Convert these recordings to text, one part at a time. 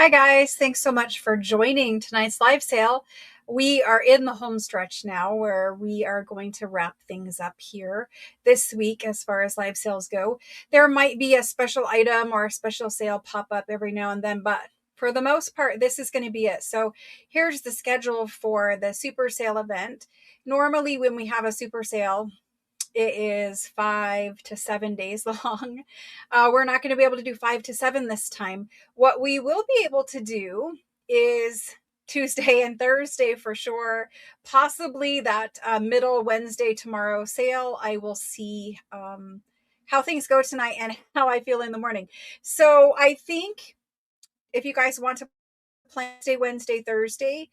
Hi guys, thanks so much for joining tonight's live sale. We are in the home stretch now where we are going to wrap things up here this week as far as live sales go. There might be a special item or a special sale pop up every now and then, but for the most part, this is going to be it. So here's the schedule for the super sale event. Normally when we have a super sale, it is 5 to 7 days long. We're not going to be able to do 5 to 7 this time. What we will be able to do is Tuesday and Thursday for sure. Possibly that middle Wednesday tomorrow sale. I will see how things go tonight and how I feel in the morning. So I think if you guys want to plan Wednesday, Thursday,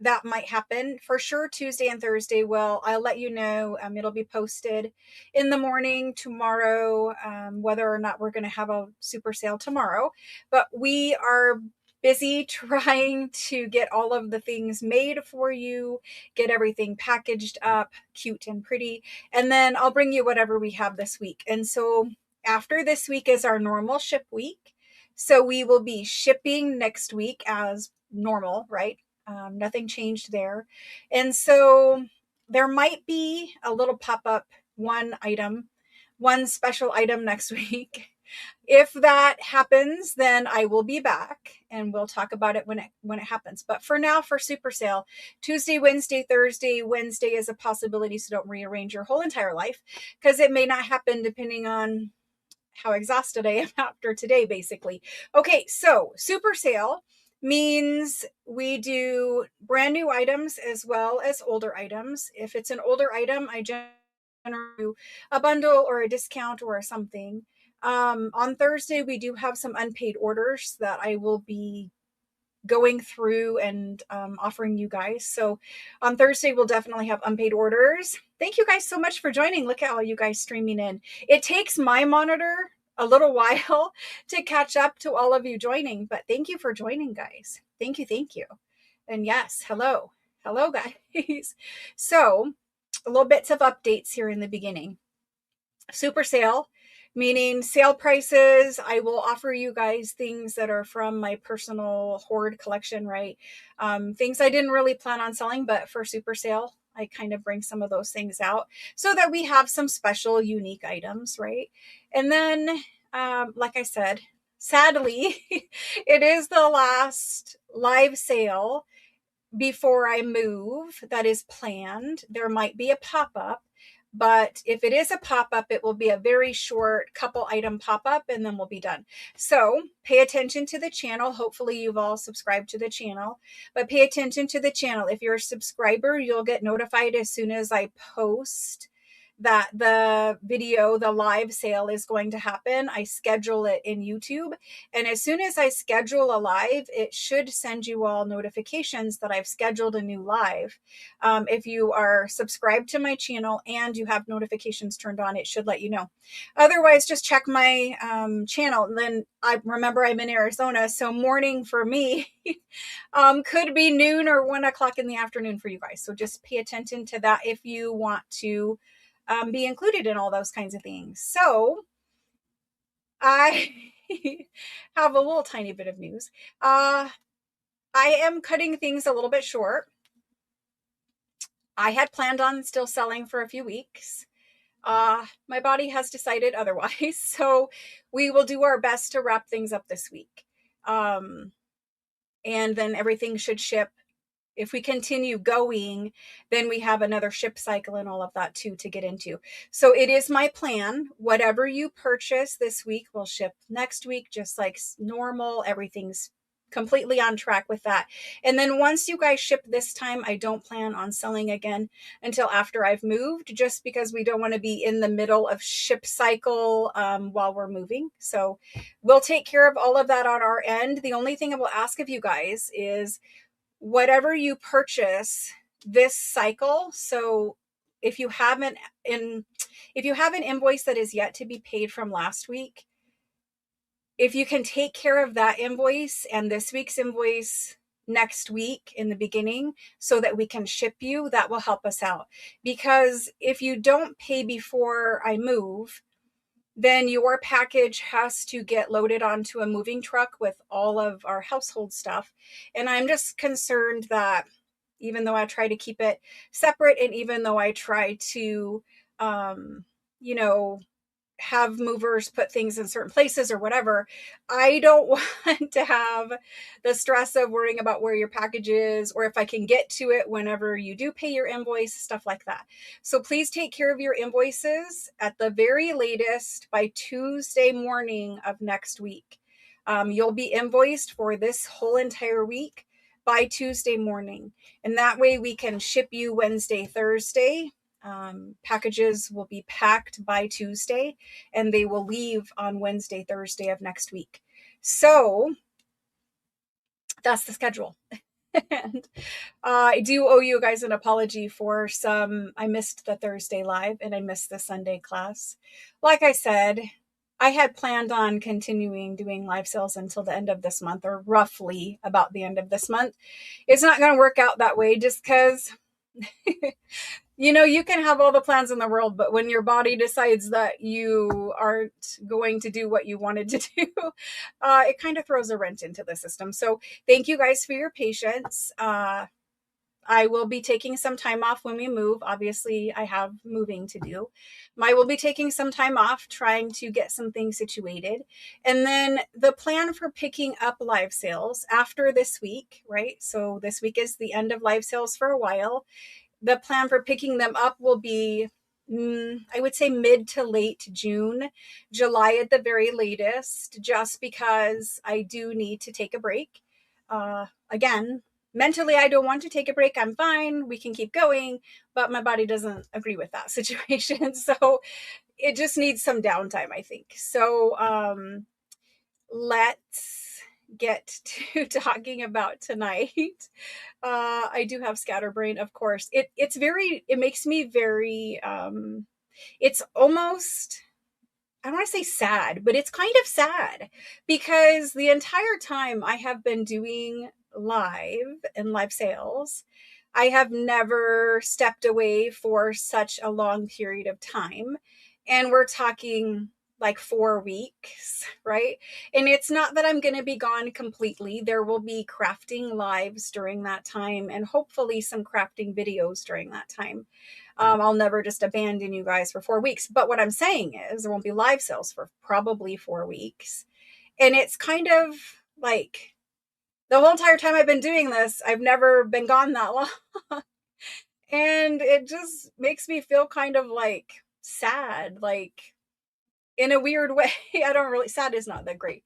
that might happen for sure. Tuesday and Thursday I'll let you know. It'll be posted in the morning tomorrow, whether or not we're going to have a super sale tomorrow. But we are busy trying to get all of the things made for you, get everything packaged up cute and pretty, and then I'll bring you whatever we have this week. And so after this week is our normal ship week, so we will be shipping next week as normal, right? Nothing changed there. And so there might be a little pop-up, one special item next week. If that happens, then I will be back and we'll talk about it when it happens. But for now, for super sale, Tuesday, Wednesday, Thursday. Wednesday is a possibility, so don't rearrange your whole entire life because it may not happen depending on how exhausted I am after today, basically. Okay, so super sale means we do brand new items as well as older items. If it's an older item, I generally do a bundle or a discount or something. On Thursday, we do have some unpaid orders that I will be going through and offering you guys. So on Thursday, we'll definitely have unpaid orders. Thank you guys so much for joining. Look at all you guys streaming in. It takes my monitor a little while to catch up to all of you joining, but thank you for joining, guys. Thank you. Thank you. And yes, hello. Hello, guys. So a little bits of updates here in the beginning. Super sale, meaning sale prices. I will offer you guys things that are from my personal hoard collection, right? Things I didn't really plan on selling, but for super sale, I kind of bring some of those things out so that we have some special, unique items, right? And then, like I said, sadly, it is the last live sale before I move that is planned. There might be a pop-up, but if it is a pop-up, it will be a very short couple item pop-up and then we'll be done. So pay attention to the channel. Hopefully you've all subscribed to the channel, but pay attention to the channel. If you're a subscriber, you'll get notified as soon as I post that the video, the live sale is going to happen. I schedule it in YouTube. And as soon as I schedule a live, it should send you all notifications that I've scheduled a new live. If you are subscribed to my channel and you have notifications turned on, it should let you know. Otherwise, just check my channel. And then remember I'm in Arizona, so morning for me could be noon or 1 o'clock in the afternoon for you guys. So just pay attention to that if you want to be included in all those kinds of things. So I have a little tiny bit of news. I am cutting things a little bit short. I had planned on still selling for a few weeks. My body has decided otherwise. So we will do our best to wrap things up this week. And then everything should ship. If we continue going, then we have another ship cycle and all of that too to get into. So it is my plan. Whatever you purchase this week will ship next week, just like normal. Everything's completely on track with that. And then once you guys ship this time, I don't plan on selling again until after I've moved, just because we don't want to be in the middle of ship cycle while we're moving. So we'll take care of all of that on our end. The only thing I will ask of you guys is whatever you purchase this cycle. So if you have an invoice that is yet to be paid from last week, if you can take care of that invoice and this week's invoice next week in the beginning so that we can ship you, that will help us out. Because if you don't pay before I move, then your package has to get loaded onto a moving truck with all of our household stuff. And I'm just concerned that even though I try to keep it separate, and even though I try to, you know, have movers put things in certain places or whatever, I don't want to have the stress of worrying about where your package is or if I can get to it whenever you do pay your invoice, stuff like that. So please take care of your invoices at the very latest by Tuesday morning of next week. You'll be invoiced for this whole entire week by Tuesday morning. And that way we can ship you Wednesday, Thursday. Packages will be packed by Tuesday and they will leave on Wednesday, Thursday of next week. So that's the schedule. And I do owe you guys an apology for I missed the Thursday live and I missed the Sunday class. Like I said, I had planned on continuing doing live sales until the end of this month, or roughly about the end of this month. It's not going to work out that way just because you can have all the plans in the world, but when your body decides that you aren't going to do what you wanted to do, it kind of throws a wrench into the system. So thank you guys for your patience. I will be taking some time off when we move. Obviously, I have moving to do. I will be taking some time off trying to get some things situated. And then the plan for picking up live sales after this week, right? So this week is the end of live sales for a while. The plan for picking them up will be, I would say mid to late June, July at the very latest, just because I do need to take a break. Again, mentally, I don't want to take a break. I'm fine. We can keep going, but my body doesn't agree with that situation. So it just needs some downtime, I think. So let's get to talking about tonight. I do have scatterbrain, of course. It makes me very, it's almost, I don't want to say sad, but it's kind of sad because the entire time I have been doing live sales, I have never stepped away for such a long period of time. And we're talking like 4 weeks, right? And it's not that I'm going to be gone completely. There will be crafting lives during that time and hopefully some crafting videos during that time. I'll never just abandon you guys for 4 weeks. But what I'm saying is there won't be live sales for probably 4 weeks. And it's kind of like the whole entire time I've been doing this, I've never been gone that long. And it just makes me feel kind of like sad, like in a weird way. I don't really, sad is not the great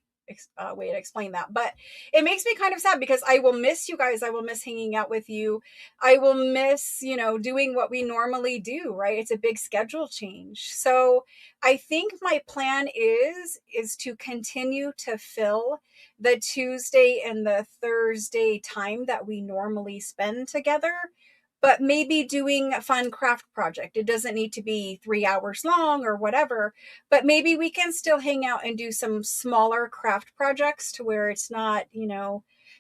way to explain that, but it makes me kind of sad because I will miss you guys. I will miss hanging out with you. I will miss, doing what we normally do, right? It's a big schedule change. So I think my plan is to continue to fill the Tuesday and the Thursday time that we normally spend together, but maybe doing a fun craft project. It doesn't need to be 3 hours long or whatever, but maybe we can still hang out and do some smaller craft projects to where it's not,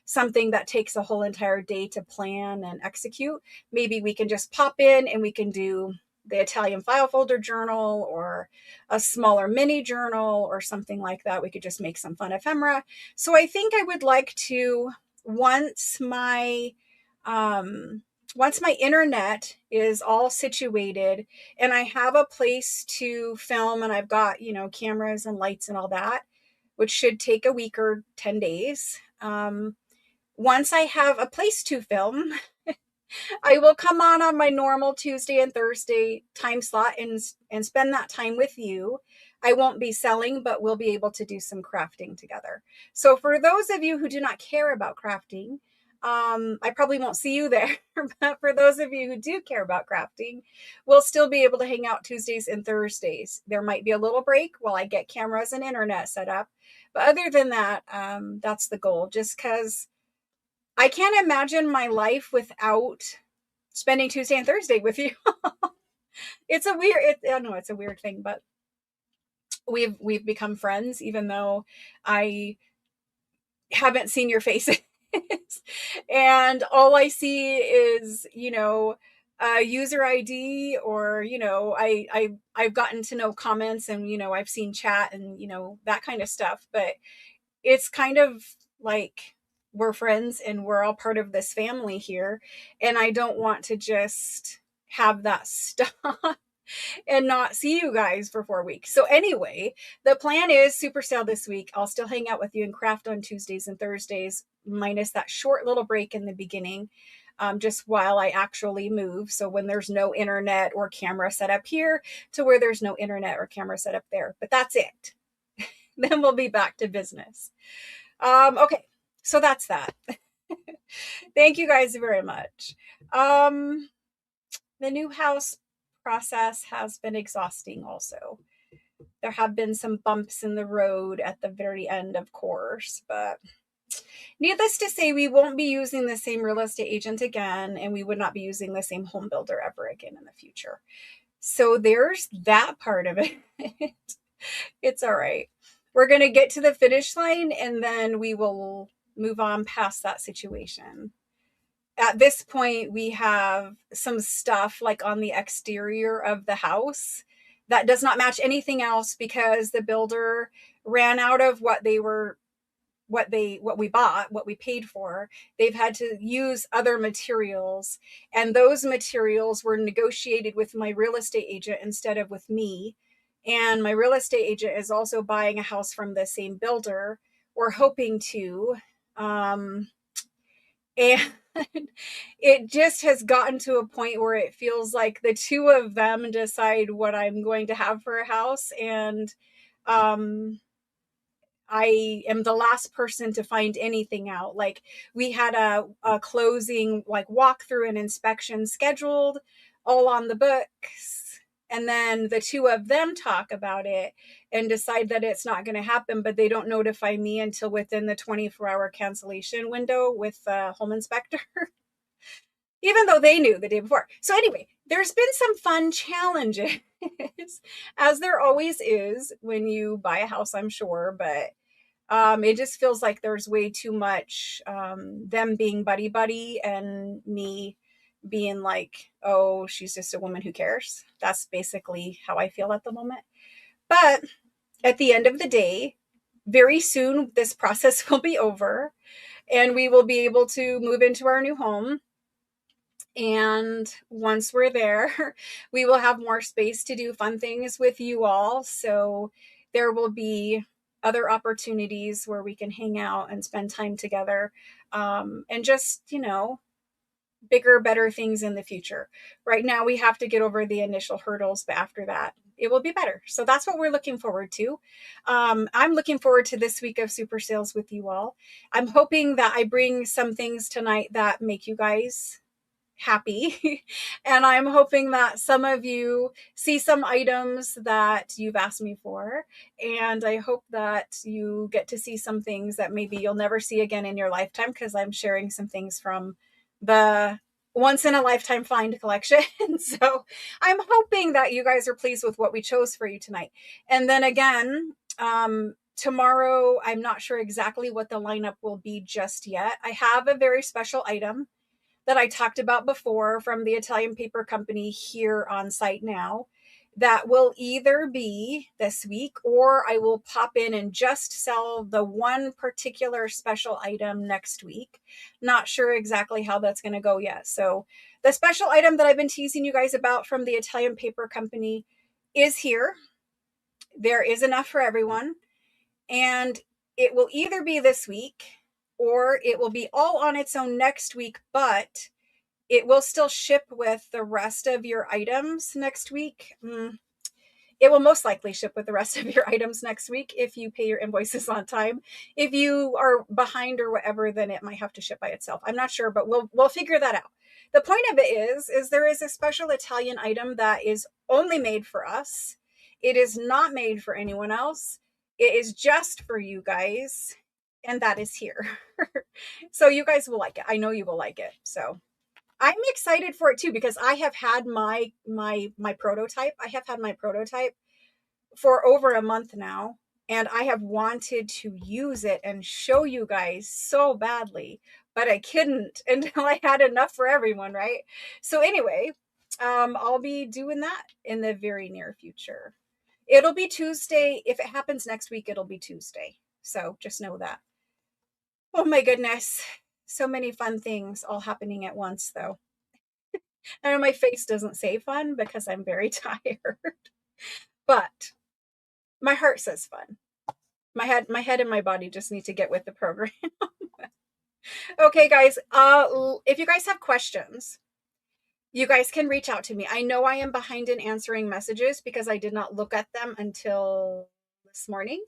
something that takes a whole entire day to plan and execute. Maybe we can just pop in and we can do the Italian file folder journal or a smaller mini journal or something like that. We could just make some fun ephemera. So I think I would like to, once my internet is all situated and I have a place to film and I've got, cameras and lights and all that, which should take a week or 10 days. Once I have a place to film, I will come on my normal Tuesday and Thursday time slot and spend that time with you. I won't be selling, but we'll be able to do some crafting together. So for those of you who do not care about crafting, I probably won't see you there, but for those of you who do care about crafting, we'll still be able to hang out Tuesdays and Thursdays. There might be a little break while I get cameras and internet set up. But other than that, that's the goal, just because I can't imagine my life without spending Tuesday and Thursday with you. I know it's a weird thing, but we've become friends, even though I haven't seen your faces. And all I see is, user ID, or, I've gotten to know comments, and, I've seen chat, and, that kind of stuff. But it's kind of like we're friends and we're all part of this family here. And I don't want to just have that stop and not see you guys for 4 weeks. So anyway, the plan is super sale this week. I'll still hang out with you and craft on Tuesdays and Thursdays, minus that short little break in the beginning, just while I actually move. So when there's no internet or camera set up here, to where there's no internet or camera set up there. But that's it. Then we'll be back to business. Okay, so that's that. Thank you guys very much. The new house process has been exhausting also. There have been some bumps in the road at the very end, of course, but needless to say, we won't be using the same real estate agent again, and we would not be using the same home builder ever again in the future. So there's that part of it. It's all right. We're going to get to the finish line, and then we will move on past that situation. At this point, we have some stuff like on the exterior of the house that does not match anything else, because the builder ran out of what we bought, what we paid for. They've had to use other materials, and those materials were negotiated with my real estate agent instead of with me. And my real estate agent is also buying a house from the same builder, or hoping to. And it just has gotten to a point where it feels like the two of them decide what I'm going to have for a house. And I am the last person to find anything out. Like, we had a closing, like, walkthrough and inspection scheduled, all on the books. And then the two of them talk about it and decide that it's not going to happen, but they don't notify me until within the 24-hour cancellation window with the home inspector, even though they knew the day before. So anyway, there's been some fun challenges, as there always is when you buy a house, I'm sure. But it just feels like there's way too much them being buddy and me being like, oh, she's just a woman who cares. That's basically how I feel at the moment. But at the end of the day, very soon this process will be over, and we will be able to move into our new home. And once we're there, we will have more space to do fun things with you all. So there will be other opportunities where we can hang out and spend time together, and just, bigger, better things in the future. Right now, we have to get over the initial hurdles, but after that, it will be better. So that's what we're looking forward to. I'm looking forward to this week of super sales with you all. I'm hoping that I bring some things tonight that make you guys happy. And I'm hoping that some of you see some items that you've asked me for. And I hope that you get to see some things that maybe you'll never see again in your lifetime, because I'm sharing some things from the once in a lifetime find collection. So I'm hoping that you guys are pleased with what we chose for you tonight. And then again, tomorrow, I'm not sure exactly what the lineup will be just yet. I have a very special item that I talked about before from the Italian paper company here on site now, that will either be this week, or I will pop in and just sell the one particular special item next week. Not sure exactly how that's going to go yet. So the special item that I've been teasing you guys about from the Italian paper company is here. There is enough for everyone. And it will either be this week, or it will be all on its own next week, but it will still ship with the rest of your items next week. It will most likely ship with the rest of your items next week if you pay your invoices on time. If you are behind or whatever, then it might have to ship by itself. I'm not sure, but we'll figure that out. The point of it is there is a special Italian item that is only made for us. It is not made for anyone else. It is just for you guys, and that is here. So you guys will like it. I know you will like it. So I'm excited for it too, because I have had my prototype. I have had my prototype for over a month now, and I have wanted to use it and show you guys so badly, but I couldn't until I had enough for everyone, right? So anyway, I'll be doing that in the very near future. It'll be Tuesday. If it happens next week, it'll be Tuesday. So just know that. Oh my goodness. So many fun things all happening at once, though. I know my face doesn't say fun because I'm very tired, but my heart says fun. My head and my body just need to get with the program. Okay, guys. If you guys have questions, you guys can reach out to me. I know I am behind in answering messages because I did not look at them until this morning.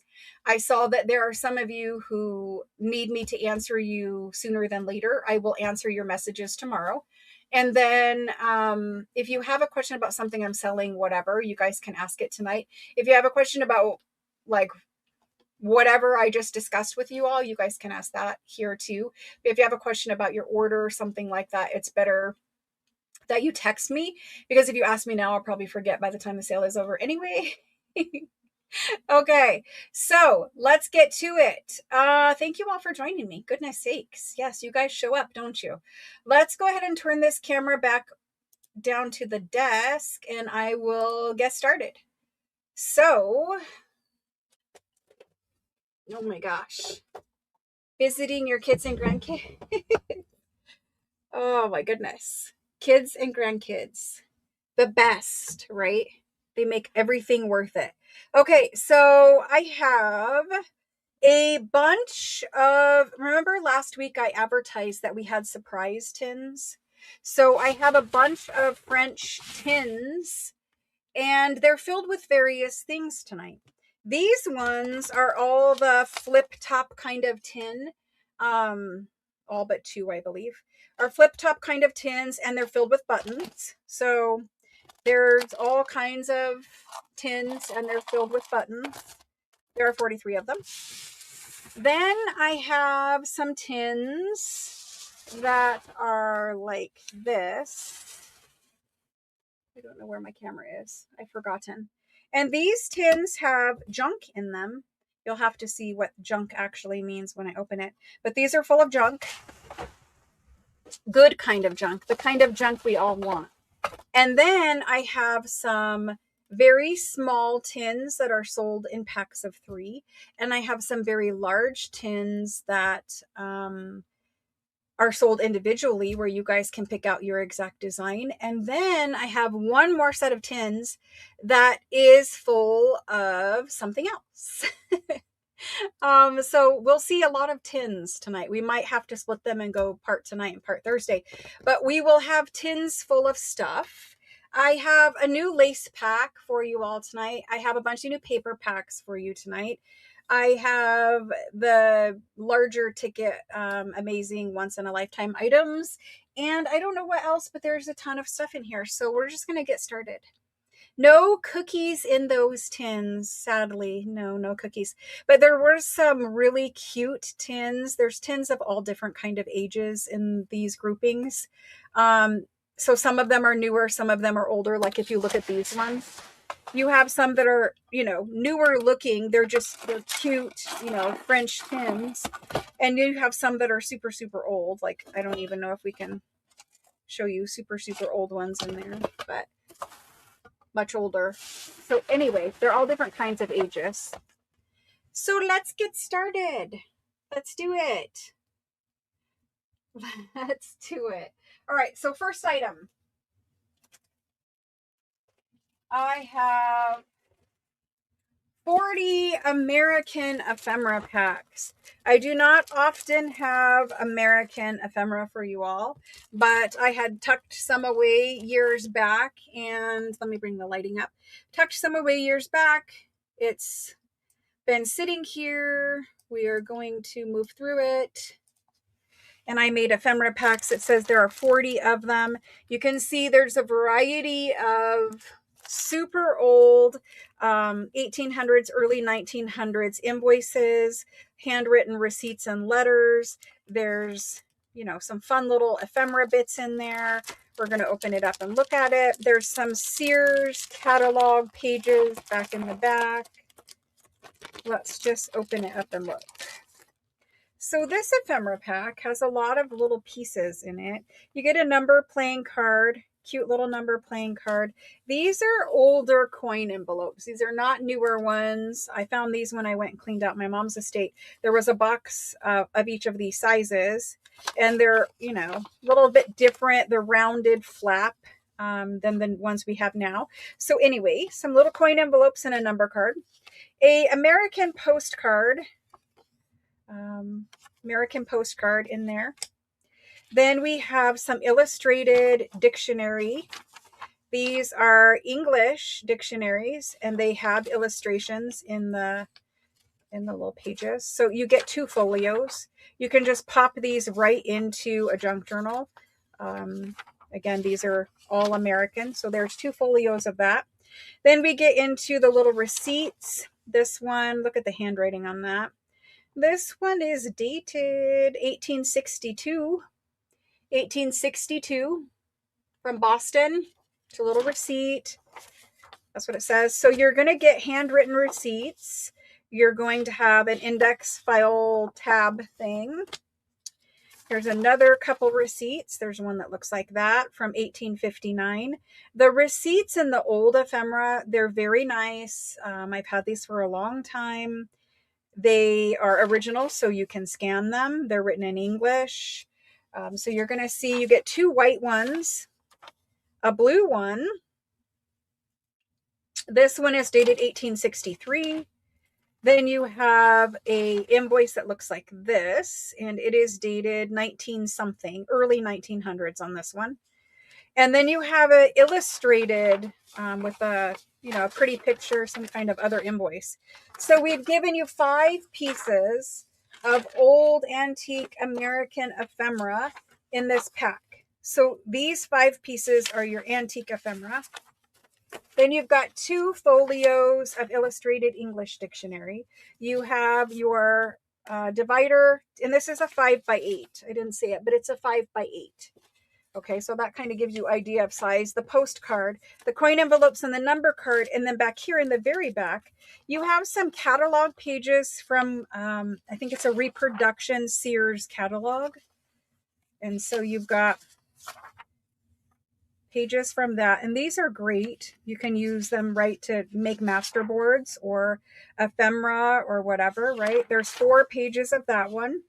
I saw that there are some of you who need me to answer you sooner than later. I will answer your messages tomorrow. And then if you have a question about something I'm selling, whatever, you guys can ask it tonight. If you have a question about like whatever I just discussed with you all, you guys can ask that here too. If you have a question about your order or something like that, it's better that you text me, because if you ask me now, I'll probably forget by the time the sale is over anyway. Okay, so let's get to it. Thank you all for joining me. Goodness sakes. Yes, you guys show up, don't you? Let's go ahead and turn this camera back down to the desk and I will get started. So, oh my gosh. Visiting your kids and grandkids. Oh my goodness. Kids and grandkids. The best, right? They make everything worth it. Okay, so I have a bunch of, remember last week I advertised that we had surprise tins? So I have a bunch of French tins and they're filled with various things tonight. These ones are all the flip top kind of tin. All but two, I believe, are flip top kind of tins and they're filled with buttons. So there's all kinds of tins and they're filled with buttons. There are 43 of them. Then I have some tins that are like this. I don't know where my camera is. I've forgotten. And these tins have junk in them. You'll have to see what junk actually means when I open it. But these are full of junk. Good kind of junk. The kind of junk we all want. And then I have some very small tins that are sold in packs of 3. And I have some very large tins that are sold individually where you guys can pick out your exact design. And then I have one more set of tins that is full of something else. So we'll see a lot of tins tonight. We might have to split them and go part tonight and part Thursday, but we will have tins full of stuff. I have a new lace pack for you all tonight. I have a bunch of new paper packs for you tonight. I have the larger ticket, amazing once in a lifetime items. And I don't know what else, but there's a ton of stuff in here. So we're just going to get started. No cookies in those tins, sadly. No cookies. But there were some really cute tins. There's tins of all different kind of ages in these groupings. So some of them are newer, some of them are older. Like if you look at these ones, you have some that are, newer looking. They're cute, French tins. And you have some that are super, super old. Like, I don't even know if we can show you super, super old ones in there, but much older. So anyway, they're all different kinds of ages. So let's get started. Let's do it. Let's do it. All right. So first item. I have 40 American ephemera packs. I do not often have American ephemera for you all, but I had tucked some away years back, and let me bring the lighting up. Tucked some away years back. It's been sitting here. We are going to move through it. And I made ephemera packs. It says there are 40 of them. You can see there's a variety of super old 1800s, early 1900s invoices, handwritten receipts and letters. There's, some fun little ephemera bits in there. We're going to open it up and look at it. There's some Sears catalog pages back in the back. Let's just open it up and look. So this ephemera pack has a lot of little pieces in it. You get a number playing card, cute little number playing card. These are older coin envelopes. These are not newer ones. I found these when I went and cleaned out my mom's estate. There was a box of each of these sizes, and they're, you know, a little bit different. The rounded flap than the ones we have now. So anyway, some little coin envelopes and a number card. A American postcard. American postcard in there. Then we have some illustrated dictionary. These are English dictionaries, and they have illustrations in the little pages. So you get 2 folios. You can just pop these right into a junk journal. Again, these are all American. So there's 2 folios of that. Then we get into the little receipts. This one, look at the handwriting on that. This one is dated 1862. 1862 from Boston. It's a little receipt. That's what it says. So you're going to get handwritten receipts. You're going to have an index file tab thing. Here's another couple receipts. There's one that looks like that from 1859. The receipts in the old ephemera, they're very nice. I've had these for a long time. They are original, so you can scan them. They're written in English. So you're going to see, you get 2 white ones, a blue one. This one is dated 1863. Then you have a invoice that looks like this, and it is dated 19 something, early 1900s on this one. And then you have an illustrated with a, you know, a pretty picture, some kind of other invoice. So we've given you 5 pieces of old antique American ephemera in this pack. So these 5 pieces are your antique ephemera. Then you've got 2 folios of illustrated English dictionary. You have your divider, and this is a 5x8. I didn't say it, but it's a 5x8. Okay, so that kind of gives you idea of size. The postcard, the coin envelopes, and the number card. And then back here in the very back, you have some catalog pages from, I think it's a reproduction Sears catalog. And so you've got pages from that. And these are great. You can use them, right, to make master boards or ephemera or whatever, right? There's 4 pages of that one.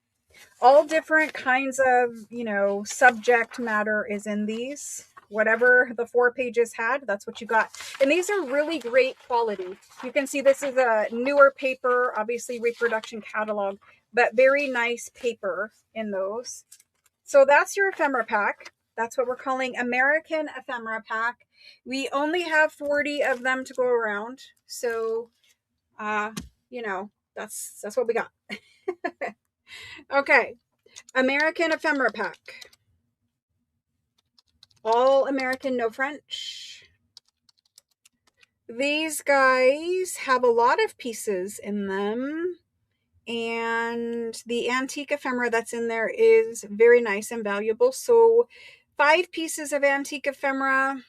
All different kinds of, you know, subject matter is in these. Whatever the 4 pages had, that's what you got. And these are really great quality. You can see this is a newer paper, obviously reproduction catalog, but very nice paper in those. So that's your ephemera pack. That's what we're calling American Ephemera Pack. We only have 40 of them to go around. So, you know, that's what we got. Okay. American Ephemera Pack. All American, no French. These guys have a lot of pieces in them. And the antique ephemera that's in there is very nice and valuable. So 5 pieces of antique ephemera.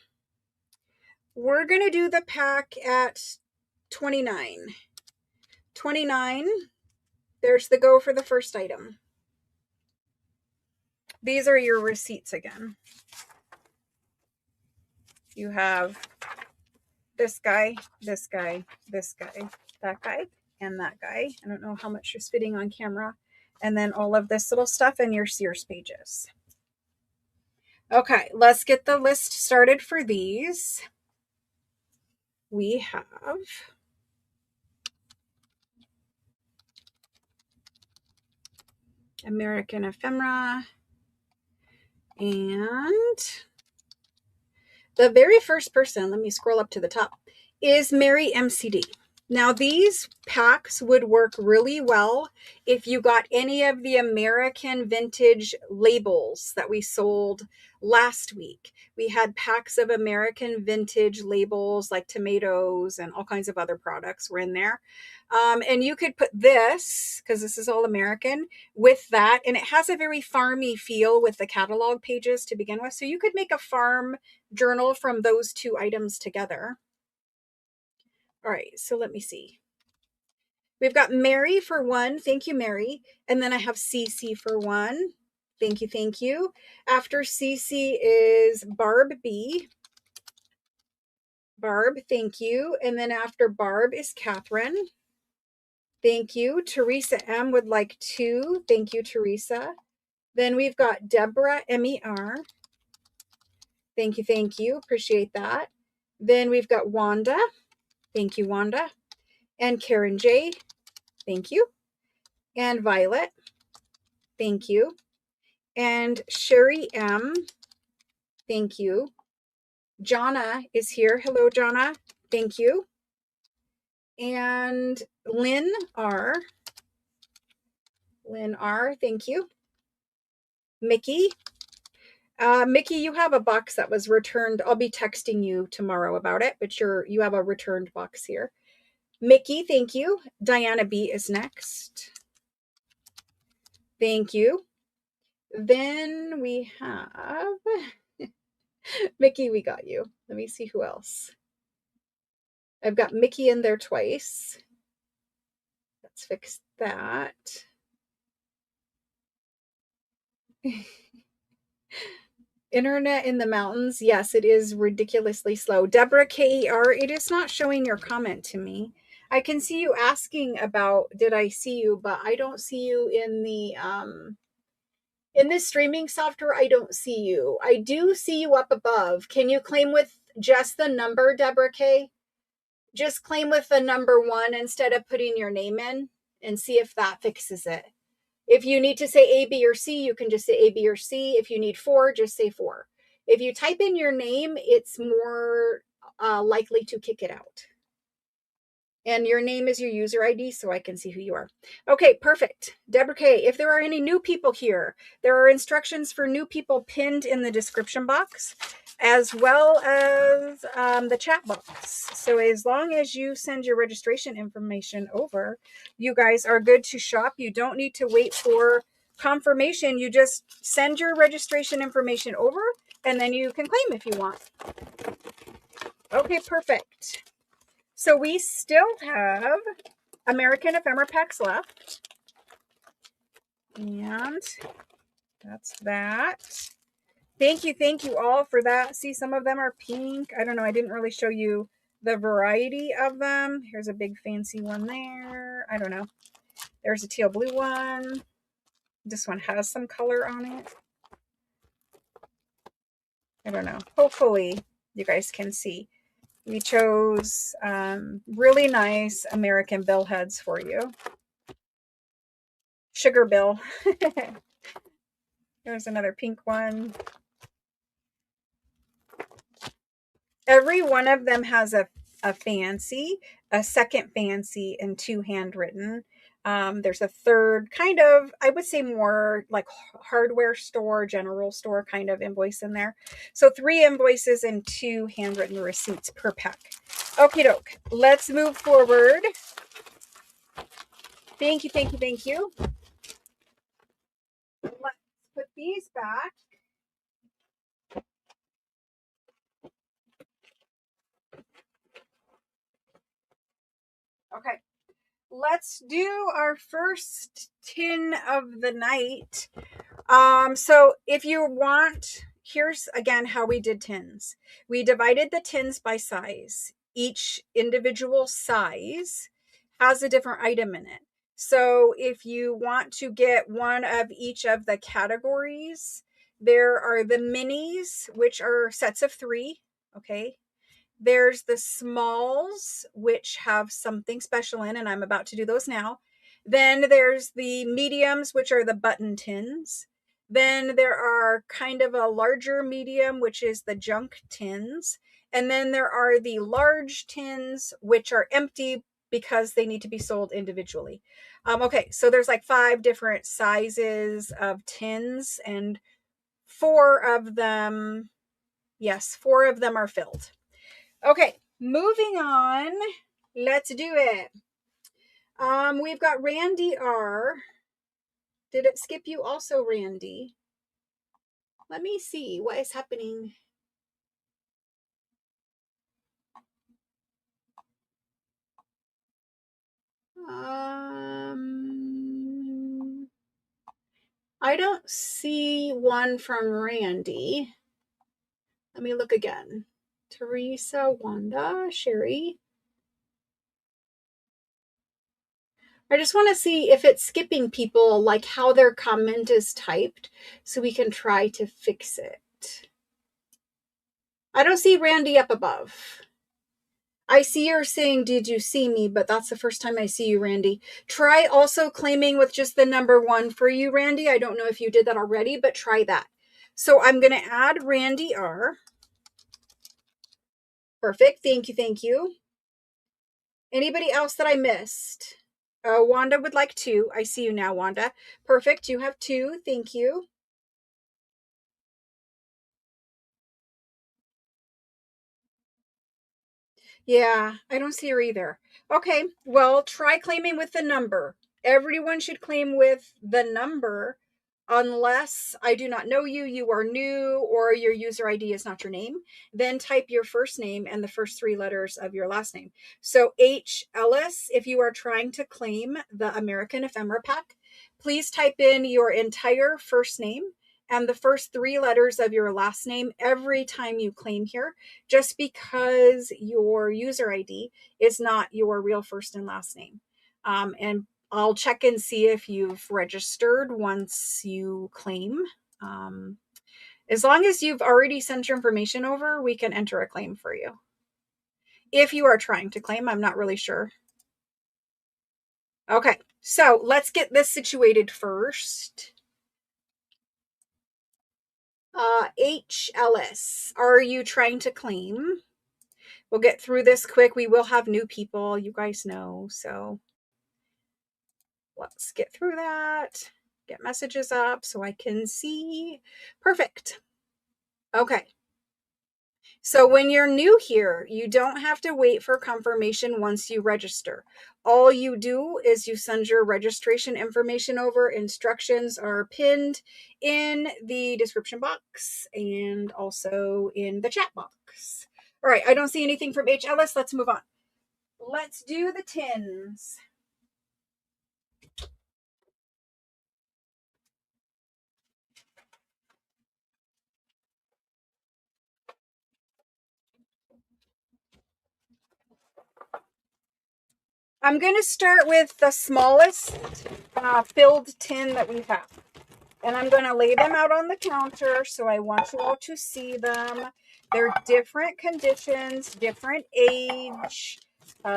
We're going to do the pack at 29. 29. There's the go for the first item. These are your receipts again. You have this guy, this guy, this guy, that guy, and that guy. I don't know how much is fitting on camera. And then all of this little stuff in your Sears pages. Okay, let's get the list started for these. We have American Ephemera, and the very first person, let me scroll up to the top, is Mary MCD. Now these packs would work really well if you got any of the American vintage labels that we sold last week. We had packs of American vintage labels like tomatoes and all kinds of other products were in there. And you could put this, because this is all American, with that. And it has a very farmy feel with the catalog pages to begin with. So you could make a farm journal from those 2 items together. All right, so let me see. We've got Mary for 1. Thank you, Mary. And then I have CC for 1. Thank you, thank you. After Cece is Barb B. Barb, thank you. And then after Barb is Catherine. Thank you. Teresa M would like 2. Thank you, Teresa. Then we've got Deborah MER. Thank you, thank you. Appreciate that. Then we've got Wanda. Thank you, Wanda. And Karen J. Thank you. And Violet. Thank you. And Sherry M. Thank you. Jonna is here. Hello, Jonna. Thank you. And Lynn R. Lynn R. Thank you. Mickey. Mickey, you have a box that was returned. I'll be texting you tomorrow about it, but you have a returned box here. Mickey, thank you. Diana B is next. Thank you. Then we have Mickey, we got you. Let me see who else. I've got Mickey in there twice. Let's fix that. Internet in the mountains. Yes, it is ridiculously slow. Deborah KER, it is not showing your comment to me. I can see you asking about did I see you, but I don't see you in this streaming software. I don't see you. I do see you up above. Can you claim with just the number, Deborah K? Just claim with the number 1 instead of putting your name in and see if that fixes it. If you need to say A, B, or C, you can just say A, B, or C. If you need 4, just say 4. If you type in your name, it's more likely to kick it out. And your name is your user ID, so I can see who you are. Okay, perfect. Deborah K., if there are any new people here, there are instructions for new people pinned in the description box, as well as the chat box. So as long as you send your registration information over, you guys are good to shop. You don't need to wait for confirmation. You just send your registration information over, and then you can claim if you want. Okay, perfect. So we still have American Ephemera packs left. And that's that. Thank you all for that. See, some of them are pink. I don't know. I didn't really show you the variety of them. Here's a big fancy one there. I don't know. There's a teal blue one. This one has some color on it. I don't know. Hopefully you guys can see. We chose really nice American bill heads for you. Sugar bill. There's another pink one. Every one of them has a fancy, a second fancy, and 2 handwritten. There's a third kind of, I would say more like hardware store, general store kind of invoice in there. So 3 invoices and 2 handwritten receipts per pack. Okie doke. Let's move forward. Thank you. Let's put these back. Okay. Let's do our first tin of the night. So if you want, here's again how we did tins. We divided the tins by size. Each individual size has a different item in it. So if you want to get one of each of the categories, there are the minis, which are sets of 3. Okay. There's the smalls, which have something special in, and I'm about to do those now. Then there's the mediums, which are the button tins. Then there are kind of a larger medium, which is the junk tins. And then there are the large tins, which are empty because they need to be sold individually. Okay, so there's like 5 different sizes of tins, and 4 of them, yes, 4 of them are filled. Okay, moving on. Let's do it. We've got Randy R. Did it skip you also, Randy? Let me see what is happening. I don't see one from Randy. Let me look again. Teresa, Wanda, Sherry. I just want to see if it's skipping people, like how their comment is typed, so we can try to fix it. I don't see Randy up above. I see you're saying, did you see me? But that's the first time I see you, Randy. Try also claiming with just the number 1 for you, Randy. I don't know if you did that already, but try that. So I'm going to add Randy R. Perfect. Thank you. Thank you. Anybody else that I missed? Wanda would like 2. I see you now, Wanda. Perfect. You have 2. Thank you. Yeah, I don't see her either. Okay, well, try claiming with the number. Everyone should claim with the number unless I do not know you, you are new, or your user ID is not your name. Then type your first name and the first 3 letters of your last name. So H. Ellis, if you are trying to claim the American Ephemera pack, please type in your entire first name and the first 3 letters of your last name every time you claim here, just because your user ID is not your real first and last name. And I'll check and see if you've registered once you claim. As long as you've already sent your information over, we can enter a claim for you. If you are trying to claim, I'm not really sure. Okay, so let's get this situated first. H. Ellis, are you trying to claim? We'll get through this quick. We will have new people, you guys know, so let's get through that. Get messages up so I can see. Perfect. Okay. So when you're new here, you don't have to wait for confirmation once you register. All you do is you send your registration information over. Instructions are pinned in the description box and also in the chat box. All right, I don't see anything from H. Ellis. Let's move on. Let's do the tins. I'm going to start with the smallest filled tin that we have. And I'm going to lay them out on the counter, so I want you all to see them. They're different conditions, different age.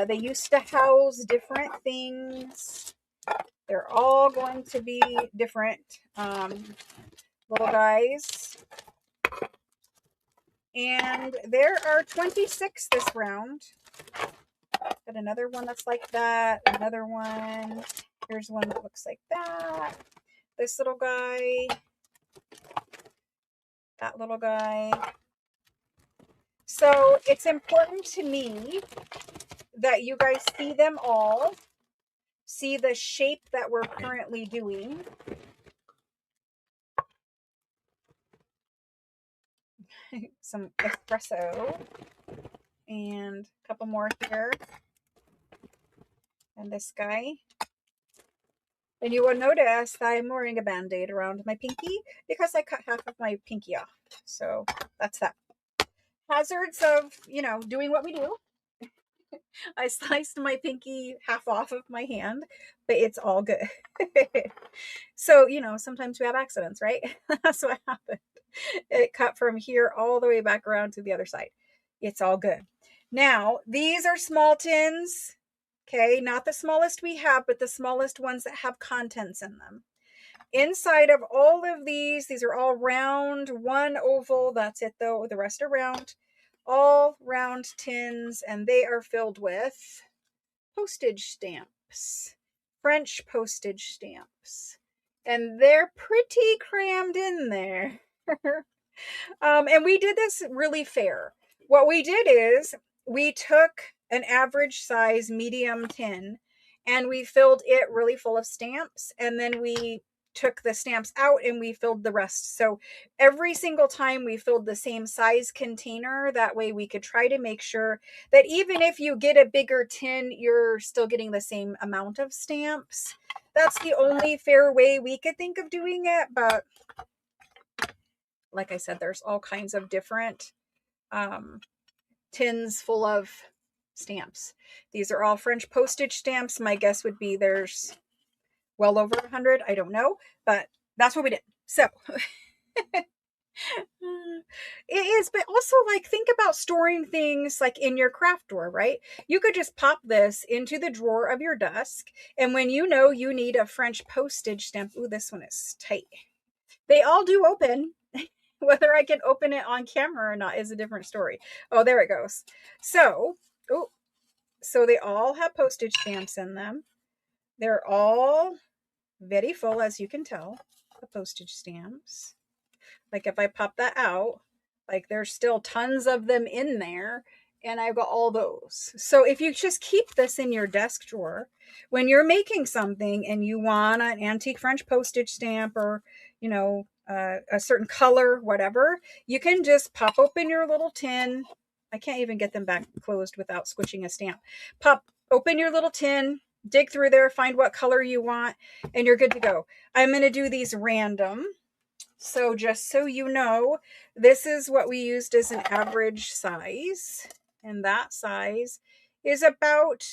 They used to house different things. They're all going to be different little guys. And there are 26 this round. Got another one that's like that. Another one. Here's one that looks like that. This little guy. That little guy. So it's important to me that you guys see them all. See the shape that we're currently doing. Some espresso. And a couple more here. And this guy. And you will notice that I'm wearing a band-aid around my pinky because I cut half of my pinky off. So that's that. Hazards of, doing what we do. I sliced my pinky half off of my hand, but it's all good. So, sometimes we have accidents, right? That's what happened. It cut from here all the way back around to the other side. It's all good. Now, these are small tins. Okay, not the smallest we have, but the smallest ones that have contents in them. Inside of all of these are all round, one oval. That's it though. The rest are round. All round tins, and they are filled with postage stamps, French postage stamps. And they're pretty crammed in there. And we did this really fair. What we did is we took an average size medium tin and we filled it really full of stamps, and then we took the stamps out and we filled the rest. So every single time we filled the same size container. That way we could try to make sure that even if you get a bigger tin, you're still getting the same amount of stamps. That's the only fair way we could think of doing it. But like I said, there's all kinds of different tins full of stamps. These are all French postage stamps. My guess would be there's well over 100. I don't know, but that's what we did. So it is, but also like think about storing things like in your craft drawer, right? You could just pop this into the drawer of your desk, and when you know you need a French postage stamp, ooh, this one is tight. They all do open. Whether I can open it on camera or not is a different story. Oh, there it goes. So, oh, so they all have postage stamps in them. They're all very full, as you can tell, the postage stamps. Like if I pop that out, like there's still tons of them in there, and I've got all those. So if you just keep this in your desk drawer, when you're making something and you want an antique French postage stamp, or, you know, a certain color, whatever, you can just pop open your little tin. I can't even get them back closed without squishing a stamp. Pop open your little tin, dig through there, find what color you want, and you're good to go. I'm going to do these random. So just so you know, this is what we used as an average size. And that size is about,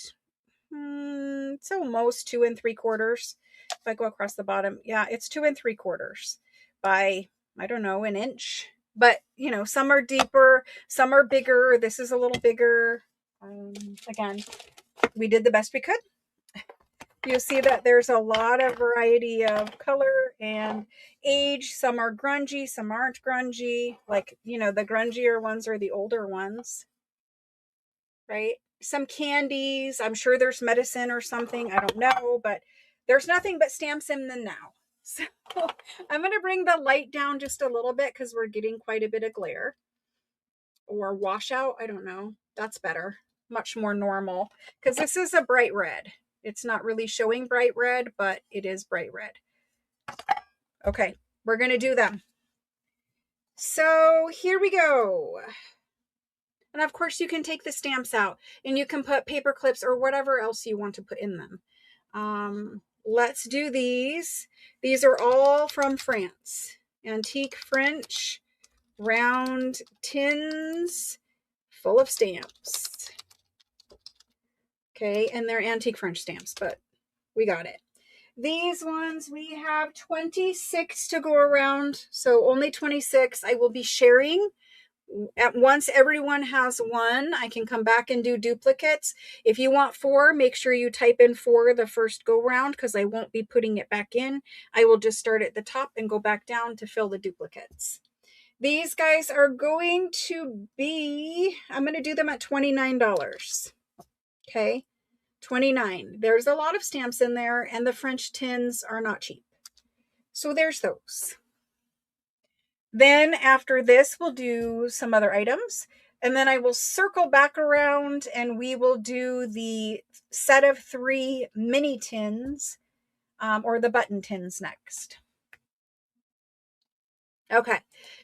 it's almost 2 3/4. If I go across the bottom, yeah, it's 2 3/4 by, I don't know, an inch. But, you know, some are deeper, some are bigger. This is a little bigger. Again, we did the best we could. You see that there's a lot of variety of color and age. Some are grungy, some aren't grungy. Like, you know, the grungier ones are the older ones, right? Some candies. I'm sure there's medicine or something. I don't know, but there's nothing but stamps in them now. So I'm going to bring the light down just a little bit because we're getting quite a bit of glare or washout. I don't know. That's better. Much more normal because this is a bright red. It's not really showing bright red, but it is bright red. Okay, we're going to do them. So here we go. And of course you can take the stamps out and you can put paper clips or whatever else you want to put in them. Let's do these. These are all from France. Antique French round tins full of stamps. Okay, and they're antique French stamps, but we got it. These ones, we have 26 to go around, so only 26. I will be sharing. At once everyone has one, I can come back and do duplicates. If you want 4, make sure you type in 4 the first go round because I won't be putting it back in. I will just start at the top and go back down to fill the duplicates. These guys are going to be, I'm going to do them at $29. Okay. 29. There's a lot of stamps in there, and the French tins are not cheap. So there's those. Then after this, we'll do some other items, and then I will circle back around and we will do the set of 3 mini tins, or the button tins next. Okay.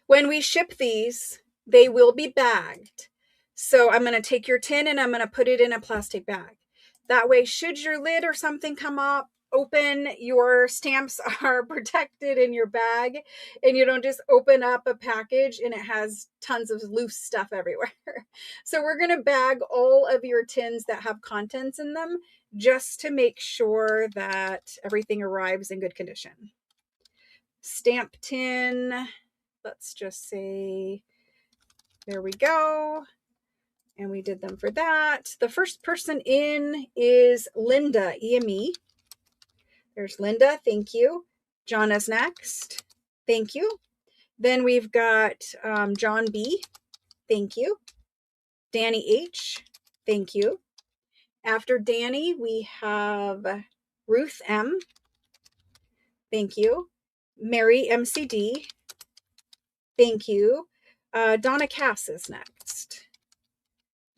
When we ship these, they will be bagged. So I'm going to take your tin and I'm going to put it in a plastic bag. That way, should your lid or something come up, open, your stamps are protected in your bag, and you don't just open up a package and it has tons of loose stuff everywhere. So we're going to bag all of your tins that have contents in them just to make sure that everything arrives in good condition. Stamp tin, let's just say, there we go. And we did them for that. The first person in is Linda, EME. There's Linda, thank you. John is next, thank you. Then we've got John B, thank you. Danny H, thank you. After Danny, we have Ruth M, thank you. Mary MCD, thank you. Donna Cass is next.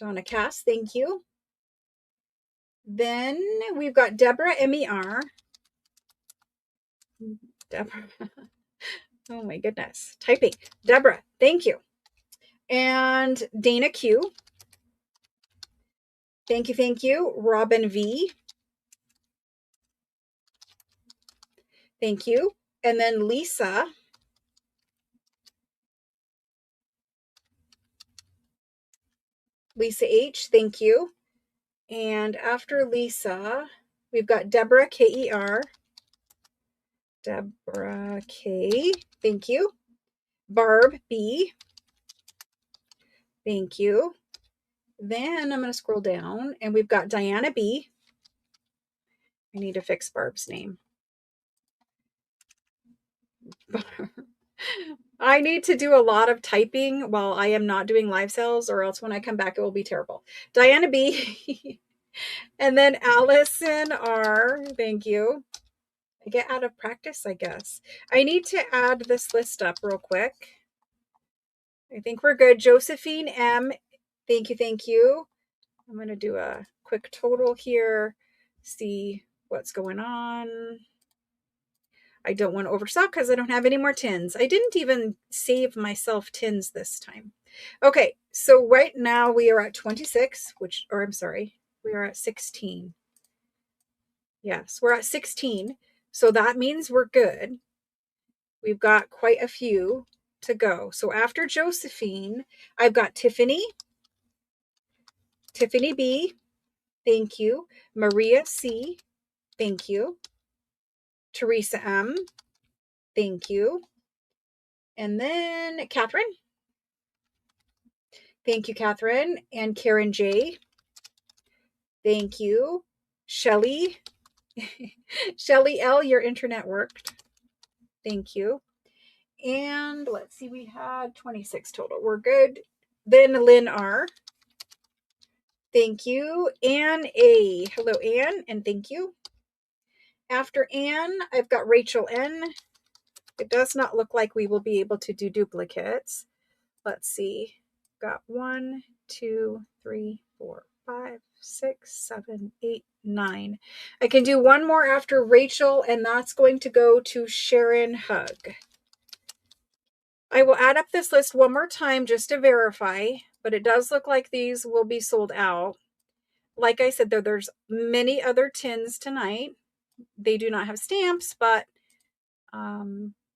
Donna Cass, thank you. Then we've got Deborah MER. Deborah. Oh my goodness. Typing. Deborah, thank you. And Dana Q. Thank you, thank you. Robin V. Thank you. And then Lisa. Lisa H. Thank you. And after Lisa, we've got Deborah K-E-R. Deborah K. Thank you. Barb B. Thank you. Then I'm going to scroll down and we've got Diana B. I need to fix Barb's name. I need to do a lot of typing while I am not doing live sales, or else when I come back, it will be terrible. Diana B. And then Allison R. Thank you. I get out of practice, I guess. I need to add this list up real quick. I think we're good. Josephine M. Thank you. Thank you. I'm going to do a quick total here. See what's going on. I don't want to overstock because I don't have any more tins. I didn't even save myself tins this time. Okay, so right now we are at 26, we are at 16. Yes, we're at 16. So that means we're good. We've got quite a few to go. So after Josephine, I've got Tiffany B. Thank you. Maria C. Thank you. Teresa M. Thank you. And then Catherine. Thank you, Catherine. And Karen J. Thank you. Shelly. Shelly L., your internet worked. Thank you. And let's see, we had 26 total. We're good. Then Lynn R. Thank you. Ann A. Hello, Ann, and thank you. After Ann, I've got Rachel N. It does not look like we will be able to do duplicates. Let's see. Got 1, 2, 3, 4, 5, 6, 7, 8, 9. I can do one more after Rachel, and that's going to go to Sharon Hug. I will add up this list one more time just to verify, but it does look like these will be sold out. Like I said, there's many other tins tonight. They do not have stamps, but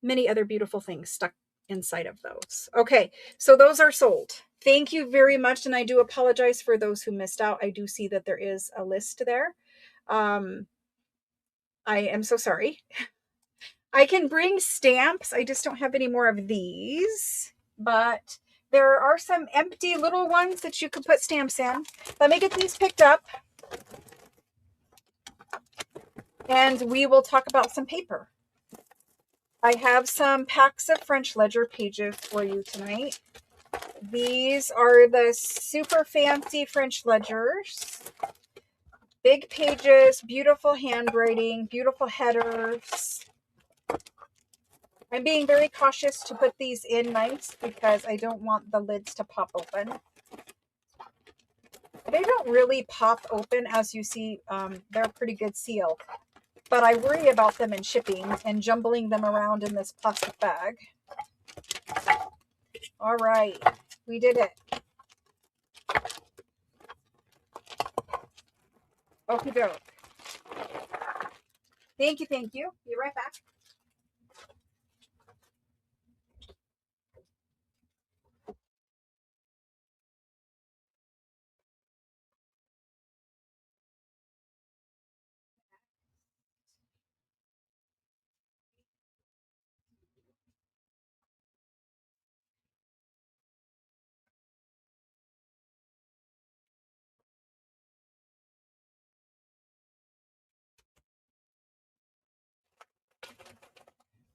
many other beautiful things stuck inside of those. Okay, so those are sold. Thank you very much, and I do apologize for those who missed out. I do see that there is a list there. I am so sorry. I can bring stamps. I just don't have any more of these, but there are some empty little ones that you could put stamps in. Let me get these picked up, and we will talk about some paper. I have some packs of French ledger pages for you tonight. These are the super fancy French ledgers. Big pages, beautiful handwriting, beautiful headers. I'm being very cautious to put these in nice because I don't want the lids to pop open. They don't really pop open, as you see. They're a pretty good seal. But I worry about them in shipping and jumbling them around in this plastic bag. All right, we did it. Okie doke. Thank you, thank you. Be right back.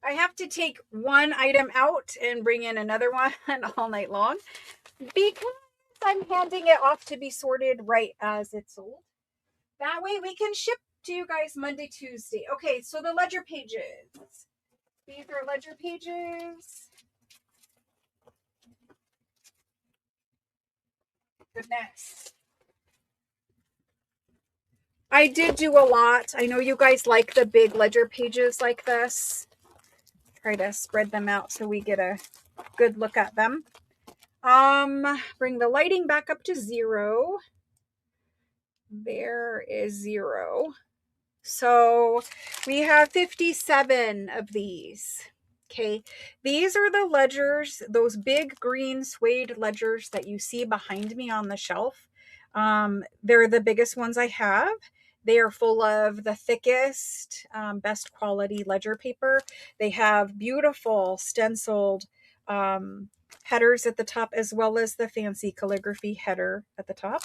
I have to take one item out and bring in another one all night long because I'm handing it off to be sorted right as it's sold. That way we can ship to you guys Monday, Tuesday. Okay, so the ledger pages. These are ledger pages. Goodness. I did do a lot. I know you guys like the big ledger pages like this. try to spread them out so we get a good look at them. Bring the lighting back up to 0. There is 0. So we have 57 of these. Okay, these are the ledgers, those big green suede ledgers that you see behind me on the shelf. They're the biggest ones I have. They are full of the thickest, best quality ledger paper. They have beautiful stenciled headers at the top, as well as the fancy calligraphy header at the top.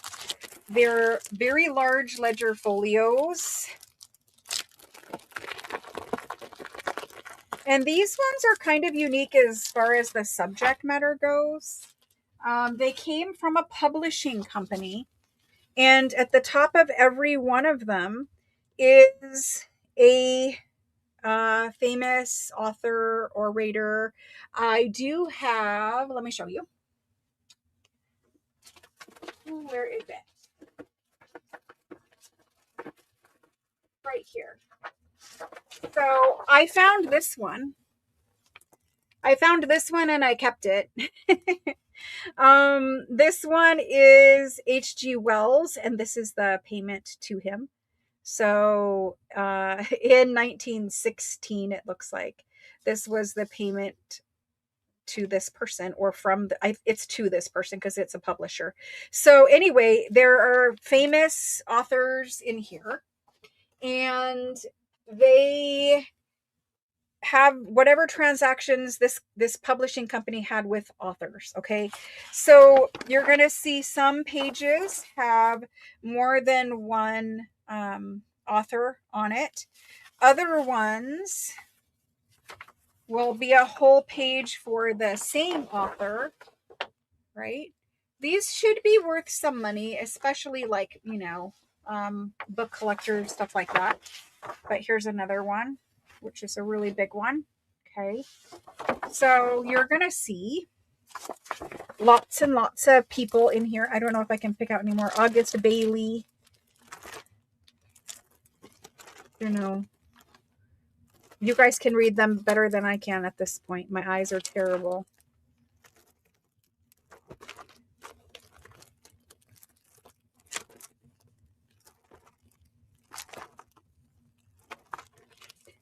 They're very large ledger folios. And these ones are kind of unique as far as the subject matter goes. They came from a publishing company, and at the top of every one of them is a famous author or writer. I do have, let me show you. Where is it? Right here. So I found this one. And I kept it. This one is H.G. Wells, and this is the payment to him. So in 1916, it looks like this was the payment to this person, or from it's to this person because it's a publisher. So anyway, there are famous authors in here, and they have whatever transactions this publishing company had with authors. Okay, so you're going to see some pages have more than one author on it. Other ones will be a whole page for the same author, right? These should be worth some money, especially like, book collectors, stuff like that. But here's another one, which is a really big one. Okay, so you're gonna see lots and lots of people in here. I don't know if I can pick out any more. August Bailey, you guys can read them better than I can at this point. My eyes are terrible.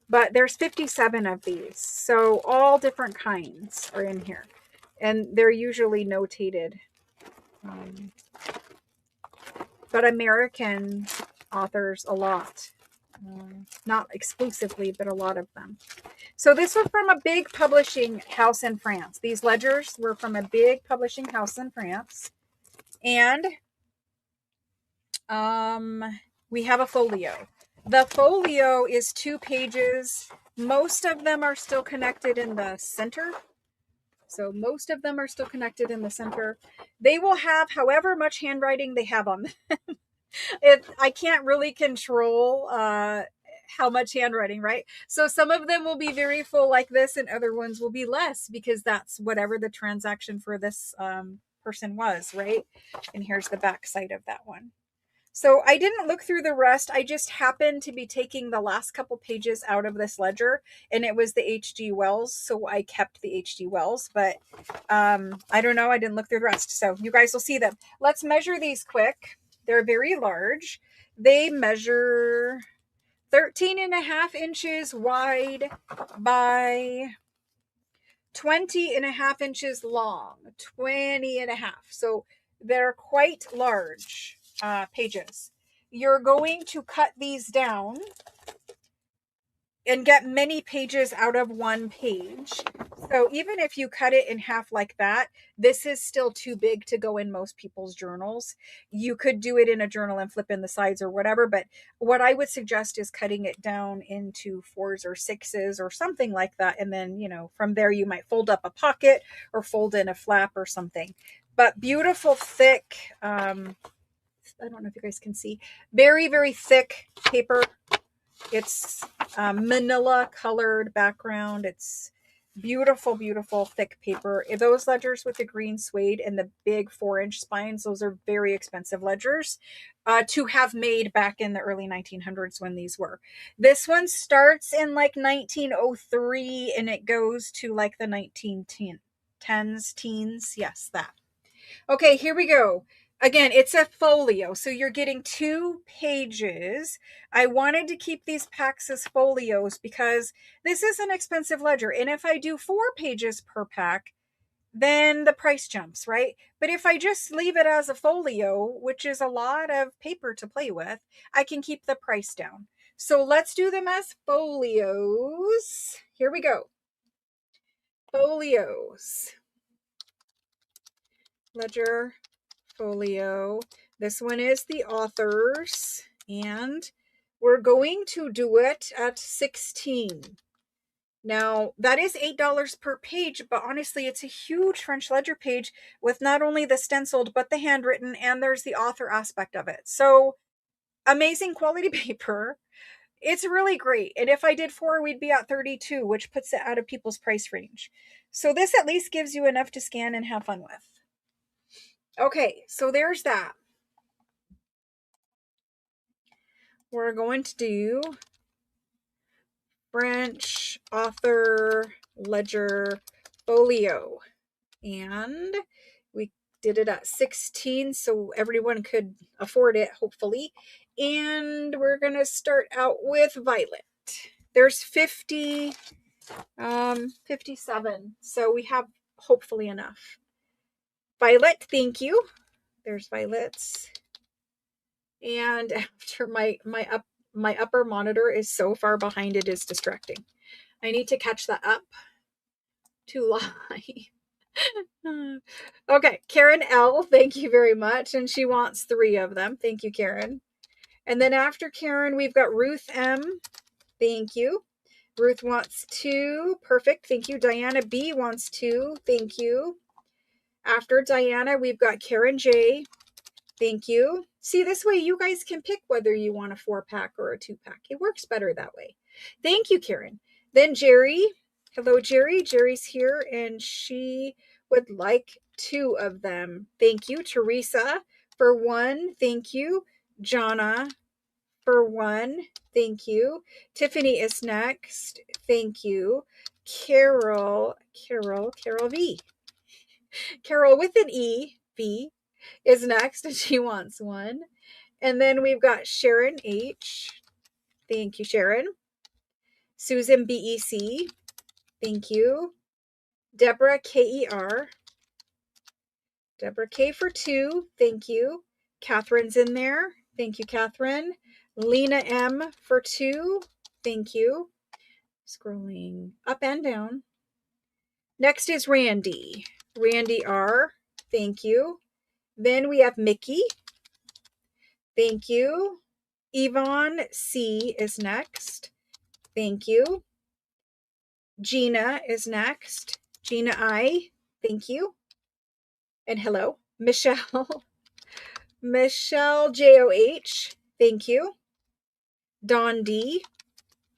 But there's 57 of these, so all different kinds are in here, and they're usually notated. But American authors, a lot. Not exclusively, but a lot of them. So this was from a big publishing house in France. These ledgers were from a big publishing house in France. And we have a folio. The folio is 2 pages. Most of them are still connected in the center. So most of them are still connected in the center. They will have however much handwriting they have on them. I can't really control how much handwriting, right? So some of them will be very full like this, and other ones will be less, because that's whatever the transaction for this person was, right? And here's the back side of that one. So I didn't look through the rest. I just happened to be taking the last couple pages out of this ledger, and it was the H.G. Wells, so I kept the H.G. Wells, but I don't know. I didn't look through the rest, so you guys will see them. Let's measure these quick. They're very large. They measure 13.5 inches wide by 20.5 inches long. 20.5. So they're quite large pages. You're going to cut these down and get many pages out of one page. So even if you cut it in half like that, this is still too big to go in most people's journals. You could do it in a journal and flip in the sides or whatever, but what I would suggest is cutting it down into 4s or 6s or something like that. And then, from there you might fold up a pocket or fold in a flap or something. But beautiful, thick, I don't know if you guys can see, very, very thick paper. It's manila colored background. It's Beautiful, beautiful thick paper. Those ledgers with the green suede and the big 4-inch spines, those are very expensive ledgers to have made back in the early 1900s when these were. This one starts in like 1903 and it goes to like the 1910s, teens. Yes, that. Okay, here we go. Again, it's a folio, so you're getting 2 pages. I wanted to keep these packs as folios because this is an expensive ledger. And if I do 4 pages per pack, then the price jumps, right? But if I just leave it as a folio, which is a lot of paper to play with, I can keep the price down. So let's do them as folios. Here we go. Folios. Ledger folio. This one is the author's, and we're going to do it at 16. Now, that is $8 per page, but honestly, it's a huge French ledger page with not only the stenciled, but the handwritten, and there's the author aspect of it. So, amazing quality paper. It's really great. And if I did 4, we'd be at 32, which puts it out of people's price range. So, this at least gives you enough to scan and have fun with. Okay, so there's that. We're going to do French author ledger folio. And we did it at 16 so everyone could afford it, hopefully. And we're going to start out with Violet. There's 57. So we have hopefully enough. Violet, thank you. There's Violet's. And after my upper monitor is so far behind, it is distracting. I need to catch that up to live. Okay, Karen L, thank you very much. And she wants 3 of them. Thank you, Karen. And then after Karen, we've got Ruth M. Thank you. Ruth wants 2. Perfect. Thank you. Diana B wants 2. Thank you. After Diana, we've got Karen J. Thank you. See, this way you guys can pick whether you want a 4-pack or a 2-pack. It works better that way. Thank you, Karen. Then Jerry. Hello, Jerry. Jerry's here, and she would like 2 of them. Thank you. Teresa for 1. Thank you. Jonna for 1. Thank you. Tiffany is next. Thank you. Carol V. Carol with an E, V, is next, and she wants 1. And then we've got Sharon H. Thank you, Sharon. Susan BEC. Thank you. Deborah KER. Deborah K for 2. Thank you. Catherine's in there. Thank you, Catherine. Lena M for 2. Thank you. Scrolling up and down. Next is Randy. Randy R. Thank you. Then we have Mickey. Thank you. Yvonne C is next. Thank you. Gina is next. Gina I. Thank you. And hello. Michelle. Michelle JOH. Thank you. Dawn D.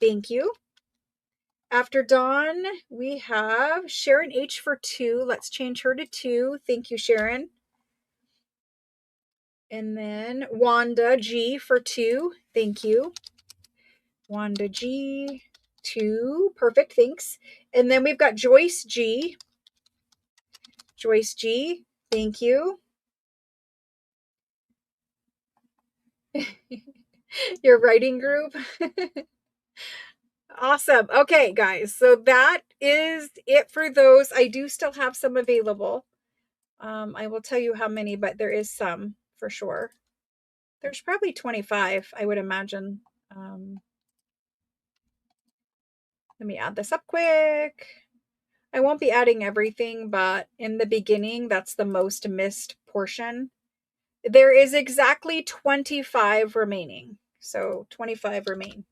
Thank you. After Dawn, we have Sharon H for 2. Let's change her to 2. Thank you, Sharon. And then Wanda G for 2. Thank you. Wanda G, 2. Perfect, thanks. And then we've got Joyce G. Joyce G, thank you. Your writing group. Awesome. Okay, guys. So that is it for those. I do still have some available. I will tell you how many, but there is some for sure. There's probably 25, I would imagine. Let me add this up quick. I won't be adding everything, but in the beginning, that's the most missed portion. There is exactly 25 remaining. So 25 remain.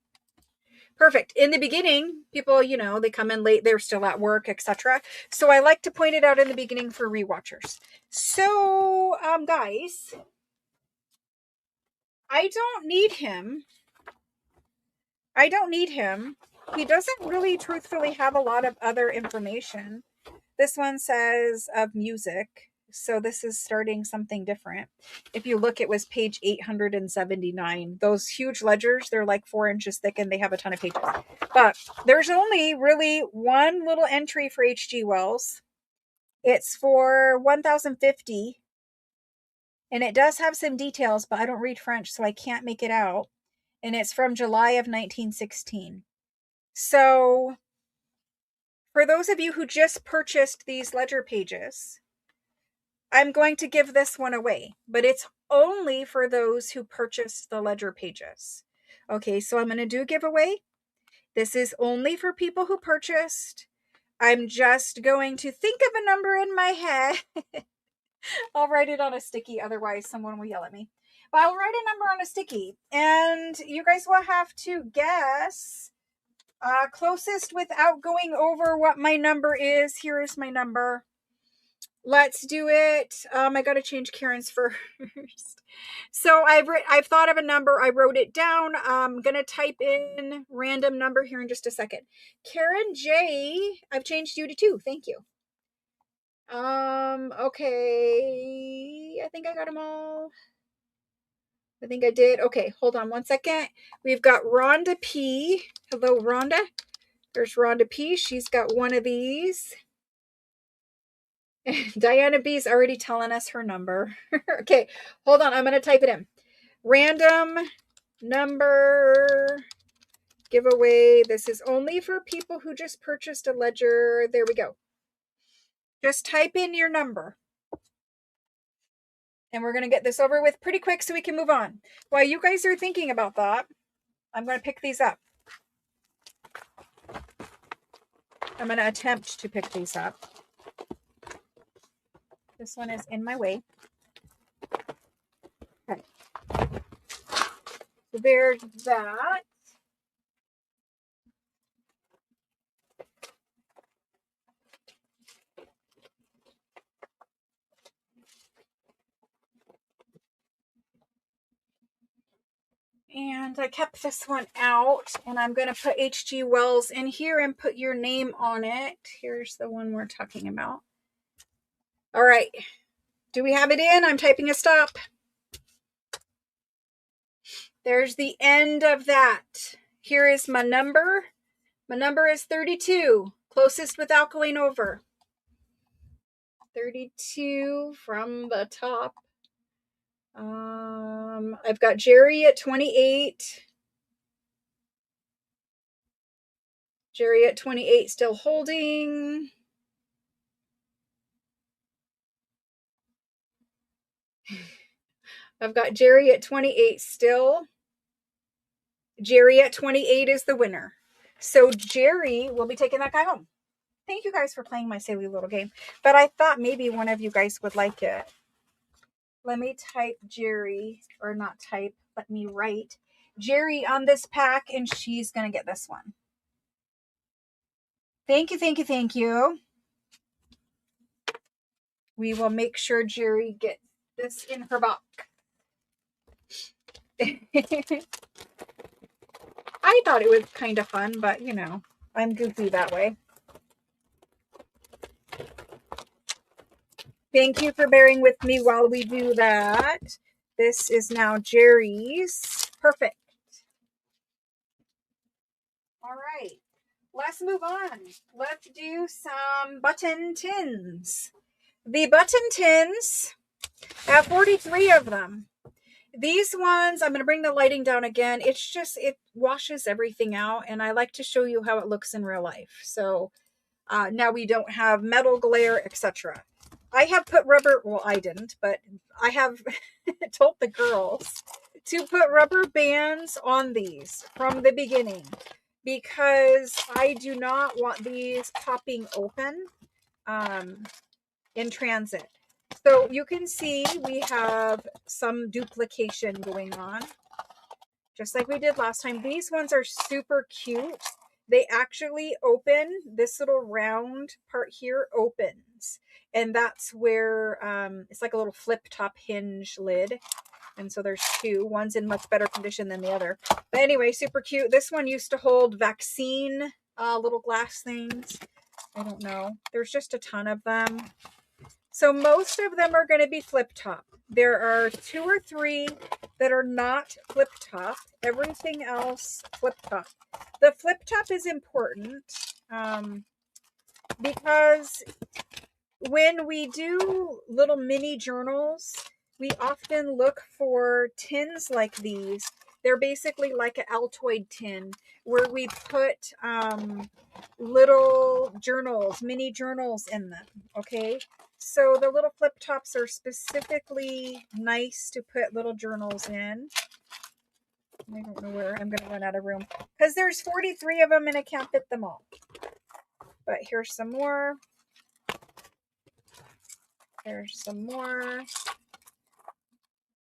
Perfect. In the beginning, people, they come in late, they're still at work, etc. So I like to point it out in the beginning for rewatchers. So, guys, I don't need him. he doesn't really truthfully have a lot of other information. This one says of music. So this is starting something different. If you look, it was page 879. Those huge ledgers, they're like 4 inches thick and they have a ton of pages. But there's only really one little entry for H.G. Wells. It's for 1050. And it does have some details, but I don't read French, so I can't make it out. And it's from July of 1916. So for those of you who just purchased these ledger pages, I'm going to give this one away, but it's only for those who purchased the ledger pages. Okay, so I'm going to do a giveaway. This is only for people who purchased. I'm just going to think of a number in my head. I'll write it on a sticky, otherwise someone will yell at me. But I'll write a number on a sticky, and you guys will have to guess closest without going over what my number is. Here is my number. Let's do it. I got to change Karen's first. So I've thought of a number. I wrote it down. I'm going to type in random number here in just a second. Karen J, I've changed you to 2. Thank you. Okay. I think I got them all. I think I did. Okay, hold on one second. We've got Rhonda P. Hello, Rhonda. There's Rhonda P. She's got one of these. Diana B's already telling us her number. Okay, hold on. I'm going to type it in. Random number giveaway. This is only for people who just purchased a ledger. There we go. Just type in your number. And we're going to get this over with pretty quick so we can move on. While you guys are thinking about that, I'm going to pick these up. I'm going to attempt to pick these up. This one is in my way. Okay. So there's that. And I kept this one out, and I'm going to put H.G. Wells in here and put your name on it. Here's the one we're talking about. All right. Do we have it in? I'm typing a stop. There's the end of that. Here is my number. My number is 32. Closest without going over. 32 from the top. I've got Jerry at 28. Jerry at 28 still holding. I've got Jerry at 28 still. Jerry at 28 is the winner. So Jerry will be taking that guy home. Thank you guys for playing my silly little game. But I thought maybe one of you guys would like it. Let me type Jerry, or not type, let me write Jerry on this pack, and she's going to get this one. Thank you, thank you, thank you. We will make sure Jerry gets this in her box. I thought it was kind of fun, but you know, I'm goofy that way. Thank you for bearing with me while we do that. This is now Jerry's. Perfect. All right. Let's move on. Let's do some button tins. The button tins, I have 43 of them. These ones, I'm going to bring the lighting down again. It's just, it washes everything out, and I like to show you how it looks in real life. So now we don't have metal glare, etc. I have put rubber, well, I didn't, but I have told the girls to put rubber bands on these from the beginning, because I do not want these popping open in transit. So you can see we have some duplication going on, just like we did last time. These ones are super cute. They actually open. This little round part here opens, and that's where it's like a little flip top hinge lid, And so there's two. One's in much better condition than the other. But anyway, super cute. This one used to hold vaccine little glass things. I don't know. There's just a ton of them. So most of them are going to be flip top. There are 2 or 3 that are not flip top. Everything else flip top. The flip top is important because when we do little mini journals, we often look for tins like these. They're basically like an Altoid tin where we put little journals, mini journals in them, okay? So the little flip tops are specifically nice to put little journals in. I don't know where I'm going to run out of room because there's 43 of them and I can't fit them all. But here's some more. There's some more.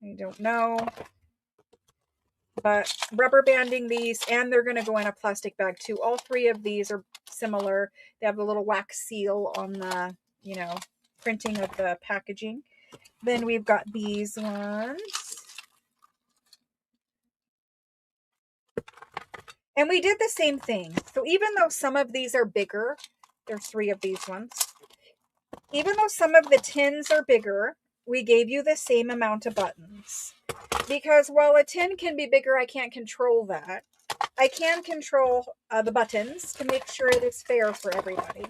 I don't know. But rubber banding these, and they're going to go in a plastic bag too. All 3 of these are similar. They have a little wax seal on the, printing of the packaging. Then we've got these ones. And we did the same thing. So even though some of these are bigger, there's 3 of these ones. Even though some of the tins are bigger, we gave you the same amount of buttons. Because while a tin can be bigger, I can't control that. I can control the buttons to make sure it is fair for everybody.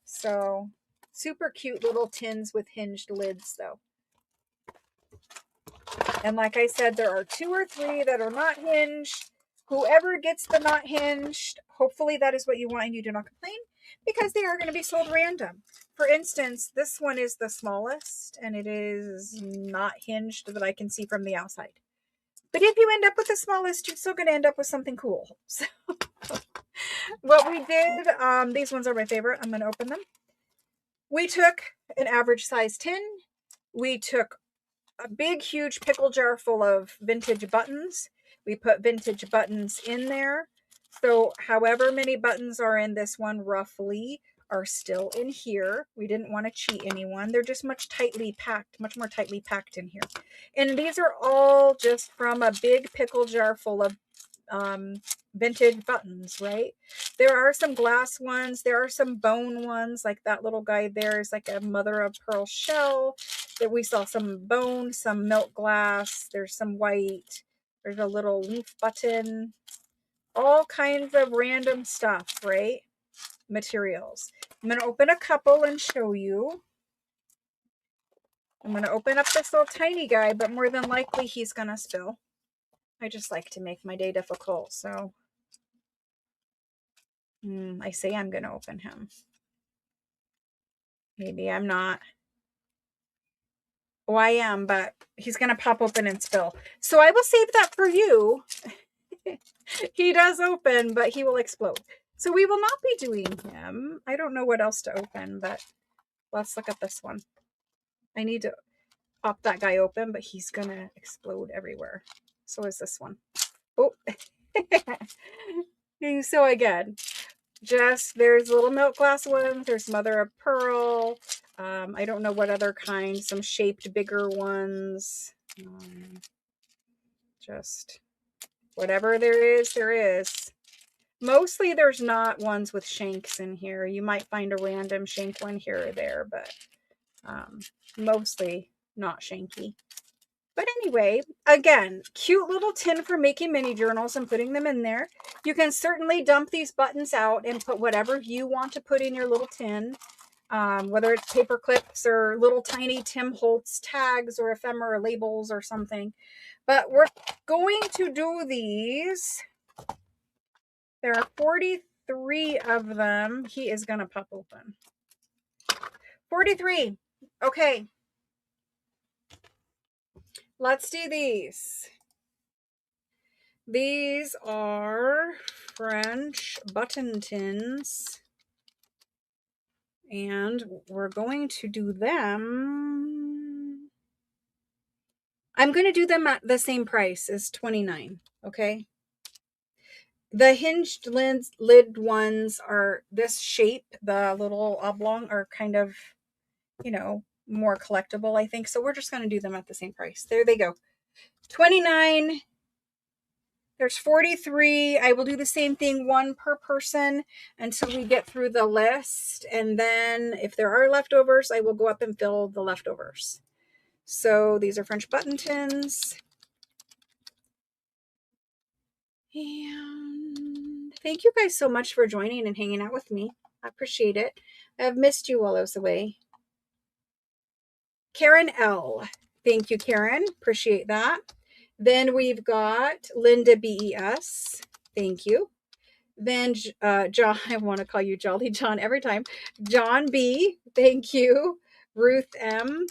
So, super cute little tins with hinged lids, though. And like I said, there are 2 or 3 that are not hinged. Whoever gets the not hinged, hopefully that is what you want and you do not complain, because they are going to be sold random. For instance, this one is the smallest and it is not hinged that I can see from the outside. But if you end up with the smallest, you're still going to end up with something cool. So what we did, these ones are my favorite. I'm going to open them. We took an average size tin. We took a big, huge pickle jar full of vintage buttons. We put vintage buttons in there. So however many buttons are in this one roughly are still in here. We didn't want to cheat anyone. They're just much more tightly packed in here. And these are all just from a big pickle jar full of vintage buttons, right? There are some glass ones. There are some bone ones, like that little guy there is like a mother of pearl shell. That we saw some bone, some milk glass. There's some white. There's a little leaf button. All kinds of random stuff, right? Materials. I'm going to open a couple and show you. I'm going to open up this little tiny guy, but more than likely he's going to spill. I just like to make my day difficult, so I say I'm going to open him. Maybe I'm not. Oh, I am, but he's going to pop open and spill. So I will save that for you. He does open, but he will explode. So we will not be doing him. I don't know what else to open, but let's look at this one. I need to pop that guy open, but he's going to explode everywhere. So is this one. Oh. So again, just there's little milk glass ones. There's mother of pearl. I don't know what other kind. Some shaped bigger ones. Just whatever there is, there is. Mostly there's not ones with shanks in here. You might find a random shank one here or there, but mostly not shanky. But anyway, again, cute little tin for making mini journals and putting them in there. You can certainly dump these buttons out and put whatever you want to put in your little tin, whether it's paper clips or little tiny Tim Holtz tags or ephemera labels or something. But we're going to do these. There are 43 of them. He is going to pop open. 43. Okay. Let's do these. These are French button tins. And we're going to do them. I'm going to do them at the same price as $29. Okay. The hinged lid ones are this shape. The little oblong are kind of, more collectible, I think. So we're just going to do them at the same price. There they go. 29. There's 43. I will do the same thing, one per person until we get through the list. And then if there are leftovers, I will go up and fill the leftovers. So these are French button tins. And thank you guys so much for joining and hanging out with me. I appreciate it. I've missed you while I was away. Karen L. Thank you, Karen. Appreciate that. Then we've got Linda BES. Thank you. Then John, I want to call you Jolly John every time. John B. Thank you. Ruth M.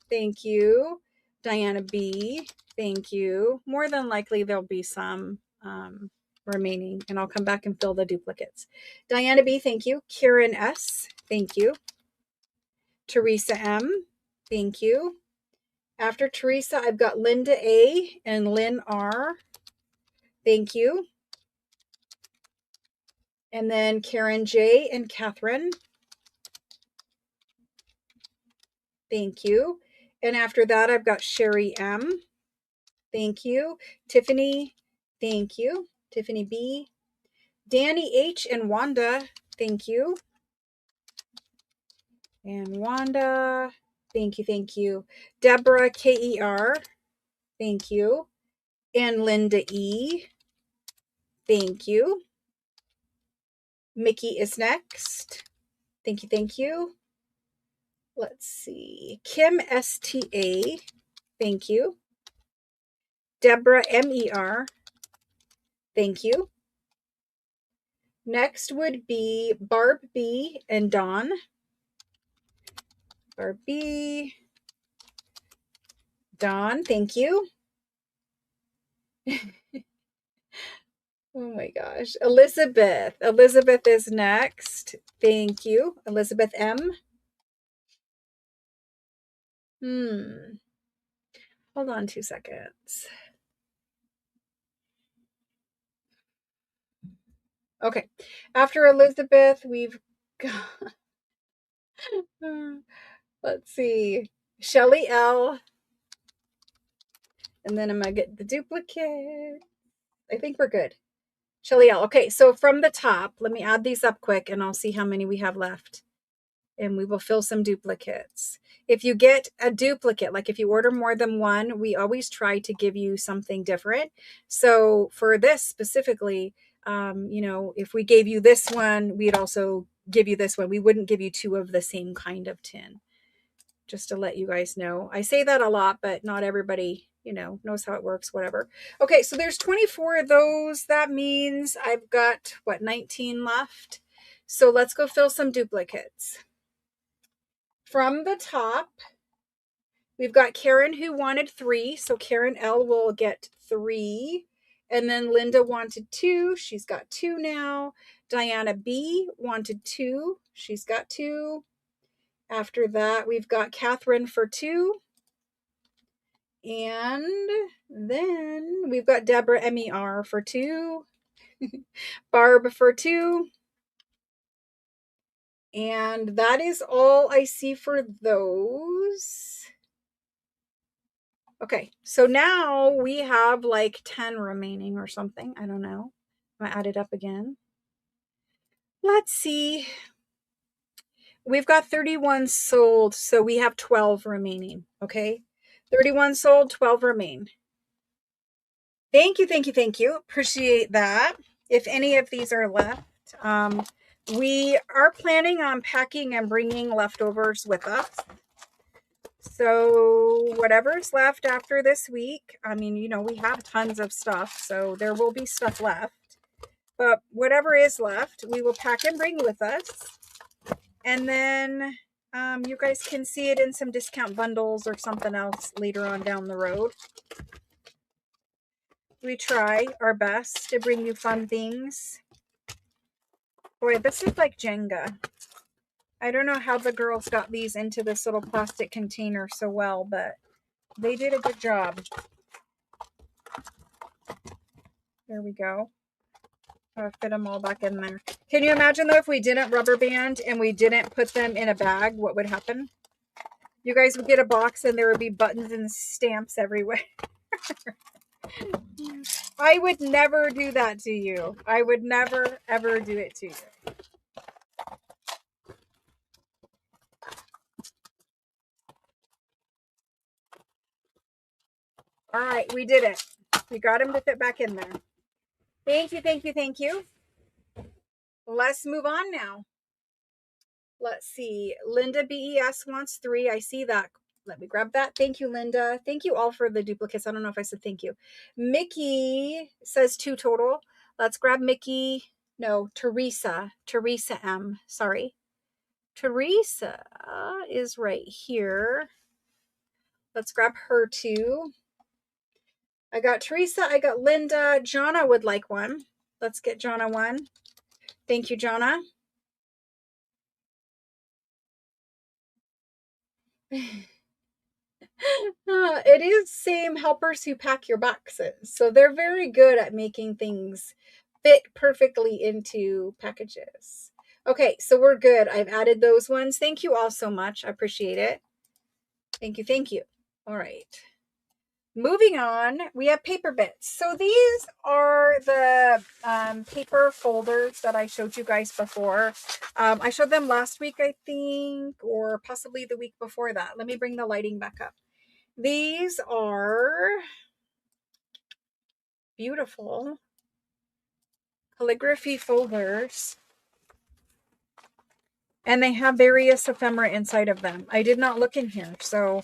Thank you. Diana B. Thank you. More than likely there'll be some remaining, and I'll come back and fill the duplicates. Diana B. Thank you. Karen S. Thank you. Teresa M. Thank you. After Teresa, I've got Linda A. and Lynn R. Thank you. And then Karen J. and Catherine. Thank you. And after that, I've got Sherry M. Thank you. Tiffany. Thank you. Tiffany B. Danny H. and Wanda. Thank you. And Wanda. Thank you. Thank you. Deborah KER. Thank you. And Linda E. Thank you. Mickey is next. Thank you. Thank you. Let's see. Kim STA. Thank you. Deborah MER. Thank you. Next would be Barb B and Dawn. Barb B. Dawn, thank you. Oh my gosh. Elizabeth. Elizabeth is next. Thank you. Elizabeth M. Hold on 2 seconds. Okay. After Elizabeth, we've got, let's see, Shelly L. And then I'm going to get the duplicate. I think we're good. Shelly L. Okay, so from the top, let me add these up quick and I'll see how many we have left. And we will fill some duplicates. If you get a duplicate, like if you order more than one, we always try to give you something different. So for this specifically, if we gave you this one, we'd also give you this one. We wouldn't give you two of the same kind of tin, just to let you guys know. I say that a lot, but not everybody, knows how it works, whatever. Okay, so there's 24 of those. That means I've got, 19 left. So let's go fill some duplicates. From the top, we've got Karen who wanted 3. So Karen L will get 3. And then Linda wanted 2. She's got 2 now. Diana B wanted 2. She's got 2. After that, we've got Catherine for 2. And then we've got Deborah MER for 2. Barb for 2. And that is all I see for those. Okay, so now we have like 10 remaining or something. I don't know. I'm gonna add it up again. Let's see. We've got 31 sold, so we have 12 remaining. Okay, 31 sold, 12 remain. Thank you, thank you, thank you. Appreciate that. If any of these are left, we are planning on packing and bringing leftovers with us. So whatever's left after this week, we have tons of stuff, so there will be stuff left. But whatever is left, we will pack and bring with us. And then you guys can see it in some discount bundles or something else later on down the road. We try our best to bring you fun things. Boy, this is like Jenga. I don't know how the girls got these into this little plastic container so well, but they did a good job. There we go. I'll fit them all back in there. Can you imagine though if we didn't rubber band and we didn't put them in a bag, what would happen? You guys would get a box and there would be buttons and stamps everywhere. I would never do that to you. I would never, ever do it to you. All right, we did it. We got him to fit back in there. Thank you, thank you, thank you. Let's move on now. Let's see. Linda BES wants 3. I see that. Let me grab that. Thank you, Linda. Thank you all for the duplicates. I don't know if I said thank you. Mickey says 2 total. Let's grab Mickey. No, Teresa. Teresa M. Sorry. Teresa is right here. Let's grab her too. I got Teresa. I got Linda. Jonna would like one. Let's get Jonna one. Thank you, Jonna. It is same helpers who pack your boxes. So they're very good at making things fit perfectly into packages. Okay, so we're good. I've added those ones. Thank you all so much. I appreciate it. Thank you. Thank you. All right. Moving on, we have paper bits. So these are the paper folders that I showed you guys before. I showed them last week, I think, or possibly the week before that. Let me bring the lighting back up. These are beautiful calligraphy folders, and they have various ephemera inside of them. I did not look in here, so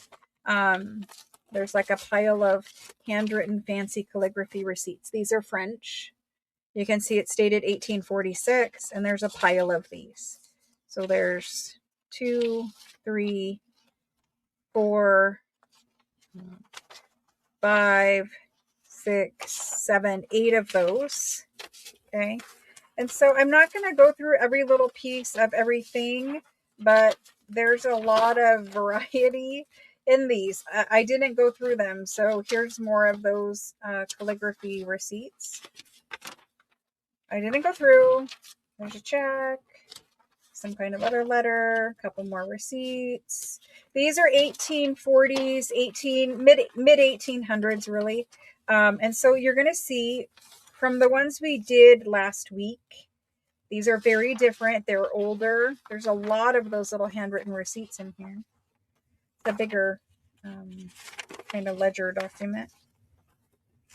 there's like a pile of handwritten fancy calligraphy receipts. These are French. You can see it's dated 1846, and there's a pile of these. So there's 2, 3, 4, 5, 6, 7, 8 of those. Okay. And so I'm not going to go through every little piece of everything, but there's a lot of variety in these. I didn't go through them. So here's more of those calligraphy receipts. I didn't go through. There's a check, some kind of other letter, a couple more receipts. These are 1840s, mid 1800s really. And so you're going to see from the ones we did last week, these are very different. They're older. There's a lot of those little handwritten receipts in here. The bigger kind of ledger document.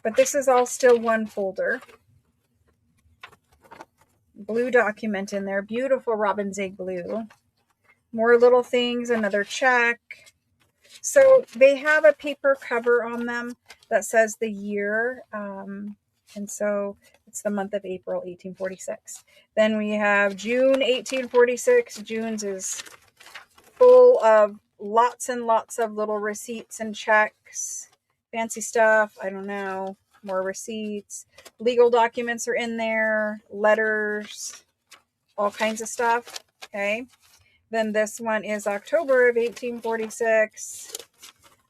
But this is all still one folder. Blue document in there. Beautiful robin's egg blue. More little things. Another check. So they have a paper cover on them that says the year. And so it's the month of April, 1846. Then we have June, 1846. June's is full of lots and lots of little receipts and checks. Fancy stuff. I don't know. More receipts. Legal documents are in there. Letters. All kinds of stuff. Okay. Then this one is October of 1846.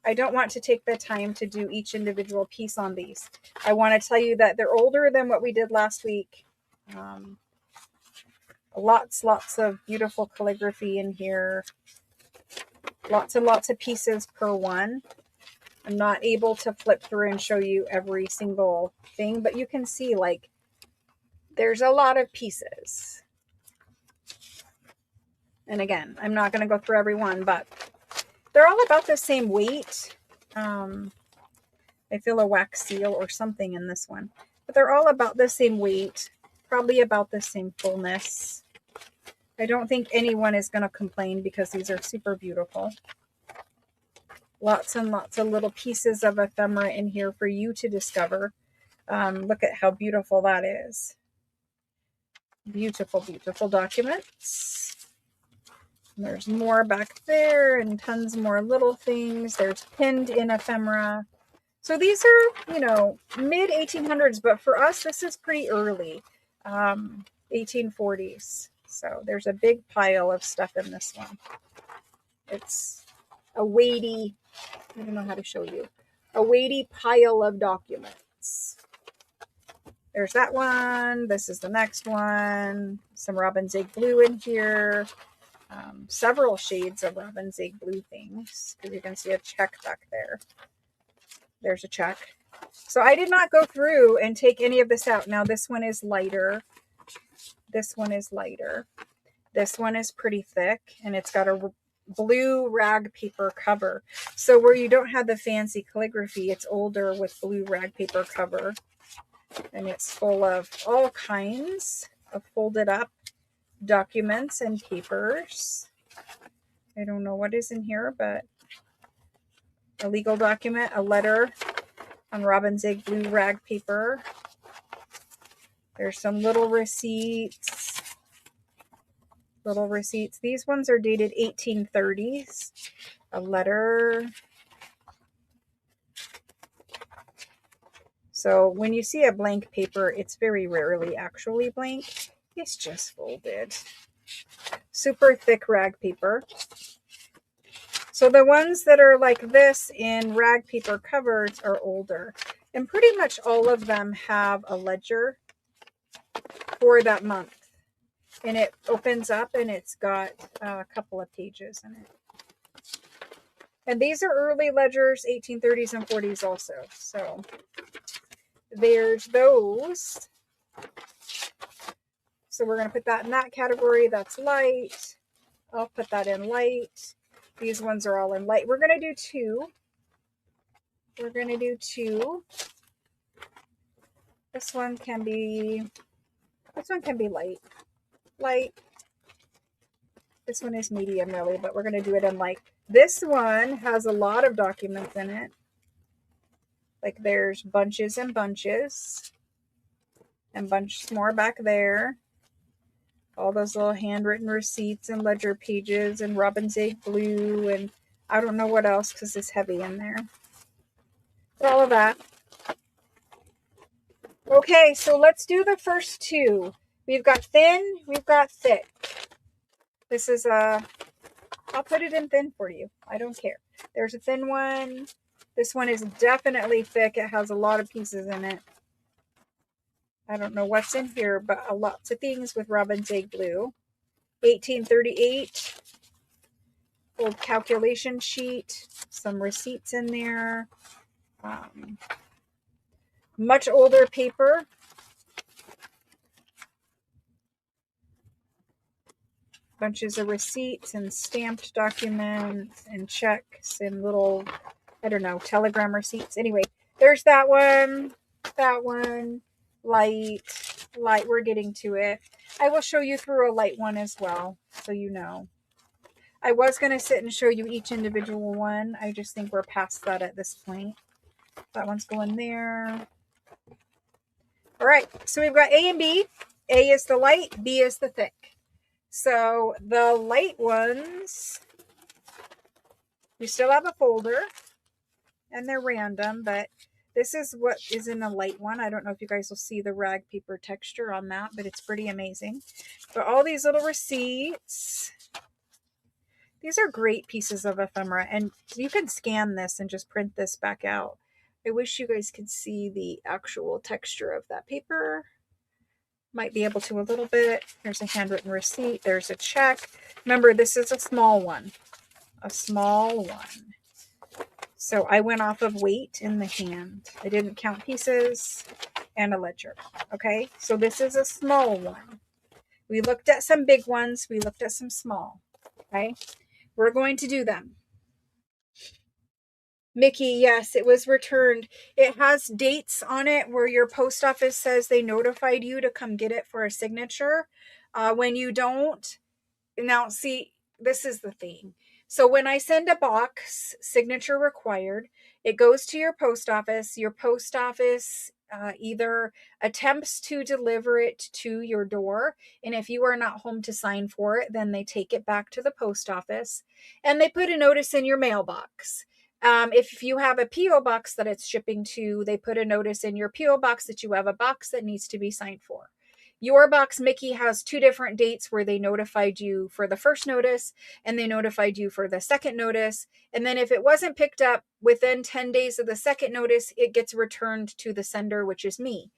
I don't want to take the time to do each individual piece on these. I want to tell you that they're older than what we did last week. Lots of beautiful calligraphy in here. Lots and lots of pieces per one. I'm not able to flip through and show you every single thing, but you can see like there's a lot of pieces. And again, I'm not going to go through every one, but they're all about the same weight. I feel a wax seal or something in this one. But they're all about the same weight. Probably about the same fullness. I don't think anyone is going to complain because these are super beautiful. Lots and lots of little pieces of ephemera in here for you to discover. Look at how beautiful that is. Beautiful, beautiful documents. There's more back there and tons more little things. There's pinned in ephemera. So these are, you know, mid 1800s, but for us, this is pretty early, 1840s. So there's a big pile of stuff in this one. It's a weighty, I don't know how to show you, a weighty pile of documents. There's that one. This is the next one. Some robin's egg blue in here. Several shades of robin's egg blue things, because you can see a check back there. There's a check. So I did not go through and take any of this out. Now this one is lighter. This one is lighter. This one is pretty thick, and it's got a blue rag paper cover. So where you don't have the fancy calligraphy, it's older with blue rag paper cover. And it's full of all kinds of folded up documents and papers. I don't know what is in here, but a legal document, a letter on robin's egg blue rag paper. There's some little receipts. Little receipts. These ones are dated 1830s. A letter. So when you see a blank paper, it's very rarely actually blank. It's just folded. Super thick rag paper. So the ones that are like this in rag paper covers are older. And pretty much all of them have a ledger for that month. And it opens up and it's got a couple of pages in it. And these are early ledgers, 1830s and 40s also. So there's those. So we're going to put that in that category. That's light. I'll put that in light. These ones are all in light. We're going to do two. We're going to do two. This one can be light. Light. This one is medium really, but we're going to do it in light. This one has a lot of documents in it. Like there's bunches and bunches. And bunches more back there. All those little handwritten receipts and ledger pages and robin's egg blue and I don't know what else because it's heavy in there. But all of that. Okay, so let's do the first two. We've got thin, we've got thick. This is I'll put it in thin for you. I don't care. There's a thin one. This one is definitely thick. It has a lot of pieces in it. I don't know what's in here, but lots of things with robin's egg blue. 1838. Old calculation sheet. Some receipts in there. Much older paper. Bunches of receipts and stamped documents and checks and little, I don't know, telegram receipts. Anyway, there's that one, light, we're getting to it. I will show you through a light one as well, so you know. I was going to sit and show you each individual one. I just think we're past that at this point. That one's going there. All right, so we've got A and B. A is the light, B is the thick. So the light ones, you still have a folder, and they're random, but this is what is in a light one. I don't know if you guys will see the rag paper texture on that, but it's pretty amazing. But all these little receipts. These are great pieces of ephemera, and you can scan this and just print this back out. I wish you guys could see the actual texture of that paper. Might be able to a little bit. There's a handwritten receipt. There's a check. Remember, this is a small one. A small one. So I went off of weight in the hand. I didn't count pieces and a ledger. Okay, so this is a small one. We looked at some big ones. We looked at some small. Okay, we're going to do them. Mickey, yes, it was returned. It has dates on it where your post office says they notified you to come get it for a signature. When you don't, now see, this is the thing. So when I send a box, signature required, it goes to your post office. Your post office either attempts to deliver it to your door. And if you are not home to sign for it, then they take it back to the post office and they put a notice in your mailbox. If you have a P.O. box that it's shipping to, they put a notice in your P.O. box that you have a box that needs to be signed for. Your box, Mickey, has two different dates where they notified you for the first notice and they notified you for the second notice. And then if it wasn't picked up within 10 days of the second notice, it gets returned to the sender, which is me.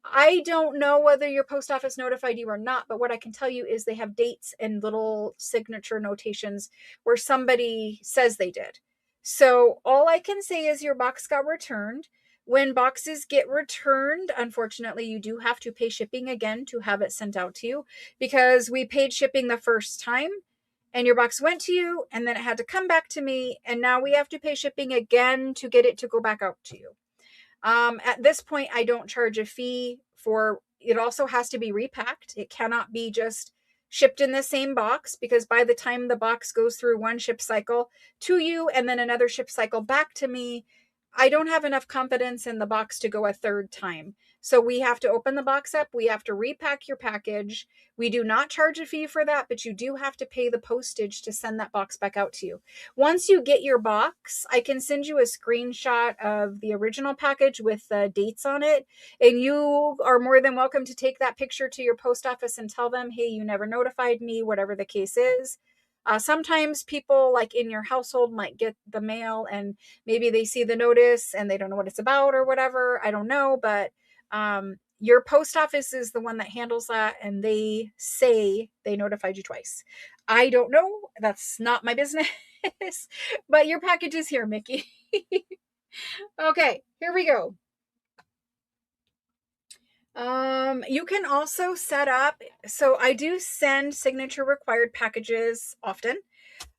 I don't know whether your post office notified you or not, but what I can tell you is they have dates and little signature notations where somebody says they did. So all I can say is your box got returned. When boxes get returned, unfortunately, you do have to pay shipping again to have it sent out to you, because we paid shipping the first time and your box went to you and then it had to come back to me. And now we have to pay shipping again to get it to go back out to you. At this point, I don't charge a fee for it. Also has to be repacked. It cannot be just shipped in the same box, because by the time the box goes through one ship cycle to you and then another ship cycle back to me, I don't have enough confidence in the box to go a third time. So we have to open the box up. We have to repack your package. We do not charge a fee for that, but you do have to pay the postage to send that box back out to you. Once you get your box, I can send you a screenshot of the original package with the dates on it. And you are more than welcome to take that picture to your post office and tell them, hey, you never notified me, whatever the case is. Sometimes people like in your household might get the mail and maybe they see the notice and they don't know what it's about or whatever. I don't know, but your post office is the one that handles that, and they say they notified you twice. I don't know. That's not my business. But your package is here, Mickey. Okay, here we go. You can also set up, so I do send signature required packages often.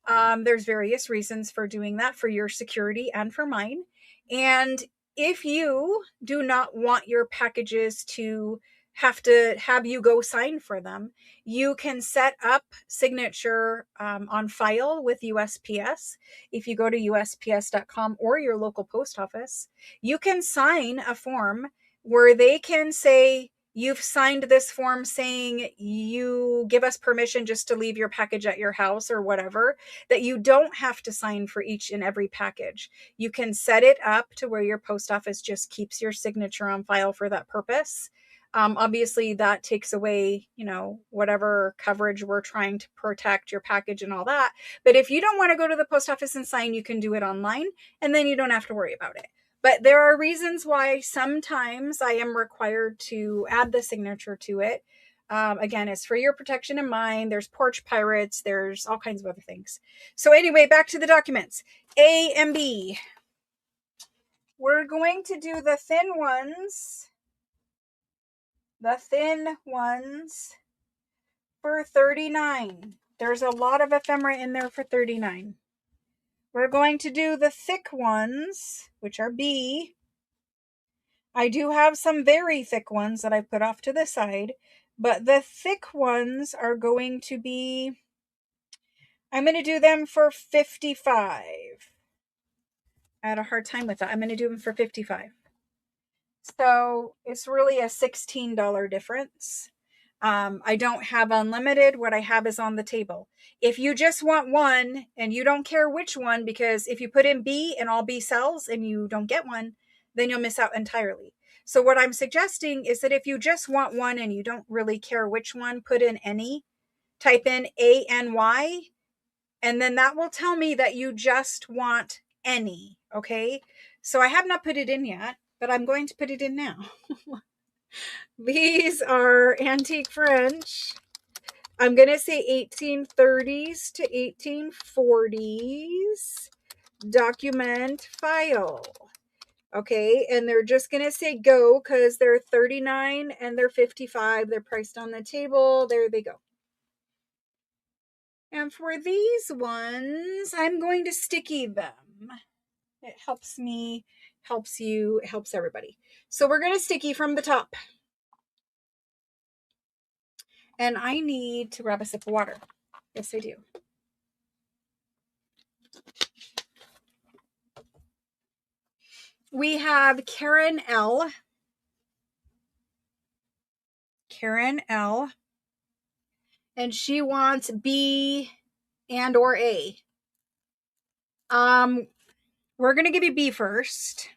There's various reasons for doing that, for your security and for mine. And if you do not want your packages to have you go sign for them, you can set up signature on file with USPS. If you go to USPS.com or your local post office, you can sign a form where they can say, you've signed this form saying you give us permission just to leave your package at your house or whatever, that you don't have to sign for each and every package. You can set it up to where your post office just keeps your signature on file for that purpose. Obviously, that takes away, whatever coverage we're trying to protect your package and all that. But if you don't want to go to the post office and sign, you can do it online, and then you don't have to worry about it. But there are reasons why sometimes I am required to add the signature to it. Again, it's for your protection in mind. There's porch pirates. There's all kinds of other things. So anyway, back to the documents. A and B. We're going to do the thin ones. The thin ones for $39. There's a lot of ephemera in there for $39. We're going to do the thick ones, which are B. I do have some very thick ones that I put off to the side, but the thick ones are going to be, I'm going to do them for $55. I had a hard time with that. I'm going to do them for $55. So it's really a $16 difference. I don't have unlimited. What I have is on the table. If you just want one and you don't care which one, because if you put in B and all B sells and you don't get one, then you'll miss out entirely. So what I'm suggesting is that if you just want one and you don't really care which one, put in any, type in ANY, and then that will tell me that you just want any. Okay. So I have not put it in yet, but I'm going to put it in now. These are antique French. I'm going to say 1830s to 1840s. Document file. Okay, and they're just going to say go because they're 39 and they're 55. They're priced on the table. There they go. And for these ones, I'm going to sticky them. It helps me, helps you, it helps everybody. So we're going to sticky from the top. And I need to grab a sip of water. Yes, I do. We have Karen L. Karen L. And she wants B and or A. We're going to give you B first.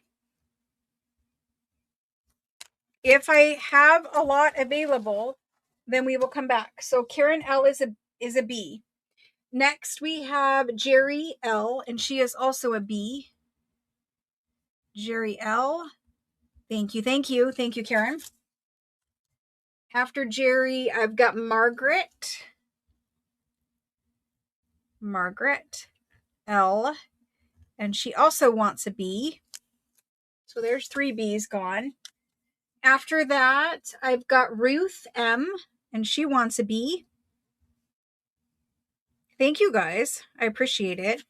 If I have a lot available, then we will come back. So Karen L is a B. Next we have Jerry L, and she is also a B. Jerry L. Thank you, thank you. Thank you, Karen. After Jerry, I've got Margaret. Margaret L. And she also wants a B. So there's 3 B's gone. After that, I've got Ruth M, and she wants a B. Thank you guys. I appreciate it.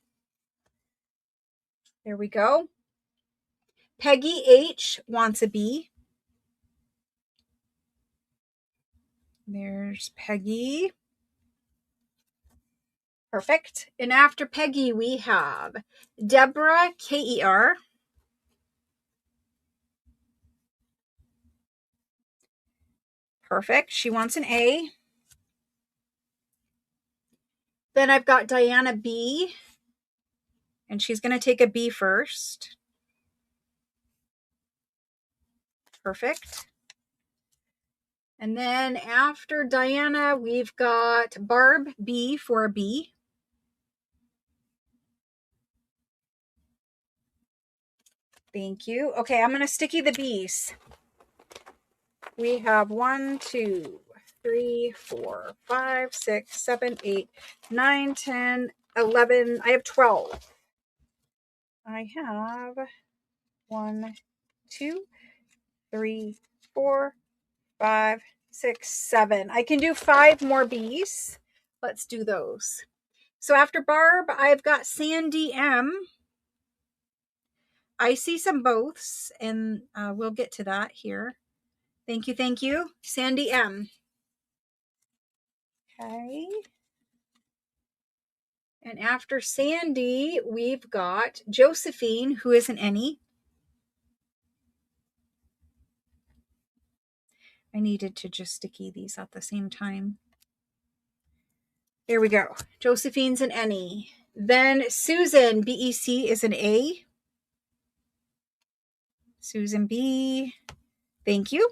There we go. Peggy H wants a B. There's Peggy. Perfect. And after Peggy, we have Deborah K-E-R. Perfect. She wants an A. Then I've got Diana B, and she's going to take a B first. Perfect. And then after Diana, we've got Barb B for a B. Thank you. Okay, I'm going to sticky the B's. We have 1, 2, 3, 4, 5, 6, 7, 8, 9, 10, 11. I have 12. I have 1, 2, 3, 4, 5, 6, 7. I can do 5 more B's. Let's do those. So after Barb, I've got Sandy M. I see some boths, and we'll get to that here. Thank you, thank you. Sandy M. Okay. And after Sandy, we've got Josephine, who isn't any. I needed to just sticky these at the same time. There we go. Josephine's an any. Then Susan, B-E-C, is an A. Susan B. Thank you.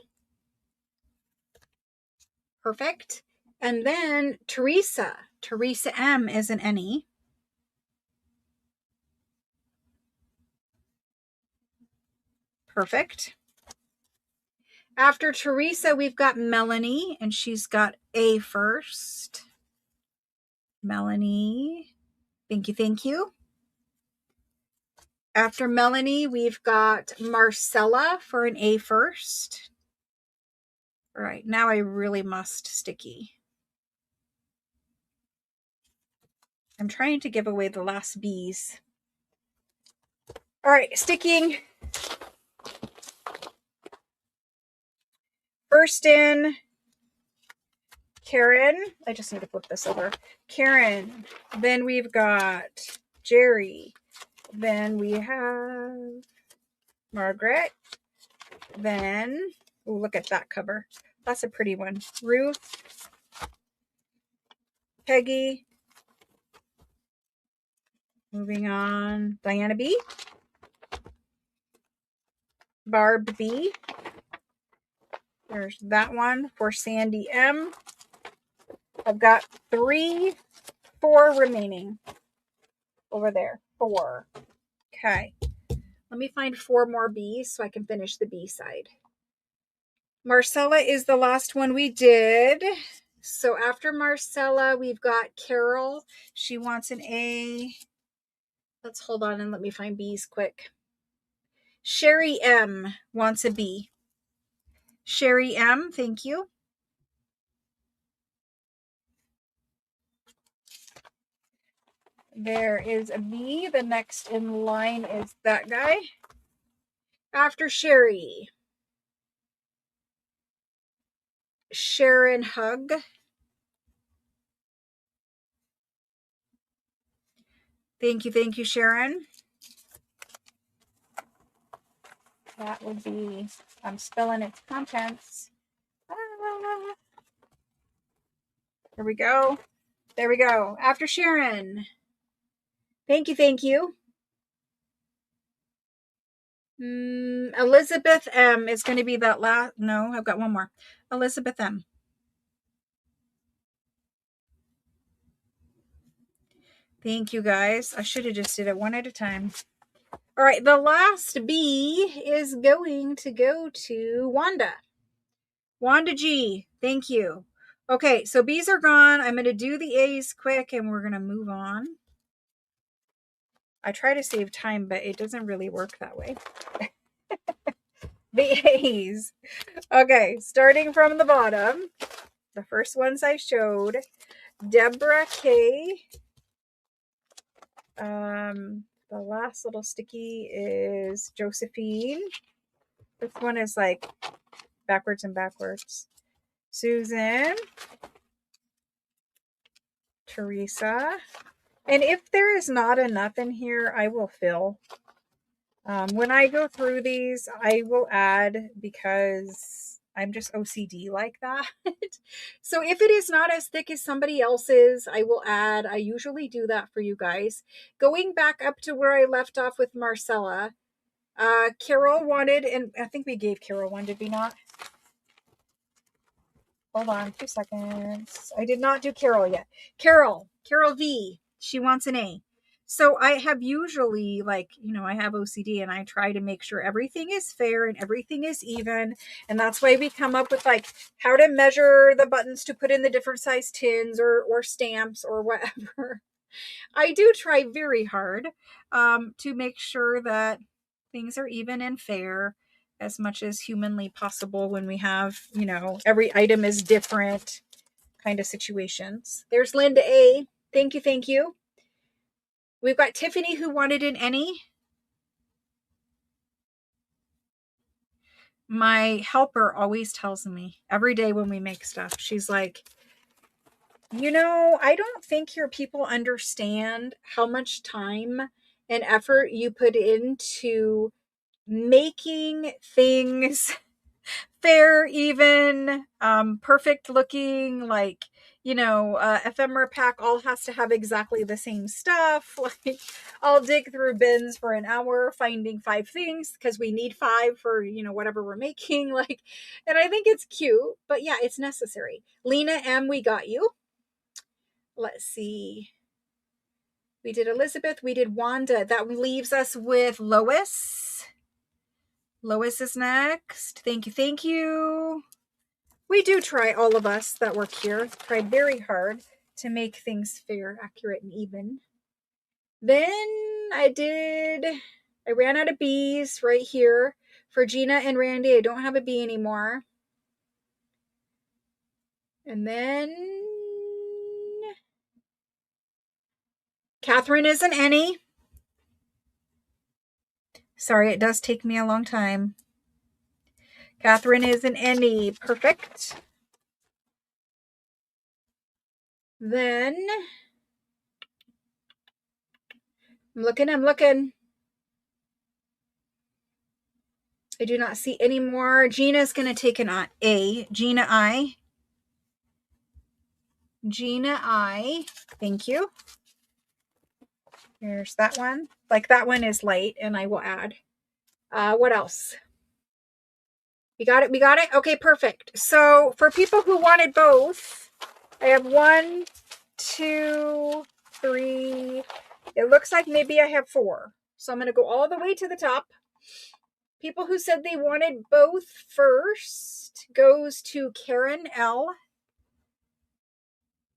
Perfect. And then Teresa. Teresa M is an any. Perfect. After Teresa, we've got Melanie, and she's got A first. Melanie. Thank you, thank you. After Melanie, we've got Marcella for an A first. All right, now I really must sticky. I'm trying to give away the last B's. All right, sticking. First in, Karen. I just need to flip this over. Karen. Then we've got Jerry. Then we have Margaret. Then, oh, look at that cover. That's a pretty one. Ruth. Peggy. Moving on. Diana B. Barb B. There's that one for Sandy M. I've got 3, 4 remaining over there. 4. Okay. Let me find 4 more B's so I can finish the B side. Marcella is the last one we did. So after Marcella, we've got Carol. She wants an A. Let's hold on and let me find B's quick. Sherry M wants a B. Sherry M, thank you. There is a B. The next in line is that guy. After Sherry, Sharon Hug. Thank you, Sharon. That would be, I'm spilling its contents. There we go. There we go. After Sharon. Thank you. Elizabeth M is going to be that last. No, I've got one more. Elizabeth M. Thank you, guys. I should have just did it one at a time. All right, the last B is going to go to Wanda. Wanda G, thank you. Okay, so B's are gone. I'm going to do the A's quick, and we're going to move on. I try to save time, but it doesn't really work that way. The A's. Okay, starting from the bottom. The first ones I showed. Deborah K. The last little sticky is Josephine. This one is like backwards and backwards. Susan. Teresa. And if there is not enough in here, I will fill. When I go through these, I will add because I'm just OCD like that. So if it is not as thick as somebody else's, I will add. I usually do that for you guys. Going back up to where I left off with Marcella, Carol wanted, and I think we gave Carol one, did we not? Hold on 2 seconds. I did not do Carol yet. Carol V, she wants an A. So I have usually, like, I have OCD and I try to make sure everything is fair and everything is even. And that's why we come up with like how to measure the buttons to put in the different size tins or stamps or whatever. I do try very hard to make sure that things are even and fair as much as humanly possible when we have, every item is different kind of situations. There's Linda A. Thank you, thank you. We've got Tiffany who wanted an any. My helper always tells me every day when we make stuff, she's like, I don't think your people understand how much time and effort you put into making things fair, even, perfect looking, like, ephemera pack all has to have exactly the same stuff. Like, I'll dig through bins for an hour finding 5 things because we need 5 for, whatever we're making. Like, and I think it's cute, but yeah, it's necessary. Lena M, we got you. Let's see. We did Elizabeth. We did Wanda. That leaves us with Lois. Lois is next. Thank you. Thank you. We do try, all of us that work here, try very hard to make things fair, accurate, and even. Then I ran out of B's right here. For Gina and Randy, I don't have a B anymore. And then Catherine is an any. Sorry, it does take me a long time. Catherine is an any. Perfect. Then I'm looking. I do not see any more. Gina's going to take an A. Gina I. Thank you. Here's that one. Like, that one is light, and I will add. What else? We got it. Okay, perfect. So for people who wanted both, I have 1, 2, 3. It looks like maybe I have 4. So I'm going to go all the way to the top. People who said they wanted both first goes to Karen L.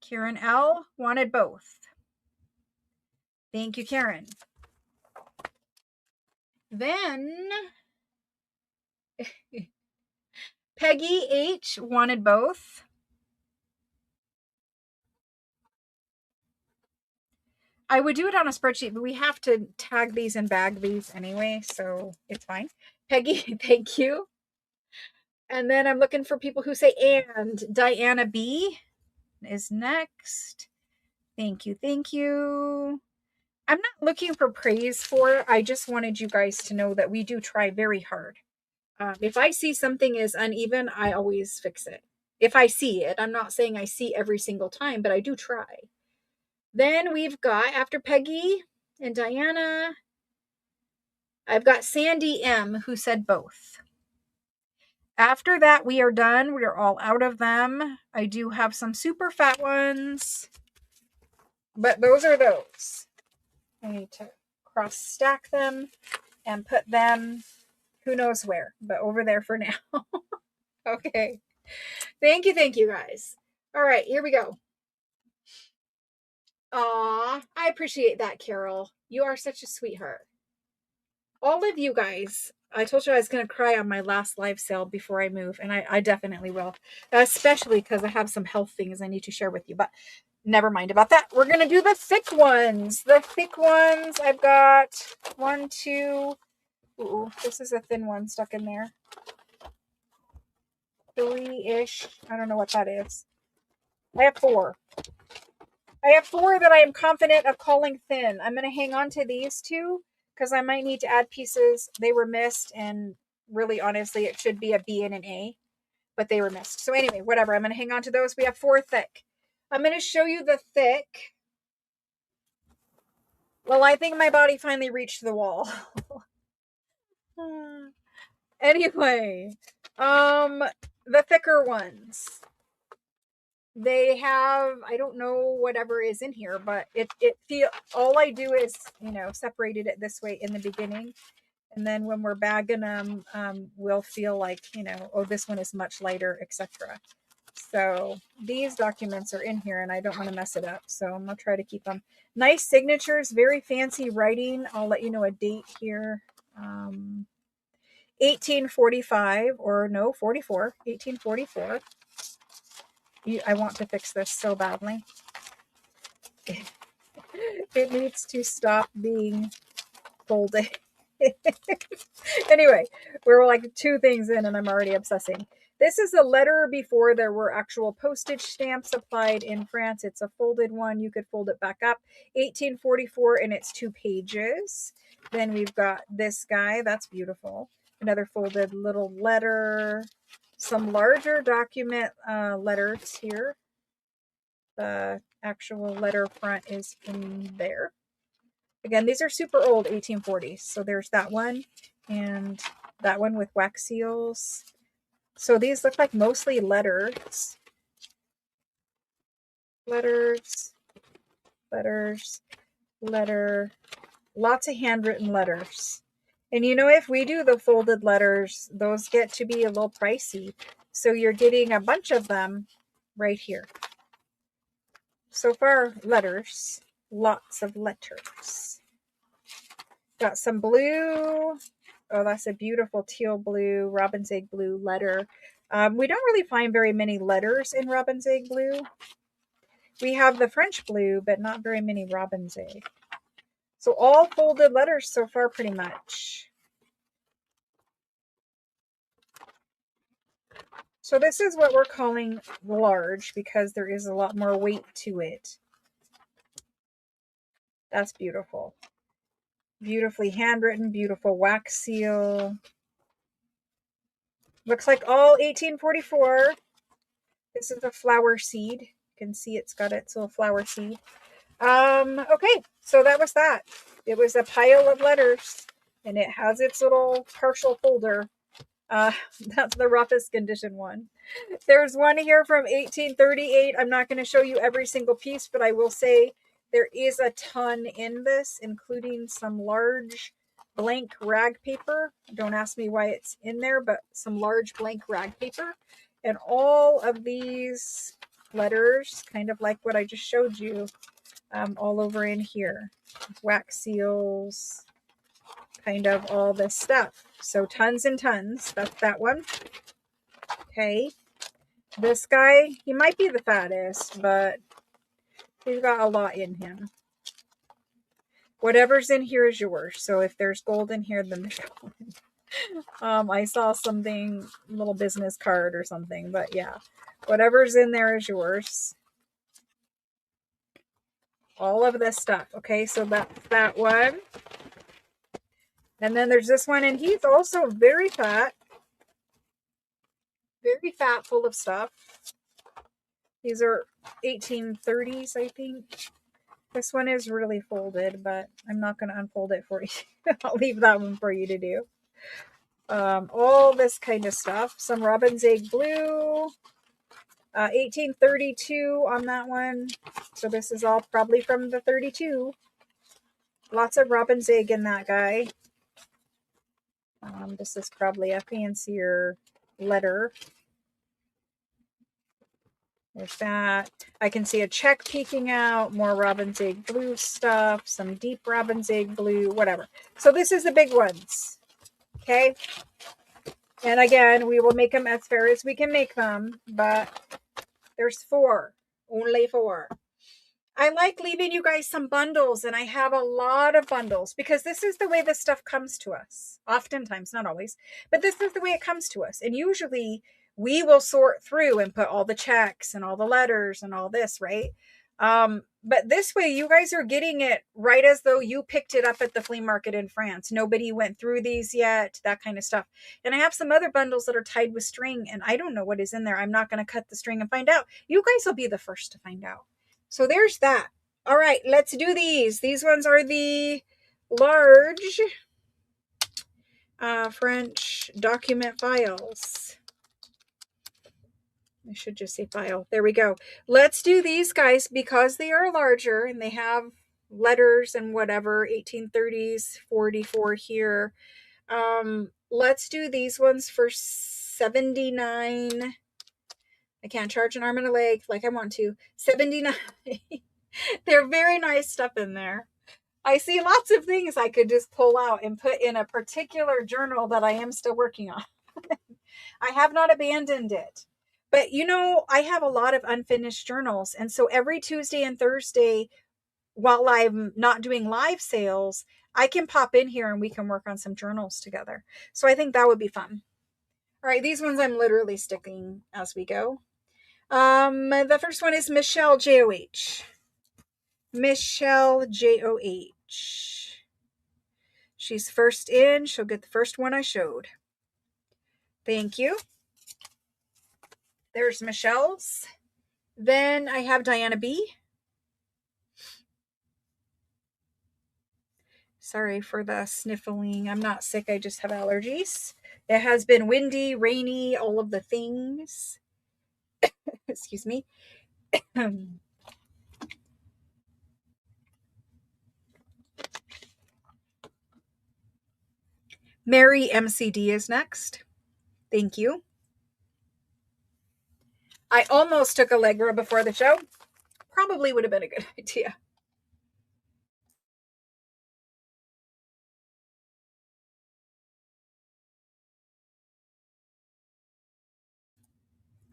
Karen L wanted both. Thank you, Karen. Then Peggy H wanted both. I would do it on a spreadsheet, but we have to tag these and bag these anyway, so it's fine. Peggy, thank you. And then I'm looking for people who say and. Diana B is next. Thank you, thank you. I'm not looking for praise for it. I just wanted you guys to know that we do try very hard. If I see something is uneven, I always fix it. If I see it, I'm not saying I see every single time, but I do try. Then we've got, after Peggy and Diana, I've got Sandy M, who said both. After that, we are done. We are all out of them. I do have some super fat ones, but those are those. I need to cross stack them and put them who knows where, but over there for now. Okay. Thank you guys. All right, here we go. Aw, I appreciate that, Carol. You are such a sweetheart. All of you guys, I told you I was going to cry on my last live sale before I move, and I definitely will, especially because I have some health things I need to share with you. But never mind about that. We're going to do the thick ones. The thick ones, I've got one, two. Ooh, this is a thin one stuck in there. Three-ish. I don't know what that is. I have four. I have four that I am confident of calling thin. I'm going to hang on to these two because I might need to add pieces. They were missed, and really, honestly, it should be a B and an A, but they were missed. So anyway, whatever. I'm going to hang on to those. We have four thick. I'm going to show you the thick. Well, I think my body finally reached the wall. Anyway, the thicker ones. They have, I don't know whatever is in here, but it feel, all I do is, separated it this way in the beginning, and then when we're bagging them, we'll feel like, oh, this one is much lighter, etc. So these documents are in here, and I don't want to mess it up, so I'm gonna try to keep them nice. Signatures, very fancy writing. I'll let you know a date here. 1845, or no, 44, 1844. I want to fix this so badly. It needs to stop being folded. Anyway, we're like two things in and I'm already obsessing. This is a letter before there were actual postage stamps applied in France. It's a folded one. You could fold it back up. 1844, and it's 2 pages. Then we've got this guy. That's beautiful. Another folded little letter. Some larger document letters here. The actual letter front is in there. Again, these are super old 1840s. So there's that one and that one with wax seals. So these look like mostly letters. Letters, letters, letter. Lots of handwritten letters. And if we do the folded letters, those get to be a little pricey. So you're getting a bunch of them right here. So far, letters. Lots of letters. Got some blue. Oh, that's a beautiful teal blue, robin's egg blue letter. We don't really find very many letters in robin's egg blue. We have the French blue, but not very many robin's egg. So all folded letters so far, pretty much. So this is what we're calling large because there is a lot more weight to it. That's beautiful. Beautifully handwritten, beautiful wax seal. Looks like all 1844. This is a flower seed. You can see it's got its little flower seed. Okay, so that was that. It was a pile of letters, and it has its little partial folder. That's the roughest condition one. There's one here from 1838. I'm not going to show you every single piece, but I will say there is a ton in this, including some large blank rag paper. Don't ask me why it's in there, but some large blank rag paper. And all of these letters, kind of like what I just showed you, all over in here. Wax seals, kind of all this stuff. So tons and tons. That's that one. Okay. This guy, he might be the fattest, but he's got a lot in him. Whatever's in here is yours. So if there's gold in here, then there's gold. I saw something, little business card or something, but yeah, whatever's in there is yours. All of this stuff. Okay, so that's that one. And then there's this one, and he's also very fat. Very fat, full of stuff. These are 1830s, I think. This one is really folded, but I'm not going to unfold it for you. I'll leave that one for you to do. All this kind of stuff. Some robin's egg blue. 1832 on that one. So this is all probably from the 32. Lots of robin's egg in that guy. This is probably a fancier letter. There's that. I can see a check peeking out, more robin's egg blue stuff, some deep robin's egg blue, whatever. So this is the big ones. Okay. And again, we will make them as fair as we can make them, but there's 4, only 4. I like leaving you guys some bundles, and I have a lot of bundles because this is the way this stuff comes to us. Oftentimes, not always, but this is the way it comes to us. And usually we will sort through and put all the checks and all the letters and all this, right? But this way you guys are getting it right as though you picked it up at the flea market in France. Nobody went through these yet, that kind of stuff. And I have some other bundles that are tied with string, and I don't know what is in there. I'm not going to cut the string and find out. You guys will be the first to find out. So there's that. All right, let's do these. These ones are the large French document files. I should just say file. There we go. Let's do these guys because they are larger and they have letters and whatever, 1830s, 44 here. Let's do these ones for $79. I can't charge an arm and a leg like I want to. $79. They're very nice stuff in there. I see lots of things I could just pull out and put in a particular journal that I am still working on. I have not abandoned it. But you know, I have a lot of unfinished journals. And so every Tuesday and Thursday, while I'm not doing live sales, I can pop in here and we can work on some journals together. So I think that would be fun. All right, these ones I'm literally sticking as we go. The first one is Michelle J-O-H. Michelle J-O-H. She's first in. She'll get the first one I showed. Thank you. There's Michelle's. Then I have Diana B. Sorry for the sniffling. I'm not sick. I just have allergies. It has been windy, rainy, all of the things. Excuse me. Mary MCD is next. Thank you. I almost took Allegra before the show. Probably would have been a good idea.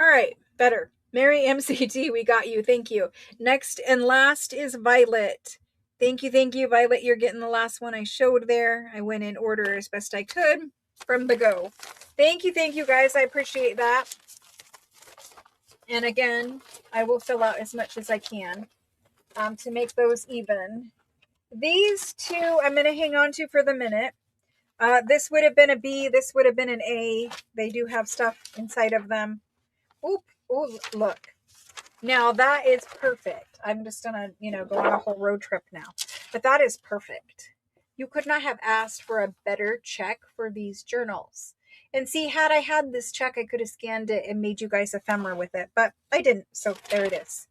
All right, better. Mary MCD, we got you. Thank you. Next and last is Violet. Thank you, Violet. You're getting the last one I showed there. I went in order as best I could from the go. Thank you, guys. I appreciate that. And again, I will fill out as much as I can to make those even. These two I'm going to hang on to for the minute. This would have been a B. This would have been an A. They do have stuff inside of them. Oop. Oh, look. Now that is perfect. I'm just going to, go on a whole road trip now. But that is perfect. You could not have asked for a better check for these journals. And see, had I had this check, I could have scanned it and made you guys ephemera with it. But I didn't. So there it is.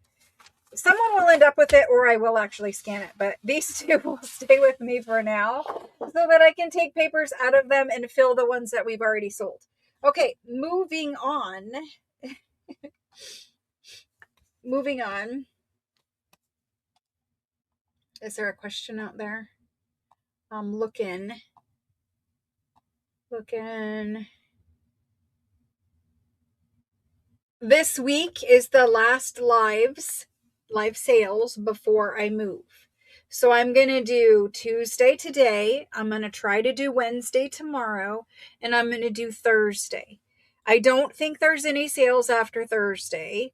Someone will end up with it, or I will actually scan it. But these two will stay with me for now so that I can take papers out of them and fill the ones that we've already sold. Okay, moving on. Moving on. Is there a question out there? I'm looking. This week is the last live sales before I move. So I'm going to do Tuesday today. I'm going to try to do Wednesday tomorrow. And I'm going to do Thursday. I don't think there's any sales after Thursday.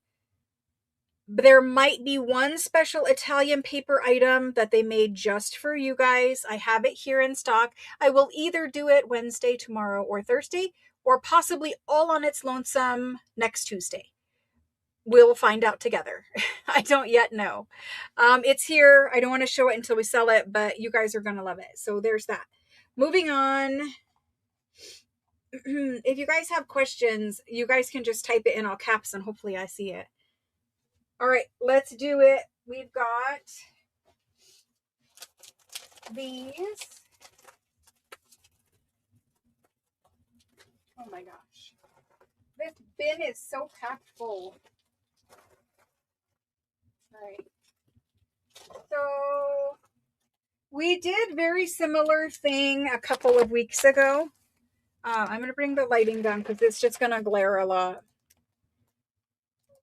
There might be one special Italian paper item that they made just for you guys. I have it here in stock. I will either do it Wednesday, tomorrow, or Thursday, or possibly all on its lonesome next Tuesday. We'll find out together. I don't yet know. It's here. I don't want to show it until we sell it, but you guys are going to love it. So there's that. Moving on. If you guys have questions, you guys can just type it in all caps and hopefully I see it. All right, let's do it. We've got these. Oh my gosh. This bin is so packed full. All right. So we did very similar thing a couple of weeks ago. I'm going to bring the lighting down because it's just going to glare a lot.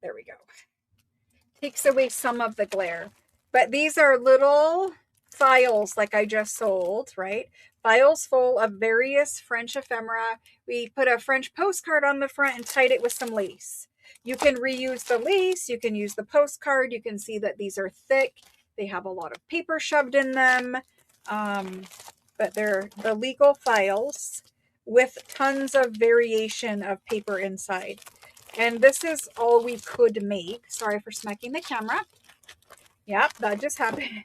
There we go. Takes away some of the glare. But these are little files like I just sold, right? Files full of various French ephemera. We put a French postcard on the front and tied it with some lace. You can reuse the lace. You can use the postcard. You can see that these are thick. They have a lot of paper shoved in them. But they're the legal files with tons of variation of paper inside. And this is all we could make. Sorry for smacking the camera. Yep, that just happened.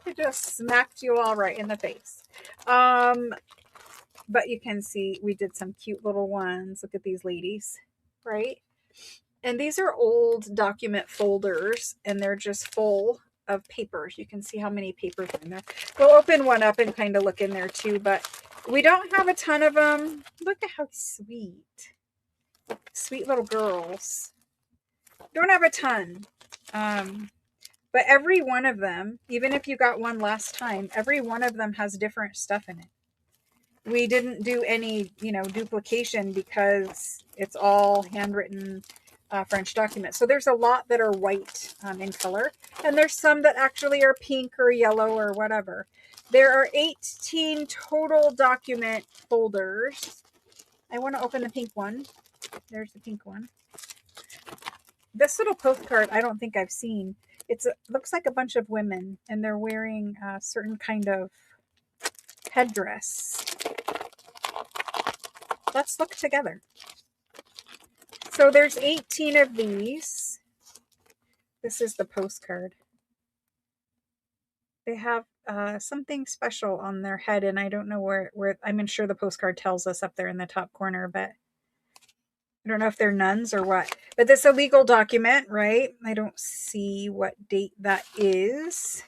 It just smacked you all right in the face. But you can see we did some cute little ones. Look at these ladies, right? And these are old document folders, and they're just full of papers. You can see how many papers are in there. We'll open one up and kind of look in there too, but we don't have a ton of them. Look at how sweet. Sweet little girls. Don't have a ton. But every one of them, even if you got one last time, every one of them has different stuff in it. We didn't do any, duplication because it's all handwritten French documents. So there's a lot that are white in color, and there's some that actually are pink or yellow or whatever. There are 18 total document folders. I want to open the pink one. There's the pink one. This little postcard I don't think I've seen. It looks like a bunch of women, and they're wearing a certain kind of headdress. Let's look together. So there's 18 of these. This is the postcard. They have something special on their head, and I don't know where I'm sure the postcard tells us up there in the top corner, but I don't know if they're nuns or what. But this is a legal document, right? I don't see what date that is,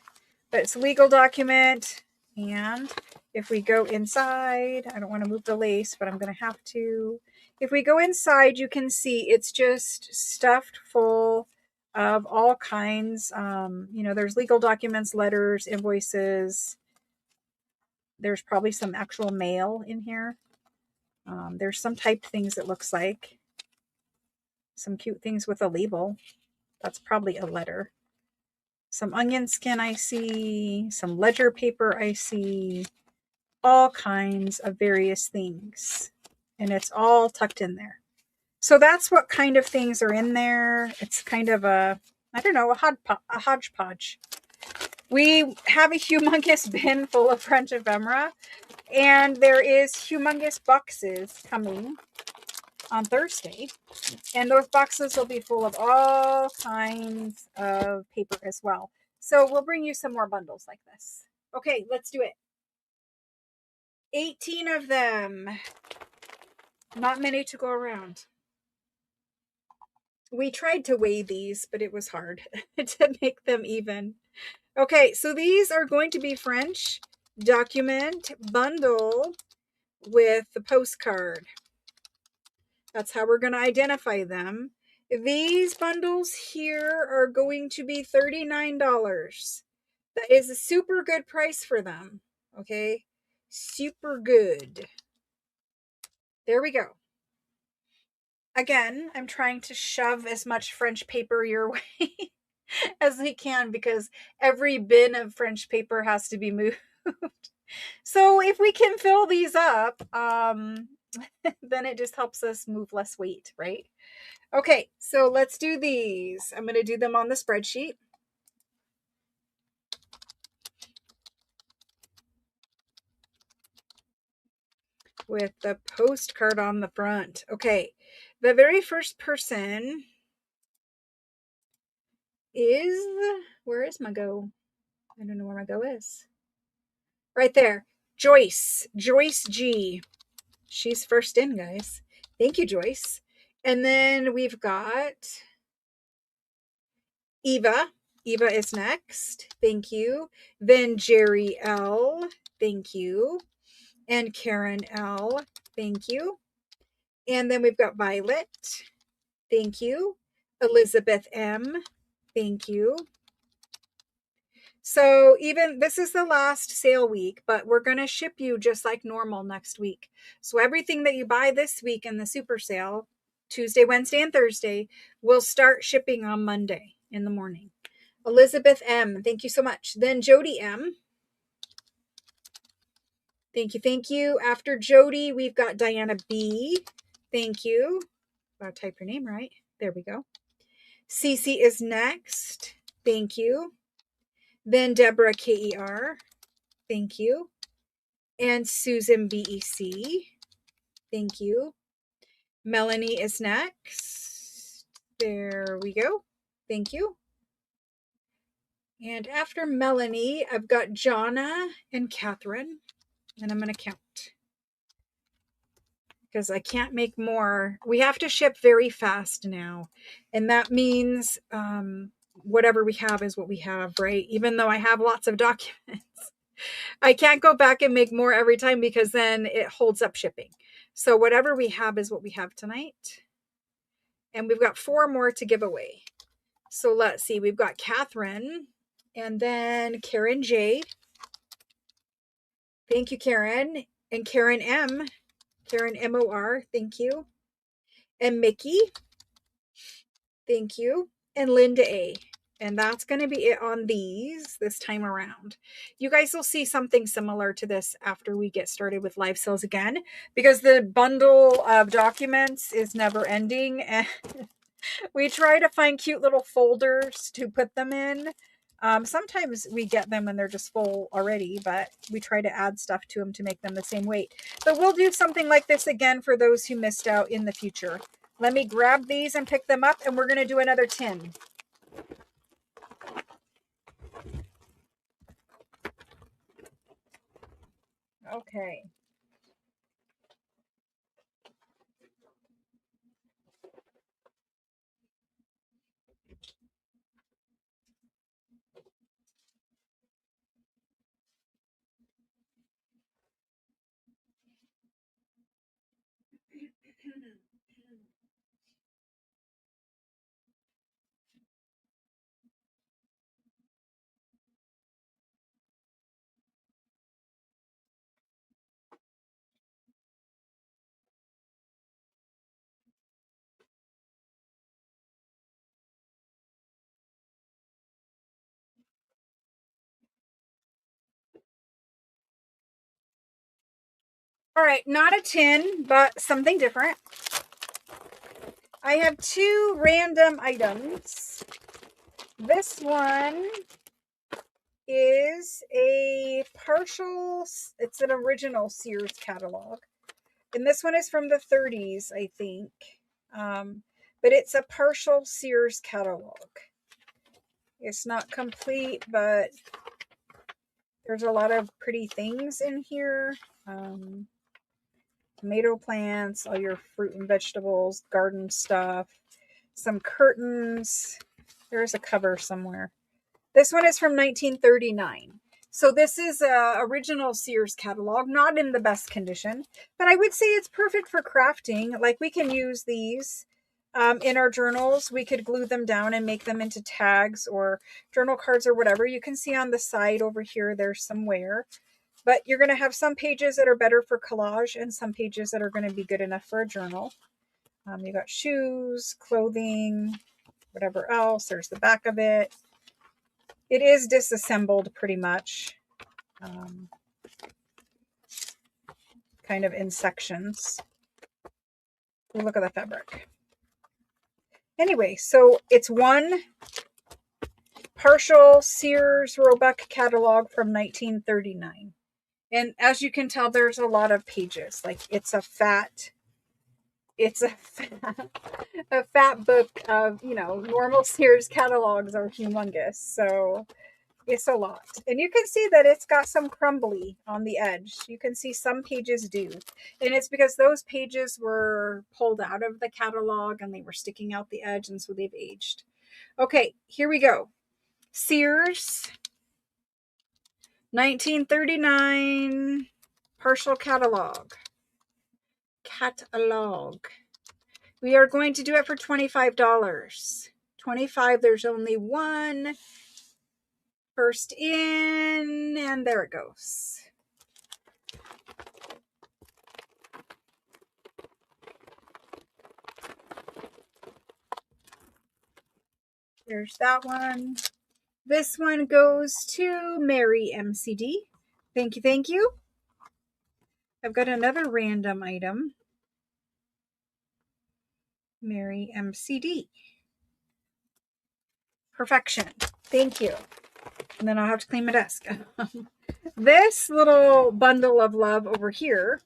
but it's a legal document. And if we go inside, I don't want to move the lace, but I'm going to have to. If we go inside, you can see it's just stuffed full of all kinds. There's legal documents, letters, invoices. There's probably some actual mail in here. There's some typed things, it looks like. Some cute things with a label. That's probably a letter. Some onion skin I see. Some ledger paper I see. All kinds of various things. And it's all tucked in there. So that's what kind of things are in there. It's kind of a hodgepodge. We have a humongous bin full of French ephemera. And there is humongous boxes coming on Thursday. And those boxes will be full of all kinds of paper as well. So we'll bring you some more bundles like this. Okay, let's do it. 18 of them. Not many to go around. We tried to weigh these, but it was hard to make them even. Okay, so these are going to be French document bundle with the postcard. That's how we're going to identify them. These bundles here are going to be $39. That is a super good price for them. Okay, super good. There we go. Again, I'm trying to shove as much French paper your way as we can because every bin of French paper has to be moved. So if we can fill these up, then it just helps us move less weight, right? Okay, so let's do these. I'm going to do them on the spreadsheet. With the postcard on the front. Okay, the very first person is, where is my go? I don't know where my go is. Right there. Joyce G. She's first in, guys. Thank you, Joyce. And then we've got Eva. Eva is next. Thank you. Then Jerry L. Thank you. And Karen L. Thank you. And then we've got Violet. Thank you. Elizabeth M. Thank you. So even this is the last sale week, but we're going to ship you just like normal next week. So everything that you buy this week in the super sale, Tuesday, Wednesday, and Thursday, will start shipping on Monday in the morning. Elizabeth M, thank you so much. Then Jody M, thank you, thank you. After Jody, we've got Diana B, thank you. I'll type your name right. There we go. Cece is next, thank you. Then Deborah KER, thank you. And Susan BEC, thank you. Melanie is next. There we go. Thank you. And after Melanie, I've got Jonna and Catherine, and I'm going to count because I can't make more. We have to ship very fast now, and that means whatever we have is what we have, right? Even though I have lots of documents, I can't go back and make more every time because then it holds up shipping. So whatever we have is what we have tonight. And we've got 4 more to give away. So let's see. We've got Catherine and then Karen J. Thank you, Karen. And Karen M. Karen MOR. Thank you. And Mickey. Thank you. And Linda A. And that's going to be it on these this time around. You guys will see something similar to this after we get started with live sales again, because the bundle of documents is never ending. And we try to find cute little folders to put them in. Sometimes we get them when they're just full already, but we try to add stuff to them to make them the same weight. But we'll do something like this again for those who missed out in the future. Let me grab these and pick them up, and we're going to do another 10. Okay. All right, not a tin, but something different. I have 2 random items. This one is a partial, it's an original Sears catalog. And this one is from the 30s, I think. But it's a partial Sears catalog. It's not complete, but there's a lot of pretty things in here. Tomato plants, all your fruit and vegetables, garden stuff, some curtains. There's a cover somewhere. This one is from 1939. So this is a original Sears catalog, not in the best condition, but I would say it's perfect for crafting. Like, we can use these in our journals. We could glue them down and make them into tags or journal cards or whatever. You can see on the side over here, there's some wear, but you're going to have some pages that are better for collage and some pages that are going to be good enough for a journal. You got shoes, clothing, whatever else. There's the back of it. It is disassembled pretty much, kind of in sections. Ooh, look at the fabric. Anyway, so it's one partial Sears Roebuck catalog from 1939. And as you can tell, there's a lot of pages. Like, it's a fat book of, normal Sears catalogs are humongous. So it's a lot. And you can see that it's got some crumbly on the edge. You can see some pages do. And it's because those pages were pulled out of the catalog and they were sticking out the edge, and so they've aged. Okay, here we go. Sears, 1939 partial catalog. We are going to do it for $25. $25, there's only one First in, and there it goes. There's that one. This one goes to Mary MCD. Thank you, thank you. I've got another random item. Mary MCD. Perfection. Thank you. And then I'll have to clean my desk. This little bundle of love over here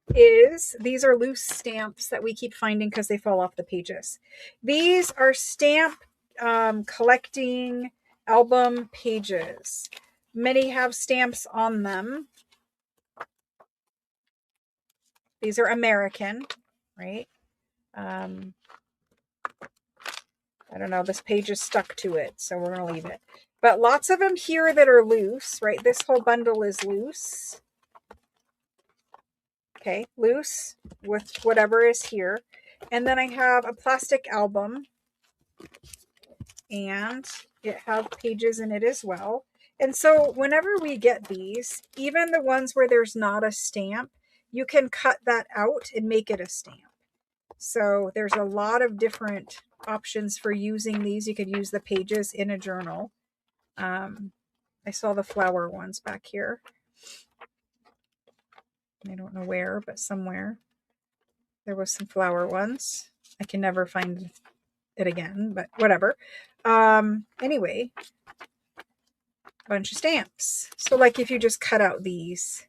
these are loose stamps that we keep finding because they fall off the pages. These are stamp collecting album pages. Many have stamps on them. These are American, right? I don't know, this page is stuck to it, so we're going to leave it. But lots of them here that are loose, right? This whole bundle is loose. Okay, loose with whatever is here. And then I have a plastic album, and it has pages in it as well. And so whenever we get these, even the ones where there's not a stamp, you can cut that out and make it a stamp. So there's a lot of different options for using these. You could use the pages in a journal. I saw the flower ones back here. I don't know where, but somewhere there was some flower ones. I can never find it again, but whatever. Anyway, bunch of stamps. So like if you just cut out these.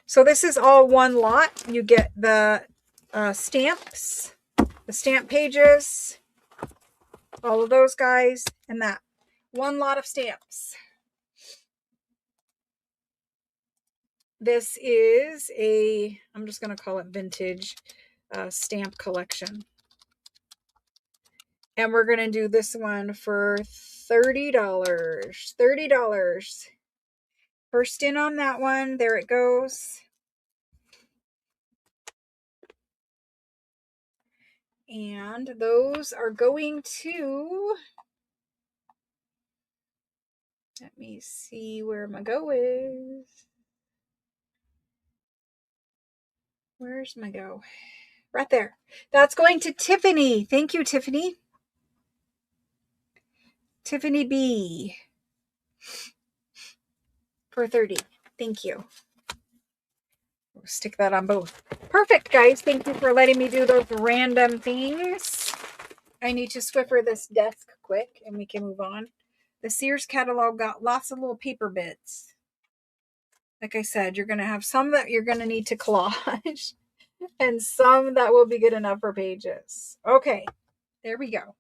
So this is all one lot. You get the stamps, the stamp pages, all of those guys, and that. One lot of stamps. This is I'm just going to call it vintage stamp collection. And we're going to do this one for $30. $30. First in on that one. There it goes. And those are going to, let me see where my go is. Where's my go? Right there. That's going to Tiffany. Thank you, Tiffany. Tiffany B. For 30. Thank you. We'll stick that on both. Perfect, guys. Thank you for letting me do those random things. I need to Swiffer this desk quick and we can move on. The Sears catalog got lots of little paper bits. Like I said, you're going to have some that you're going to need to collage and some that will be good enough for pages. Okay, there we go.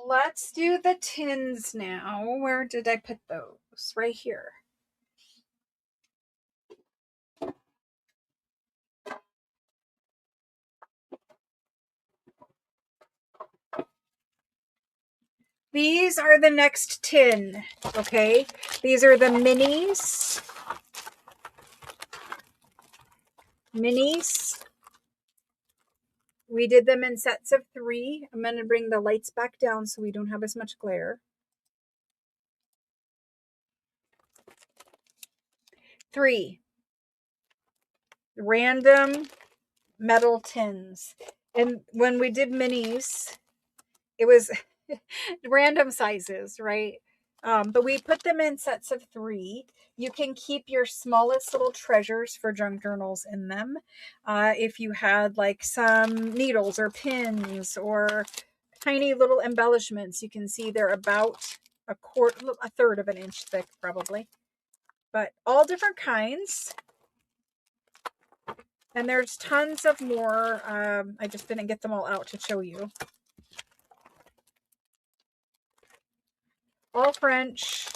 Let's do the tins now. Where did I put those? Right here. These are the next tin, okay? These are the minis. We did them in sets of 3. I'm going to bring the lights back down so we don't have as much glare. 3 random metal tins. And when we did minis, it was random sizes, right? But we put them in sets of 3. You can keep your smallest little treasures for junk journals in them. If you had like some needles or pins or tiny little embellishments, you can see they're about a third of an inch thick probably. But all different kinds. And there's tons of more. I just didn't get them all out to show you. All French.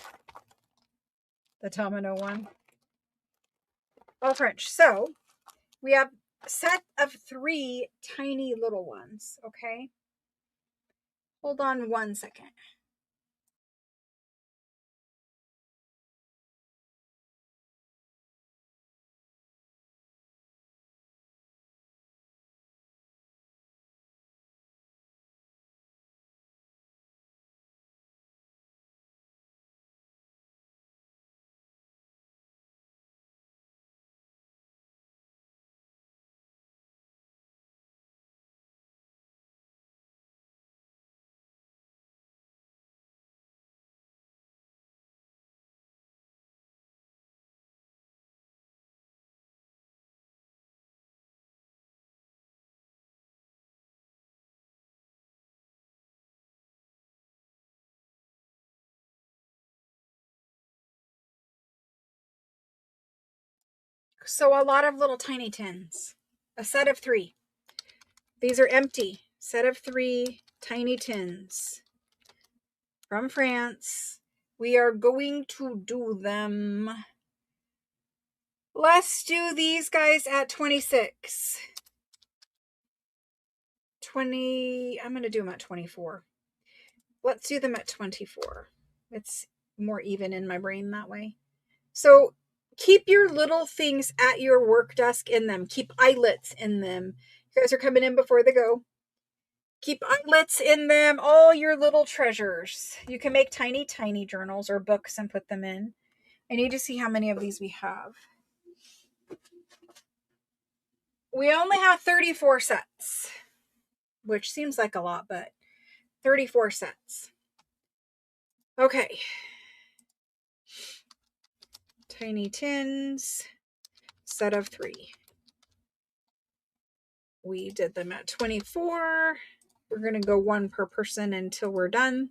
The domino one. All French. So we have set of 3 tiny little ones, okay? Hold on 1 second. So a lot of little tiny tins. A set of 3. These are empty. Set of 3 tiny tins from France. We are going to do them. Let's do these guys at 26. 20. I'm going to do them at 24. Let's do them at 24. It's more even in my brain that way. So keep your little things at your work desk in them. Keep eyelets in them. You guys are coming in before they go. Keep eyelets in them, all your little treasures. You can make tiny, tiny journals or books and put them in. I need to see how many of these we have. We only have 34 sets, which seems like a lot, but 34 sets. Okay. Tiny tins, set of 3. We did them at 24. We're going to go 1 per person until we're done.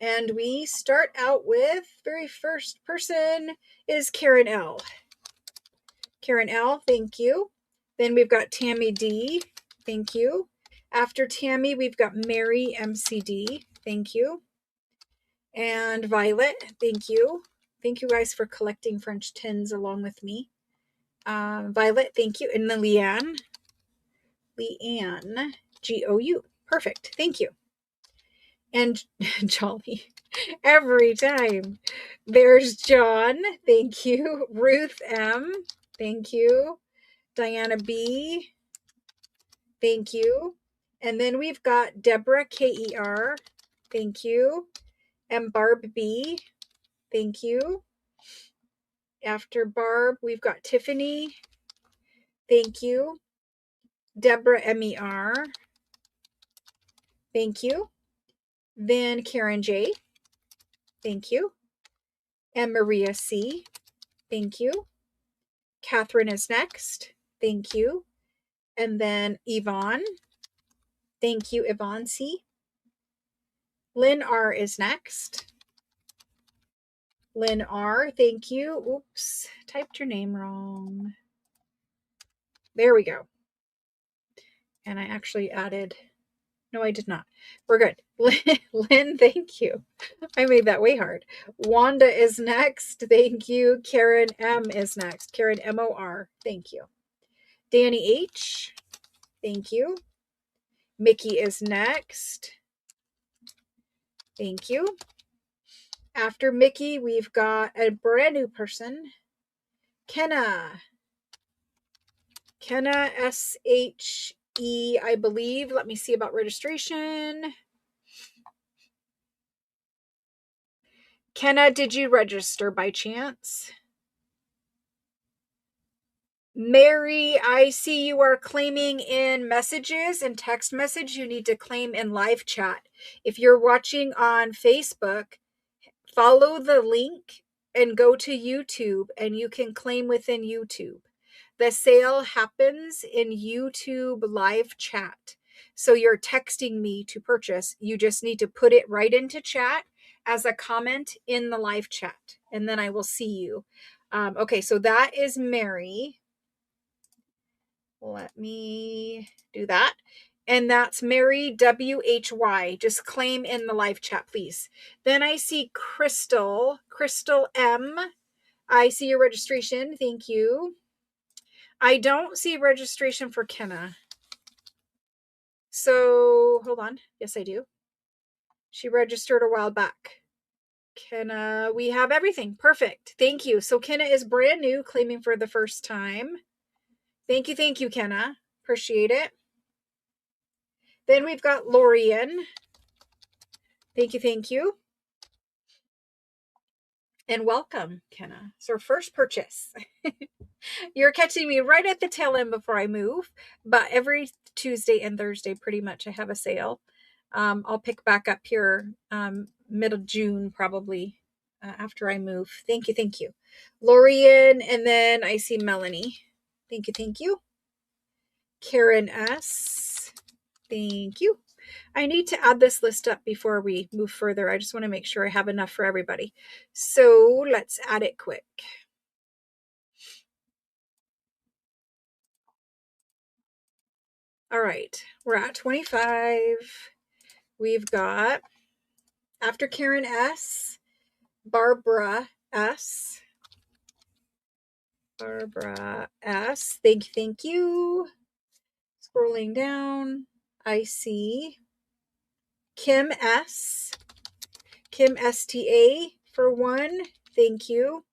And we start out with, very first person is Karen L. Karen L, thank you. Then we've got Tammy D, thank you. After Tammy, we've got Mary MCD, thank you. And Violet, thank you. Thank you guys for collecting French tins along with me. Violet, thank you. And then Leanne, Gou, perfect, thank you. And Jolly, every time. There's John, thank you. Ruth M, thank you. Diana B, thank you. And then we've got Deborah KER, thank you. And Barb B, thank you. After Barb, we've got Tiffany, thank you. Deborah MER, thank you. Then Karen J, thank you. And Maria C, thank you. Catherine is next, thank you. And then Yvonne, thank you, Yvonne C. Lynn R is next. Lynn R, thank you. Oops, typed your name wrong. There we go. And I actually added, no, I did not. We're good. Lynn, thank you. I made that way hard. Wanda is next. Thank you. Karen M is next. Karen MOR, thank you. Danny H, thank you. Mickey is next. Thank you. After Mickey, we've got a brand new person. Kenna SHE, I believe. Let me see about registration. Kenna, did you register by chance? Mary, I see you are claiming in messages and text message. You need to claim in live chat. If you're watching on Facebook, follow the link and go to YouTube, and you can claim within YouTube. The sale happens in YouTube live chat. So you're texting me to purchase. You just need to put it right into chat as a comment in the live chat, and then I will see you. Okay, so that is Mary. Let me do that. And that's Mary WHY. Just claim in the live chat, please. Then I see Crystal M. I see your registration. Thank you. I don't see registration for Kenna. So hold on. Yes, I do. She registered a while back. Kenna, we have everything. Perfect. Thank you. So Kenna is brand new, claiming for the first time. Thank you, Kenna. Appreciate it. Then we've got Lorian. Thank you. And welcome, Kenna. It's our first purchase. You're catching me right at the tail end before I move, but every Tuesday and Thursday, pretty much, I have a sale. I'll pick back up here middle June, probably, after I move. Thank you. Lorian, and then I see Melanie. Thank you. Karen S. Thank you. I need to add this list up before we move further. I just want to make sure I have enough for everybody. So let's add it quick. All right, we're at 25. We've got, after Karen S, Barbara S. Barbara S. Thank you. Scrolling down, I see Kim S. Kim STA for 1. Thank you.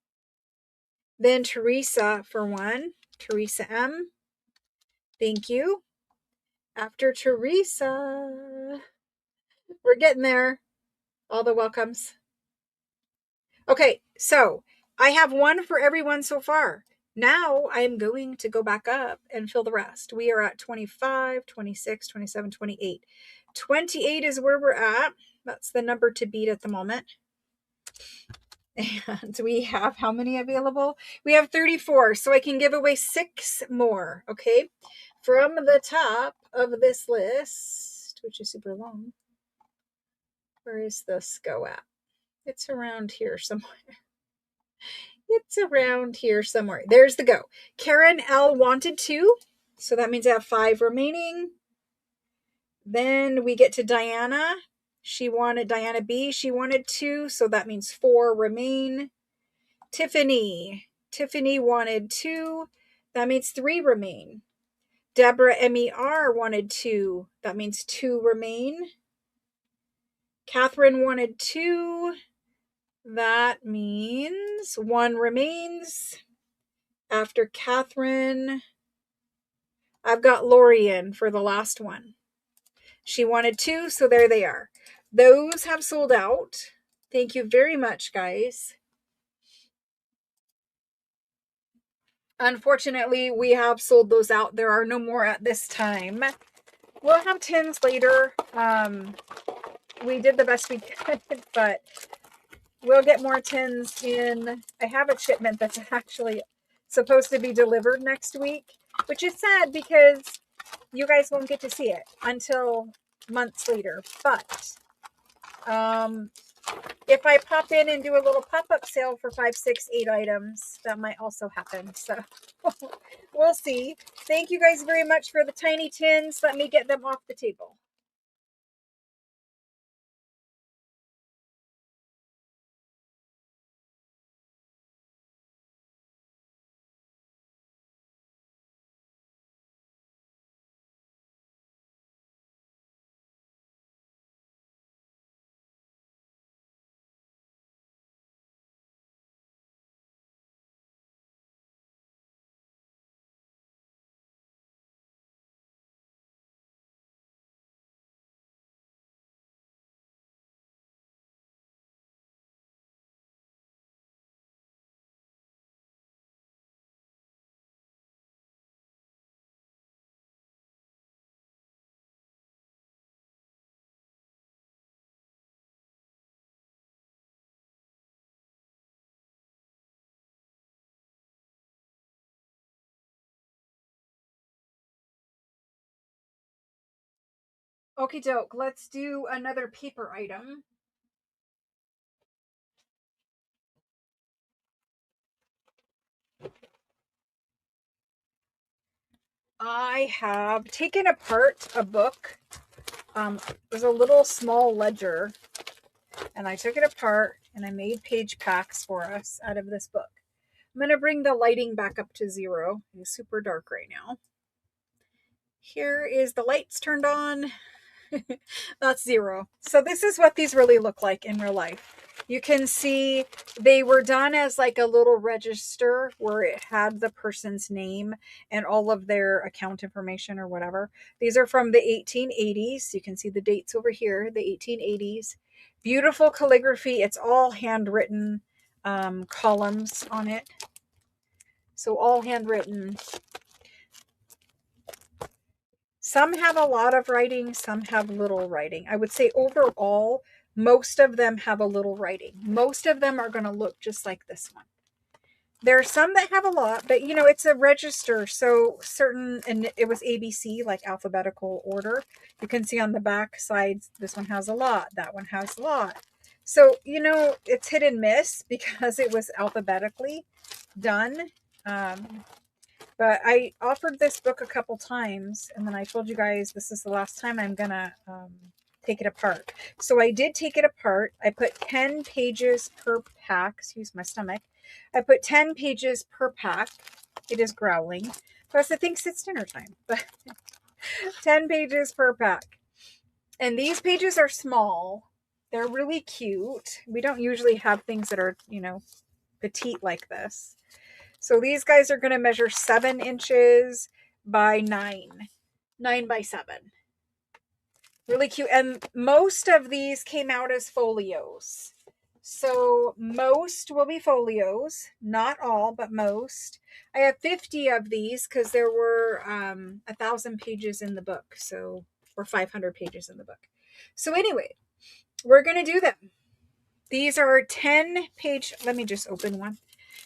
Then Teresa for 1. Teresa M. Thank you. After Teresa, we're getting there. All the welcomes. Okay, so I have 1 for everyone so far. Now I'm going to go back up and fill the rest. We are at 25, 26, 27, 28. 28 is where we're at. That's the number to beat at the moment. And we have how many available? We have 34, so I can give away 6 more, okay? From the top of this list, which is super long. Where is this go at? It's around here somewhere. It's around here somewhere. There's the go. Karen L wanted 2, so that means I have 5 remaining. Then we get to Diana. Diana B. She wanted 2, so that means 4 remain. Tiffany wanted 2. That means 3 remain. Deborah MER wanted 2. That means 2 remain. Catherine wanted 2. That means 1 remains. After Catherine, I've got Lorian for the last one. She wanted 2, so there they are. Those have sold out. Thank you very much, guys. Unfortunately, we have sold those out. There are no more at this time. We'll have tins later. We did the best we could, but we'll get more tins in. I have a shipment that's actually supposed to be delivered next week, which is sad because you guys won't get to see it until months later. But if I pop in and do a little pop-up sale for 5, 6, 8 items, that might also happen. So we'll see. Thank you guys very much for the tiny tins. Let me get them off the table. Okie doke, let's do another paper item. I have taken apart a book. It was a little small ledger, and I took it apart and I made page packs for us out of this book. I'm going to bring the lighting back up to 0. It's super dark right now. Here is the lights turned on. That's 0. So this is what these really look like in real life. You can see they were done as like a little register where it had the person's name and all of their account information or whatever. These are from the 1880s. You can see the dates over here, the 1880s. Beautiful calligraphy. It's all handwritten columns on it. So all handwritten. Some have a lot of writing, some have little writing. I would say overall, most of them have a little writing. Most of them are going to look just like this one. There are some that have a lot, but you know, it's a register. So certain, and it was ABC, like alphabetical order. You can see on the back sides, this one has a lot, that one has a lot. So, you know, it's hit and miss because it was alphabetically done. But I offered this book a couple times, and then I told you guys this is the last time I'm going to take it apart. So I did take it apart. I put 10 pages per pack. Excuse my stomach. I put 10 pages per pack. It is growling. Plus, I think it's dinner time. But 10 pages per pack. And these pages are small. They're really cute. We don't usually have things that are, you know, petite like this. So these guys are going to measure 7 inches by 9 by 7. Really cute. And most of these came out as folios. So most will be folios, not all, but most. I have 50 of these because there were 1,000 pages in the book. So, or 500 pages in the book. So anyway, we're going to do them. These are 10 page, let me just open one.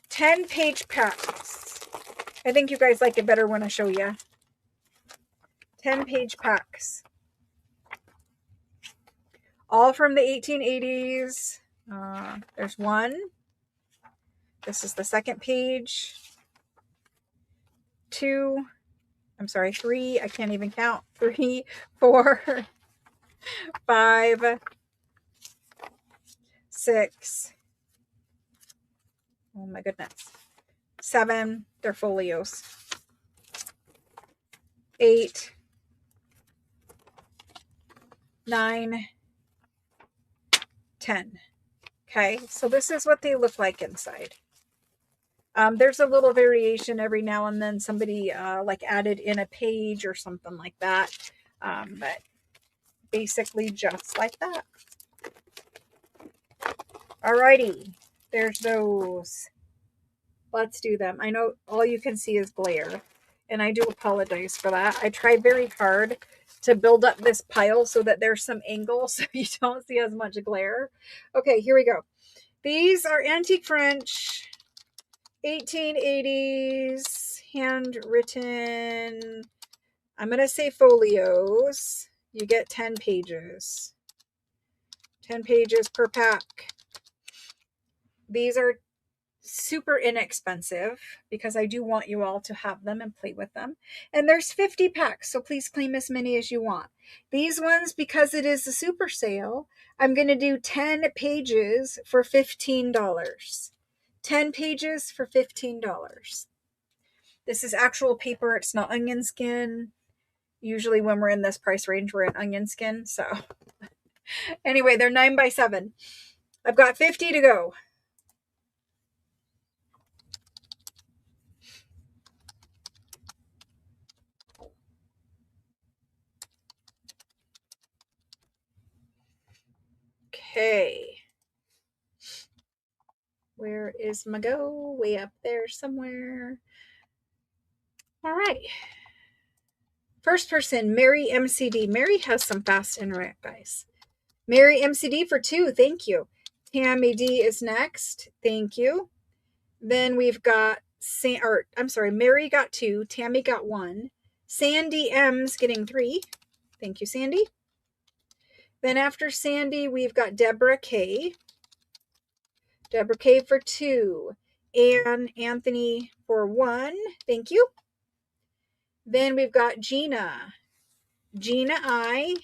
10 page packs. I think you guys like it better when I show you. 10 page packs. All from the 1880s. There's one. This is the second page. 2. I'm sorry, 3. I can't even count. 3, 4, 5, 6. Oh my goodness. 7. They're folios. 8, 9, 10. Okay, so this is what they look like inside. There's a little variation every now and then. Somebody like added in a page or something like that. But basically just like that. Alrighty, there's those. Let's do them. I know all you can see is glare, and I do apologize for that. I tried very hard to build up this pile so that there's some angle so you don't see as much glare. Okay, here we go. These are Antique French, 1880s, handwritten. I'm going to say folios. You get 10 pages. 10 pages per pack. These are super inexpensive because I do want you all to have them and play with them. And there's 50 packs, so please claim as many as you want. These ones, because it is a super sale, I'm going to do 10 pages for $15. 10 pages for $15. This is actual paper. It's not onion skin. Usually when we're in this price range, we're in onion skin. So anyway, they're 9 by 7. I've got 50 to go. Okay. Where is my go? Way up there somewhere. All right. First person, Mary MCD. Mary has some fast internet, guys. Mary MCD for 2. Thank you. Tammy D is next. Thank you. Then we've got, Mary got 2. Tammy got 1. Sandy M's getting 3. Thank you, Sandy. Then after Sandy, we've got Deborah K. Deborah K for 2. And Anthony for 1. Thank you. Then we've got Gina. Gina I.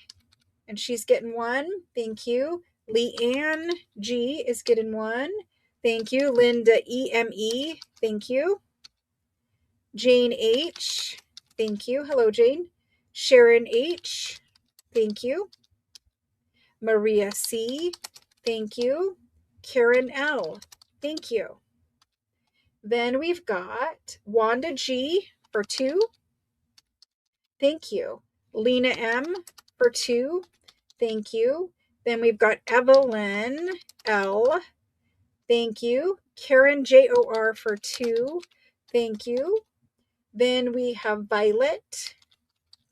And she's getting 1. Thank you. Leanne G is getting 1. Thank you. Linda EME. Thank you. Jane H. Thank you. Hello, Jane. Sharon H. Thank you. Maria C. Thank you. Karen L. Thank you. Then we've got Wanda G for 2. Thank you. Lena M for 2. Thank you. Then we've got Evelyn L. Thank you. Karen JOR for 2. Thank you. Then we have Violet.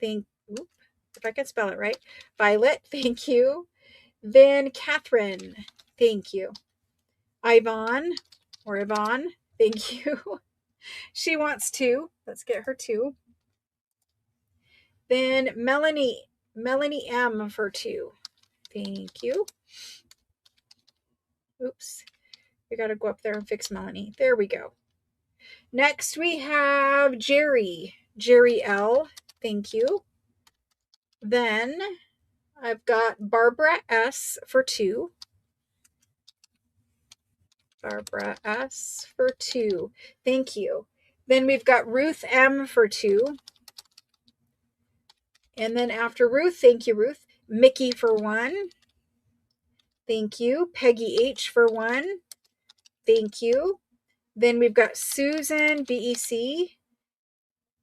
If I can spell it right. Violet, thank you. Then Catherine, thank you. Yvonne, thank you. She wants 2. Let's get her 2. Then Melanie M for 2. Thank you. Oops. We got to go up there and fix Melanie. There we go. Next we have Jerry L. Thank you. Then I've got Barbara S for 2. Barbara S for 2. Thank you. Then we've got Ruth M for 2. And then after Ruth, thank you, Ruth. Mickey for 1. Thank you. Peggy H for 1. Thank you. Then we've got Susan BEC.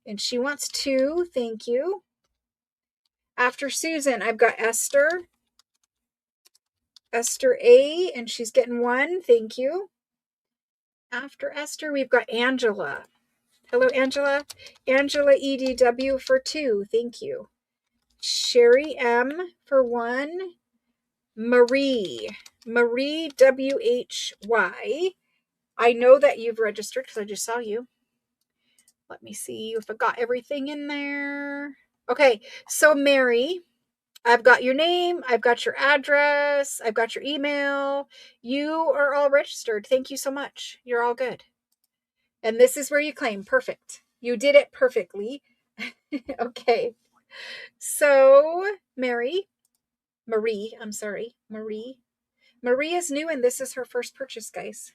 And she wants 2. Thank you. After Susan, I've got Esther A, and she's getting 1. Thank you. After Esther, we've got Angela. Hello, Angela. Angela EDW for 2. Thank you. Sherry M for 1. Marie WHY. I know that you've registered because I just saw you. Let me see if I got everything in there. Okay, so Mary, I've got your name, I've got your address, I've got your email. You are all registered. Thank you so much. You're all good. And this is where you claim. Perfect. You did it perfectly. Okay. So, Marie is new and this is her first purchase, guys.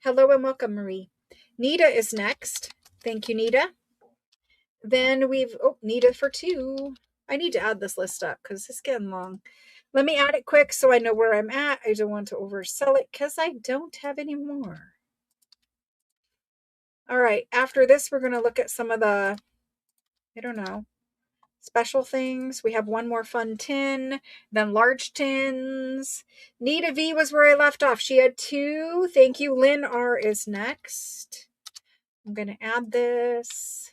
Hello and welcome, Marie. Nita is next. Thank you, Nita. Then we've, Nita for 2. I need to add this list up because it's getting long. Let me add it quick so I know where I'm at. I don't want to oversell it because I don't have any more. All right. After this, we're going to look at some of the, I don't know, special things. We have one more fun tin, then large tins. Nita V was where I left off. She had 2. Thank you. Lynn R is next. I'm going to add this.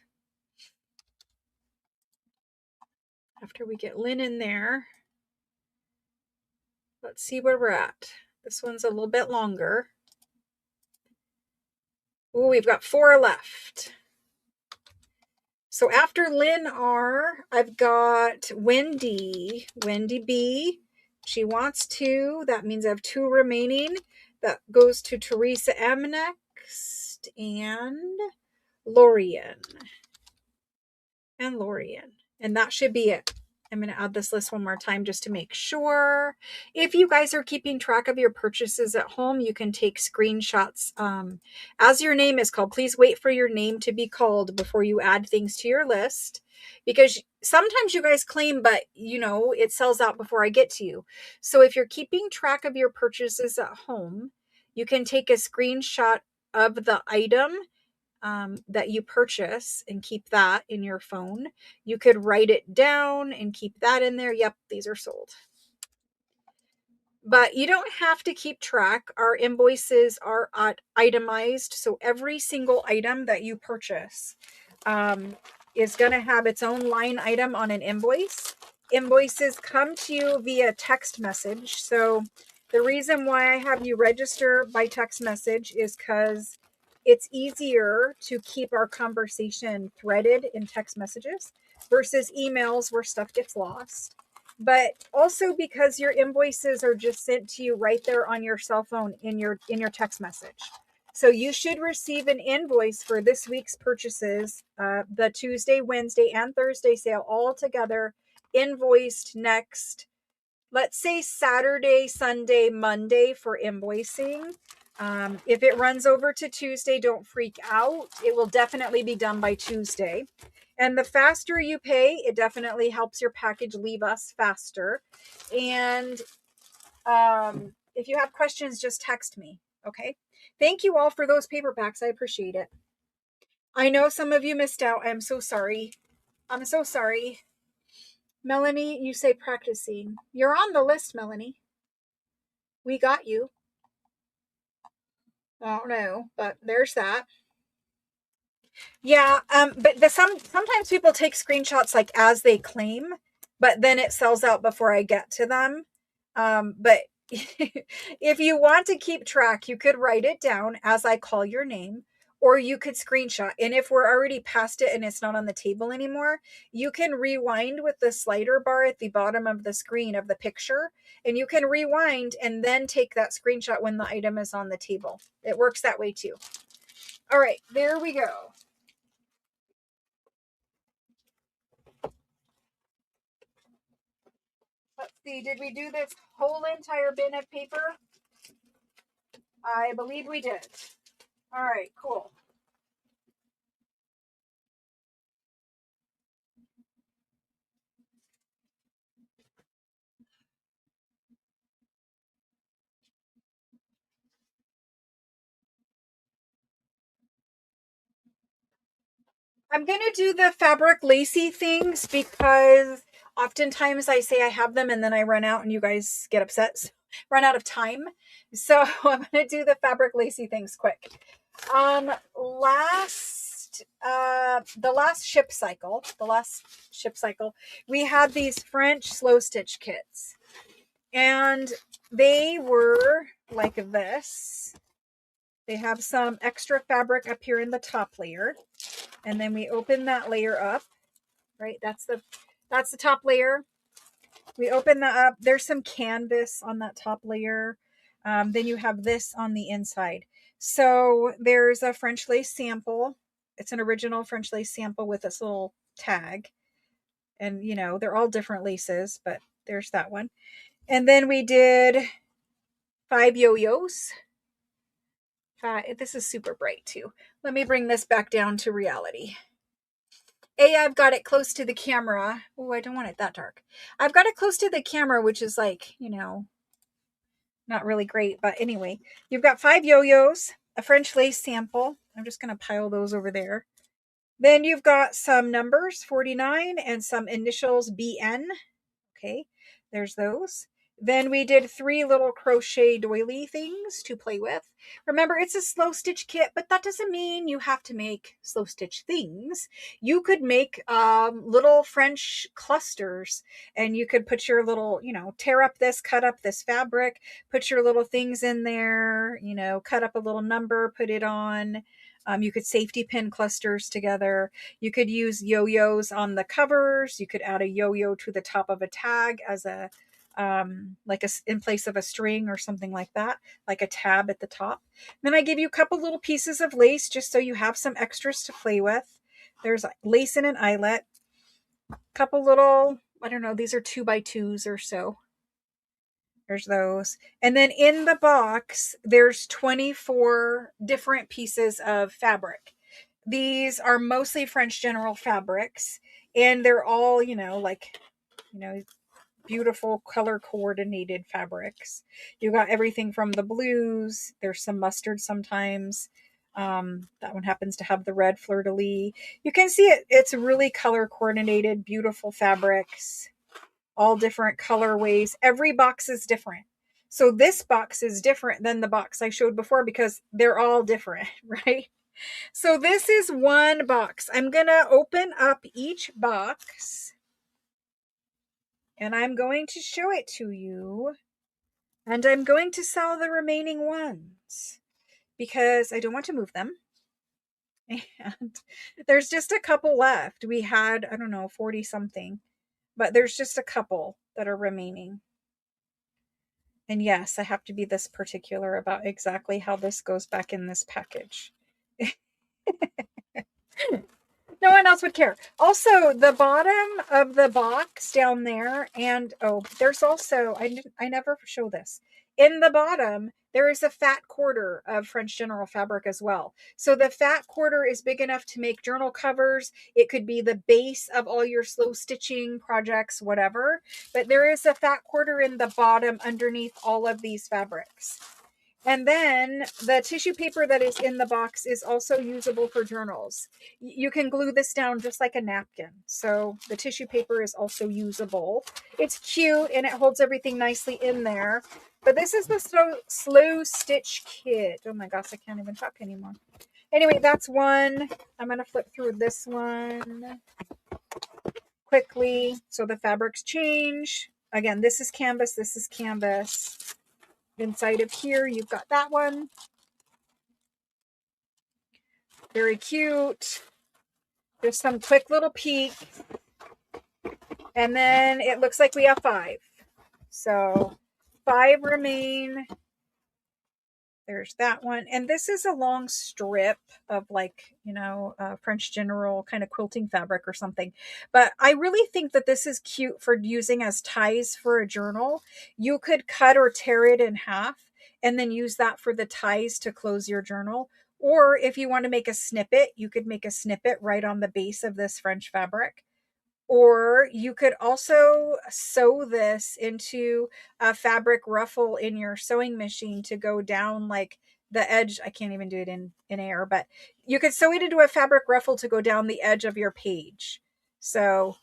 After we get Lynn in there, let's see where we're at. This one's a little bit longer. Ooh, we've got 4 left. So after Lynn R, I've got Wendy B. She wants 2. That means I have 2 remaining. That goes to Teresa M next. And Lorian. And that should be it. I'm going to add this list one more time just to make sure. If you guys are keeping track of your purchases at home, you can take screenshots. As your name is called, please wait for your name to be called before you add things to your list. Because sometimes you guys claim, but it sells out before I get to you. So if you're keeping track of your purchases at home, you can take a screenshot of the item that you purchase and keep that in your phone. You could write it down and keep that in there. Yep, these are sold. But you don't have to keep track. Our invoices are itemized. So every single item that you purchase is going to have its own line item on an invoice. Invoices come to you via text message. So the reason why I have you register by text message is because it's easier to keep our conversation threaded in text messages versus emails where stuff gets lost. But also because your invoices are just sent to you right there on your cell phone in your text message. So you should receive an invoice for this week's purchases, the Tuesday, Wednesday, and Thursday sale all together, invoiced next, let's say Saturday, Sunday, Monday for invoicing. If it runs over to Tuesday, don't freak out. It will definitely be done by Tuesday. And the faster you pay, it definitely helps your package leave us faster. And if you have questions, just text me. Okay. Thank you all for those paperbacks. I appreciate it. I know some of you missed out. I'm so sorry. I'm so sorry. Melanie, you say practicing. You're on the list, Melanie. We got you. I don't know, but there's that. Yeah, but sometimes people take screenshots like as they claim, but then it sells out before I get to them. But if you want to keep track, you could write it down as I call your name, or you could screenshot. And if we're already past it and it's not on the table anymore, you can rewind with the slider bar at the bottom of the screen of the picture, and you can rewind and then take that screenshot when the item is on the table. It works that way too. All right, there we go. Let's see, did we do this whole entire bin of paper? I believe we did. All right, cool. I'm going to do the fabric lacy things because oftentimes I say I have them and then I run out and you guys get upset. So, run out of time. So I'm going to do the fabric lacy things quick. The last ship cycle, we had these French slow stitch kits and they were like this. They have some extra fabric up here in the top layer. And then we open that layer up, right? That's the top layer. We open that up. There's some canvas on that top layer. Then you have this on the inside. So there's a French lace sample. It's an original French lace sample with this little tag. And, you know, they're all different laces, but there's that one. And then we did 5 yo-yos. This is super bright too. Let me bring this back down to reality. I've got it close to the camera. Oh, I don't want it that dark. I've got it close to the camera, which is like, you know, not really great. But anyway, you've got 5 yo-yos, a French lace sample. I'm just going to pile those over there. Then you've got some numbers, 49, and some initials, BN. Okay, there's those. Then we did 3 little crochet doily things to play with. Remember, it's a slow stitch kit, but that doesn't mean you have to make slow stitch things. You could make little French clusters, and you could put your little, you know, tear up this, cut up this fabric, put your little things in there, you know, cut up a little number, put it on. You could safety pin clusters together. You could use yo-yos on the covers. You could add a yo-yo to the top of a tag as a like in place of a string or something like that, like a tab at the top. Then I give you a couple little pieces of lace just so you have some extras to play with. There's lace in an eyelet, a couple little, I don't know, these are 2x2s or so. There's those. And then in the box, there's 24 different pieces of fabric. These are mostly French General fabrics, and they're all, you know, like, you know, beautiful color coordinated fabrics. You got everything from the blues. There's some mustard sometimes. That one happens to have the red fleur-de-lis. You can see it. It's really color coordinated, beautiful fabrics, all different colorways. Every box is different. So this box is different than the box I showed before because they're all different, right? So this is one box. I'm going to open up each box and I'm going to show it to you. And I'm going to sell the remaining ones because I don't want to move them. And there's just a couple left. We had, I don't know, 40 something, but there's just a couple that are remaining. And yes, I have to be this particular about exactly how this goes back in this package. No one else would care. Also, the bottom of the box down there, and oh, there's also, I never show this. In the bottom, There is a fat quarter of French General fabric as well. So the fat quarter is big enough to make journal covers. It could be the base of all your slow stitching projects, whatever. But there is a fat quarter in the bottom underneath all of these fabrics. And then the tissue paper that is in the box is also usable for journals. You can glue this down just like a napkin. So the tissue paper is also usable. It's cute and it holds everything nicely in there. But this is the slow stitch kit. Oh my gosh, I can't even talk anymore. Anyway, that's one. I'm going to flip through this one quickly so the fabrics change. Again, this is canvas, this is canvas. Inside of here, you've got that one. Very cute. Just some quick little peek. And then it looks like we have 5. So 5 remain. There's that one. And this is a long strip of like, French General kind of quilting fabric or something. But I really think that this is cute for using as ties for a journal. You could cut or tear it in half and then use that for the ties to close your journal. Or if you want to make a snippet, you could make a snippet right on the base of this French fabric. Or you could also sew this into a fabric ruffle in your sewing machine to go down like the edge. I can't even do it in air, but you could sew it into a fabric ruffle to go down the edge of your page. So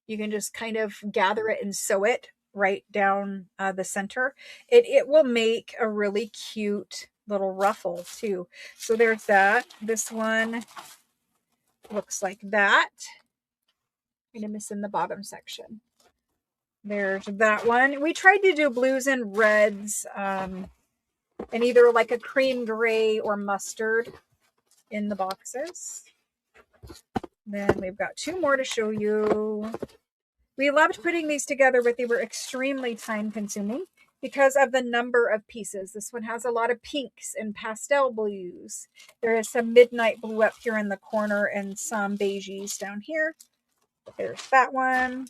you can just kind of gather it and sew it right down the center. It will make a really cute little ruffle too. So there's that. This one looks like that. I'm going to miss in the bottom section. There's that one. We tried to do blues and reds, and either like a cream gray or mustard in the boxes. Then we've got 2 more to show you. We loved putting these together, but they were extremely time consuming because of the number of pieces. This one has a lot of pinks and pastel blues. There is some midnight blue up here in the corner and some beiges down here. There's that one.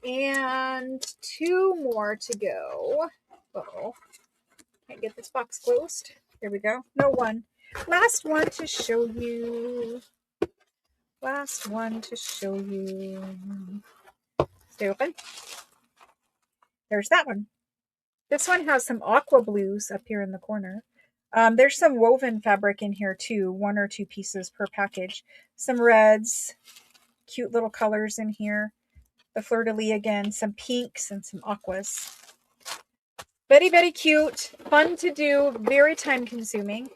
And 2 more to go. Uh-oh. Can't get this box closed. There we go. No, 1. Last one to show you. Last one to show you. Stay open. There's that one. This one has some aqua blues up here in the corner. There's some woven fabric in here too. 1 or 2 pieces per package. Some reds. Cute little colors in here. The fleur-de-lis again. Some pinks and some aquas. Very, very cute. Fun to do. Very time consuming.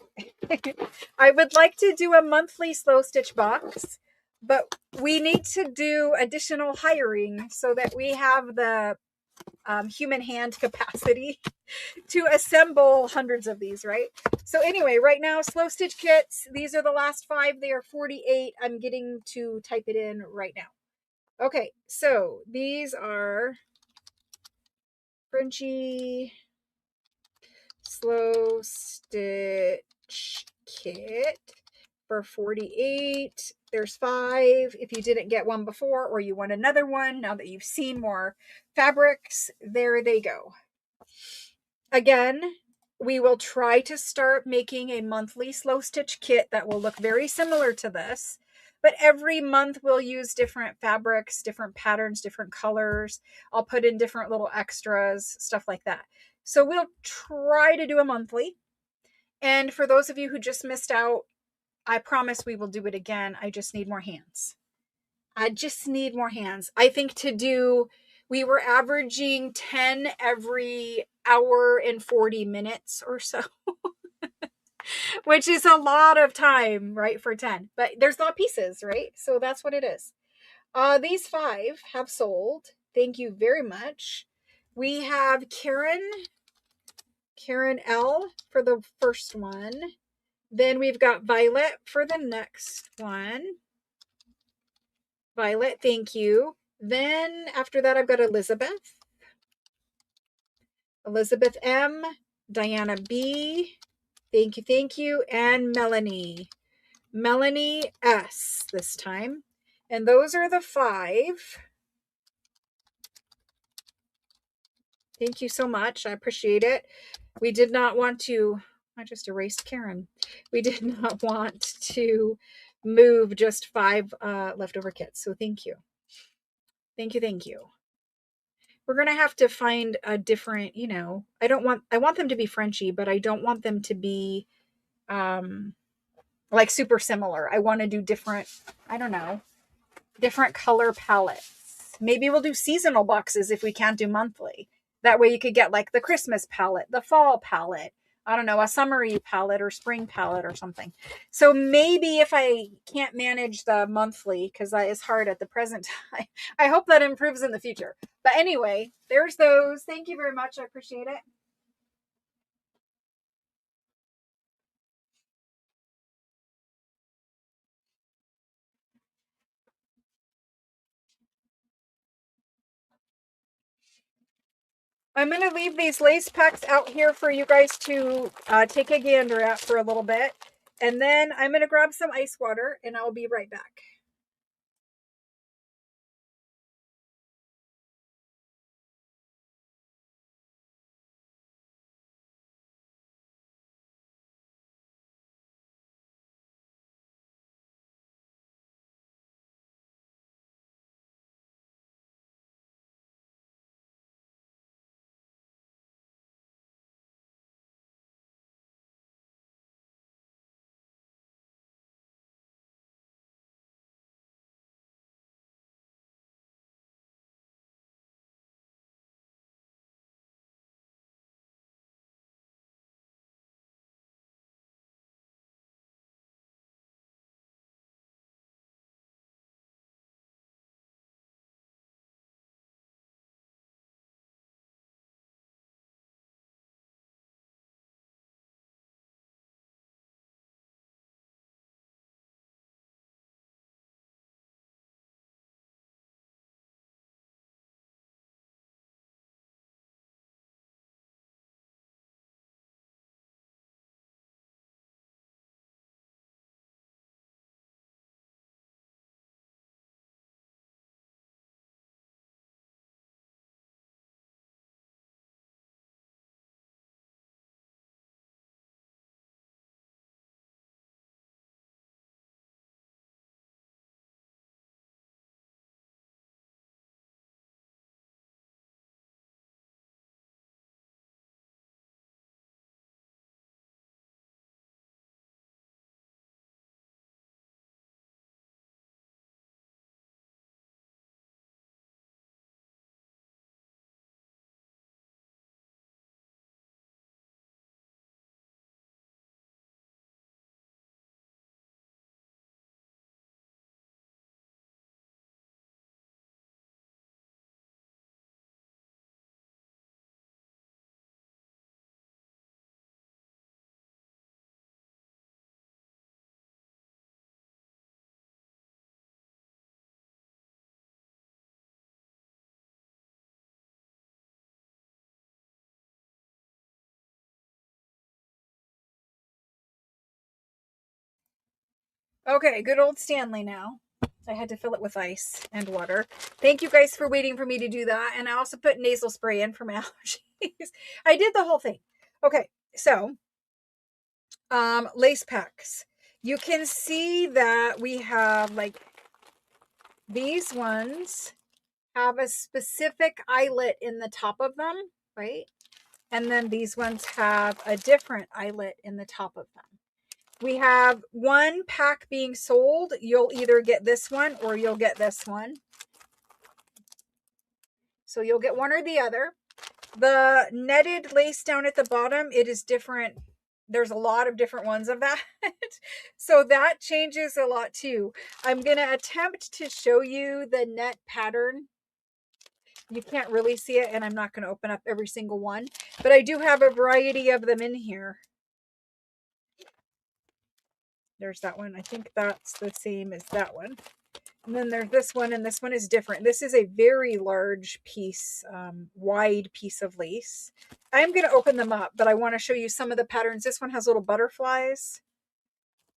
I would like to do a monthly slow stitch box, but we need to do additional hiring so that we have the human hand capacity to assemble hundreds of these, right? So anyway, right now, slow stitch kits. These are the last 5. They are 48. I'm getting to type it in right now. Okay, so these are Frenchy slow stitch kit for 48. There's 5 if you didn't get one before or you want another one now that you've seen more fabrics. There they go. Again, we will try to start making a monthly slow stitch kit that will look very similar to this, but every month we'll use different fabrics, different patterns, different colors. I'll put in different little extras, stuff like that. So we'll try to do a monthly. And for those of you who just missed out, I promise we will do it again. I just need more hands. I just need more hands. I think we were averaging 10 every hour and 40 minutes or so, which is a lot of time, right, for 10. But there's not pieces, right? So that's what it is. These 5 have sold. Thank you very much. We have Karen L for the first one. Then we've got Violet for the next one. Violet, thank you. Then after that, I've got Elizabeth M, Diana B, thank you, and Melanie S this time. And those are the 5. Thank you so much. I appreciate it. We did not want to, I just erased Karen. We did not want to move just 5 leftover kits. So thank you. Thank you. Thank you. We're going to have to find a different, I want them to be Frenchy, but I don't want them to be um like super similar. I want to do different, I don't know, different color palettes. Maybe we'll do seasonal boxes if we can't do monthly. That way you could get like the Christmas palette, the fall palette, I don't know, a summery palette or spring palette or something. So maybe if I can't manage the monthly, because that is hard at the present time, I hope that improves in the future. But anyway, there's those. Thank you very much. I appreciate it. I'm going to leave these lace packs out here for you guys to take a gander at for a little bit. And then I'm going to grab some ice water and I'll be right back. Okay, good old Stanley now. I had to fill it with ice and water. Thank you guys for waiting for me to do that. And I also put nasal spray in for my allergies. I did the whole thing. Okay, so lace packs. You can see that we have like these ones have a specific eyelet in the top of them, right? And then these ones have a different eyelet in the top of them. We have one pack being sold. You'll either get this one or you'll get this one. So you'll get one or the other. The netted lace down at the bottom, it is different. There's a lot of different ones of that. So that changes a lot too. I'm going to attempt to show you the net pattern. You can't really see it, and I'm not going to open up every single one, but I do have a variety of them in here. There's that one. I think that's the same as that one. And then there's this one, and this one is different. This is a very large piece, wide piece of lace. I'm going to open them up, but I want to show you some of the patterns. This one has little butterflies.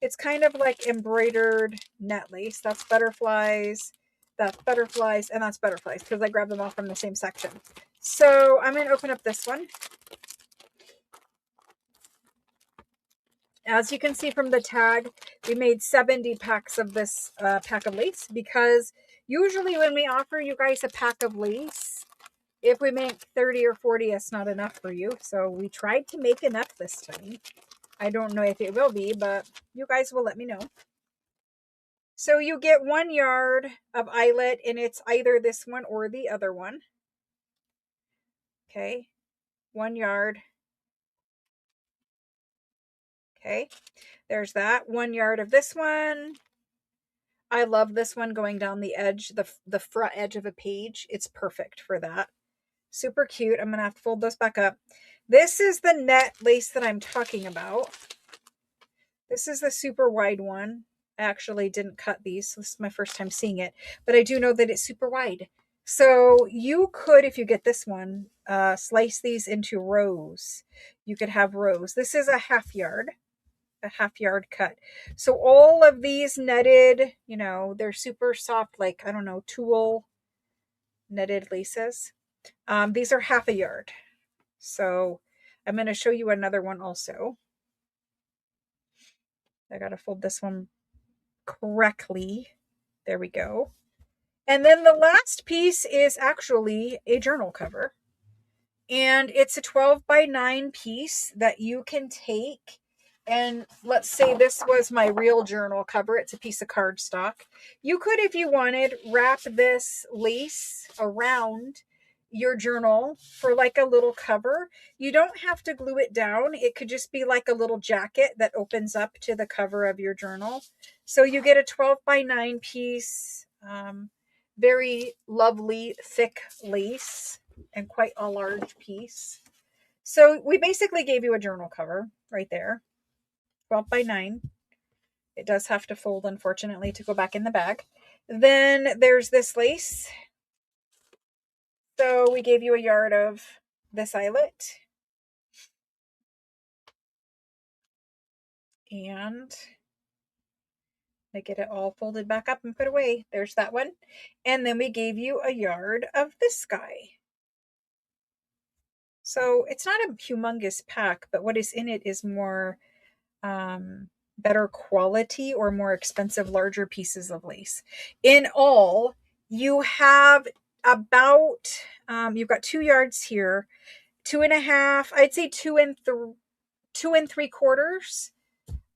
It's kind of like embroidered net lace. That's butterflies, and that's butterflies, because I grabbed them all from the same section. So I'm going to open up this one. As you can see from the tag, we made 70 packs of this pack of lace, because usually when we offer you guys a pack of lace, if we make 30 or 40, it's not enough for you. So we tried to make enough this time. I don't know if it will be, but you guys will let me know. So you get 1 yard of eyelet, and it's either this one or the other one. Okay, 1 yard. Okay, there's that. 1 yard of this one. I love this one going down the edge, the front edge of a page. It's perfect for that. Super cute. I'm going to have to fold this back up. This is the net lace that I'm talking about. This is the super wide one. I actually didn't cut these, so this is my first time seeing it, but I do know that it's super wide. So you could, if you get this one, slice these into rows. You could have rows. This is a half yard cut. So all of these netted, you know, they're super soft, like, I don't know, tulle netted laces. These are half a yard. So I'm going to show you another one also. I got to fold this one correctly. There we go. And then the last piece is actually a journal cover. And it's a 12 by 9 piece that you can take. And let's say this was my real journal cover. It's a piece of cardstock. You could, if you wanted, wrap this lace around your journal for like a little cover. You don't have to glue it down. It could just be like a little jacket that opens up to the cover of your journal. So you get a 12 by 9 piece, very lovely thick lace, and quite a large piece. So we basically gave you a journal cover right there, 12 by 9. It does have to fold, unfortunately, to go back in the bag. Then there's this lace. So we gave you a yard of this eyelet. And I get it all folded back up and put away. There's that one. And then we gave you a yard of this guy. So it's not a humongous pack, but what is in it is more better quality or more expensive, larger pieces of lace. In all, you have about, you've got 2 yards here, 2.5, I'd say 2 3/4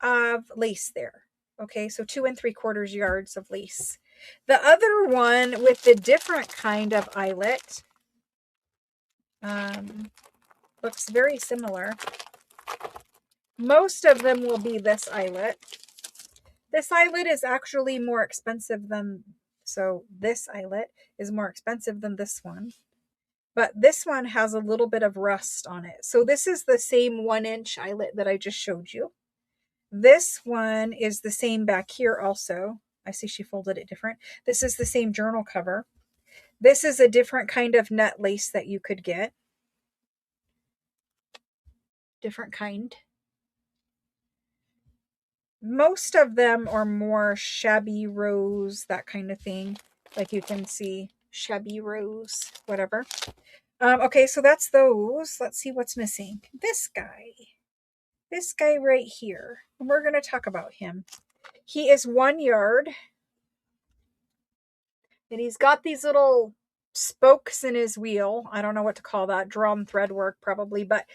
of lace there. Okay, so 2 3/4 yards of lace. The other one with the different kind of eyelet looks very similar. Most of them will be this eyelet. This eyelet is actually more expensive than, so this eyelet is more expensive than this one. But this one has a little bit of rust on it. So this is the same 1-inch eyelet that I just showed you. This one is the same back here also. I see she folded it different. This is the same journal cover. This is a different kind of net lace that you could get. Different kind. Most of them are more shabby rose, that kind of thing. Like you can see, shabby rose, whatever. Okay, so that's those. Let's see what's missing. This guy. This guy right here. And we're going to talk about him. He is 1 yard. And he's got these little spokes in his wheel. I don't know what to call that. Drawn thread work probably. But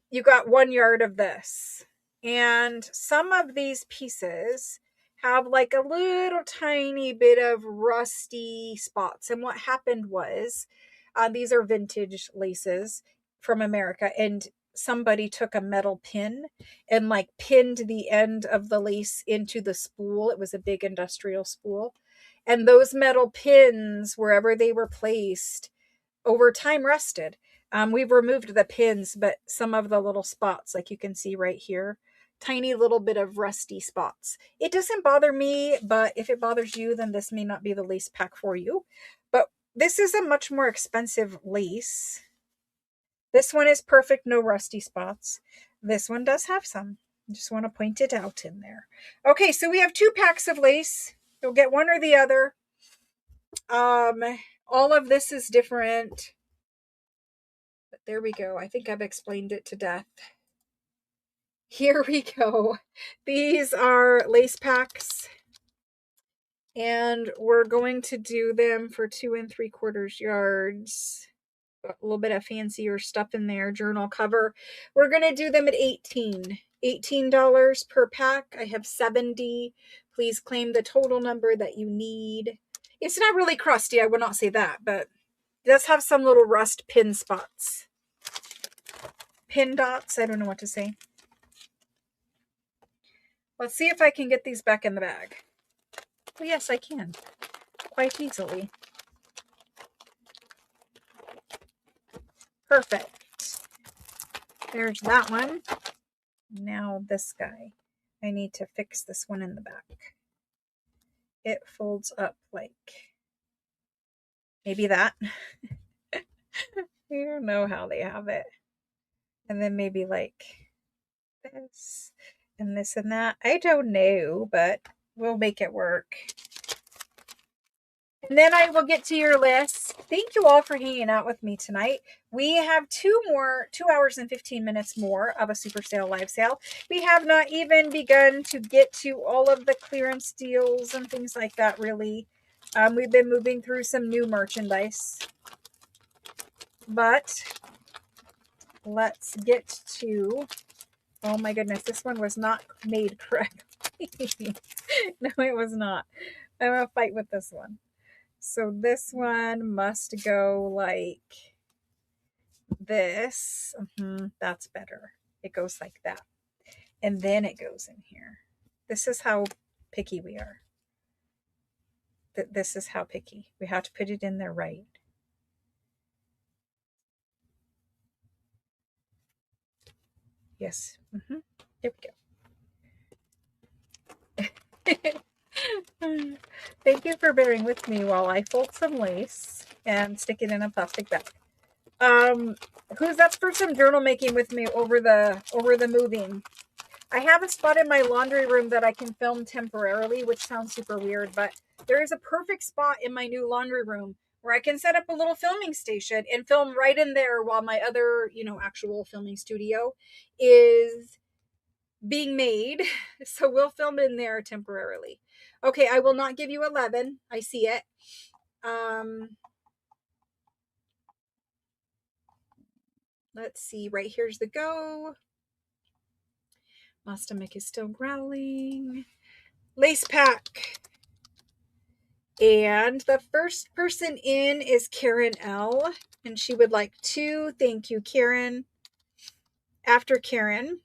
you got 1 yard of this. And some of these pieces have like a little tiny bit of rusty spots. And what happened was, these are vintage laces from America, and somebody took a metal pin and like pinned the end of the lace into the spool. It was a big industrial spool. And those metal pins, wherever they were placed, over time rusted. We've removed the pins, but some of the little spots, like you can see right here, tiny little bit of rusty spots. It doesn't bother me, but if it bothers you, then this may not be the lace pack for you. But this is a much more expensive lace. This one is perfect, no rusty spots. This one does have some. I just want to point it out in there. Okay, so we have 2 packs of lace. You'll get one or the other. All of this is different. There we go. I think I've explained it to death. Here we go. These are lace packs, and we're going to do them for 2 3/4 yards. A little bit of fancier stuff in there. Journal cover. We're going to do them at $18 per pack. I have 70. Please claim the total number that you need. It's not really crusty, I would not say that, but it does have some little rust pin spots. Pin dots, I don't know what to say. Let's see if I can get these back in the bag. Well, yes, I can. Quite easily. Perfect. There's that one. Now this guy. I need to fix this one in the back. It folds up like maybe that. I don't know how they have it. And then maybe like this and this and that. I don't know, but we'll make it work. And then I will get to your list. Thank you all for hanging out with me tonight. We have 2 hours and 15 minutes more of a super sale live sale. We have not even begun to get to all of the clearance deals and things like that, really. We've been moving through some new merchandise. But let's get to, oh my goodness, this one was not made correctly. No, it was not. I'm going to fight with this one. So this one must go like this. That's better. It goes like that. And then it goes in here. This is how picky we are. This is how picky. We have to put it in there right. Yes. There we go. Thank you for bearing with me while I fold some lace and stick it in a plastic bag. Who's up for some journal making with me over the moving? I have a spot in my laundry room that I can film temporarily, which sounds super weird, but there is a perfect spot in my new laundry room where I can set up a little filming station and film right in there while my other, actual filming studio is being made. So we'll film in there temporarily. Okay, I will not give you 11. I see it. Let's see. Right here's the go. My stomach is still growling. Lace pack. And the first person in is Karen L. And she would like 2. Thank you, Karen. After Karen,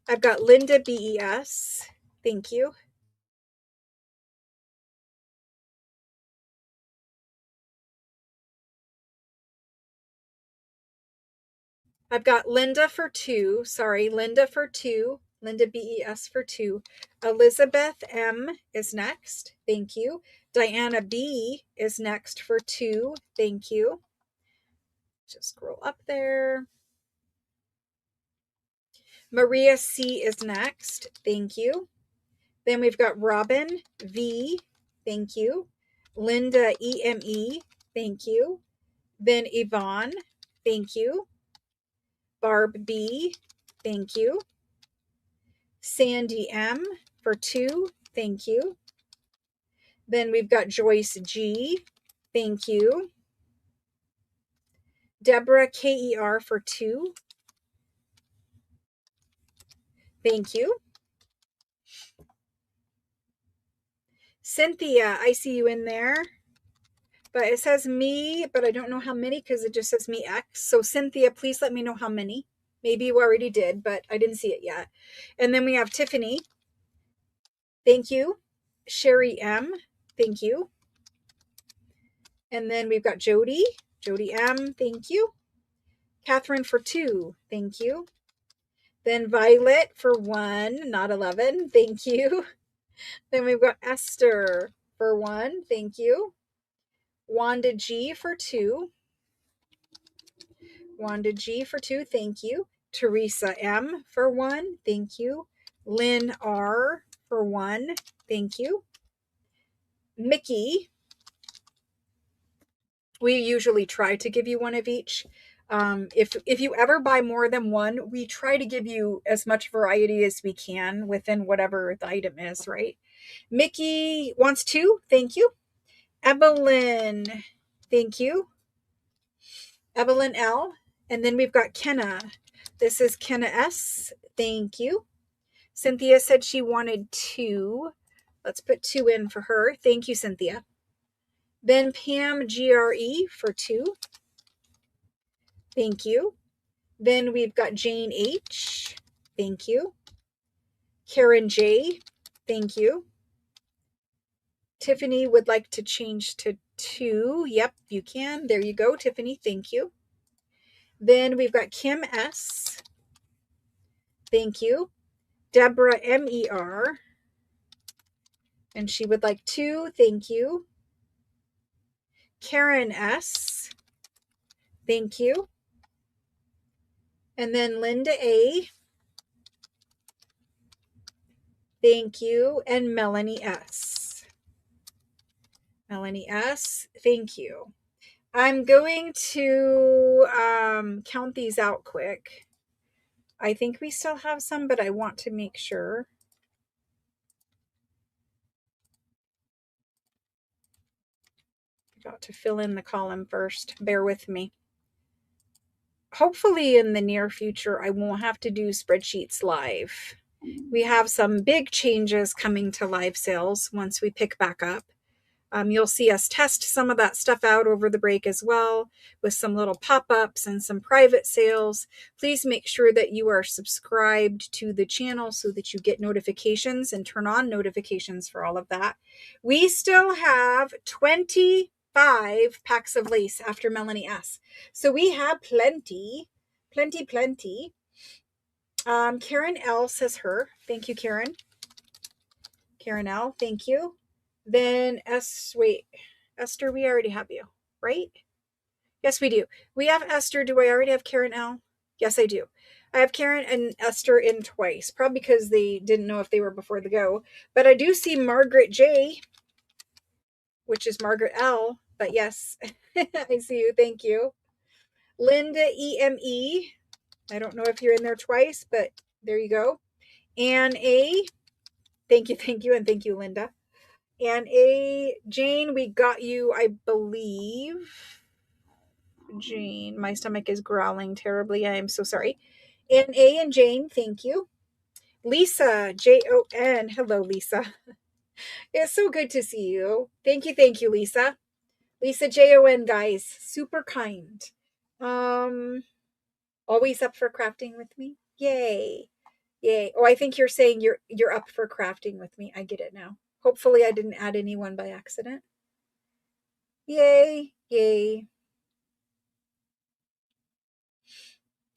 I've got Linda BES. Thank you. I've got Linda for 2. Sorry, Linda for 2. Linda BES for 2. Elizabeth M is next. Thank you. Diana B is next for 2. Thank you. Just scroll up there. Maria C is next. Thank you. Then we've got Robin V. Thank you. Linda EME. Thank you. Then Yvonne. Thank you. Barb B. Thank you. Sandy M for 2. Thank you. Then we've got Joyce G. Thank you. Deborah KER for 2. Thank you. Cynthia, I see you in there. But it says me, but I don't know how many because it just says me X. So Cynthia, please let me know how many. Maybe you already did, but I didn't see it yet. And then we have Tiffany. Thank you. Sherry M. Thank you. And then we've got Jody. Jody M. Thank you. Catherine for 2. Thank you. Then Violet for 1, not 11. Thank you. Then we've got Esther for 1. Thank you. Wanda G for 2. Wanda G for 2. Thank you. Teresa M for 1. Thank you. Lynn R for 1. Thank you. Mickey We usually try to give you one of each. If you ever buy more than one, we try to give you as much variety as we can within whatever the item is, right? Mickey wants two. Thank you. Evelyn, thank you. Evelyn L. And then we've got Kenna. This is Kenna S. Thank you. Cynthia said she wanted two. Let's put two in for her. Thank you, Cynthia. Then Pam GRE for two. Thank you. Then we've got Jane H. Thank you. Karen J. Thank you. Tiffany would like to change to two. Yep, you can. There you go, Tiffany. Thank you. Then we've got Kim S. Thank you. Deborah MER. And she would like two. Thank you. Karen S. Thank you. And then Linda A. Thank you. And Melanie S. Melanie S. Thank you. I'm going to count these out quick. I think we still have some, but I want to make sure. Got to fill in the column first. Bear with me. Hopefully in the near future, I won't have to do spreadsheets live. We have some big changes coming to live sales once we pick back up. You'll see us test some of that stuff out over the break as well, with some little pop-ups and some private sales. Please make sure that you are subscribed to the channel so that you get notifications and turn on notifications for all of that. We still have 25 packs of lace after Melanie S. So we have plenty. Karen L says her. Thank you, Karen. Karen L, thank you. Then Esther, we already have you, right? Yes, we do. We have Esther. Do I already have Karen L? Yes, I do. I have Karen and Esther in twice, probably because they didn't know if they were before the go. But I do see Margaret J, which is Margaret L. But yes, I see you. Thank you. Linda EME. I don't know if you're in there twice, but there you go. Anne A. Thank you, and thank you, Linda. And Jane, we got you, I believe. Jane, my stomach is growling terribly. I am so sorry. And Jane, thank you. Lisa, Jon. Hello, Lisa. It's so good to see you. Thank you, Lisa. Lisa Jon, guys, super kind. Always up for crafting with me. Yay. Oh, I think you're saying you're up for crafting with me. I get it now. Hopefully I didn't add anyone by accident. Yay.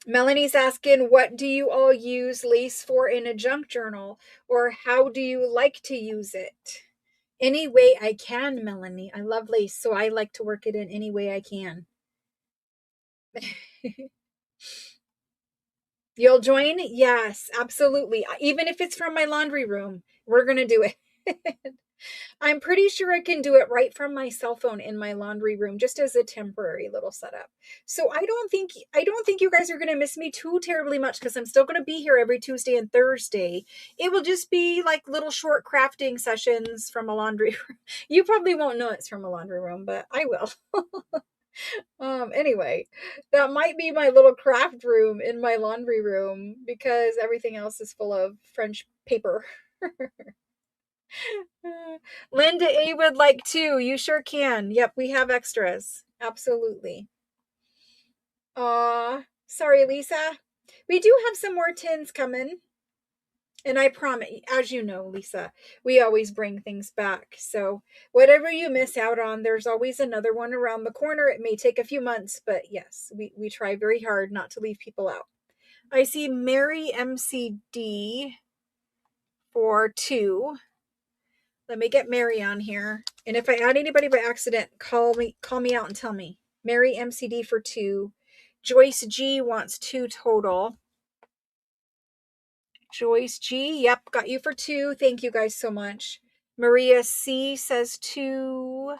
Melanie's asking, what do you all use lace for in a junk journal? Or how do you like to use it? Any way I can, Melanie. I love lace, so I like to work it in any way I can. You'll join? Yes, absolutely. Even if it's from my laundry room, we're going to do it. I'm pretty sure I can do it right from my cell phone in my laundry room, just as a temporary little setup. So I don't think you guys are going to miss me too terribly much, because I'm still going to be here every Tuesday and Thursday. It will just be like little short crafting sessions from a laundry room. You probably won't know it's from a laundry room, but I will. Anyway, that might be my little craft room in my laundry room, because everything else is full of French paper. Linda A would like two. You sure can. Yep, we have extras. Absolutely. Sorry, Lisa. We do have some more tins coming. And I promise, as you know, Lisa, we always bring things back. So whatever you miss out on, there's always another one around the corner. It may take a few months, but yes, we try very hard not to leave people out. I see Mary MCD for two. Let me get Mary on here. And if I add anybody by accident, call me out and tell me. Mary MCD for two. Joyce G wants two total. Joyce G, yep, got you for two. Thank you guys so much. Maria C says two.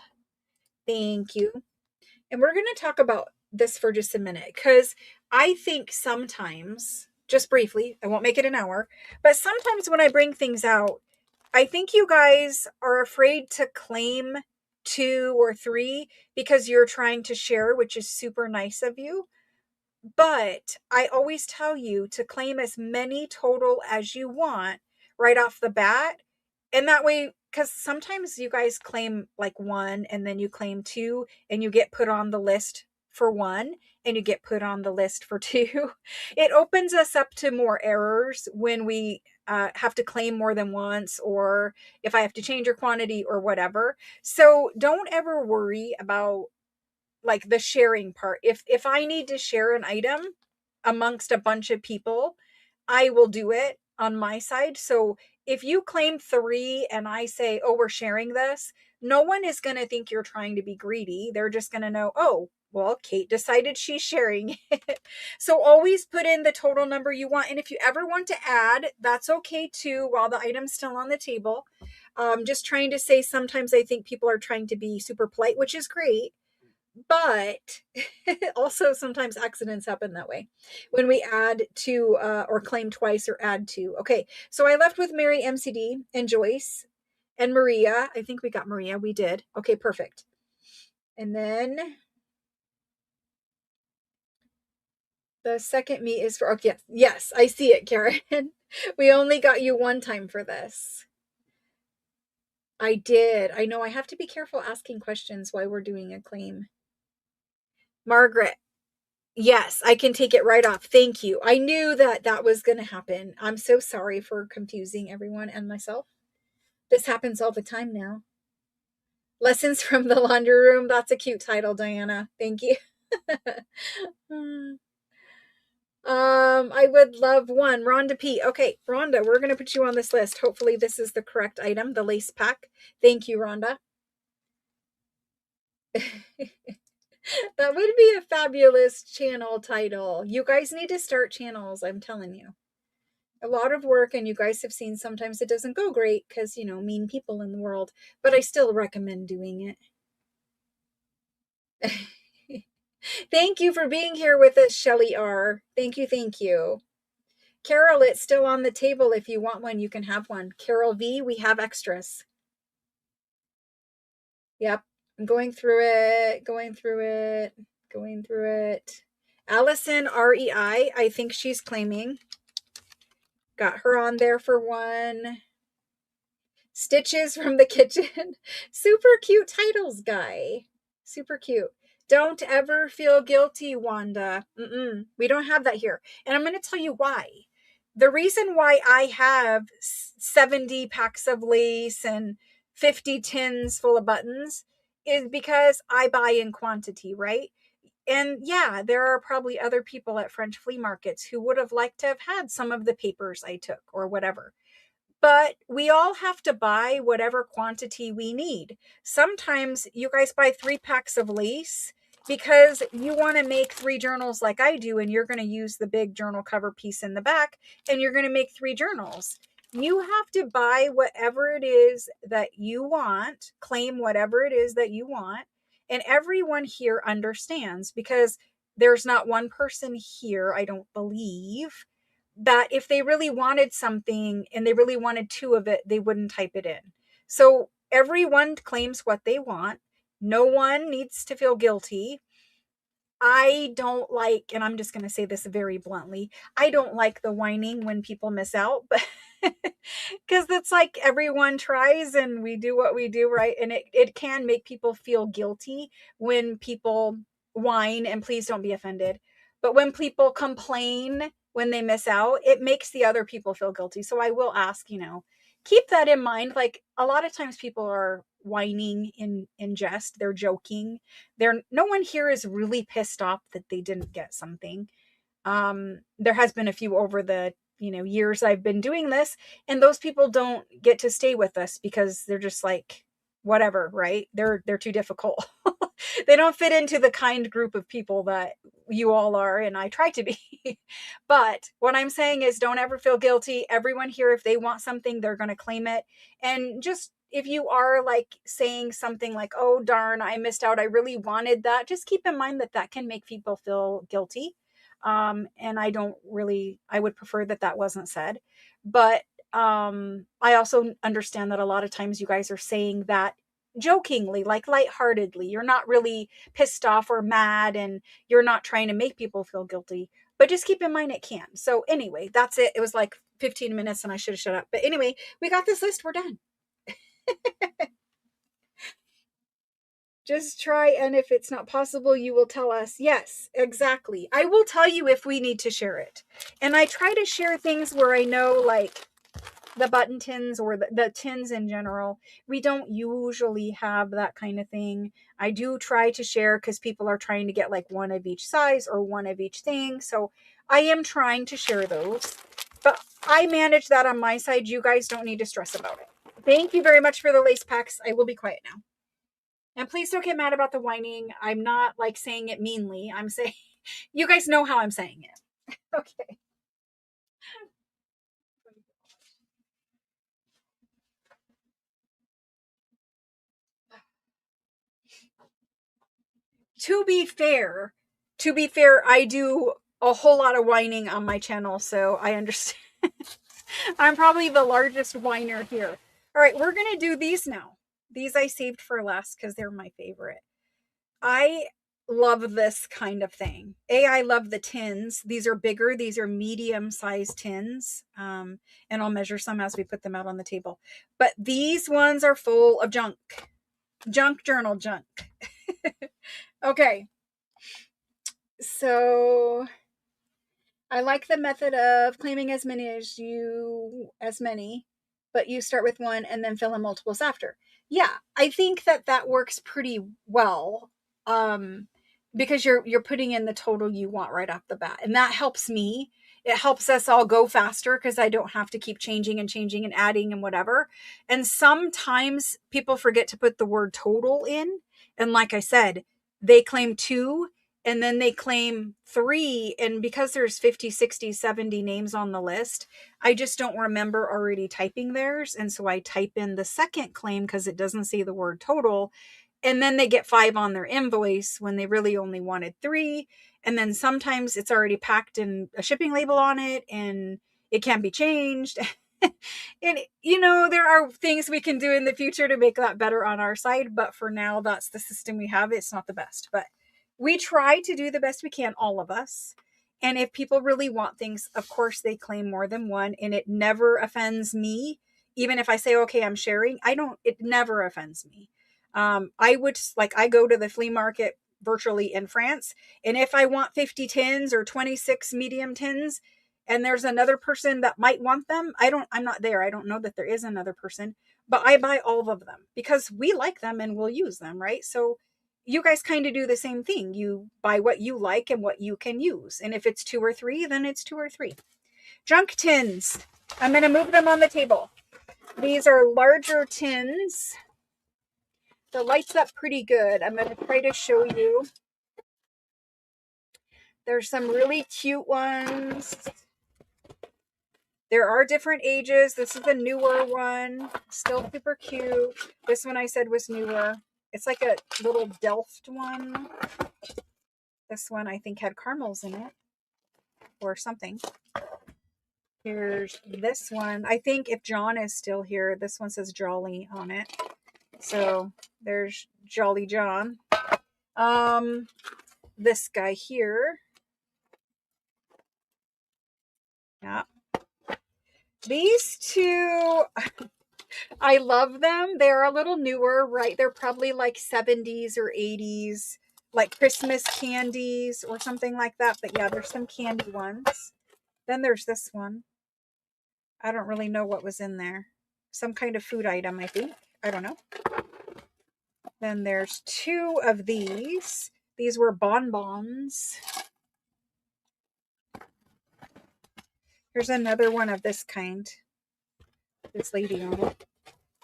Thank you. And we're going to talk about this for just a minute because I think sometimes, just briefly, I won't make it an hour, but sometimes when I bring things out, I think you guys are afraid to claim 2 or 3 because you're trying to share, which is super nice of you. But I always tell you to claim as many total as you want right off the bat. And that way, because sometimes you guys claim like 1 and then you claim 2 and you get put on the list for 1 and you get put on the list for 2. It opens us up to more errors when we have to claim more than once, or if I have to change your quantity or whatever. So don't ever worry about like the sharing part. If I need to share an item amongst a bunch of people, I will do it on my side. So if you claim 3 and I say, "Oh, we're sharing this," no one is going to think you're trying to be greedy. They're just going to know, "Oh, well, Kate decided she's sharing it." So always put in the total number you want. And if you ever want to add, that's okay too while the item's still on the table. Just trying to say sometimes I think people are trying to be super polite, which is great, but also sometimes accidents happen that way when we add to or claim twice or add to. Okay, so I left with Mary, MCD, and Joyce and Maria. I think we got Maria. We did. Okay, perfect. And then the second meet is for, okay, yes, I see it, Karen. We only got you 1 time for this. I did. I know I have to be careful asking questions while we're doing a claim. Margaret, yes, I can take it right off. Thank you. I knew that that was going to happen. I'm so sorry for confusing everyone and myself. This happens all the time now. Lessons from the Laundry Room. That's a cute title, Diana. Thank you. I would love 1. Rhonda P. Okay, Rhonda, we're going to put you on this list. Hopefully this is the correct item, the lace pack. Thank you, Rhonda. That would be a fabulous channel title. You guys need to start channels, I'm telling you. A lot of work, and you guys have seen sometimes it doesn't go great because, mean people in the world, but I still recommend doing it. Thank you for being here with us, Shelly R. Thank you, thank you. Carol, it's still on the table. If you want one, you can have one. Carol V, we have extras. Yep, I'm going through it. Allison REI, I think she's claiming. Got her on there for 1. Stitches from the Kitchen. Super cute titles, guy. Super cute. Don't ever feel guilty, Wanda. We don't have that here. And I'm going to tell you why. The reason why I have 70 packs of lace and 50 tins full of buttons is because I buy in quantity, right? And yeah, there are probably other people at French flea markets who would have liked to have had some of the papers I took or whatever. But we all have to buy whatever quantity we need. Sometimes you guys buy 3 packs of lace because you want to make 3 journals like I do, and you're going to use the big journal cover piece in the back, and you're going to make 3 journals. You have to buy whatever it is that you want, claim whatever it is that you want, and everyone here understands, because there's not one person here, I don't believe, that if they really wanted something and they really wanted 2 of it, they wouldn't type it in. So everyone claims what they want. No one needs to feel guilty. I don't like, and I'm just going to say this very bluntly, I don't like the whining when people miss out, but because it's like everyone tries and we do what we do, right? And it can make people feel guilty when people whine, and please don't be offended. But when people complain when they miss out, it makes the other people feel guilty. So I will ask, keep that in mind. Like a lot of times people are whining in jest, they're joking. No one here is really pissed off that they didn't get something. There has been a few over the years I've been doing this, and those people don't get to stay with us because they're just like whatever, right? They're too difficult. They don't fit into the kind group of people that you all are, and I try to be. But what I'm saying is, don't ever feel guilty. Everyone here, if they want something, they're going to claim it. And just if you are like saying something like, oh darn, I missed out, I really wanted that, just keep in mind that that can make people feel guilty. And I would prefer that that wasn't said. But I also understand that a lot of times you guys are saying that jokingly, like lightheartedly. You're not really pissed off or mad, and you're not trying to make people feel guilty. But just keep in mind it can. So anyway, that's it. It was like 15 minutes and I should have shut up. But anyway, we got this list. We're done. Just try, and if it's not possible, you will tell us. Yes, exactly. I will tell you if we need to share it. And I try to share things where I know, like the button tins or the tins in general. We don't usually have that kind of thing. I do try to share because people are trying to get like one of each size or one of each thing. So I am trying to share those. But I manage that on my side. You guys don't need to stress about it. Thank you very much for the lace packs. I will be quiet now. And please don't get mad about the whining. I'm not like saying it meanly. I'm saying, you guys know how I'm saying it. Okay. To be fair, I do a whole lot of whining on my channel, so I understand. I'm probably the largest whiner here. All right, we're going to do these now. These I saved for last because they're my favorite. I love this kind of thing. I love the tins. These are bigger. These are medium-sized tins. And I'll measure some as we put them out on the table. But these ones are full of junk. Junk journal junk. Okay. So I like the method of claiming as many, but you start with one and then fill in multiples after. Yeah, I think that that works pretty well. Um, because you're putting in the total you want right off the bat, and that helps me. It helps us all go faster because I don't have to keep changing and adding and whatever. And sometimes people forget to put the word total in, and like I said, they claim two and then they claim three, and because there's 50, 60, 70 names on the list, I just don't remember already typing theirs, and so I type in the second claim because it doesn't say the word total, and then they get 5 on their invoice when they really only wanted 3. And then sometimes it's already packed in a shipping label on it and it can't be changed. And there are things we can do in the future to make that better on our side, but for now that's the system we have. It's not the best, but we try to do the best we can, all of us. And if people really want things, of course they claim more than one, and it never offends me. Even if I say, okay, I'm sharing, it never offends me. I go to the flea market virtually in France, and if I want 50 tins or 26 medium tins, and there's another person that might want them, I'm not there. I don't know that there is another person, but I buy all of them because we like them and we'll use them, right? So you guys kind of do the same thing. You buy what you like and what you can use. And if it's 2 or 3, then it's 2 or 3. Junk tins. I'm going to move them on the table. These are larger tins. The light's up pretty good. I'm going to try to show you. There's some really cute ones. There are different ages. This is the newer one. Still super cute. This one I said was newer. It's like a little Delft one. This one I think had caramels in it or something. Here's this one. I think if John is still here, this one says Jolly on it. So there's Jolly John. This guy here. Yeah. These two, I love them. They're a little newer, right? They're probably like 70s or 80s, like Christmas candies or something like that. But yeah, there's some candy ones. Then there's this one. I don't really know what was in there. Some kind of food item, I think. I don't know. Then there's 2 of these. These were bonbons. Here's another one of this kind. This lady on it.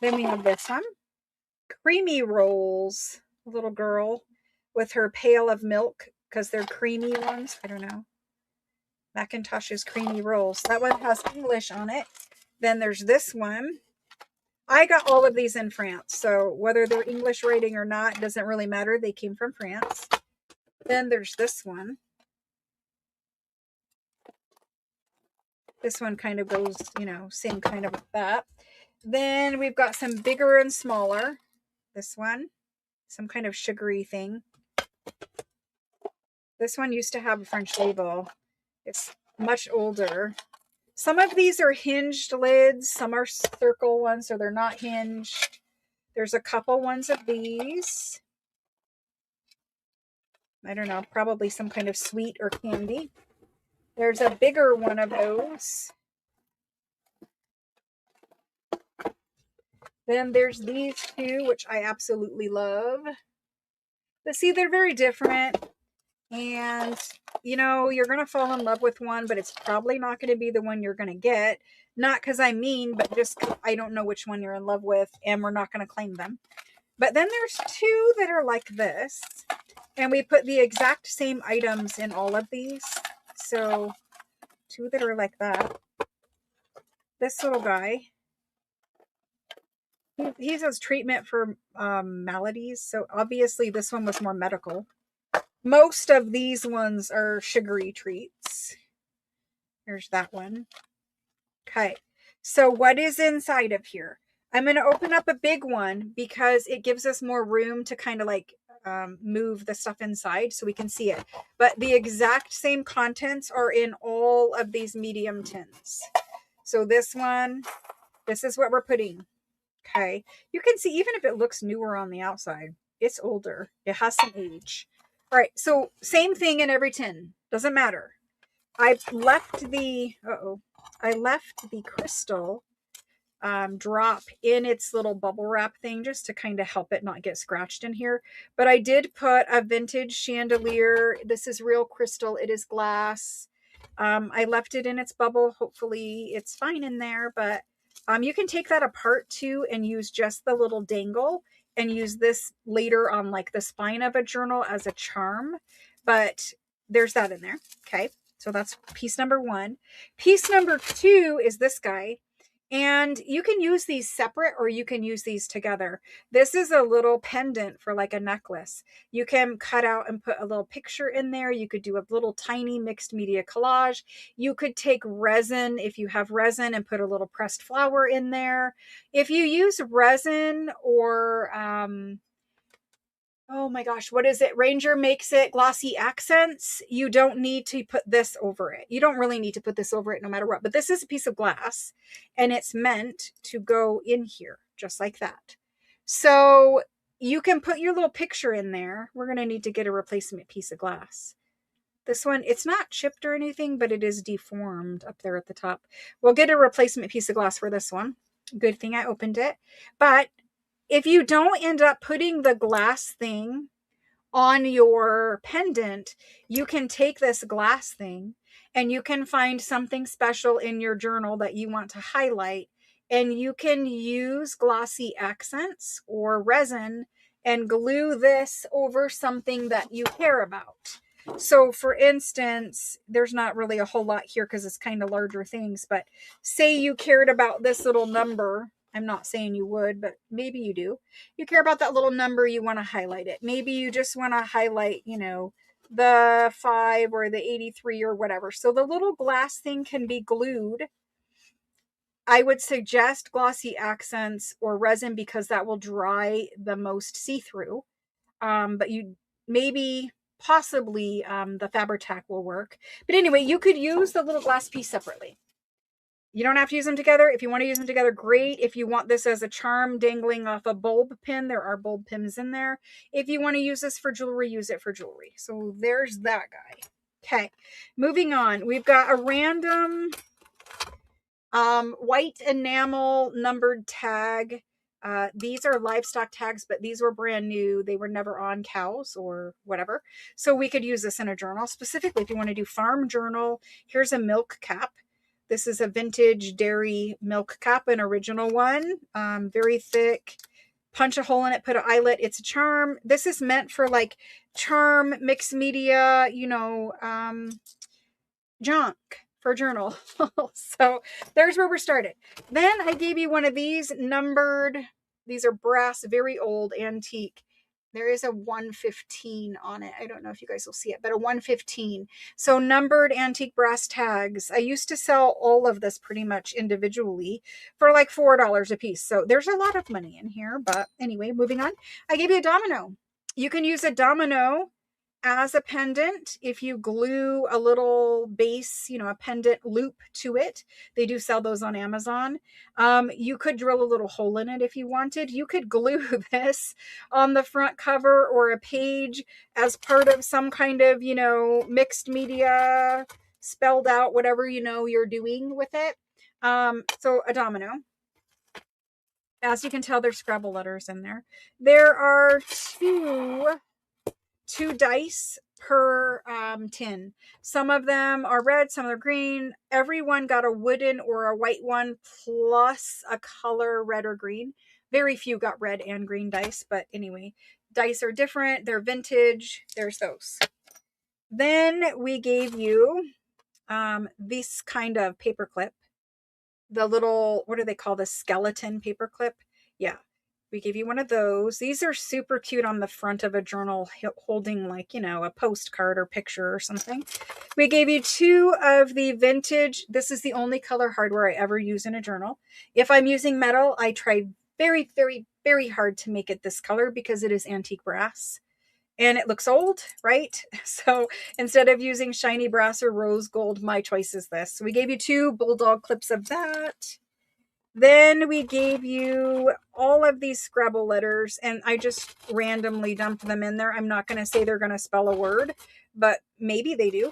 Then we have this one. Creamy rolls. A little girl with her pail of milk because they're creamy ones. I don't know. Macintosh's creamy rolls. That one has English on it. Then there's this one. I got all of these in France, so whether they're English writing or not doesn't really matter. They came from France. Then there's this one. This one kind of goes, you know, same kind of with that. Then we've got some bigger and smaller. This one, some kind of sugary thing. This one used to have a French label. It's much older. Some of these are hinged lids. Some are circle ones, so they're not hinged. There's a couple ones of these. I don't know, probably some kind of sweet or candy. There's a bigger one of those. Then there's these two, which I absolutely love. But see, they're very different. And, you know, you're going to fall in love with one, but it's probably not going to be the one you're going to get. Not because I'm mean, but just I don't know which one you're in love with, and we're not going to claim them. But then there's two that are like this. And we put the exact same items in all of these. So, two that are like that. This little guy. He says treatment for maladies. So, obviously, this one was more medical. Most of these ones are sugary treats. There's that one. Okay. So, what is inside of here? I'm going to open up a big one because it gives us more room to kind of like move the stuff inside so we can see it. But the exact same contents are in all of these medium tins. So this one, this is what we're putting. Okay. You can see even if it looks newer on the outside, it's older. It has some age. All right. So same thing in every tin. Doesn't matter. I left the crystal drop in its little bubble wrap thing just to kind of help it not get scratched in here. But I did put a vintage chandelier. This is real crystal. It is glass. I left it in its bubble. Hopefully it's fine in there, but you can take that apart too and use just the little dangle and use this later on like the spine of a journal as a charm. But there's that in there. Okay. So that's piece number one. Piece number two is this guy. And you can use these separate or you can use these together. This is a little pendant for like a necklace. You can cut out and put a little picture in there. You could do a little tiny mixed media collage. You could take resin, if you have resin, and put a little pressed flower in there. If you use resin or oh my gosh, what is it? Ranger makes it glossy accents. You don't need to put this over it. You don't really need to put this over it no matter what. But this is a piece of glass and it's meant to go in here just like that. So you can put your little picture in there. We're going to need to get a replacement piece of glass. This one, it's not chipped or anything, but it is deformed up there at the top. We'll get a replacement piece of glass for this one. Good thing I opened it. But if you don't end up putting the glass thing on your pendant, you can take this glass thing and you can find something special in your journal that you want to highlight. And you can use glossy accents or resin and glue this over something that you care about. So for instance, there's not really a whole lot here because it's kind of larger things, but say you cared about this little number. I'm not saying you would, but maybe you do. You care about that little number, you want to highlight it. Maybe you just want to highlight, you know, the 5 or the 83 or whatever. So the little glass thing can be glued. I would suggest glossy accents or resin because that will dry the most see-through. But you maybe possibly the Fabri-Tac will work. But anyway, you could use the little glass piece separately. You don't have to use them together. If you want to use them together, great. If you want this as a charm dangling off a bulb pin, there are bulb pins in there. If you want to use this for jewelry, use it for jewelry. So there's that guy. Okay, moving on. We've got a random white enamel numbered tag. These are livestock tags, but these were brand new. They were never on cows or whatever. So we could use this in a journal. Specifically, if you want to do farm journal, here's a milk cap. This is a vintage dairy milk cap, an original one. Very thick. Punch a hole in it, put an eyelet. It's a charm. This is meant for like charm, mixed media, you know, junk for a journal. So there's where we're started. Then I gave you one of these numbered, these are brass, very old, antique. There is a 115 on it. I don't know if you guys will see it, but a 115. So numbered antique brass tags. I used to sell all of this pretty much individually for like $4 a piece. So there's a lot of money in here. But anyway, moving on. I gave you a domino. You can use a domino as a pendant if you glue a little base, a pendant loop to it. They do sell those on Amazon. You could drill a little hole in it if you wanted. You could glue this on the front cover or a page as part of some kind of, mixed media, spelled out, whatever you're doing with it. So a domino. As you can tell, there's Scrabble letters in there. There are two dice per tin. Some of them are red, some are green. Everyone got a wooden or a white one plus a color red or green. Very few got red and green dice, but anyway, dice are different. They're vintage. There's those. Then we gave you this kind of paper clip. The little, what do they call this? Skeleton paper clip. Yeah. We gave you one of those. These are super cute on the front of a journal holding like, a postcard or picture or something. We gave you two of the vintage. This is the only color hardware I ever use in a journal. If I'm using metal, I try very, very, very hard to make it this color because it is antique brass. And it looks old, right? So instead of using shiny brass or rose gold, my choice is this. So we gave you two bulldog clips of that. Then we gave you all of these Scrabble letters, and I just randomly dumped them in there. I'm not going to say they're going to spell a word, but maybe they do.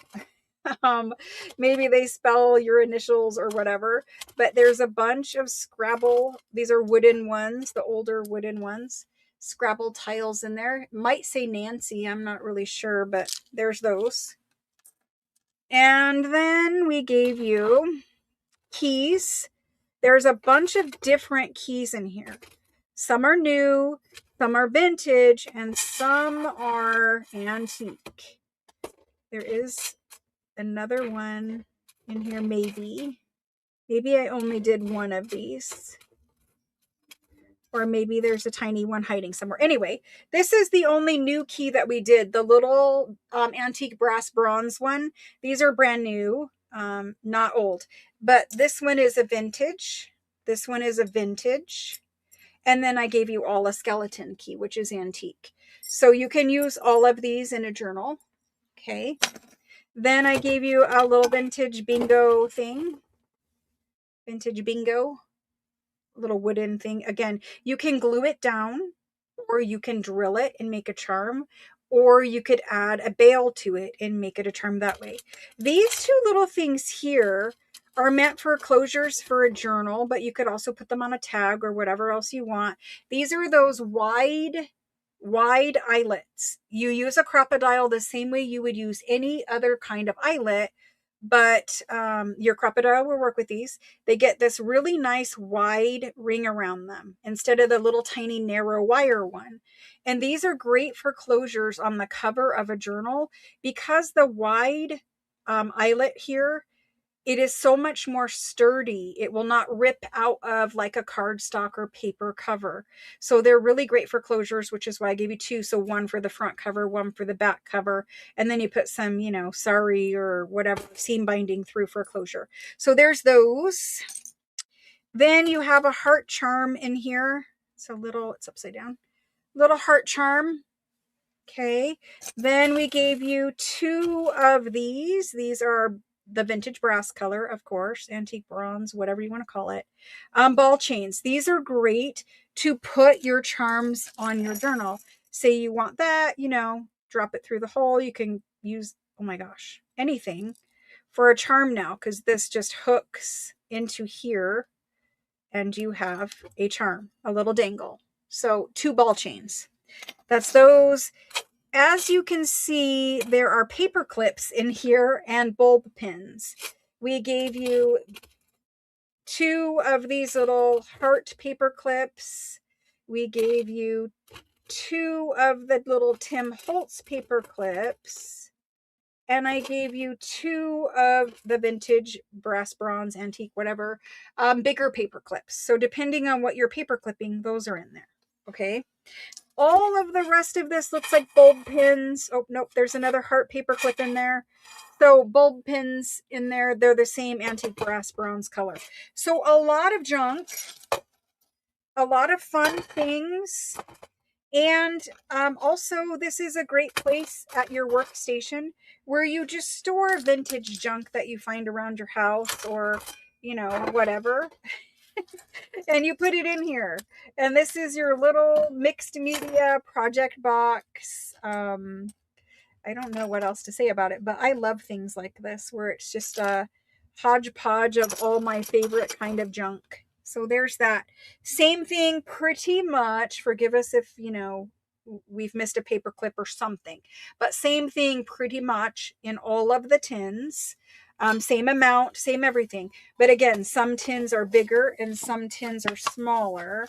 Maybe they spell your initials or whatever. But there's a bunch of Scrabble. These are wooden ones, the older wooden ones. Scrabble tiles in there. Might say Nancy. I'm not really sure, but there's those. And then we gave you keys. There's a bunch of different keys in here. Some are new, some are vintage, and some are antique. There is another one in here, maybe. Maybe I only did one of these. Or maybe there's a tiny one hiding somewhere. Anyway, this is the only new key that we did. The little antique brass bronze one. These are brand new, not old. But this one is a vintage. This one is a vintage. And then I gave you all a skeleton key, which is antique. So you can use all of these in a journal. Okay. Then I gave you a little vintage bingo thing. Vintage bingo. Little wooden thing. Again, you can glue it down, or you can drill it and make a charm, or you could add a bail to it and make it a charm that way. These two little things here are meant for closures for a journal, but you could also put them on a tag or whatever else you want. These are those wide eyelets. You use a crocodile the same way you would use any other kind of eyelet, but your crocodile will work with these. They get this really nice wide ring around them instead of the little tiny narrow wire one. And these are great for closures on the cover of a journal because the wide eyelet here, it is so much more sturdy. It will not rip out of like a cardstock or paper cover. So they're really great for closures, which is why I gave you two. So one for the front cover, one for the back cover. And then you put some, sari or whatever seam binding through for closure. So there's those. Then you have a heart charm in here. It's upside down. Little heart charm. Okay. Then we gave you two of these. These are the vintage brass color, of course, antique bronze, whatever you want to call it. Ball chains. These are great to put your charms on your journal. Say you want that, drop it through the hole. You can use, oh my gosh, anything for a charm now, because this just hooks into here and you have a charm, a little dangle. So 2 ball chains. That's those. As you can see, there are paper clips in here and bulb pins. We gave you 2 of these little heart paper clips. We gave you 2 of the little Tim Holtz paper clips. and I gave you 2 of the vintage brass, bronze, antique, whatever, bigger paper clips. So depending on what you're paper clipping, those are in there. Okay. All of the rest of this looks like bulb pins. Oh, nope. There's another heart paper clip in there. So bulb pins in there. They're the same antique brass bronze color. So a lot of junk, a lot of fun things. And also, this is a great place at your workstation where you just store vintage junk that you find around your house or, you know, whatever. And you put it in here. And this is your little mixed media project box. I don't know what else to say about it, but I love things like this where it's just a hodgepodge of all my favorite kind of junk. So there's that. Same thing pretty much. Forgive us if, you know, we've missed a paper clip or something, but same thing pretty much in all of the tins. Same amount, same everything. But again, some tins are bigger and some tins are smaller.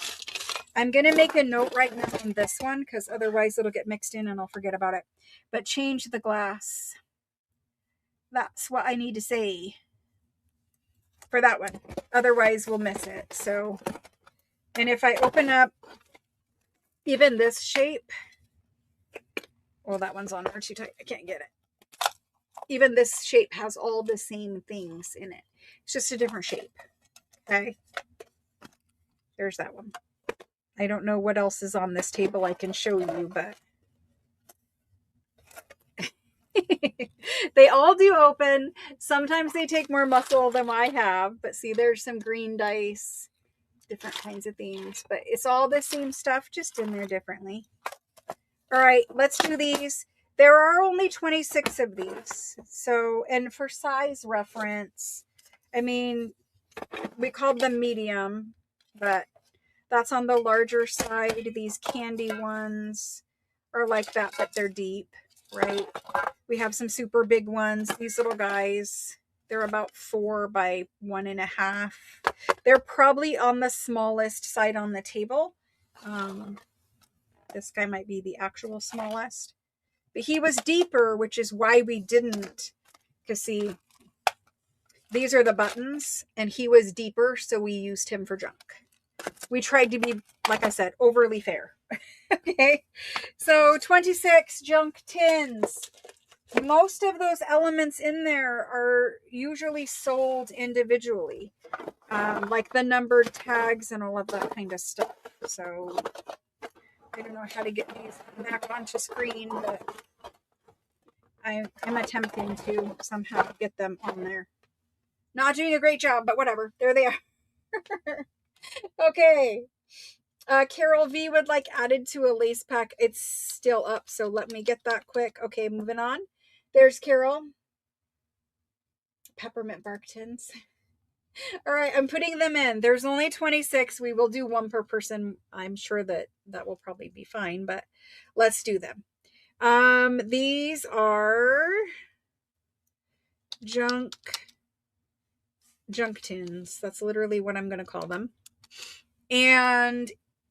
I'm going to make a note right now on this one because otherwise it'll get mixed in and I'll forget about it. But change the glass. That's what I need to say for that one. Otherwise we'll miss it. So, and if I open up even this shape, well, that one's on there too tight. I can't get it. Even this shape has all the same things in it. It's just a different shape. Okay. There's that one. I don't know what else is on this table I can show you, but they all do open. Sometimes they take more muscle than I have, but see, there's some green dice, different kinds of things, but it's all the same stuff, just in there differently. All right, let's do these. There are only 26 of these. So, and for size reference, I mean, we called them medium, but that's on the larger side. These candy ones are like that, but they're deep, right? We have some super big ones. These little guys, they're about 4 by 1.5. They're probably on the smallest side on the table. This guy might be the actual smallest. But he was deeper, which is why we didn't. Because see, these are the buttons, and he was deeper, so we used him for junk. We tried to be, like I said, overly fair. Okay, so 26 junk tins. Most of those elements in there are usually sold individually, like the numbered tags and all of that kind of stuff. So I don't know how to get these back onto screen, but I'm attempting to somehow get them on there. Not doing a great job, but whatever. There they are. Okay. Carol V would like added to a lace pack. It's still up, so let me get that quick. Okay, moving on. There's Carol. Peppermint bark tins. All right, I'm putting them in. There's only 26. We will do one per person. I'm sure that will probably be fine, but let's do them. These are junk tins. That's literally what I'm going to call them. And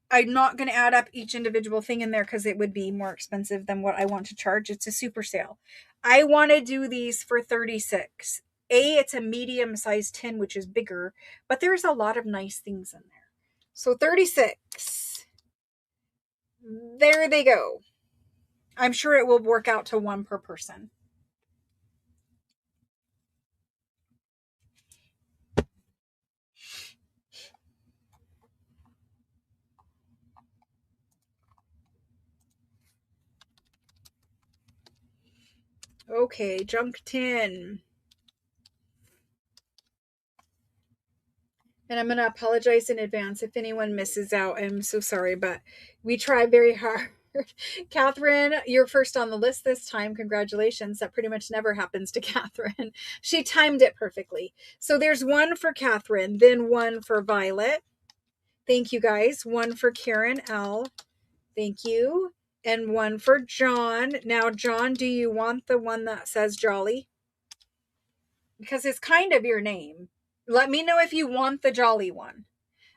I'm not going to add up each individual thing in there because it would be more expensive than what I want to charge. It's a super sale. I want to do these for 36. It's a medium sized tin, which is bigger, but there's a lot of nice things in there. So 36. There they go. I'm sure it will work out to one per person. Okay, junk tin. And I'm going to apologize in advance if anyone misses out. I'm so sorry, but we try very hard. Catherine, you're first on the list this time. Congratulations. That pretty much never happens to Catherine. She timed it perfectly. So there's one for Catherine, then one for Violet. Thank you guys. One for Karen L. Thank you. And one for John. Now, John, do you want the one that says Jolly? Because it's kind of your name. Let me know if you want the Jolly one.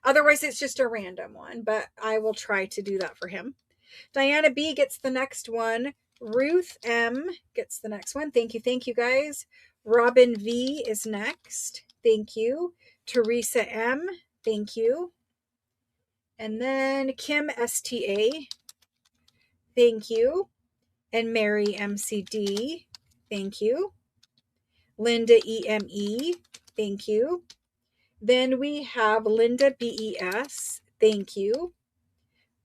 Otherwise, it's just a random one, but I will try to do that for him. Diana B gets the next one. Ruth M gets the next one. Thank you guys. Robin V is next. Thank you. Teresa M, thank you. And then Kim STA, thank you. And Mary MCD, thank you. Linda EME, thank you. Then we have Linda BES, thank you.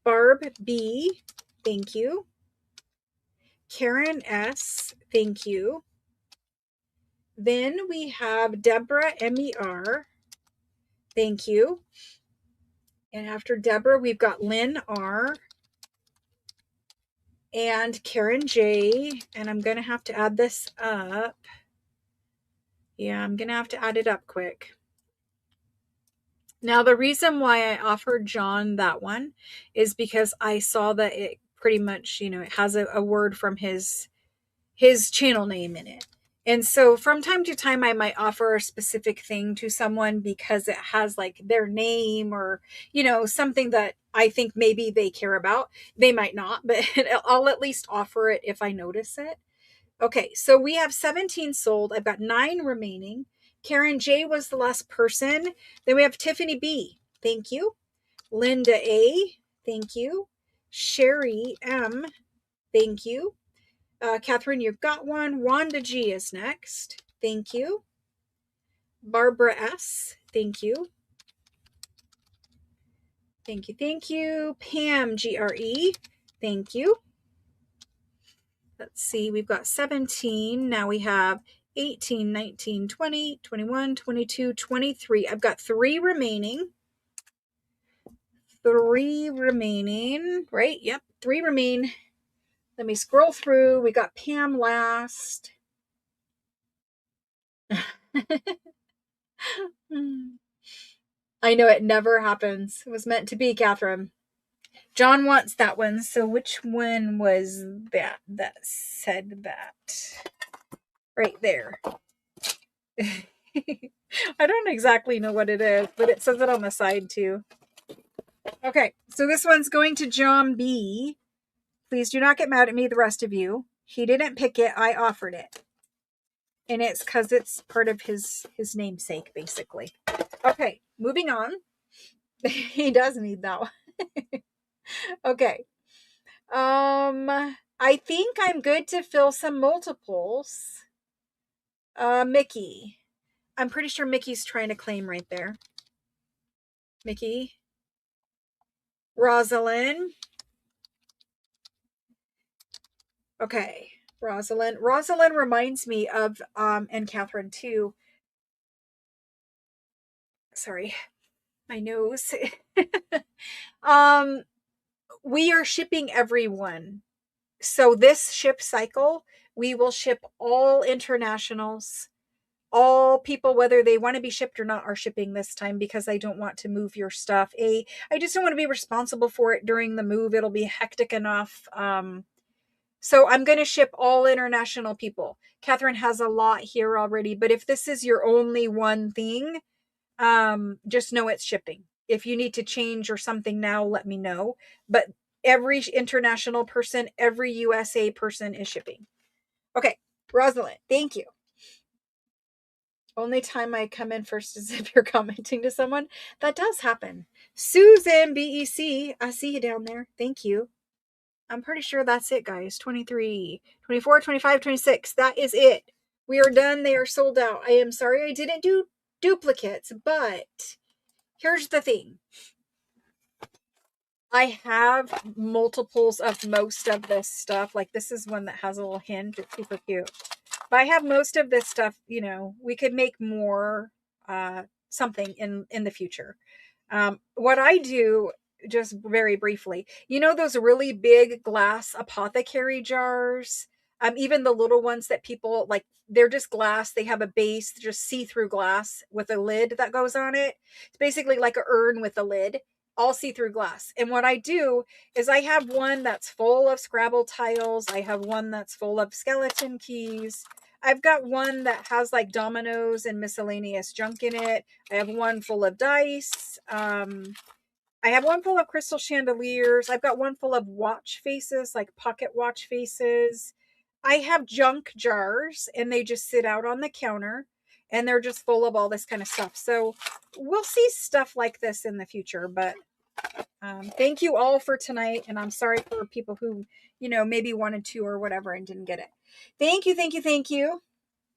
Barb B, thank you. Karen S, thank you. Then we have Deborah MER, thank you. And after Deborah, we've got Lynn R and Karen J. And I'm going to have to add this up. Yeah, I'm going to have to add it up quick. Now, the reason why I offered John that one is because I saw that it pretty much, it has a word from his channel name in it. And so from time to time, I might offer a specific thing to someone because it has like their name or, something that I think maybe they care about. They might not, but I'll at least offer it if I notice it. Okay, so we have 17 sold. I've got 9 remaining. Karen J was the last person. Then we have Tiffany B. Thank you. Linda A. Thank you. Sherry M. Thank you. Catherine, you've got one. Wanda G is next. Thank you. Barbara S. Thank you. Thank you. Pam GRE. Thank you. Let's see, we've got 17. Now we have 18, 19, 20, 21, 22, 23. I've got 3 remaining. 3 remaining, right? Yep, 3 remain. Let me scroll through. We got Pam last. I know it never happens. It was meant to be, Catherine. John wants that one. So which one was that said that? Right there. I don't exactly know what it is, but it says it on the side too. Okay, so this one's going to John B. Please do not get mad at me, the rest of you. He didn't pick it. I offered it. And it's because it's part of his namesake, basically. Okay, moving on. He does need that one. Okay. I think I'm good to fill some multiples. Mickey. I'm pretty sure Mickey's trying to claim right there. Mickey. Rosalind. Okay. Rosalind. Rosalind reminds me of, and Catherine too. Sorry. My nose. We are shipping everyone. So this ship cycle, we will ship all internationals. All people, whether they want to be shipped or not, are shipping this time because I don't want to move your stuff. I just don't want to be responsible for it during the move. It'll be hectic enough. So I'm going to ship all international people. Catherine has a lot here already, but if this is your only one thing, just know it's shipping. If you need to change or something now, let me know. But every international person, every USA person is shipping. Okay, Rosalind, thank you. Only time I come in first is if you're commenting to someone. That does happen. Susan BEC, I see you down there. Thank you. I'm pretty sure that's it, guys. 23, 24, 25, 26. That is it. We are done. They are sold out. I am sorry I didn't do duplicates, but here's the thing. I have multiples of most of this stuff. Like this is one that has a little hinge. It's super cute. But I have most of this stuff, we could make more something in the future. What I do, just very briefly, those really big glass apothecary jars, even the little ones that people like, they're just glass. They have a base, just see-through glass with a lid that goes on it. It's basically like an urn with a lid, all see-through glass. And what I do is I have one that's full of Scrabble tiles. I have one that's full of skeleton keys. I've got one that has like dominoes and miscellaneous junk in it. I have one full of dice. I have one full of crystal chandeliers. I've got one full of watch faces, like pocket watch faces. I have junk jars and they just sit out on the counter and they're just full of all this kind of stuff. So we'll see stuff like this in the future, but thank you all for tonight. And I'm sorry for people who, maybe wanted to or whatever and didn't get it. Thank you, thank you, thank you.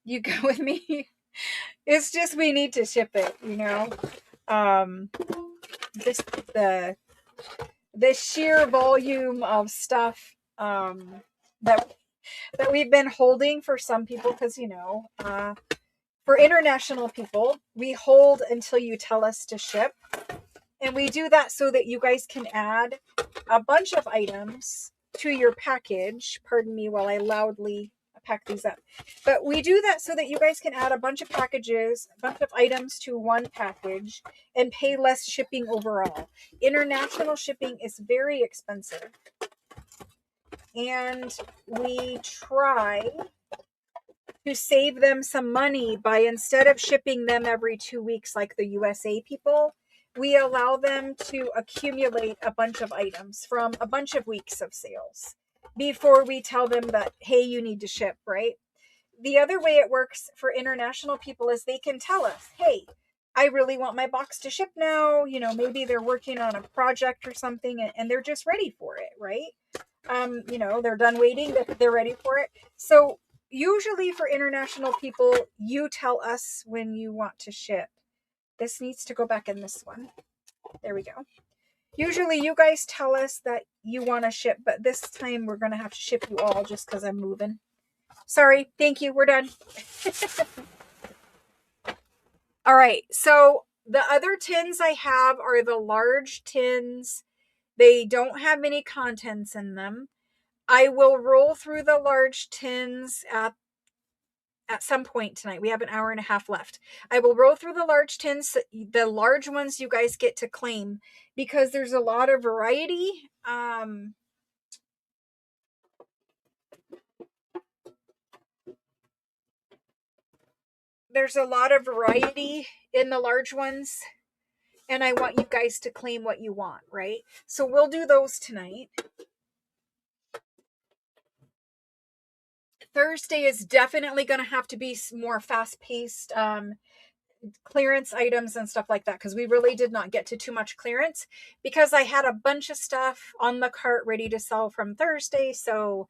You go with me. It's just we need to ship it, Um, this the sheer volume of stuff that we've been holding for some people, because for international people, we hold until you tell us to ship. And we do that so that you guys can add a bunch of items to your package. Pardon me while I loudly pack these up. But we do that so that you guys can add a bunch of packages, a bunch of items to one package and pay less shipping overall. International shipping is very expensive. And we try to save them some money by, instead of shipping them every 2 weeks like the USA people, we allow them to accumulate a bunch of items from a bunch of weeks of sales before we tell them that, hey, you need to ship, right? The other way it works for international people is they can tell us, hey, I really want my box to ship now. Maybe they're working on a project or something and they're just ready for it, right? They're done waiting, they're ready for it. So usually for international people, you tell us when you want to ship. This needs to go back in this one. There we go. Usually you guys tell us that you want to ship, but this time we're going to have to ship you all just because I'm moving. Sorry. Thank you. We're done. All right. So the other tins I have are the large tins. They don't have many contents in them. I will roll through the large tins at some point tonight. We have an hour and a half left. I will roll through the large tins. The large ones you guys get to claim because there's a lot of variety. There's a lot of variety in the large ones, and I want you guys to claim what you want, right? So we'll do those tonight. Thursday is definitely going to have to be more fast-paced clearance items and stuff like that, because we really did not get to too much clearance because I had a bunch of stuff on the cart ready to sell from Thursday. So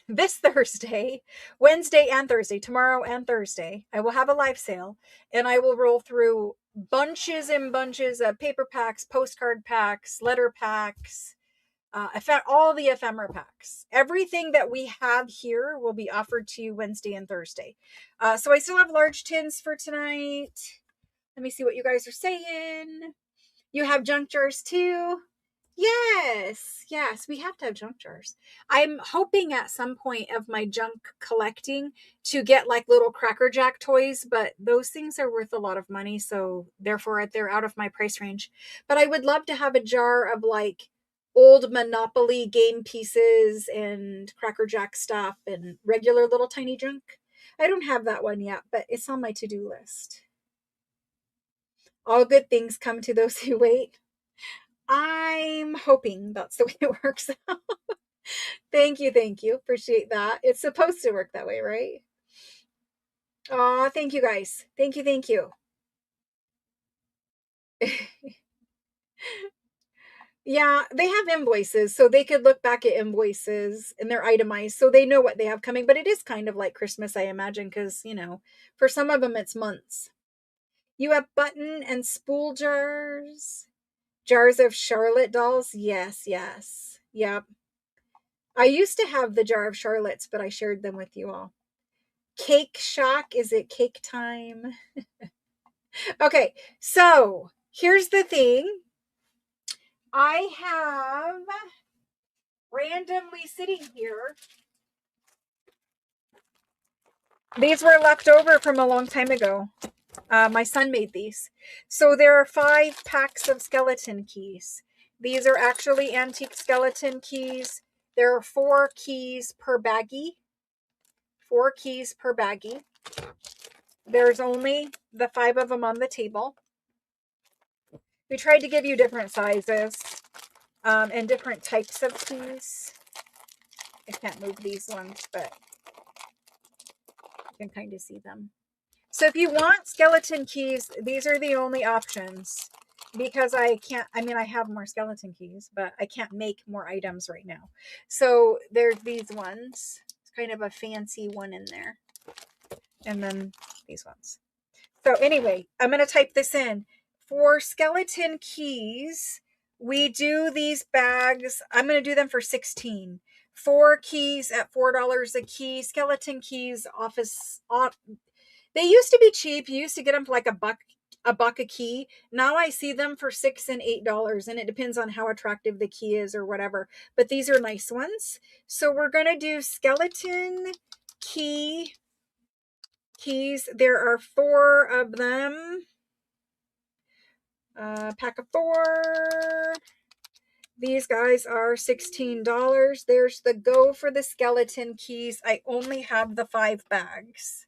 this Thursday, Wednesday and Thursday, tomorrow and Thursday, I will have a live sale and I will roll through bunches and bunches of paper packs, postcard packs, letter packs, all the ephemera packs. Everything that we have here will be offered to you Wednesday and Thursday. So I still have large tins for tonight. Let me see what you guys are saying. You have junk jars too? Yes, we have to have junk jars. I'm hoping at some point of my junk collecting to get like little Cracker Jack toys, but those things are worth a lot of money, so therefore they're out of my price range. But I would love to have a jar of like old Monopoly game pieces and Cracker Jack stuff and regular little tiny junk. I don't have that one yet, but it's on my to-do list. All good things come to those who wait. I'm hoping that's the way it works out. Thank you. Appreciate that. It's supposed to work that way, right? Aw, thank you guys. Thank you. Yeah, they have invoices, so they could look back at invoices and they're itemized, so they know what they have coming. But it is kind of like Christmas, I imagine, because, for some of them it's months. You have button and spool jars. Jars of Charlotte dolls. Yes. Yep. I used to have the jar of Charlottes, but I shared them with you all. Cake shock. Is it cake time? Okay, so here's the thing. I have randomly sitting here. These were left over from a long time ago. My son made these. So there are 5 packs of skeleton keys. These are actually antique skeleton keys. There are 4 keys per baggie. 4 keys per baggie. There's only the 5 of them on the table. We tried to give you different sizes and different types of keys. I can't move these ones, but you can kind of see them. So if you want skeleton keys, these are the only options, because I can't, I mean, I have more skeleton keys, but I can't make more items right now. So there's these ones. It's kind of a fancy one in there. And then these ones. So anyway, I'm going to type this in. For skeleton keys, we do these bags. I'm going to do them for 16. 4 keys at $4 a key. Skeleton keys, they used to be cheap. You used to get them for like a buck a key. Now I see them for $6 and $8, and it depends on how attractive the key is or whatever. But these are nice ones. So we're going to do skeleton keys. There are 4 of them. Pack of 4. These guys are $16. There's the go for the skeleton keys. I only have the 5 bags.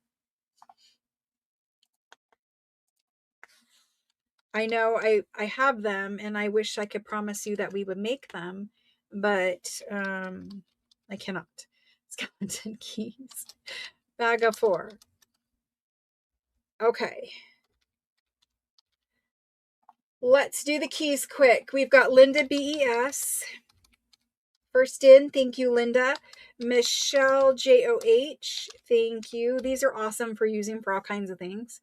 I know I have them, and I wish I could promise you that we would make them, but I cannot. Skeleton keys. Bag of 4. Okay. Let's do the keys quick. We've got Linda BES. First in, thank you, Linda. Michelle JOH, thank you. These are awesome for using for all kinds of things.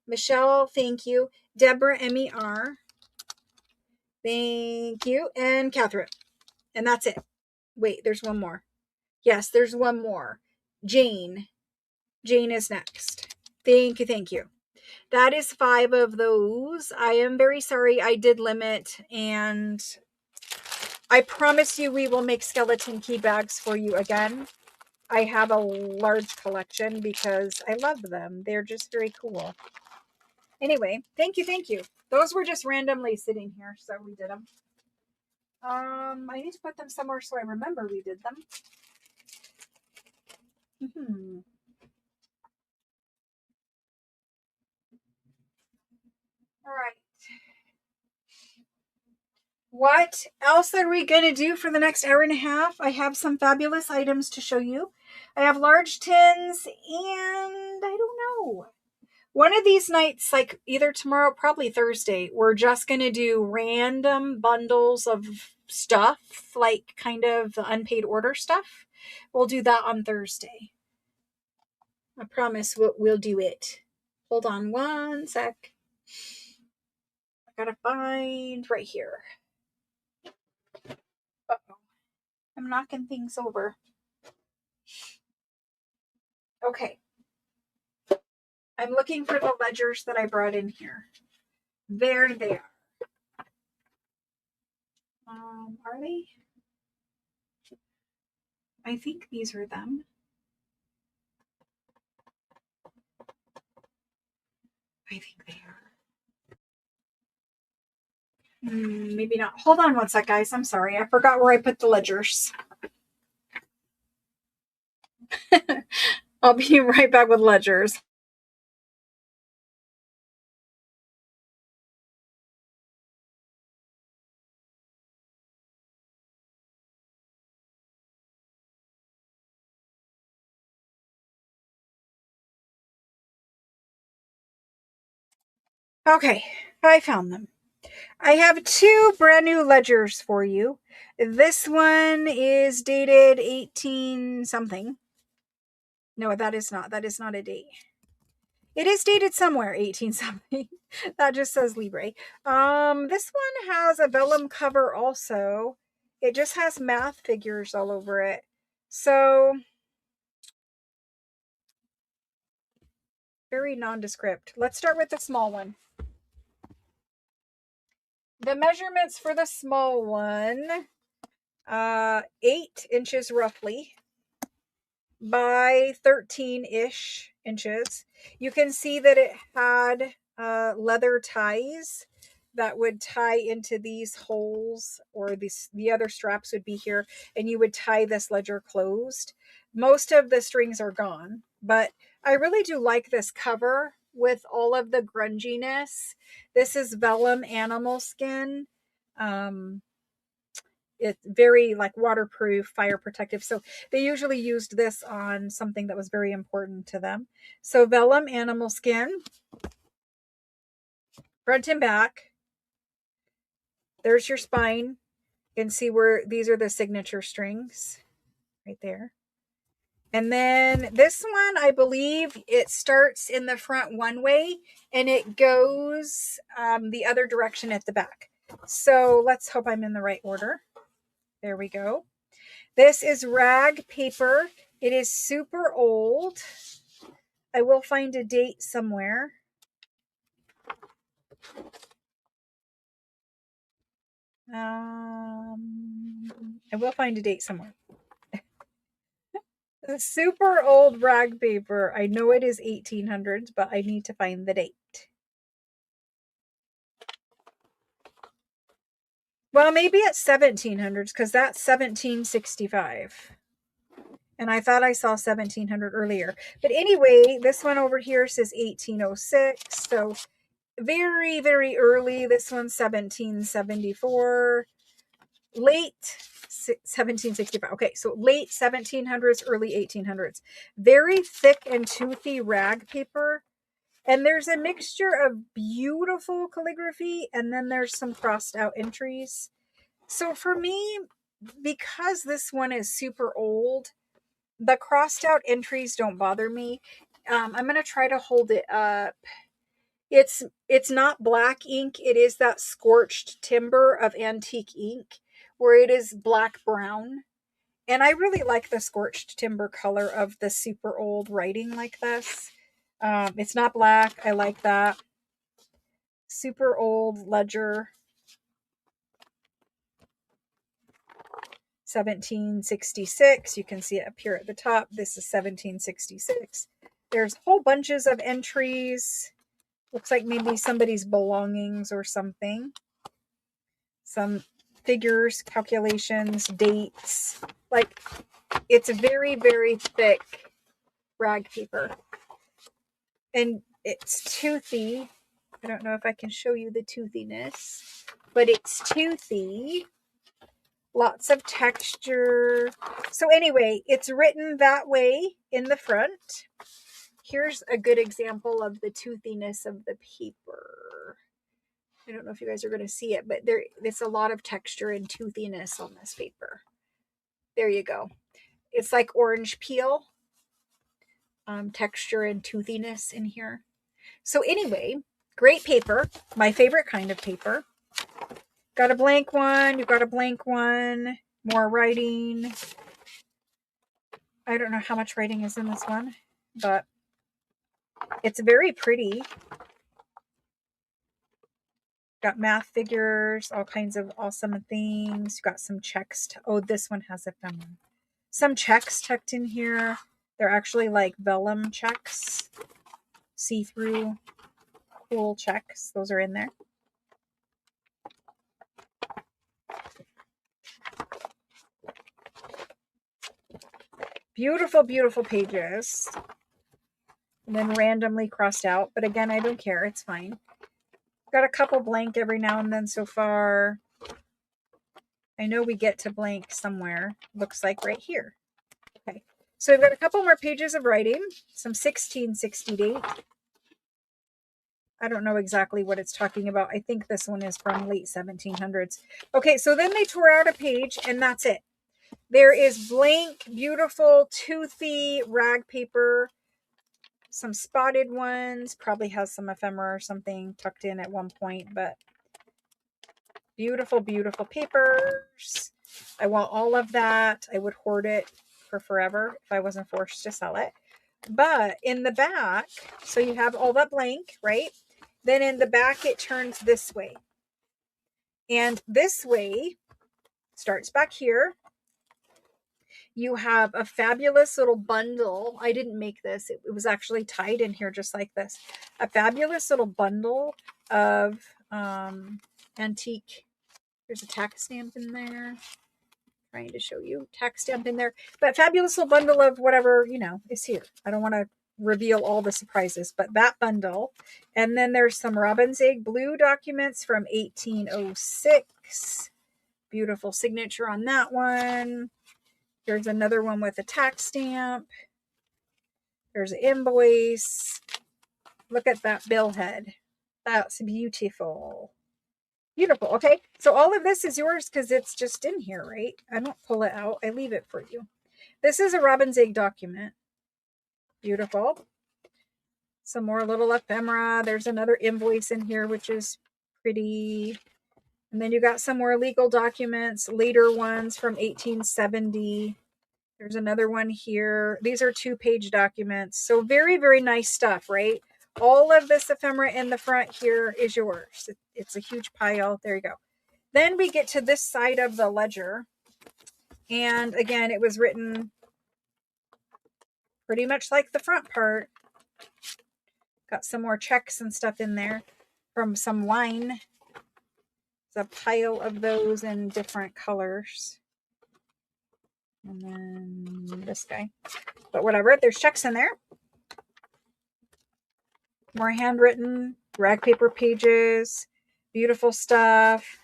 Michelle, thank you. Deborah MER, thank you. And Catherine. And that's it. Wait, there's one more. Yes, there's one more. Jane. Jane is next. Thank you, thank you. That is 5 of those. I am very sorry I did limit, and I promise you we will make skeleton key bags for you again. I have a large collection because I love them. They're just very cool. Anyway, thank you, thank you. Those were just randomly sitting here, so we did them. I need to put them somewhere so I remember we did them. All right. What else are we going to do for the next hour and a half? I have some fabulous items to show you. I have large tins, and I don't know. One of these nights, like either tomorrow, probably Thursday, we're just going to do random bundles of stuff, like kind of the unpaid order stuff. We'll do that on Thursday. I promise we'll do it. Hold on one sec. I gotta find right here. Uh-oh. I'm knocking things over. Okay. I'm looking for the ledgers that I brought in here. There they are. Are they? I think these are them. I think they are. Maybe not. Hold on one sec, guys. I'm sorry. I forgot where I put the ledgers. I'll be right back with ledgers. Okay, I found them. I have 2 brand new ledgers for you. This one is dated 18 something. No, that is not a date. It is dated somewhere 18 something. That just says Libre. This one has a vellum cover also. It just has math figures all over it. So very nondescript. Let's start with the small one. The measurements for the small one, 8 inches roughly by 13-ish inches. You can see that it had leather ties that would tie into these holes, or the other straps would be here, and you would tie this ledger closed. Most of the strings are gone, but I really do like this cover with all of the grunginess. This is vellum animal skin. It's very like waterproof, fire protective. So they usually used this on something that was very important to them. So vellum animal skin, front and back. There's your spine. You can see where these are the signature strings right there. And then this one, I believe it starts in the front one way and it goes the other direction at the back. So let's hope I'm in the right order. There we go. This is rag paper. It is super old. I will find a date somewhere. I will find a date somewhere. Super old rag paper. I know it is 1800s, but I need to find the date. Well, maybe it's 1700s because that's 1765. And I thought I saw 1700 earlier. But anyway, this one over here says 1806. So very, very early. This one's 1774. Late 1765. Okay, so late 1700s, early 1800s. Very thick and toothy rag paper. And there's a mixture of beautiful calligraphy and then there's some crossed out entries. So for me, because this one is super old, the crossed out entries don't bother me. I'm going to try to hold it up. It's not black ink. It is that scorched timber of antique ink where it is black brown. And I really like the scorched timber color of the super old writing like this. It's not black. I like that. Super old ledger. 1766. You can see it up here at the top. This is 1766. There's whole bunches of entries. Looks like maybe somebody's belongings or something. Some figures, calculations, dates. Like, it's very, very thick rag paper. And it's toothy. I don't know if I can show you the toothiness, but it's toothy. Lots of texture. So anyway, it's written that way in the front. Here's a good example of the toothiness of the paper. I don't know if you guys are going to see it, but there's a lot of texture and toothiness on this paper. There you go. It's like orange peel, texture and toothiness in here. So anyway, great paper. My favorite kind of paper. Got a blank one. You've got a blank one. More writing. I don't know how much writing is in this one, but it's very pretty. Got math figures, all kinds of awesome things. Got some checks. Oh, this one has ephemera. Some checks tucked in here. They're actually like vellum checks. See-through, cool checks. Those are in there. Beautiful, beautiful pages. And then randomly crossed out. But again, I don't care. It's fine. Got a couple blank every now and then so far. I know we get to blank somewhere. Looks like right here. Okay. So we've got a couple more pages of writing. Some 1660 date. I don't know exactly what it's talking about. I think this one is from late 1700s. Okay, so then they tore out a page and that's it. There is blank, beautiful, toothy rag paper. Some spotted ones. Probably has some ephemera or something tucked in at one point, but beautiful, beautiful papers. I want all of that. I would hoard it for forever if I wasn't forced to sell it. But in the back, so you have all that blank, right? Then in the back, it turns this way. And this way starts back here. You have a fabulous little bundle. I didn't make this. It was actually tied in here just like this. A fabulous little bundle of antique. There's a tax stamp in there. Trying to show you tax stamp in there. But fabulous little bundle of whatever, is here. I don't want to reveal all the surprises, but that bundle. And then there's some robin's egg blue documents from 1806. Beautiful signature on that one. There's another one with a tax stamp. There's an invoice. Look at that bill head. That's beautiful. Beautiful. Okay, so all of this is yours because it's just in here, right? I don't pull it out. I leave it for you. This is a robin's egg document. Beautiful. Some more little ephemera. There's another invoice in here, which is pretty. And then you got some more legal documents, later ones from 1870. There's another one here. These are 2-page documents. So very, very nice stuff, right? All of this ephemera in the front here is yours. It's a huge pile. There you go. Then we get to this side of the ledger. And again, it was written pretty much like the front part. Got some more checks and stuff in there from some wine. There's a pile of those in different colors. And then this guy. But whatever, there's checks in there. More handwritten, rag paper pages, beautiful stuff.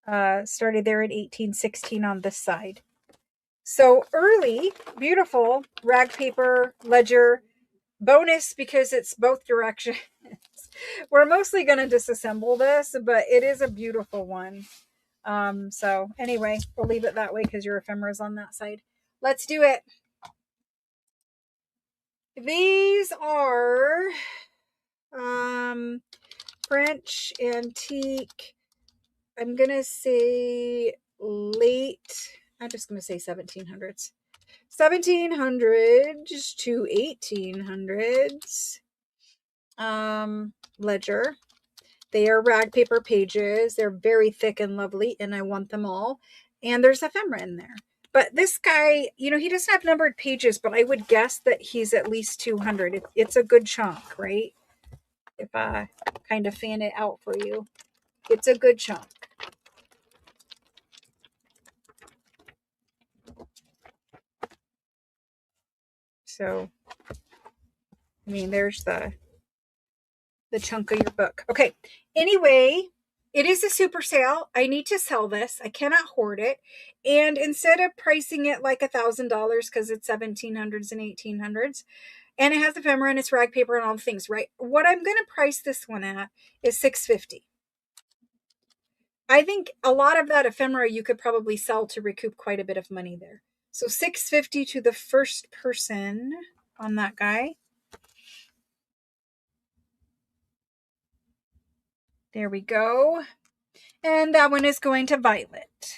Started there in 1816 on this side. So early, beautiful rag paper ledger. Bonus because it's both directions. We're mostly going to disassemble this, but it is a beautiful one. So anyway, we'll leave it that way because your ephemera is on that side. Let's do it. These are French antique. I'm going to say late, I'm just going to say 1700s. 1700s to 1800s ledger. They are rag paper pages. They're very thick and lovely, and I want them all. And there's ephemera in there. But this guy, you know, he doesn't have numbered pages, but I would guess that he's at least 200. It's a good chunk, right? If I kind of fan it out for you, it's a good chunk. So, I mean, there's the chunk of your book. Okay. Anyway, it is a super sale. I need to sell this. I cannot hoard it. And instead of pricing it like $1,000 because it's 1700s and 1800s, and it has ephemera and it's rag paper and all the things, right? What I'm going to price this one at is $650. I think a lot of that ephemera you could probably sell to recoup quite a bit of money there. So $650 to the first person on that guy. There we go. And that one is going to Violet.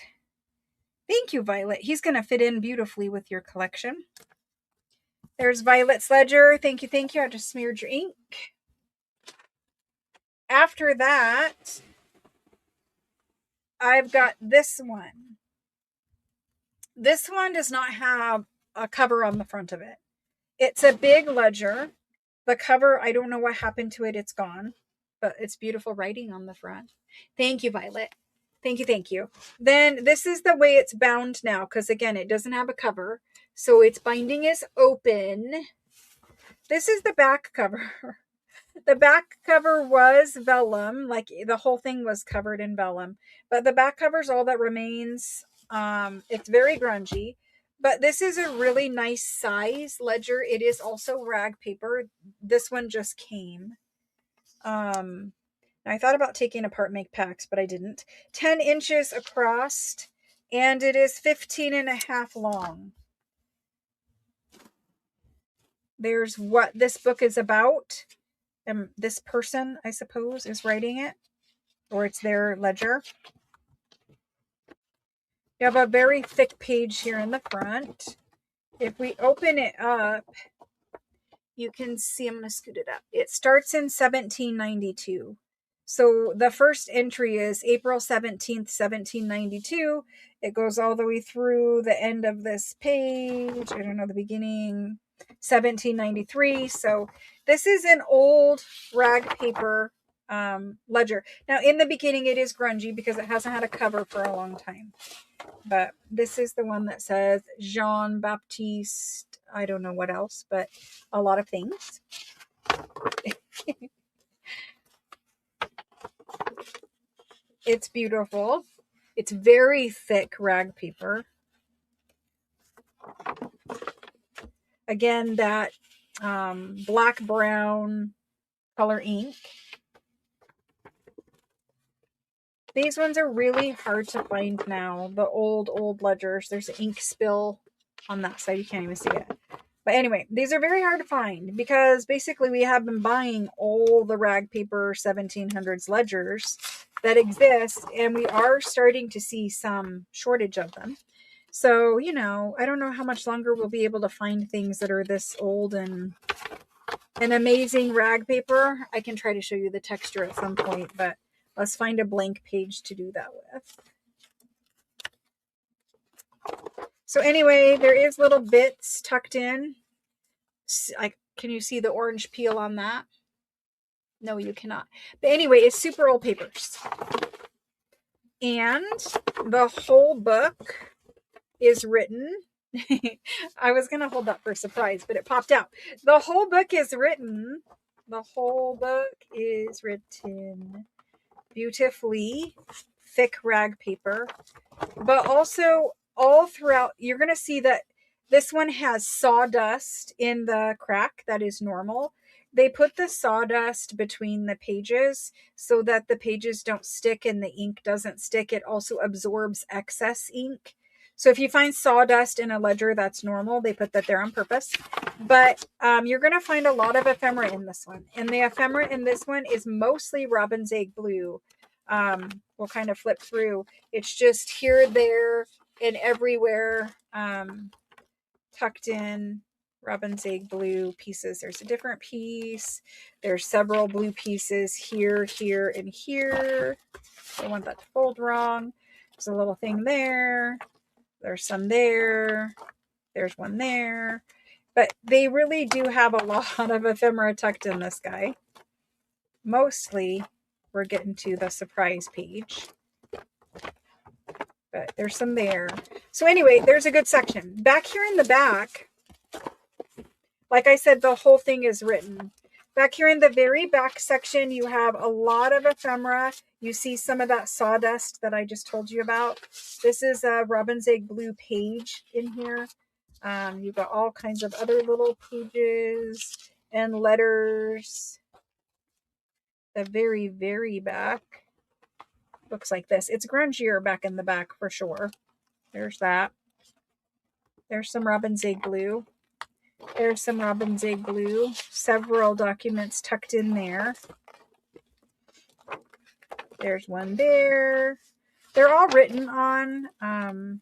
Thank you, Violet. He's going to fit in beautifully with your collection. There's Violet's ledger. Thank you, thank you. I just smeared your ink. After that, I've got this one. This one does not have a cover on the front of it. It's a big ledger. The cover, I don't know what happened to it. It's gone. But it's beautiful writing on the front. Thank you, Violet. Thank you, thank you. Then this is the way it's bound now, because again, it doesn't have a cover. So its binding is open. This is the back cover. The back cover was vellum, like the whole thing was covered in vellum. But the back cover is all that remains. It's very grungy. But this is a really nice size ledger. It is also rag paper. This one just came. I thought about taking apart make packs, but I didn't. 10 inches across, and it is 15 and a half long. There's what this book is about. This person, I suppose, is writing it, or it's their ledger. You have a very thick page here in the front. If we open it up, you can see, I'm going to scoot it up. It starts in 1792. So the first entry is April 17th, 1792. It goes all the way through the end of this page. I don't know, the beginning, 1793. So this is an old rag paper ledger. Now, in the beginning, it is grungy because it hasn't had a cover for a long time. But this is the one that says Jean-Baptiste I don't know what else, but a lot of things. It's beautiful. It's very thick rag paper. Again, that black brown color ink. These ones are really hard to find now. The old ledgers. There's an ink spill on that side. You can't even see it. But anyway, these are very hard to find because basically we have been buying all the rag paper 1700s ledgers that exist, and we are starting to see some shortage of them. So, you know, I don't know how much longer we'll be able to find things that are this old and an amazing rag paper. I can try to show you the texture at some point, but let's find a blank page to do that with. So anyway, there is little bits tucked in. Can you see the orange peel on that? No, you cannot. But anyway, it's super old papers. And the whole book is written. I was going to hold that for a surprise, but it popped out. The whole book is written. The whole book is written beautifully, thick rag paper, but also all throughout, you're going to see that this one has sawdust in the crack. That is normal. They put the sawdust between the pages so that the pages don't stick and the ink doesn't stick. It also absorbs excess ink. So if you find sawdust in a ledger, that's normal. They put that there on purpose. But you're going to find a lot of ephemera in this one. And the ephemera in this one is mostly robin's egg blue. We'll kind of flip through. It's just here, there, and everywhere, tucked in robin's egg blue pieces. There's a different piece. There's several blue pieces here, here, and here. I want that to fold wrong. There's a little thing there. There's some there. There's one there. But they really do have a lot of ephemera tucked in this guy. Mostly, we're getting to the surprise page. But there's some there. So anyway, there's a good section. Back here in the back, like I said, the whole thing is written. Back here in the very back section, you have a lot of ephemera. You see some of that sawdust that I just told you about. This is a robin's egg blue page in here. You've got all kinds of other little pages and letters. The very, very back looks like this. It's grungier back in the back for sure. There's that. There's some robin's egg blue. There's some robin's egg blue. Several documents tucked in there. There's one there. They're all written on.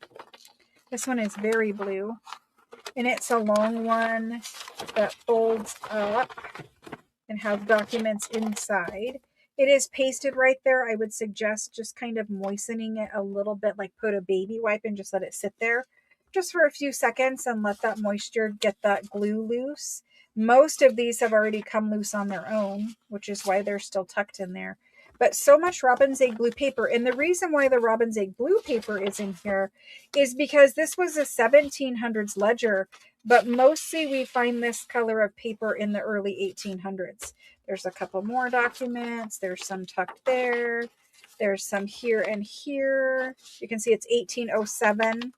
This one is very blue. And it's a long one that folds up and has documents inside. It is pasted right there. I would suggest just kind of moistening it a little bit, like put a baby wipe and just let it sit there just for a few seconds and let that moisture get that glue loose. Most of these have already come loose on their own, which is why they're still tucked in there. But so much robin's egg blue paper. And the reason why the robin's egg blue paper is in here is because this was a 1700s ledger, but mostly we find this color of paper in the early 1800s. There's a couple more documents. There's some tucked there. There's some here and here. You can see it's 1807.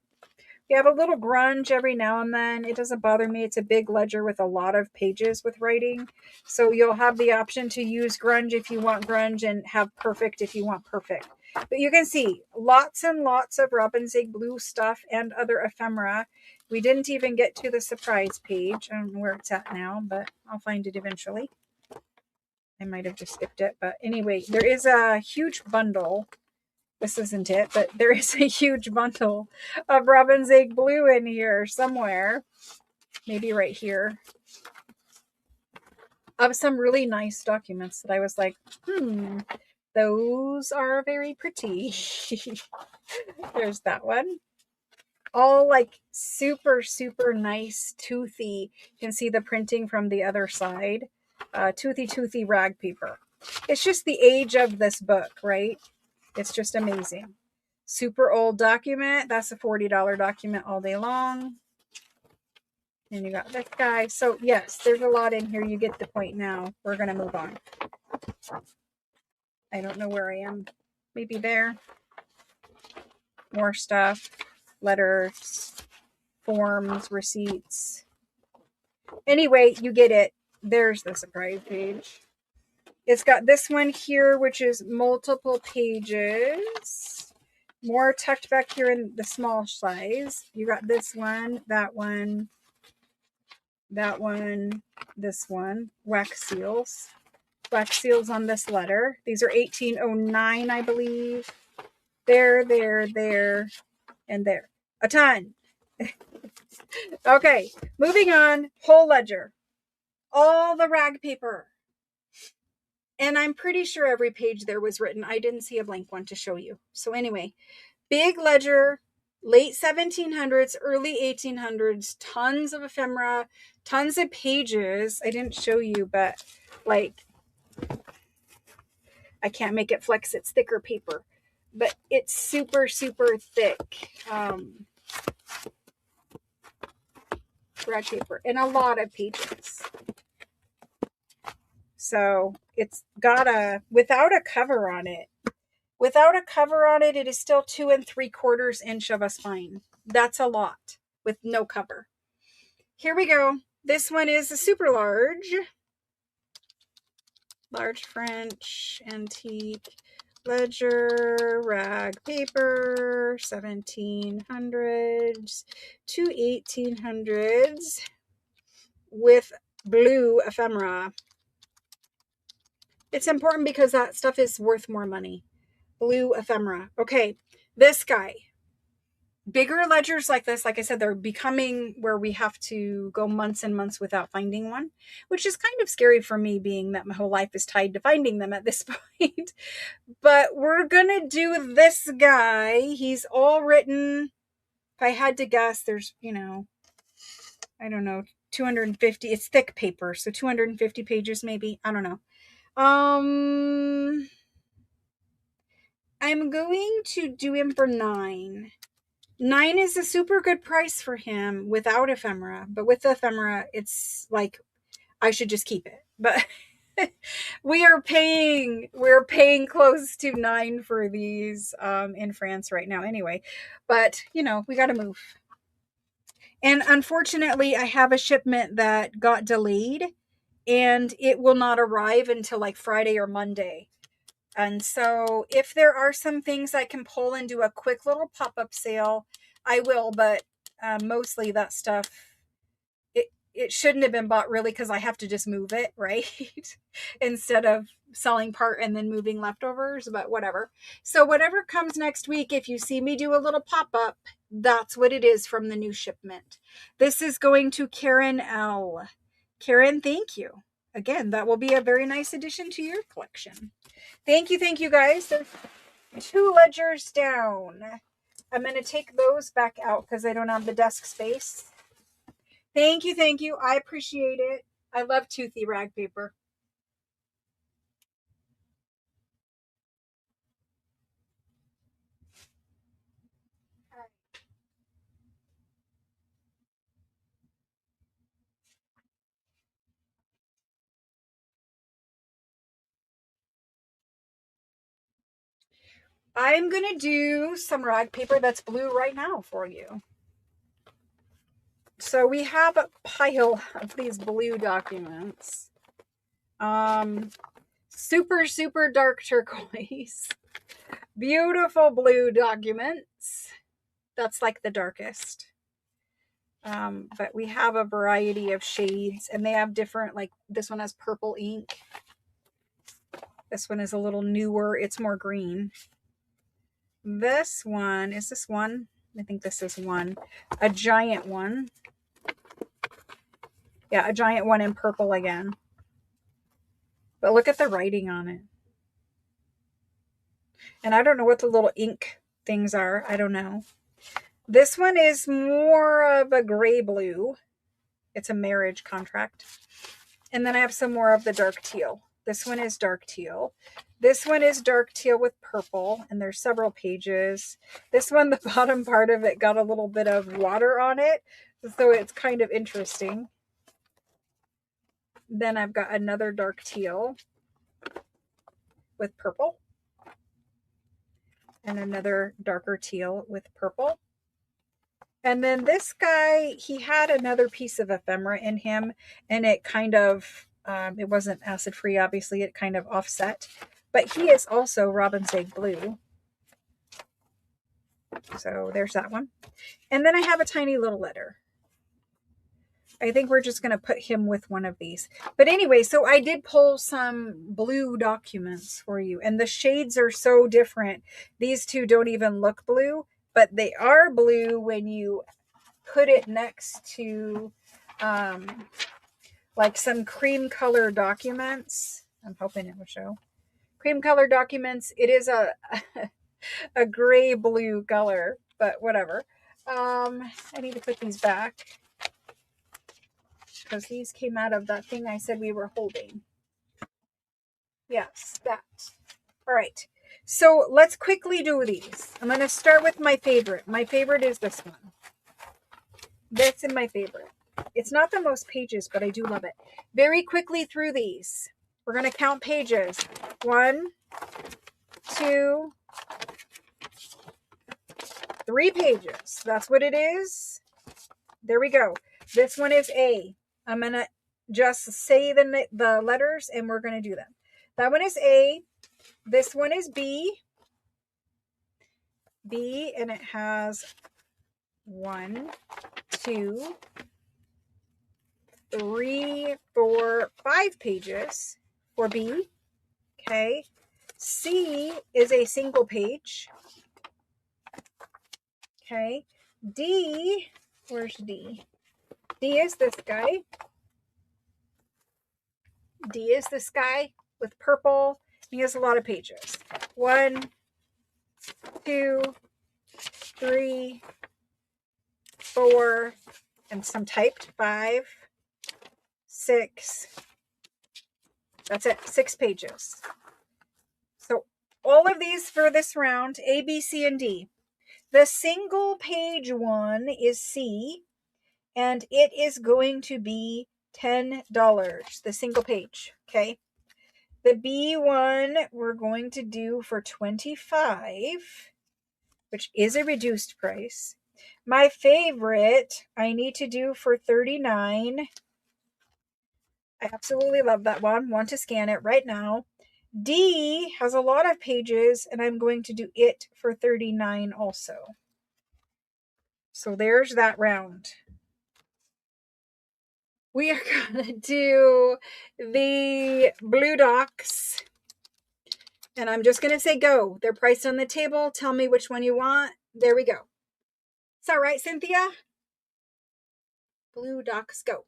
We have a little grunge every now and then. It doesn't bother me. It's a big ledger with a lot of pages with writing. So you'll have the option to use grunge if you want grunge and have perfect if you want perfect. But you can see lots and lots of robin's egg blue stuff and other ephemera. We didn't even get to the surprise page. I don't know where it's at now, but I'll find it eventually. I might have just skipped it. But anyway, there is a huge bundle. This isn't it, but there is a huge bundle of robin's egg blue in here somewhere. Maybe right here. Of some really nice documents that I was like, those are very pretty. There's that one. All like super, super nice, toothy. You can see the printing from the other side. Toothy rag paper. It's just the age of this book, right? It's just amazing. Super old document. That's a $40 document all day long. And you got this guy. So yes, there's a lot in here. You get the point now. We're going to move on. I don't know where I am. Maybe there. More stuff. Letters. Forms. Receipts. Anyway, you get it. There's the surprise page. It's got this one here, which is multiple pages. More tucked back here in the small size. You got this one, that one, that one, this one. Wax seals. Wax seals on this letter. These are 1809, I believe. There, and there. A ton. Okay, moving on. Whole ledger. All the rag paper. And I'm pretty sure every page there was written. I didn't see a blank one to show you. So anyway, big ledger, late 1700s, early 1800s, tons of ephemera, tons of pages. I didn't show you, but like, I can't make it flex. It's thicker paper, but it's super, super thick rag paper and a lot of pages. So it's got without a cover on it. Without a cover on it, it is still 2 3/4 inch of a spine. That's a lot with no cover. Here we go. This one is a super large. Large French antique ledger rag paper, 1700s to 1800s with blue ephemera. It's important because that stuff is worth more money. Blue ephemera. Okay, this guy. Bigger ledgers like this, like I said, they're becoming where we have to go months and months without finding one, which is kind of scary for me, being that my whole life is tied to finding them at this point. But we're gonna do this guy. He's all written. If I had to guess, there's, I don't know, 250. It's thick paper, so 250 pages maybe. I don't know. I'm going to do him for 9. 9 is a super good price for him without ephemera, but with the ephemera, it's like I should just keep it. But we're paying close to 9 for these in France right now anyway. But, we got to move. And unfortunately, I have a shipment that got delayed and it will not arrive until like Friday or Monday. And so if there are some things I can pull and do a quick little pop-up sale, I will. But mostly that stuff, it shouldn't have been bought really, because I have to just move it, right? Instead of selling part and then moving leftovers, but whatever. So whatever comes next week, if you see me do a little pop-up, that's what it is from the new shipment. This is going to Karen L. Karen, thank you. Again, that will be a very nice addition to your collection. Thank you guys. There's 2 ledgers down. I'm going to take those back out because I don't have the desk space. Thank you. I appreciate it. I love toothy rag paper. I'm going to do some rag paper that's blue right now for you. So we have a pile of these blue documents. Super, super dark turquoise. Beautiful blue documents. That's like the darkest. But we have a variety of shades, and they have different, like this one has purple ink. This one is a little newer. It's more green. This one, is this one? I think this is one. A giant one. Yeah, a giant one in purple again. But look at the writing on it. And I don't know what the little ink things are. I don't know. This one is more of a gray blue. It's a marriage contract. And then I have some more of the dark teal. This one is dark teal. This one is dark teal with purple, and there's several pages. This one, the bottom part of it got a little bit of water on it, so it's kind of interesting. Then I've got another dark teal with purple, and another darker teal with purple. And then this guy, he had another piece of ephemera in him, and it kind of, it wasn't acid free, obviously, it kind of offset. But he is also Robin's Egg Blue. So there's that one. And then I have a tiny little letter. I think we're just going to put him with one of these. But anyway, so I did pull some blue documents for you. And the shades are so different. These two don't even look blue, but they are blue when you put it next to like some cream color documents. I'm hoping it will show. Cream color documents. It is a a gray blue color, but whatever. I need to put these back because these came out of that thing I said we were holding. Yes, that. All right. So let's quickly do these. I'm going to start with my favorite. My favorite is this one. That's in my favorite. It's not the most pages, but I do love it. Very quickly through these. We're going to count pages. 1, 2, 3 pages. That's what it is. There we go. This one is A. I'm going to just say the letters and we're going to do them. That one is A. This one is B. B, and it has 1, 2, 3, 4, 5 pages for B. Okay. C is a single page. Okay. D, where's D? D is this guy. D is this guy with purple. He has a lot of pages. 1, 2, 3, 4, and some typed. 5, 6. That's it. 6 pages. So all of these for this round, A, B, C, and D. The single page one is C, and it is going to be $10. The single page. Okay. The B one we're going to do for $25, which is a reduced price. My favorite I need to do for $39. I absolutely love that one. Want to scan it right now. D has a lot of pages, and I'm going to do it for $39 also. So there's that round. We are going to do the blue docs. And I'm just going to say go. They're priced on the table. Tell me which one you want. There we go. Is that right, Cynthia? Blue docs, go.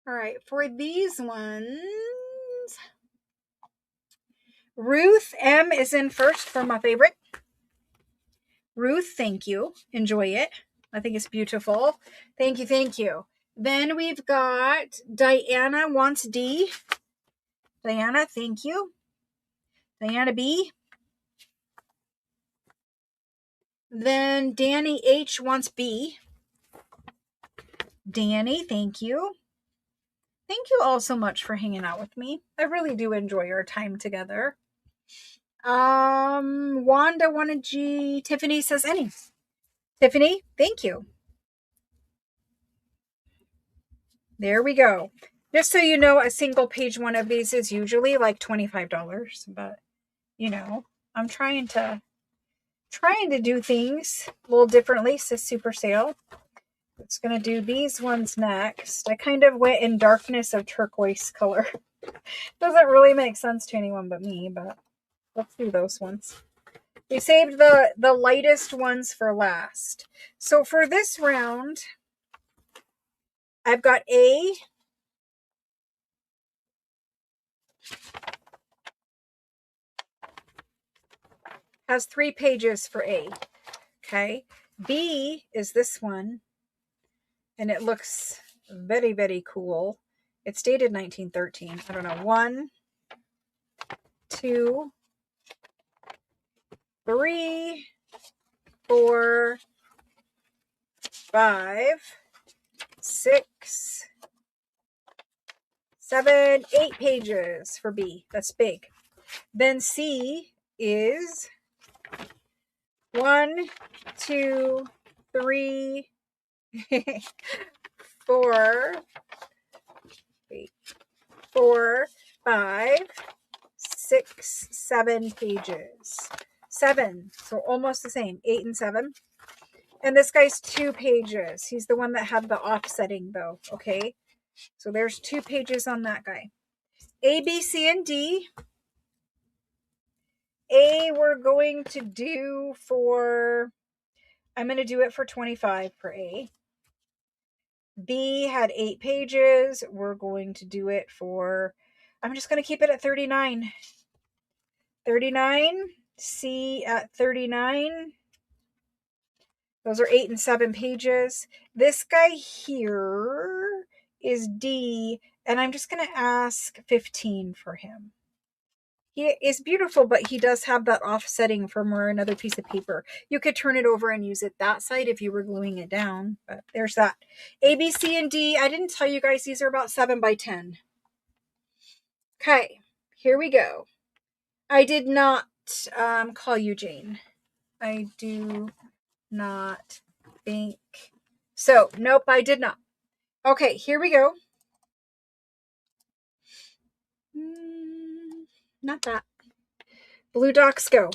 All right, for these ones, Ruth M is in first for my favorite. Ruth, thank you. Enjoy it. I think it's beautiful. Thank you, thank you. Then we've got Diana wants D. Diana, thank you. Diana B. Then Danny H wants B. Danny, thank you. Thank you all so much for hanging out with me. I really do enjoy our time together. Wanda wanted G. Tiffany says any. Tiffany, thank you. There we go. Just so you know, a single page one of these is usually like $25, but you know, I'm trying to do things a little differently. It's a super sale. It's going to do these ones next. I kind of went in darkness of turquoise color. Doesn't really make sense to anyone but me, but Let's do those ones. We saved the lightest ones for last. So for this round, I've got A, has 3 pages for A. Okay. B is this one, and it looks very, very cool. It's dated 1913. I don't know. 1, 2, 3, 4, 5, 6, 7, 8 pages for B. That's big. Then C is 1, 2, 3, 4, 4, 5, 6, 7 pages. 7. So almost the same. 8 and 7. And this guy's 2 pages. He's the one that had the offsetting though. Okay. So there's 2 pages on that guy. A, B, C, and D. A we're going to do for, I'm going to do it for 25 for A. B had 8 pages. We're going to do it for, I'm just going to keep it at 39. 39. C at 39. Those are 8 and 7 pages. This guy here is D, and I'm just going to ask 15 for him. He is beautiful, but he does have that offsetting from where another piece of paper. You could turn it over and use it that side if you were gluing it down, but there's that. A, B, C, and D. I didn't tell you guys these are about 7 by 10. Okay, here we go. I did not call you Jane. I do not think so. Nope, I did not. Okay, here we go. Not that. Blue docs go.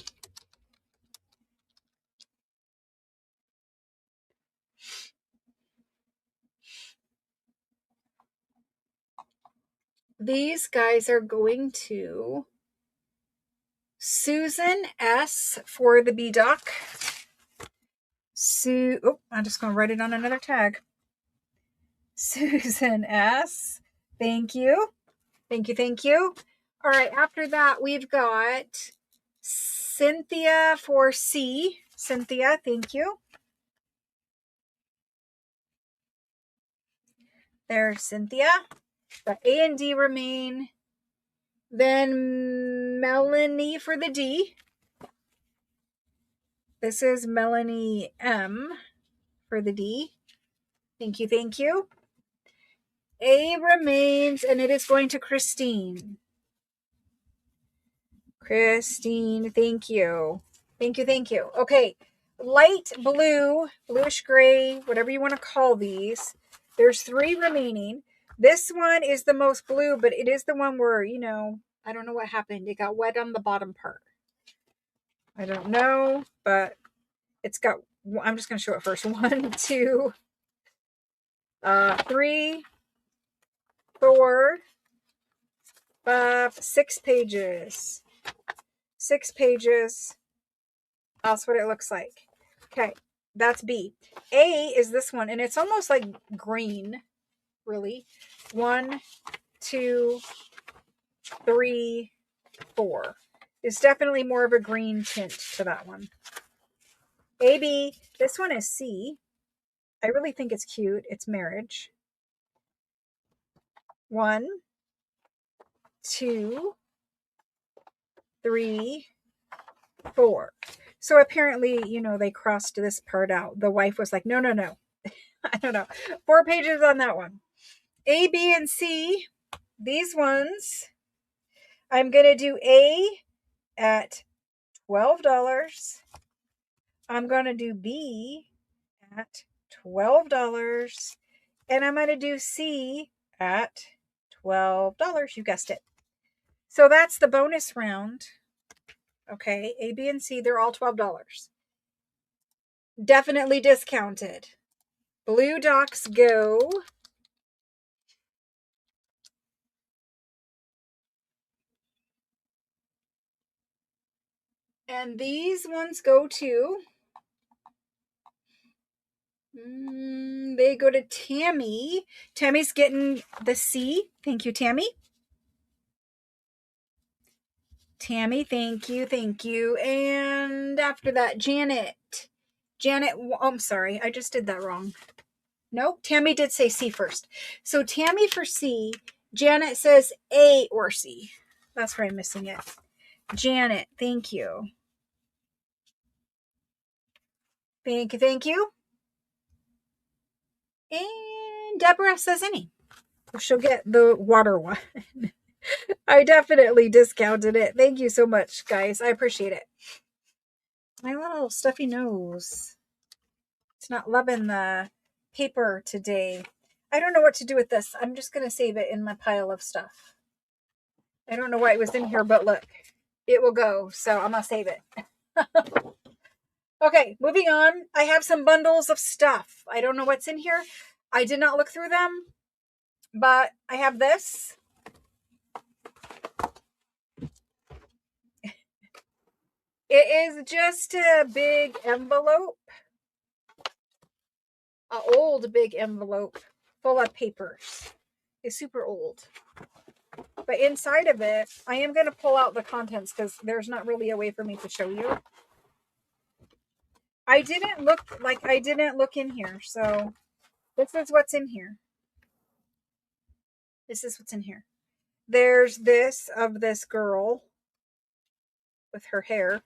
These guys are going to Susan S for the B doc. I'm just going to write it on another tag. Susan S. Thank you. Thank you. Thank you. All right. After that, we've got Cynthia for C. Cynthia, thank you. There's Cynthia. The A and D remain. Then Melanie for the D. This is Melanie M for the D. Thank you, thank you. A remains, and it is going to Christine. Christine, thank you. Thank you, thank you. Okay, light blue, bluish gray, whatever you want to call these. There's 3 remaining. This one is the most blue, but it is the one where, I don't know what happened. It got wet on the bottom part. I don't know, but it's got, I'm just going to show it first. 1, 2, 3, 4, 5, 6 pages. 6 pages. That's what it looks like. Okay, that's B. A is this one, and it's almost like green, really. 1, 2, 3, 4. It's definitely more of a green tint to that one. A, B. This one is C. I really think it's cute. It's marriage. 1, 2, 3, 4. So apparently, they crossed this part out. The wife was like, no. I don't know. 4 pages on that one. A, B, and C. These ones, I'm going to do A at $12. I'm going to do B at $12. And I'm going to do C at $12. You guessed it. So that's the bonus round. Okay, A, B, and C, they're all $12. Definitely discounted. Blue docs go. And these ones go to, they go to Tammy. Tammy's getting the C. Thank you, Tammy. Tammy, thank you, thank you. And after that, Janet. Janet, oh, I'm sorry, I just did that wrong. Nope, Tammy did say C first. So Tammy for C, Janet says A or C. That's where I'm missing it. Janet, thank you. Thank you, thank you. And Deborah says any. She'll get the water one. I definitely discounted it. Thank you so much, guys. I appreciate it. My little stuffy nose. It's not loving the paper today. I don't know what to do with this. I'm just going to save it in my pile of stuff. I don't know why it was in here, but look, it will go. So I'm going to save it. Okay, moving on. I have some bundles of stuff. I don't know what's in here. I did not look through them, but I have this. It is just a big envelope. An old big envelope full of papers. It's super old. But inside of it, I am going to pull out the contents because there's not really a way for me to show you. I didn't look in here. So this is what's in here. This is what's in here. There's this of this girl with her hair.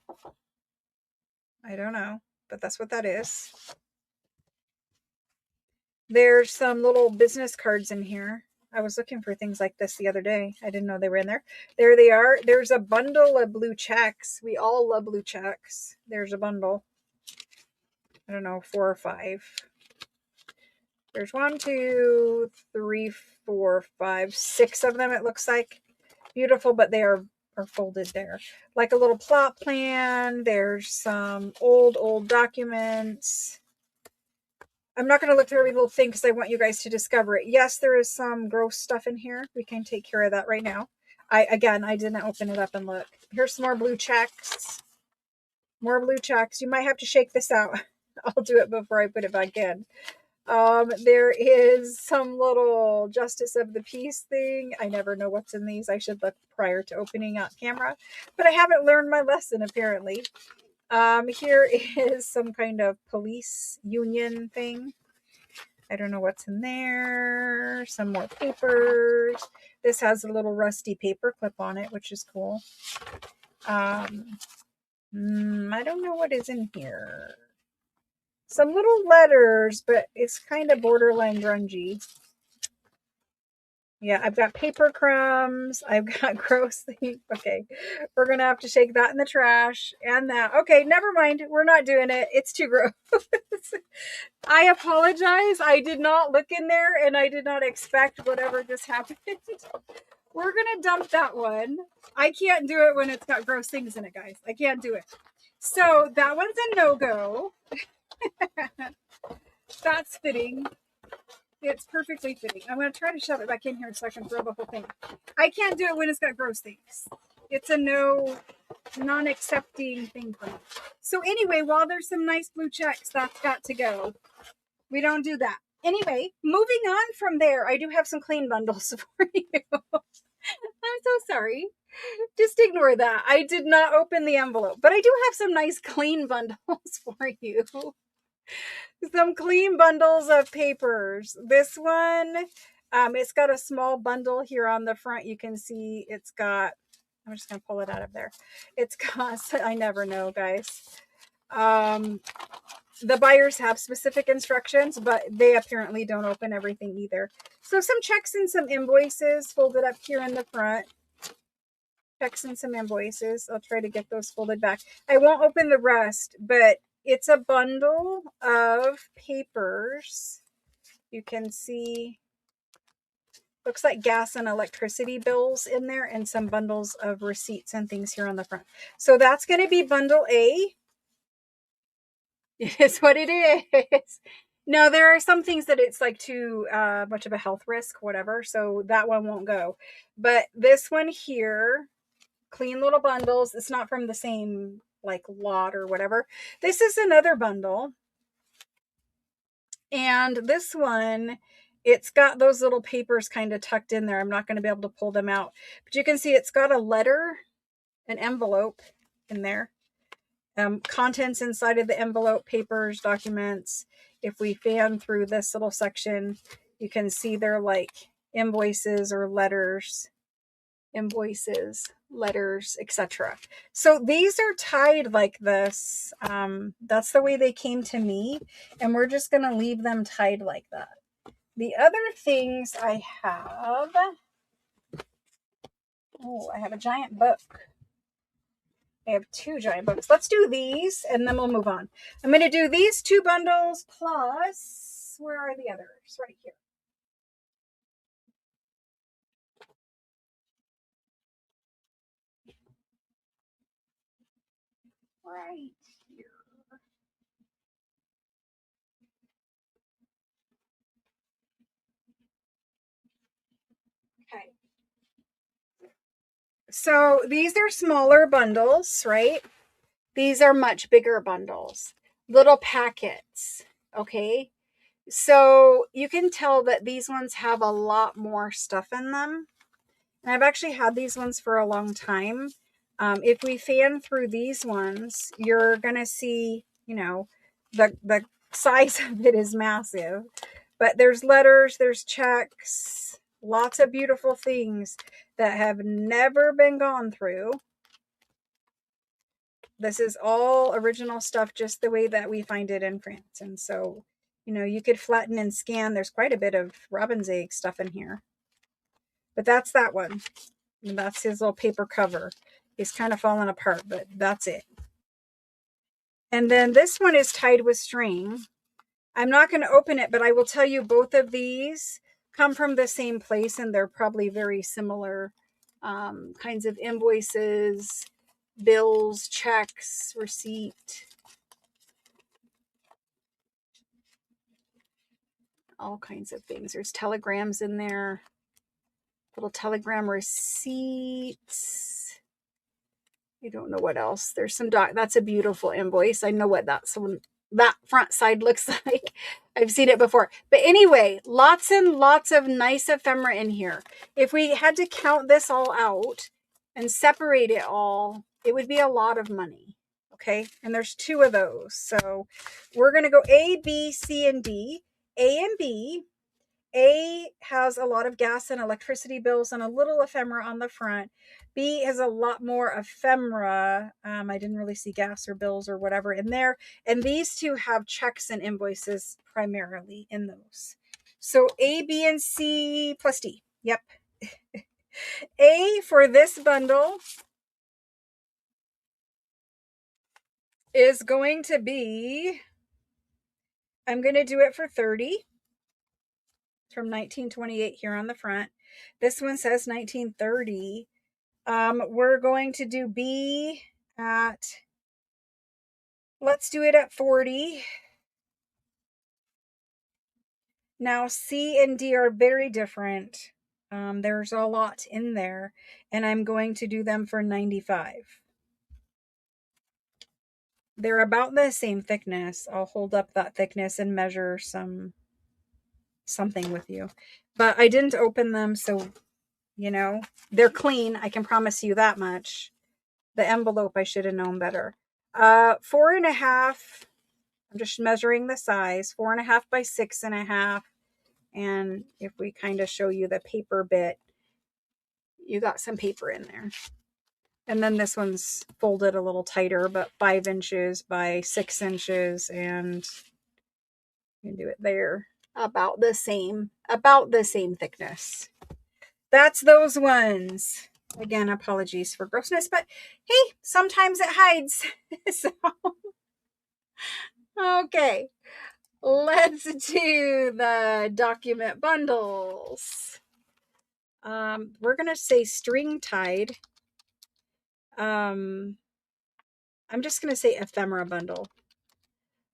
I don't know, but that's what that is. There's some little business cards in here. I was looking for things like this the other day. I didn't know they were in there. There they are. There's a bundle of blue checks. We all love blue checks. There's a bundle. I don't know, 4 or 5. There's 1, 2, 3, 4, 5, 6 of them, it looks like. Beautiful, but they are folded there. Like a little plot plan. There's some old documents. I'm not going to look through every little thing because I want you guys to discover it. Yes, there is some gross stuff in here. We can take care of that right now. I didn't open it up and look. Here's some more blue checks. More blue checks. You might have to shake this out. I'll do it before I put it back in. There is some little justice of the peace thing. I never know what's in these. I should look prior to opening up camera, but I haven't learned my lesson apparently. Here is some kind of police union thing. I don't know what's in there. Some more papers. This has a little rusty paper clip on it, which is cool. I don't know what is in here. Some little letters, but it's kind of borderline grungy. Yeah, I've got paper crumbs. I've got gross things. Okay, we're going to have to shake that in the trash and that. Okay, never mind. We're not doing it. It's too gross. I apologize. I did not look in there and I did not expect whatever just happened. We're going to dump that one. I can't do it when it's got gross things in it, guys. I can't do it. So that one's a no-go. That's fitting. It's perfectly fitting. I'm going to try to shove it back in here so I can throw the whole thing. I can't do it when it's got gross things. It's a non-accepting thing for me. So anyway, while there's some nice blue checks, that's got to go. We don't do that. Anyway, moving on from there, I do have some clean bundles for you. I'm so sorry. Just ignore that. I did not open the envelope, but I do have some nice clean bundles for you. Some clean bundles of papers. This one, it's got a small bundle here on the front. You can see it's got, I'm just going to pull it out of there. It's got, I never know, guys. The buyers have specific instructions, but they apparently don't open everything either. So some checks and some invoices folded up here in the front. Checks and some invoices. I'll try to get those folded back. I won't open the rest, but it's a bundle of papers. You can see, looks like gas and electricity bills in there and some bundles of receipts and things here on the front. So that's going to be bundle A. It is what it is. No, there are some things that it's like too much of a health risk, whatever. So that one won't go. But this one here, clean little bundles. It's not from the same like lot or whatever. This is another bundle. And this one, it's got those little papers kind of tucked in there. I'm not going to be able to pull them out, but you can see it's got a letter, an envelope in there. Contents inside of the envelope, papers, documents. If we fan through this little section, you can see they're like invoices or letters, etc. So these are tied like this. That's the way they came to me, and we're just going to leave them tied like that. The other things I have, I have a giant book. I have 2 giant books. Let's do these and then we'll move on. I'm going to do these 2 bundles plus, where are the others? Right here. Right here. Okay. So these are smaller bundles, right? These are much bigger bundles, little packets. Okay. So you can tell that these ones have a lot more stuff in them. And I've actually had these ones for a long time. If we fan through these ones, you're going to see, the size of it is massive. But there's letters, there's checks, lots of beautiful things that have never been gone through. This is all original stuff, just the way that we find it in France. And so, you could flatten and scan. There's quite a bit of robin's egg stuff in here. But that's that one. And that's his little paper cover. He's kind of falling apart, but that's it. And then this one is tied with string. I'm not going to open it, but I will tell you both of these come from the same place, and they're probably very similar kinds of invoices, bills, checks, receipt, all kinds of things. There's telegrams in there, little telegram receipts. I don't know what else. There's some that's a beautiful invoice. I know what that front side looks like. I've seen it before. But anyway, lots and lots of nice ephemera in here. If we had to count this all out and separate it all, it would be a lot of money. Okay. And there's 2 of those. So we're going to go A, B, C, and D. A and B. A has a lot of gas and electricity bills and a little ephemera on the front. B has a lot more ephemera. I didn't really see gas or bills or whatever in there. And these 2 have checks and invoices primarily in those. So A, B, and C plus D. Yep. A for this bundle is going to be, I'm going to do it for 30. From 1928 here on the front. This one says 1930. We're going to do B at, let's do it at 40. Now C and D are very different. There's a lot in there, and I'm going to do them for 95. They're about the same thickness. I'll hold up that thickness and measure something with you. But I didn't open them, so, they're clean. I can promise you that much. The envelope, I should have known better. 4.5. I'm just measuring the size. 4.5 by 6.5. And if we kind of show you the paper bit, you got some paper in there. And then this one's folded a little tighter, but 5 inches by 6 inches, and you can do it there. About the same thickness. That's those ones. Again, apologies for grossness, but hey, sometimes it hides. So, okay, let's do the document bundles. We're going to say string tied. I'm just going to say ephemera bundle.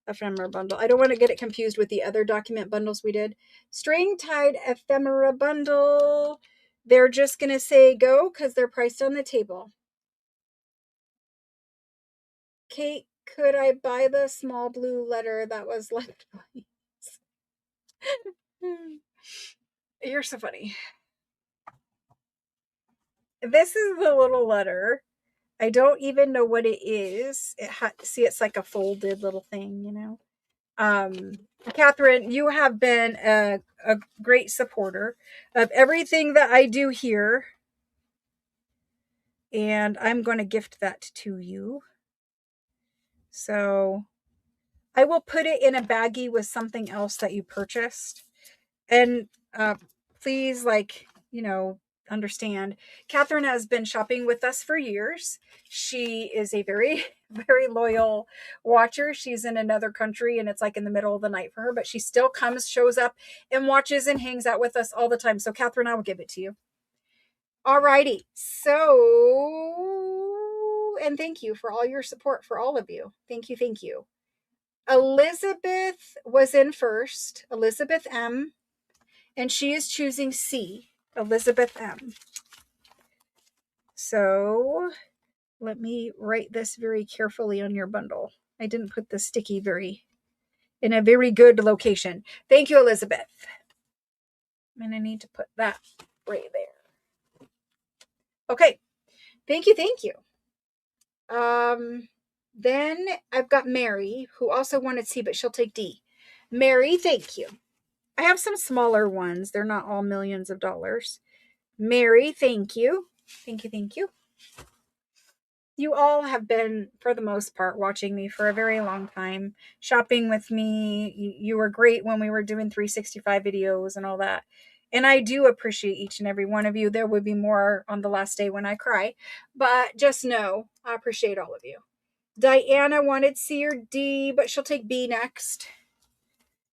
Ephemera bundle. I don't want to get it confused with the other document bundles we did. String tied ephemera bundle. They're just going to say go because they're priced on the table. Kate, could I buy the small blue letter that was left, please? You're so funny. This is the little letter. I don't even know what it is. See, it's like a folded little thing, you know. Catherine, you have been a great supporter of everything that I do here, and I'm going to gift that to you. So I will put it in a baggie with something else that you purchased. And please, like, understand, Catherine has been shopping with us for years. She is a very, very loyal watcher. She's in another country and it's like in the middle of the night for her, but she still comes, shows up, and watches and hangs out with us all the time. So, Catherine, I will give it to you. Alrighty. So, and thank you for all your support for all of you. Thank you. Thank you. Elizabeth was in first, Elizabeth M. And she is choosing C, Elizabeth M. So let me write this very carefully on your bundle. I didn't put the sticky in a very good location. Thank you, Elizabeth. And I need to put that right there. Okay. Thank you. Thank you. Then I've got Mary, who also wanted C, but she'll take D. Mary, thank you. I have some smaller ones. They're not all millions of dollars. Mary, thank you. Thank you. Thank you. You all have been, for the most part, watching me for a very long time, shopping with me. You were great when we were doing 365 videos and all that. And I do appreciate each and every one of you. There would be more on the last day when I cry. But just know, I appreciate all of you. Diana wanted C or D, but she'll take B next.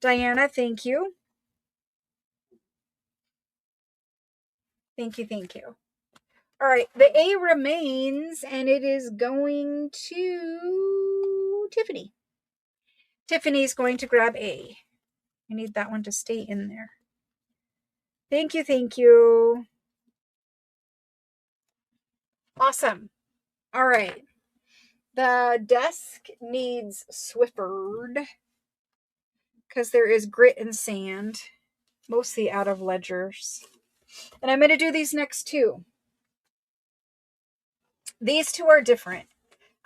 Diana, thank you. Thank you. Thank you. All right, the A remains, and it is going to Tiffany. Tiffany's going to grab A. I need that one to stay in there. Thank you. Thank you. Awesome. All right. The desk needs Swiffered because there is grit and sand, mostly out of ledgers. And I'm going to do these next two. These two are different.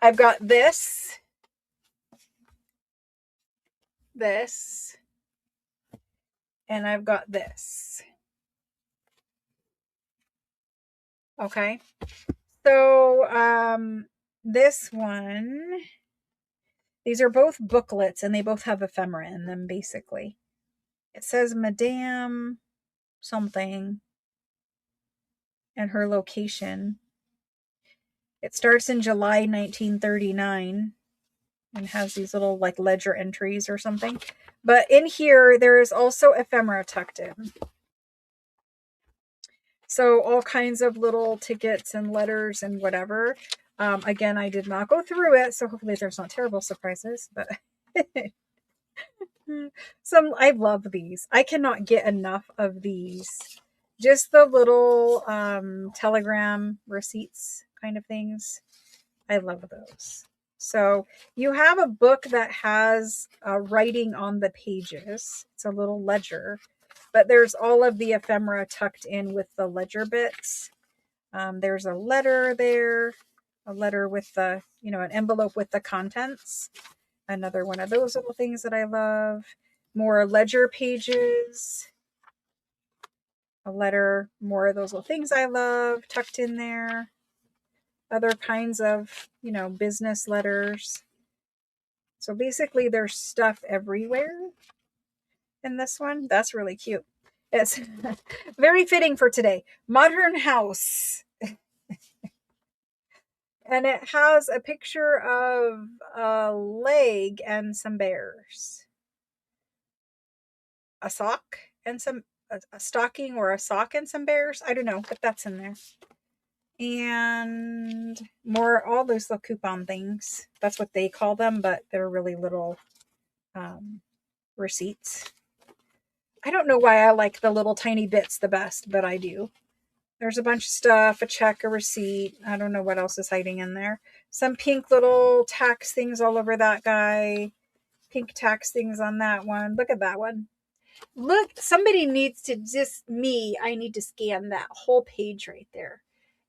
I've got this, and I've got this. Okay. So, this one, these are both booklets and they both have ephemera in them, basically. It says Madame something and her location. It starts in July 1939 and has these little like ledger entries or something. But in here, there is also ephemera tucked in. So all kinds of little tickets and letters and whatever. Again, I did not go through it, so hopefully there's not terrible surprises, but I love these. I cannot get enough of these. Just the little telegram receipts kind of things. I love those. So you have a book that has writing on the pages. It's a little ledger, but there's all of the ephemera tucked in with the ledger bits. There's a letter there, a letter with the, an envelope with the contents. Another one of those little things that I love. More ledger pages. A letter, more of those little things I love tucked in there. Other kinds of, business letters. So basically there's stuff everywhere in this one. That's really cute. It's very fitting for today. Modern house. And it has a picture of a leg and some bears. A sock and a stocking or a sock and some bears. I don't know, but that's in there. And more, all those little coupon things. That's what they call them, but they're really little receipts. I don't know why I like the little tiny bits the best, but I do. There's a bunch of stuff, a check, a receipt. I don't know what else is hiding in there. Some pink little tax things all over that guy. Pink tax things on that one. Look at that one. Look, somebody needs to I need to scan that whole page right there.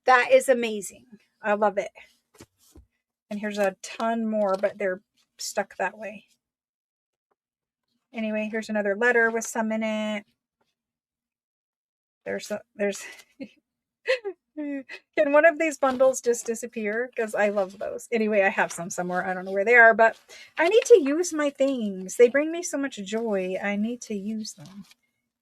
That is amazing. I love it. And here's a ton more, but they're stuck that way. Anyway, here's another letter with some in it. There's Can one of these bundles just disappear? Because I love those. Anyway, I have some somewhere. I don't know where they are, but I need to use my things. They bring me so much joy. I need to use them.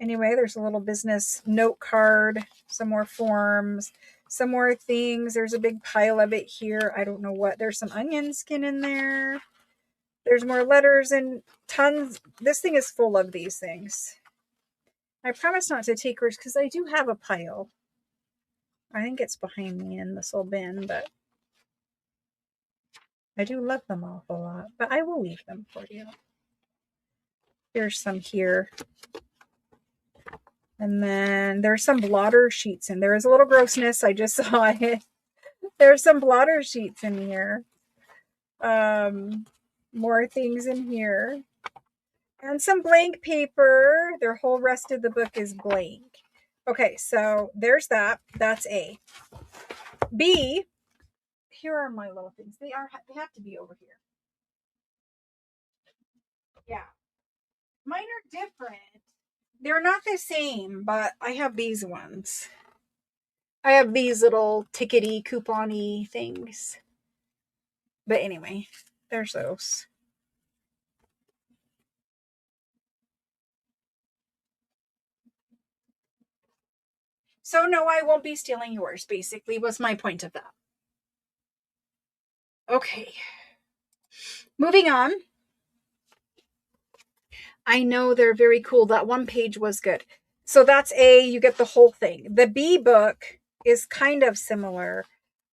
Anyway, there's a little business note card, some more forms, some more things. There's a big pile of it here. I don't know what. There's some onion skin in there. There's more letters and tons. This thing is full of these things. I promise not to take hers because I do have a pile. I think it's behind me in this little bin, but I do love them an awful lot. But I will leave them for you. Here's some here. And then there's some blotter sheets in there. Is a little grossness. I just saw it. There's some blotter sheets in here. More things in here. And some blank paper. Their whole rest of the book is blank. Okay, so there's that. That's A. B, here are my little things. They have to be over here. Yeah. Mine are different. They're not the same, but I have these ones. I have these little tickety, coupon-y things. But anyway, there's those. So no, I won't be stealing yours, basically, was my point of that. Okay. Moving on. I know they're very cool. That one page was good. So that's A, you get the whole thing. The B book is kind of similar.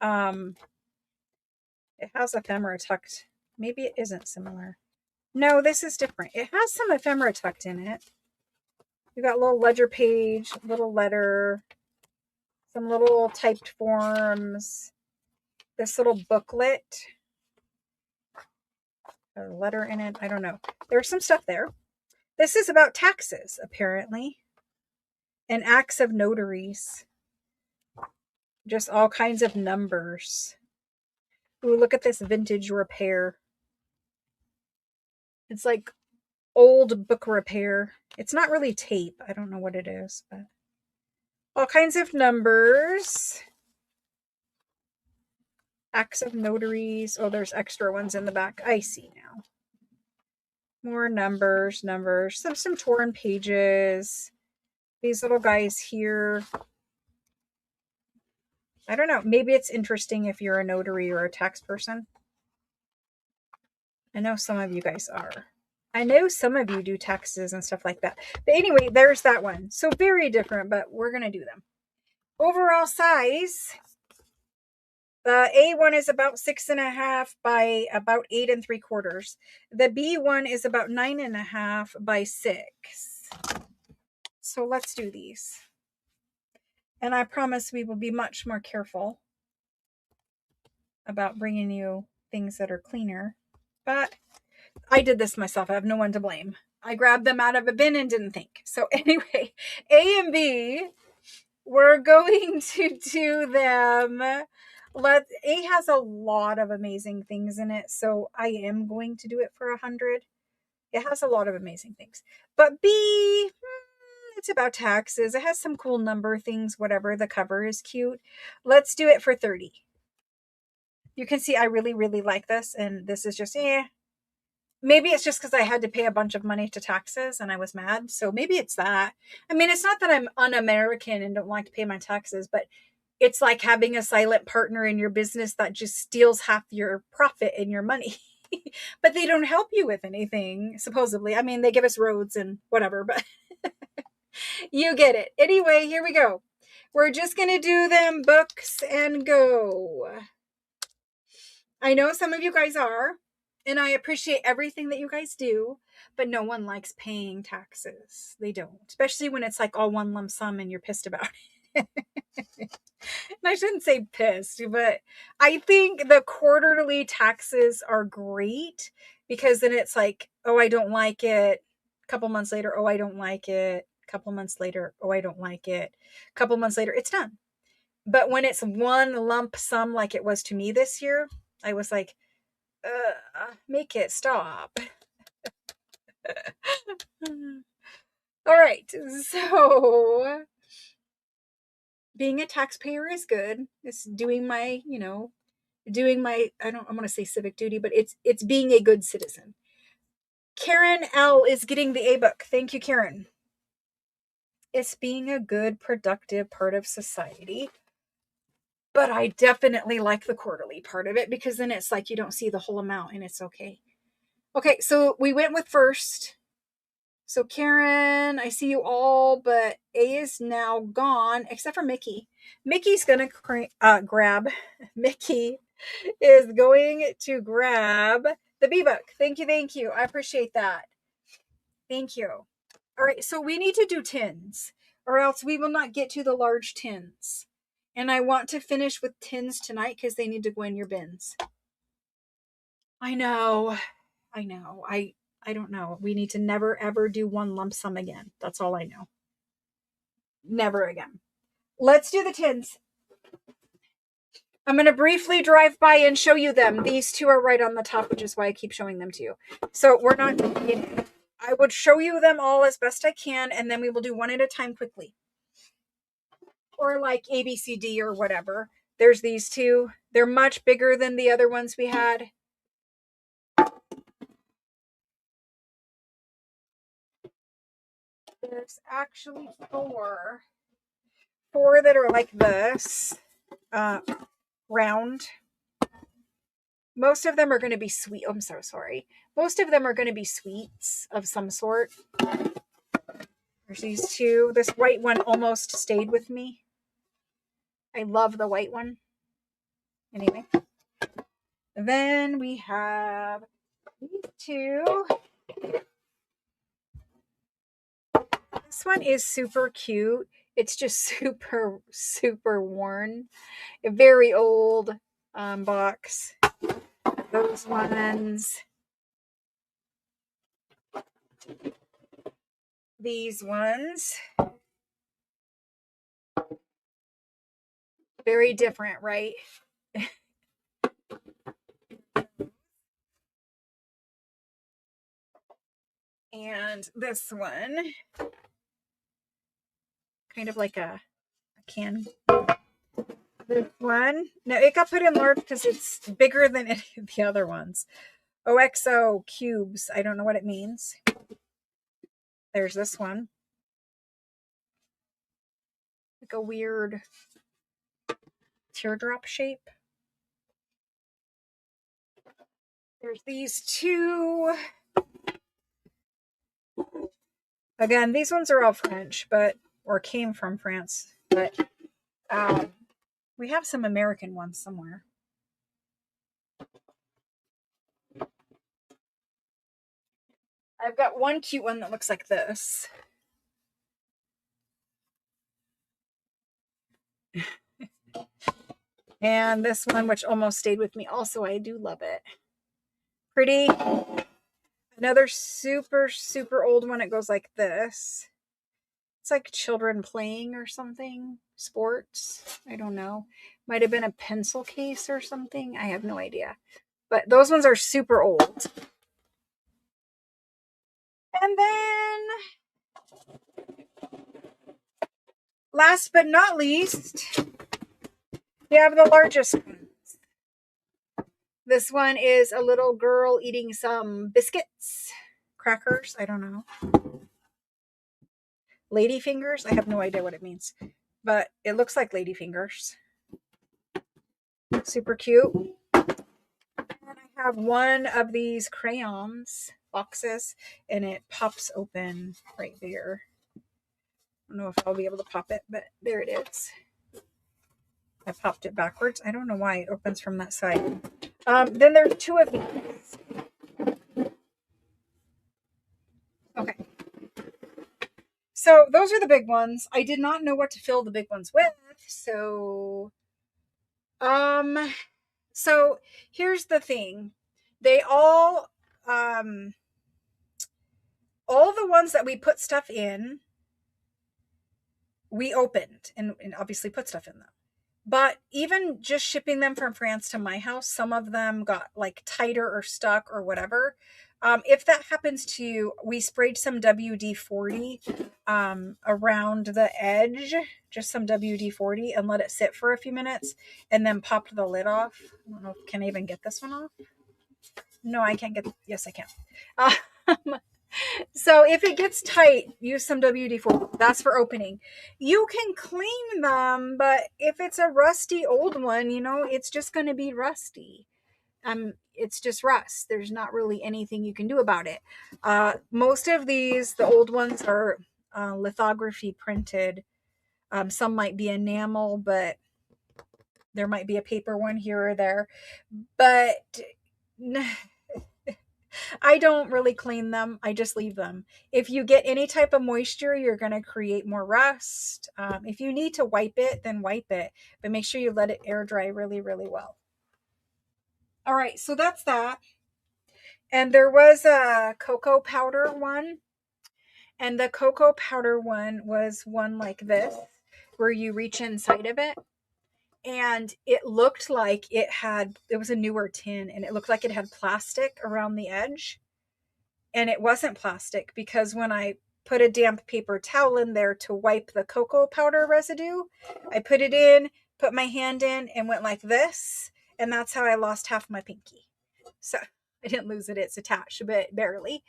It has ephemera tucked. Maybe it isn't similar. No, this is different. It has some ephemera tucked in it. You got a little ledger page, little letter, some little typed forms, this little booklet, a letter in it. I don't know. There's some stuff there. This is about taxes, apparently, and acts of notaries. Just all kinds of numbers. Ooh, look at this vintage repair. It's like old book repair. It's not really tape. I don't know what it is, but all kinds of numbers. Acts of notaries. Oh, there's extra ones in the back. I see now. More numbers. Some torn pages. These little guys here. I don't know. Maybe it's interesting if you're a notary or a tax person. I know some of you guys are. I know some of you do taxes and stuff like that. But anyway, there's that one. So very different, but we're going to do them. Overall size, the A one is about 6.5 by about 8 3/4. The B one is about 9.5 by 6. So let's do these. And I promise we will be much more careful about bringing you things that are cleaner. But I did this myself. I have no one to blame. I grabbed them out of a bin and didn't think. So anyway, A and B, we're going to do them. A has a lot of amazing things in it, so I am going to do it for 100. It has a lot of amazing things. But B, it's about taxes. It has some cool number things, whatever. The cover is cute. Let's do it for 30. You can see I really, really like this, and this is just, maybe it's just because I had to pay a bunch of money to taxes and I was mad. So maybe it's that. I mean, it's not that I'm un-American and don't like to pay my taxes, but it's like having a silent partner in your business that just steals half your profit and your money. But they don't help you with anything, supposedly. I mean, they give us roads and whatever, but you get it. Anyway, here we go. We're just going to do them books and go. I know some of you guys are, and I appreciate everything that you guys do, but no one likes paying taxes. They don't, especially when it's like all one lump sum and you're pissed about it. I shouldn't say pissed, but I think the quarterly taxes are great because then it's like, oh, I don't like it. A couple months later, oh, I don't like it. A couple months later, oh, I don't like it. A couple months later, it's done. But when it's one lump sum like it was to me this year, I was like, make it stop. All right. So being a taxpayer is good. It's doing my, doing my, I want to say civic duty, but it's being a good citizen. Karen L is getting the A book. Thank you, Karen. It's being a good, productive part of society. But I definitely like the quarterly part of it because then it's like you don't see the whole amount and it's okay. Okay, so we went with first. So Karen, I see you all, but A is now gone except for Mickey. Mickey's gonna grab. Mickey is going to grab the B book. Thank you, thank you. I appreciate that. Thank you. All right, so we need to do tins, or else we will not get to the large tins. And I want to finish with tins tonight because they need to go in your bins. I know. I don't know. We need to never ever do one lump sum again. That's all I know. Never again. Let's do the tins. I'm going to briefly drive by and show you them. These two are right on the top, which is why I keep showing them to you. So we're not, I would show you them all as best I can, and then we will do one at a time quickly. Or like A, B, C, D or whatever. There's these two. They're much bigger than the other ones we had. There's actually four that are like this, round. Most of them are going to be sweet. Oh, I'm so sorry. Most of them are going to be sweets of some sort. There's these two. This white one almost stayed with me. I love the white one. Anyway. Then we have these two. This one is super cute. It's just super, super worn. A very old box. Those ones. These ones. Very different, right? And this one. Kind of like a can. This one. No, it got put in large because it's bigger than any of the other ones. OXO cubes. I don't know what it means. There's this one. Like a weird teardrop shape. There's these two. Again, these ones are all French, or came from France, but we have some American ones somewhere. I've got one cute one that looks like this. And this one, which almost stayed with me. Also, I do love it. Pretty. Another super, super old one. It goes like this. It's like children playing or something. Sports. I don't know. Might have been a pencil case or something. I have no idea. But those ones are super old. And then, last but not least, we have the largest ones. This one is a little girl eating some biscuits, crackers, I don't know. Lady fingers, I have no idea what it means, but it looks like lady fingers. Super cute. And I have one of these crayons boxes, and it pops open right there. I don't know if I'll be able to pop it, but there it is. I popped it backwards. I don't know why it opens from that side. Then there's two of these. Okay. So those are the big ones. I did not know what to fill the big ones with. So, um, so here's the thing. They all the ones that we put stuff in, we opened and obviously put stuff in them. But even just shipping them from France to my house, some of them got like tighter or stuck or whatever. If that happens to you, we sprayed some WD-40 around the edge, just some WD-40, and let it sit for a few minutes and then popped the lid off. I don't know if can I even get this one off. No, I can't get. Yes, I can. Um, so if it gets tight, use some WD-40. That's for opening. You can clean them, but if it's a rusty old one, it's just going to be rusty. It's just rust. There's not really anything you can do about it. Most of these, the old ones, are lithography printed. Some might be enamel, but there might be a paper one here or there. But I don't really clean them. I just leave them. If you get any type of moisture, you're going to create more rust. If you need to wipe it, then wipe it. But make sure you let it air dry really, really well. All right, so that's that. And there was a cocoa powder one. And the cocoa powder one was one like this, where you reach inside of it. And it looked like it was a newer tin, and it looked like it had plastic around the edge. And it wasn't plastic, because when I put a damp paper towel in there to wipe the cocoa powder residue, I put it in, put my hand in, and went like this. And that's how I lost half my pinky. So I didn't lose it. It's attached, but barely.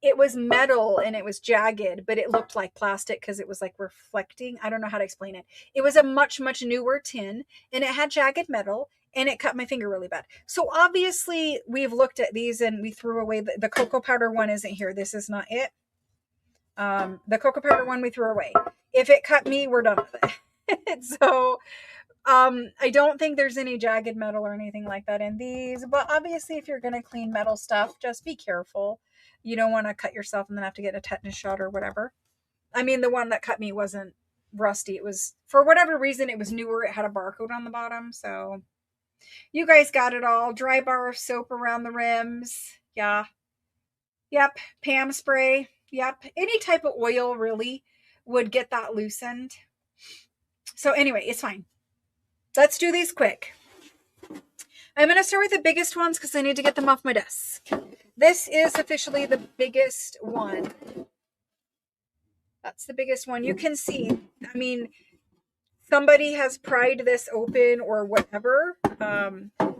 It was metal and it was jagged, but it looked like plastic because it was like reflecting. I don't know how to explain it. It was a much, much newer tin, and it had jagged metal, and it cut my finger really bad. So obviously we've looked at these and we threw away the cocoa powder one. Isn't here. This is not it. The cocoa powder one we threw away. If it cut me, we're done with it. So I don't think there's any jagged metal or anything like that in these, but obviously if you're going to clean metal stuff, just be careful. You don't want to cut yourself and then have to get a tetanus shot or whatever. I mean, the one that cut me wasn't rusty. It was, for whatever reason, it was newer. It had a barcode on the bottom. So you guys got it all. Dry bar of soap around the rims. Yeah. Yep. Pam spray. Yep. Any type of oil really would get that loosened. So anyway, it's fine. Let's do these quick. I'm going to start with the biggest ones because I need to get them off my desk. This is officially the biggest one. That's the biggest one. You can see, I mean, somebody has pried this open or whatever.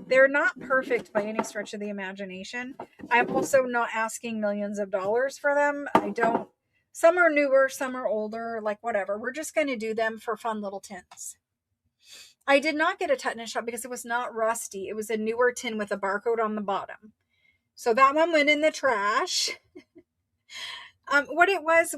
They're not perfect by any stretch of the imagination. I'm also not asking millions of dollars for them. Some are newer, some are older, like whatever. We're just going to do them for fun little tins. I did not get a tetanus shot because it was not rusty. It was a newer tin with a barcode on the bottom. So that one went in the trash. What it was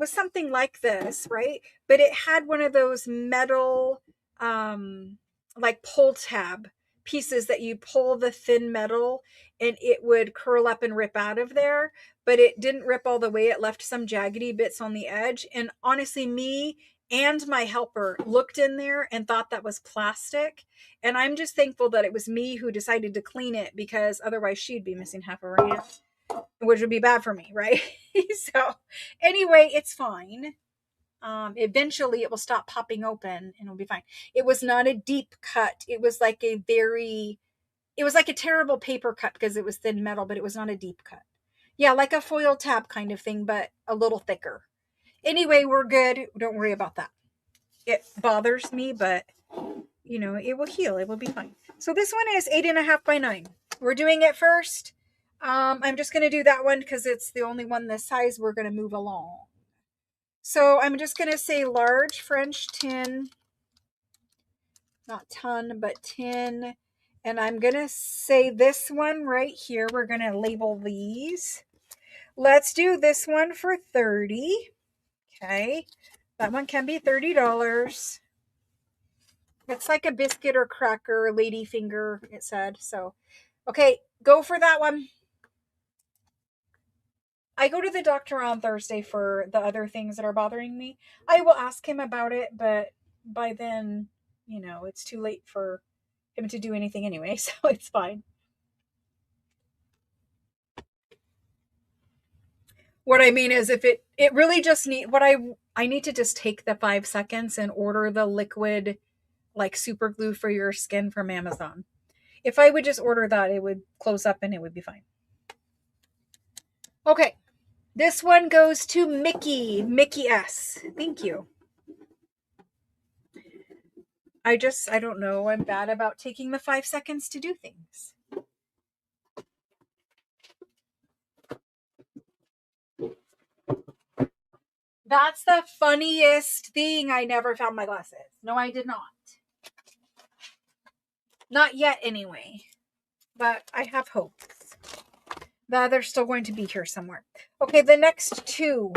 something like this, right? But it had one of those metal, like pull tab pieces that you pull the thin metal and it would curl up and rip out of there. But it didn't rip all the way. It left some jaggedy bits on the edge. And honestly, me and my helper looked in there and thought that was plastic. And I'm just thankful that it was me who decided to clean it, because otherwise she'd be missing half of her hand, which would be bad for me, right? So anyway, it's fine. Eventually it will stop popping open and it'll be fine. It was not a deep cut. It was like a terrible paper cut because it was thin metal, but it was not a deep cut. Yeah, like a foil tab kind of thing, but a little thicker. Anyway, we're good. Don't worry about that. It bothers me, but it will heal. It will be fine. So this one is 8.5 by 9. We're doing it first. I'm just going to do that one because it's the only one this size. We're going to move along. So I'm just going to say large French tin, not ton, but tin. And I'm going to say this one right here. We're going to label these. Let's do this one for $30. Okay. That one can be $30. It's like a biscuit or cracker, lady finger, it said. So, okay, go for that one. I go to the doctor on Thursday for the other things that are bothering me. I will ask him about it, but by then, it's too late for him to do anything anyway, so it's fine. What I mean is if it really just need what I need to just take the 5 seconds and order the liquid like super glue for your skin from Amazon. If I would just order that, it would close up and it would be fine. Okay. This one goes to Mickey S. Thank you. I don't know. I'm bad about taking the 5 seconds to do things. That's the funniest thing. I never found my glasses. No, I did not. Not yet, anyway. But I have hopes that they're still going to be here somewhere. Okay, the next two.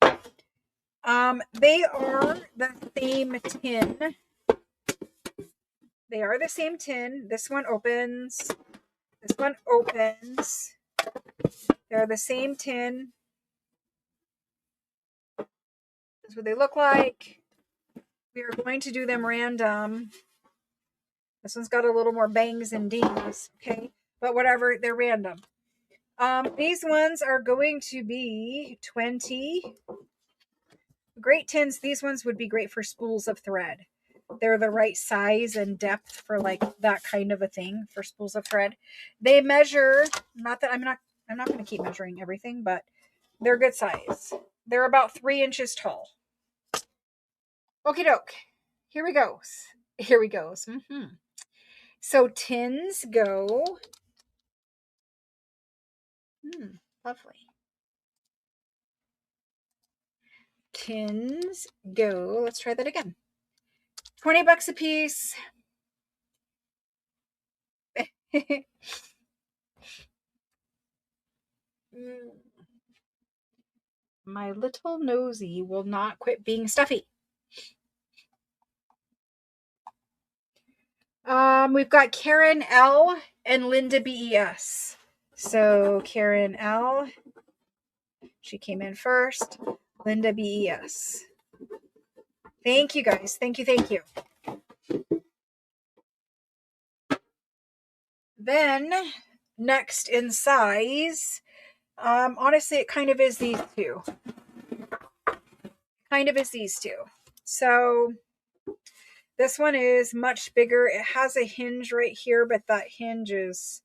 They are the same tin. They are the same tin. This one opens. This one opens. They're the same tin. This is what they look like. We are going to do them random. This one's got a little more bangs and dings, okay? But whatever, they're random. These ones are going to be 20. Great tins, these ones would be great for spools of thread. They're the right size and depth for like that kind of a thing for spools of thread. They measure, not that I'm not going to keep measuring everything, but they're good size. They're about 3 inches tall. Okie doke. Here we goes. Mm-hmm. So tins go. Lovely. Tins go. Let's try that again. $20 a piece. My little nosy will not quit being stuffy. We've got Karen L and Linda BES. So Karen L, she came in first. Linda BES. Thank you guys. Thank you. Then next in size, honestly, it kind of is these two. So this one is much bigger. It has a hinge right here, but that hinge is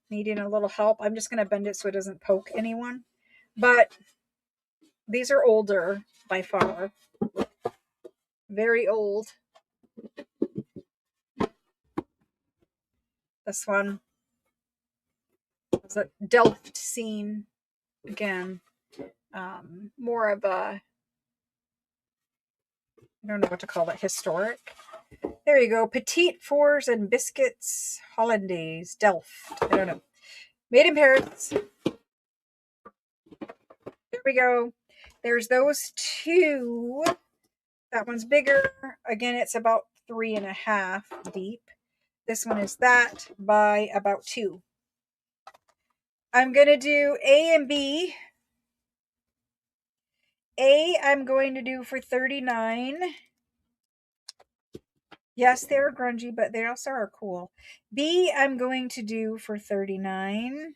needing a little help. I'm just going to bend it so it doesn't poke anyone. But these are older by far. Very old. This one was a Delft scene. Again, more of a, I don't know what to call it, historic. There you go. Petite Fours and Biscuits Hollandaise Delft. I don't know. Made in Paris. There we go. There's those two. That one's bigger. Again, it's about 3.5 deep. This one is that by about 2. I'm going to do A and B. A, I'm going to do for $39. Yes, they're grungy, but they also are cool. B, I'm going to do for $39.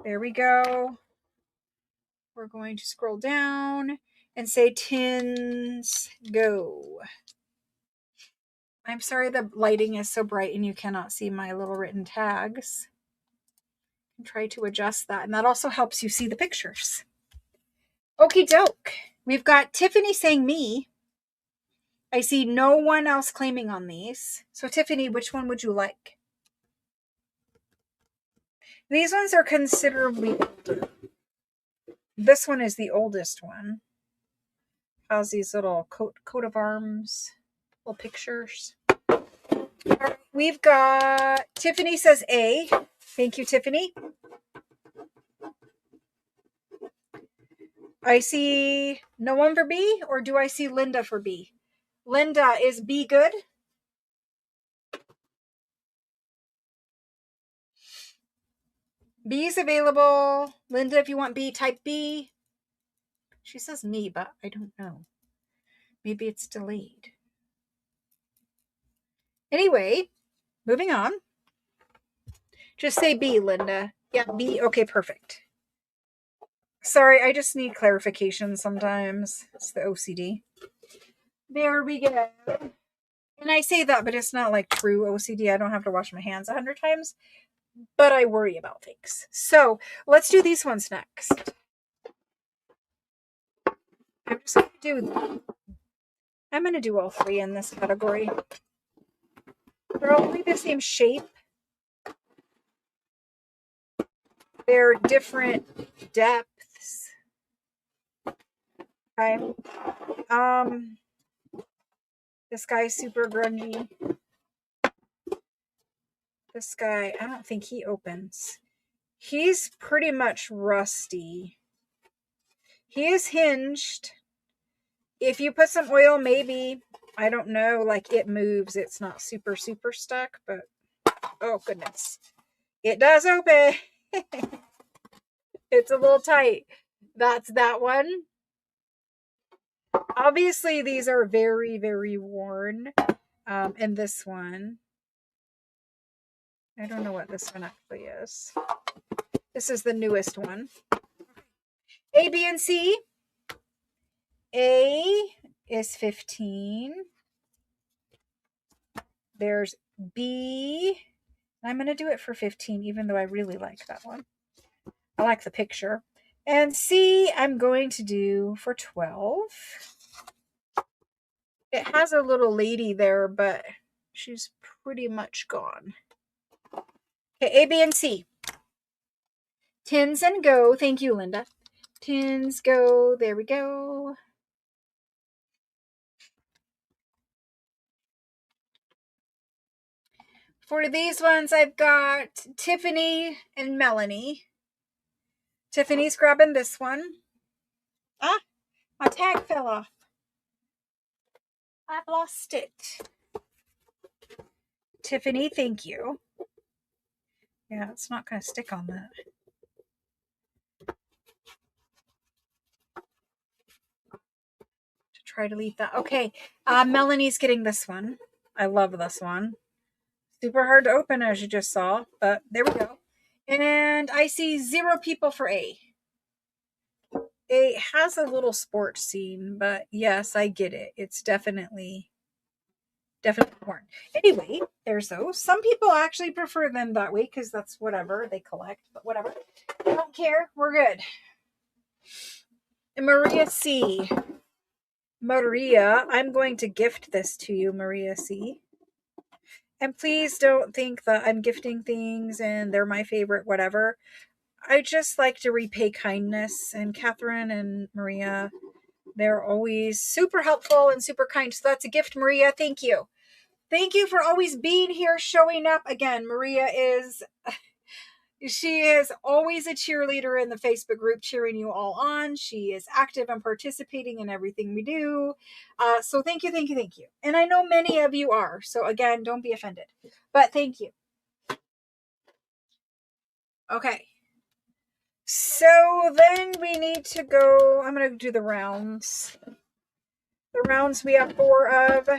There we go. We're going to scroll down and say tins go. I'm sorry the lighting is so bright and you cannot see my little written tags. Try to adjust that, and that also helps you see the pictures. Okie doke. We've got Tiffany saying me. I see no one else claiming on these. So Tiffany, which one would you like? These ones are considerably older. This one is the oldest one. Has these little coat of arms, little pictures. We've got Tiffany says A. Thank you, Tiffany. I see no one for B, or do I see Linda for B? Linda, is B good? B is available. Linda, if you want B, type B. She says me, but I don't know. Maybe it's delayed. Anyway, moving on. Just say B, Linda. Yeah, B. Okay, perfect. Sorry, I just need clarification sometimes. It's the OCD. There we go. And I say that, but it's not like true OCD. I don't have to wash my hands 100 times, but I worry about things. So let's do these ones next. I'm just going to do all three in this category. They're all the same shape. They're different depths. Okay. This guy's super grungy. This guy, I don't think he opens. He's pretty much rusty. He is hinged. If you put some oil, maybe, I don't know, like it moves. It's not super stuck, but oh goodness. It does open. It's a little tight. That's that one. Obviously, these are very, very worn. And this one, I don't know what this one actually is. This is the newest one. A, B, and C. A is 15. There's B. I'm going to do it for 15, even though I really like that one. I like the picture. And C, I'm going to do for 12. It has a little lady there, but she's pretty much gone. Okay, A, B, and C. Tins and go. Thank you, Linda. Tins, go. There we go. For these ones, I've got Tiffany and Melanie. Tiffany's grabbing this one. Ah, my tag fell off. I've lost it. Tiffany, thank you. Yeah, it's not going to stick on that. To try to leave that. Okay, Melanie's getting this one. I love this one. Super hard to open, as you just saw, but there we go. And I see 0 people for A. It has a little sports scene, but yes, I get it. It's definitely worn. Anyway, there's those. Some people actually prefer them that way because that's whatever they collect, but whatever. I don't care. We're good. And Maria C. Maria, I'm going to gift this to you, Maria C. And please don't think that I'm gifting things and they're my favorite, whatever. I just like to repay kindness. And Catherine and Maria, they're always super helpful and super kind. So that's a gift, Maria. Thank you. Thank you for always being here, showing up. Again, Maria she is always a cheerleader in the Facebook group, cheering you all on. She is active and participating in everything we do. So thank you. And I know many of you are. So again, don't be offended. But thank you. Okay. So then we need to go. I'm going to do the rounds. The rounds we have 4 of.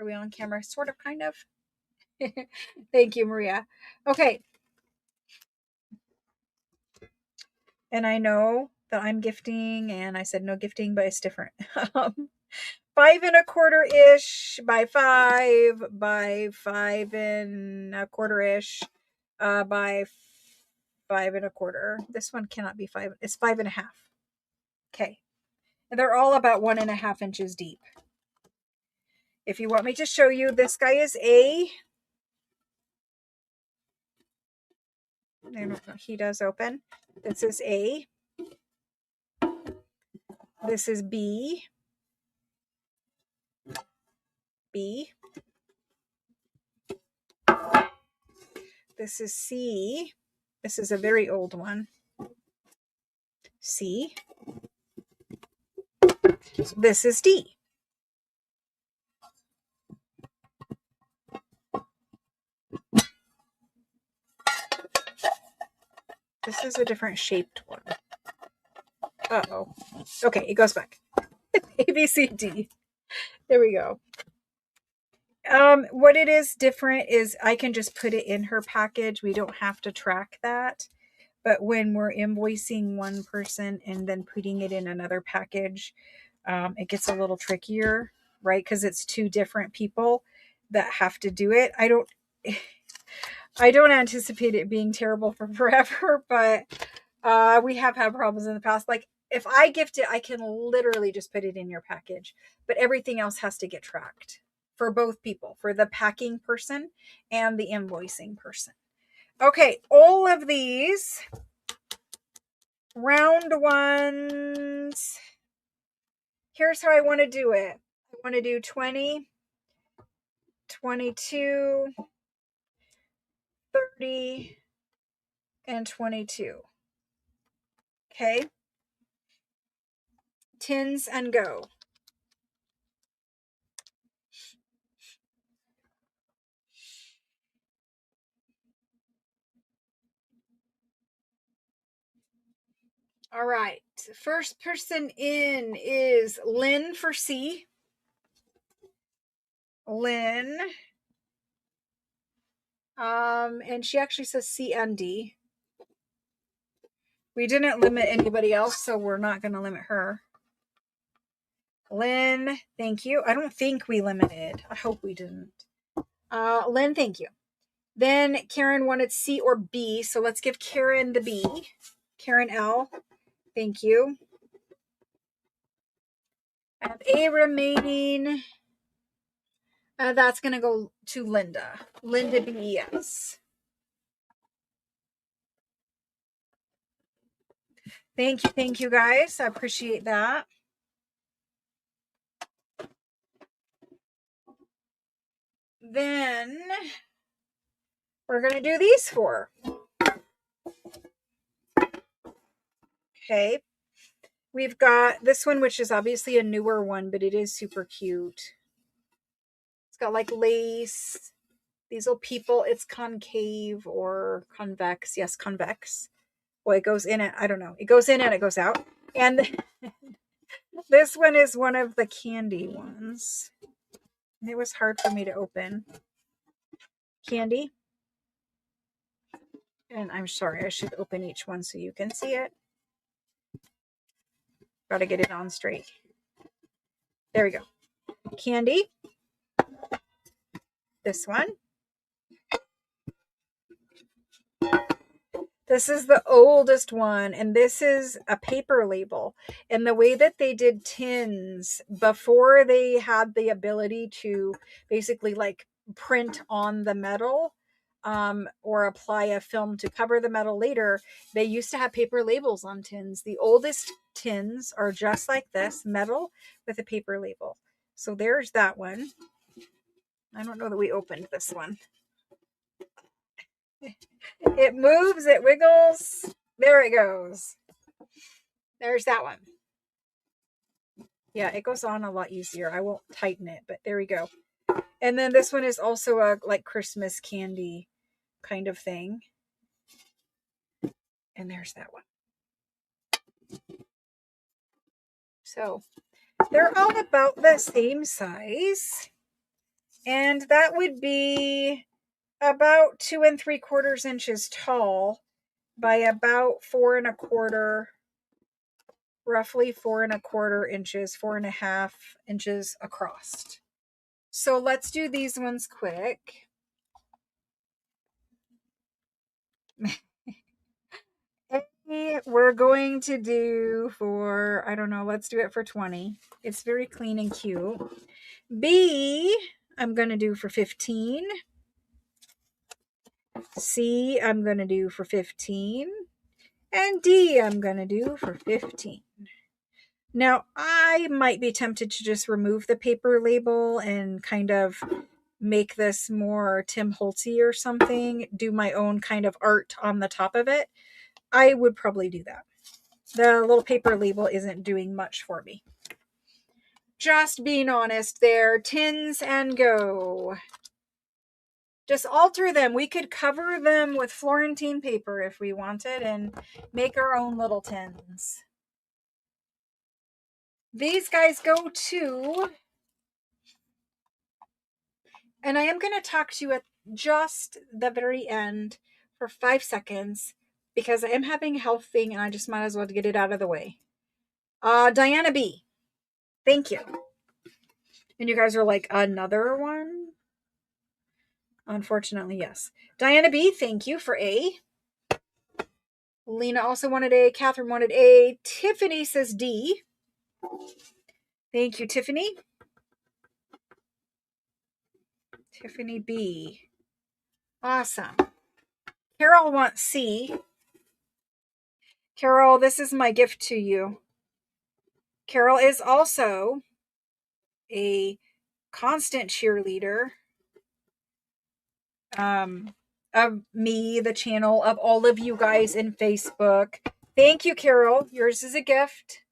Are we on camera? Sort of, kind of. Thank you, Maria. Okay. And I know that I'm gifting, and I said no gifting, but it's different. 5 1/4-ish by 5 by 5 1/4-ish by 5 1/4. This one cannot be 5. It's 5 1/2. Okay. And they're all about 1.5 inches deep. If you want me to show you, this guy is A. He does open. This is A. This is B. B. This is C. This is a very old one. C. This is D. This is a different shaped one. Uh-oh. Okay, it goes back. A, B, C, D. There we go. What it is different is I can just put it in her package. We don't have to track that. But when we're invoicing one person and then putting it in another package, it gets a little trickier, right? Because it's two different people that have to do it. I don't anticipate it being terrible for forever, but we have had problems in the past. Like if I gift it, I can literally just put it in your package, but everything else has to get tracked for both people, for the packing person and the invoicing person. Okay, all of these round ones. Here's how I want to do it. I want to do 20, 22, 30, and 22. Okay. Tins and go. All right. First person in is Lynn for C. Lynn. And she actually says C and D. We didn't limit anybody else, so we're not going to limit her. Lynn, thank you. I don't think we limited. I hope we didn't. Lynn, thank you. Then Karen wanted C or B, so let's give Karen the B. Karen L, thank you. I have A remaining. That's going to go to Linda. Linda B, yes. Thank you guys. I appreciate that. Then we're going to do these four. Okay. We've got this one, which is obviously a newer one, but it is super cute. It's got like lace. These little people, it's concave or convex. Yes, convex. Well, it goes in it. I don't know. It goes in and it goes out. And this one is one of the candy ones. It was hard for me to open. Candy. And I'm sorry, I should open each one so you can see it. Got to get it on straight. There we go. Candy. This one. This is the oldest one, and this is a paper label. And the way that they did tins before they had the ability to basically like print on the metal or apply a film to cover the metal later, they used to have paper labels on tins. The oldest tins are just like this, metal with a paper label. So there's that one. I don't know that we opened this one. It moves, it wiggles. There it goes. There's that one. Yeah, it goes on a lot easier. I won't tighten it, but there we go. And then this one is also a like Christmas candy kind of thing. And there's that one. So they're all about the same size. And that would be about 2 3/4 inches tall by about 4 1/4, roughly 4 1/4 inches, 4.5 inches across. So let's do these ones quick. We're going to do for, I don't know, let's do it for 20. It's very clean and cute. B, I'm going to do for 15. C, I'm going to do for 15. And D, I'm going to do for 15. Now, I might be tempted to just remove the paper label and kind of make this more Tim Holtzy or something, do my own kind of art on the top of it. I would probably do that. The little paper label isn't doing much for me. Just being honest there. Tins and go. Just alter them. We could cover them with Florentine paper if we wanted and make our own little tins. These guys go to, and I am going to talk to you at just the very end for 5 seconds because I am having a health thing and I just might as well get it out of the way. Diana B, thank you. And you guys are like, another one? Unfortunately, yes. Diana B, thank you for A. Lena also wanted A. Catherine wanted A. Tiffany says D. Thank you, Tiffany. Tiffany B. Awesome. Carol wants C. Carol, this is my gift to you. Carol is also a constant cheerleader of me, the channel, of all of you guys in Facebook. Thank you, Carol. Yours is a gift.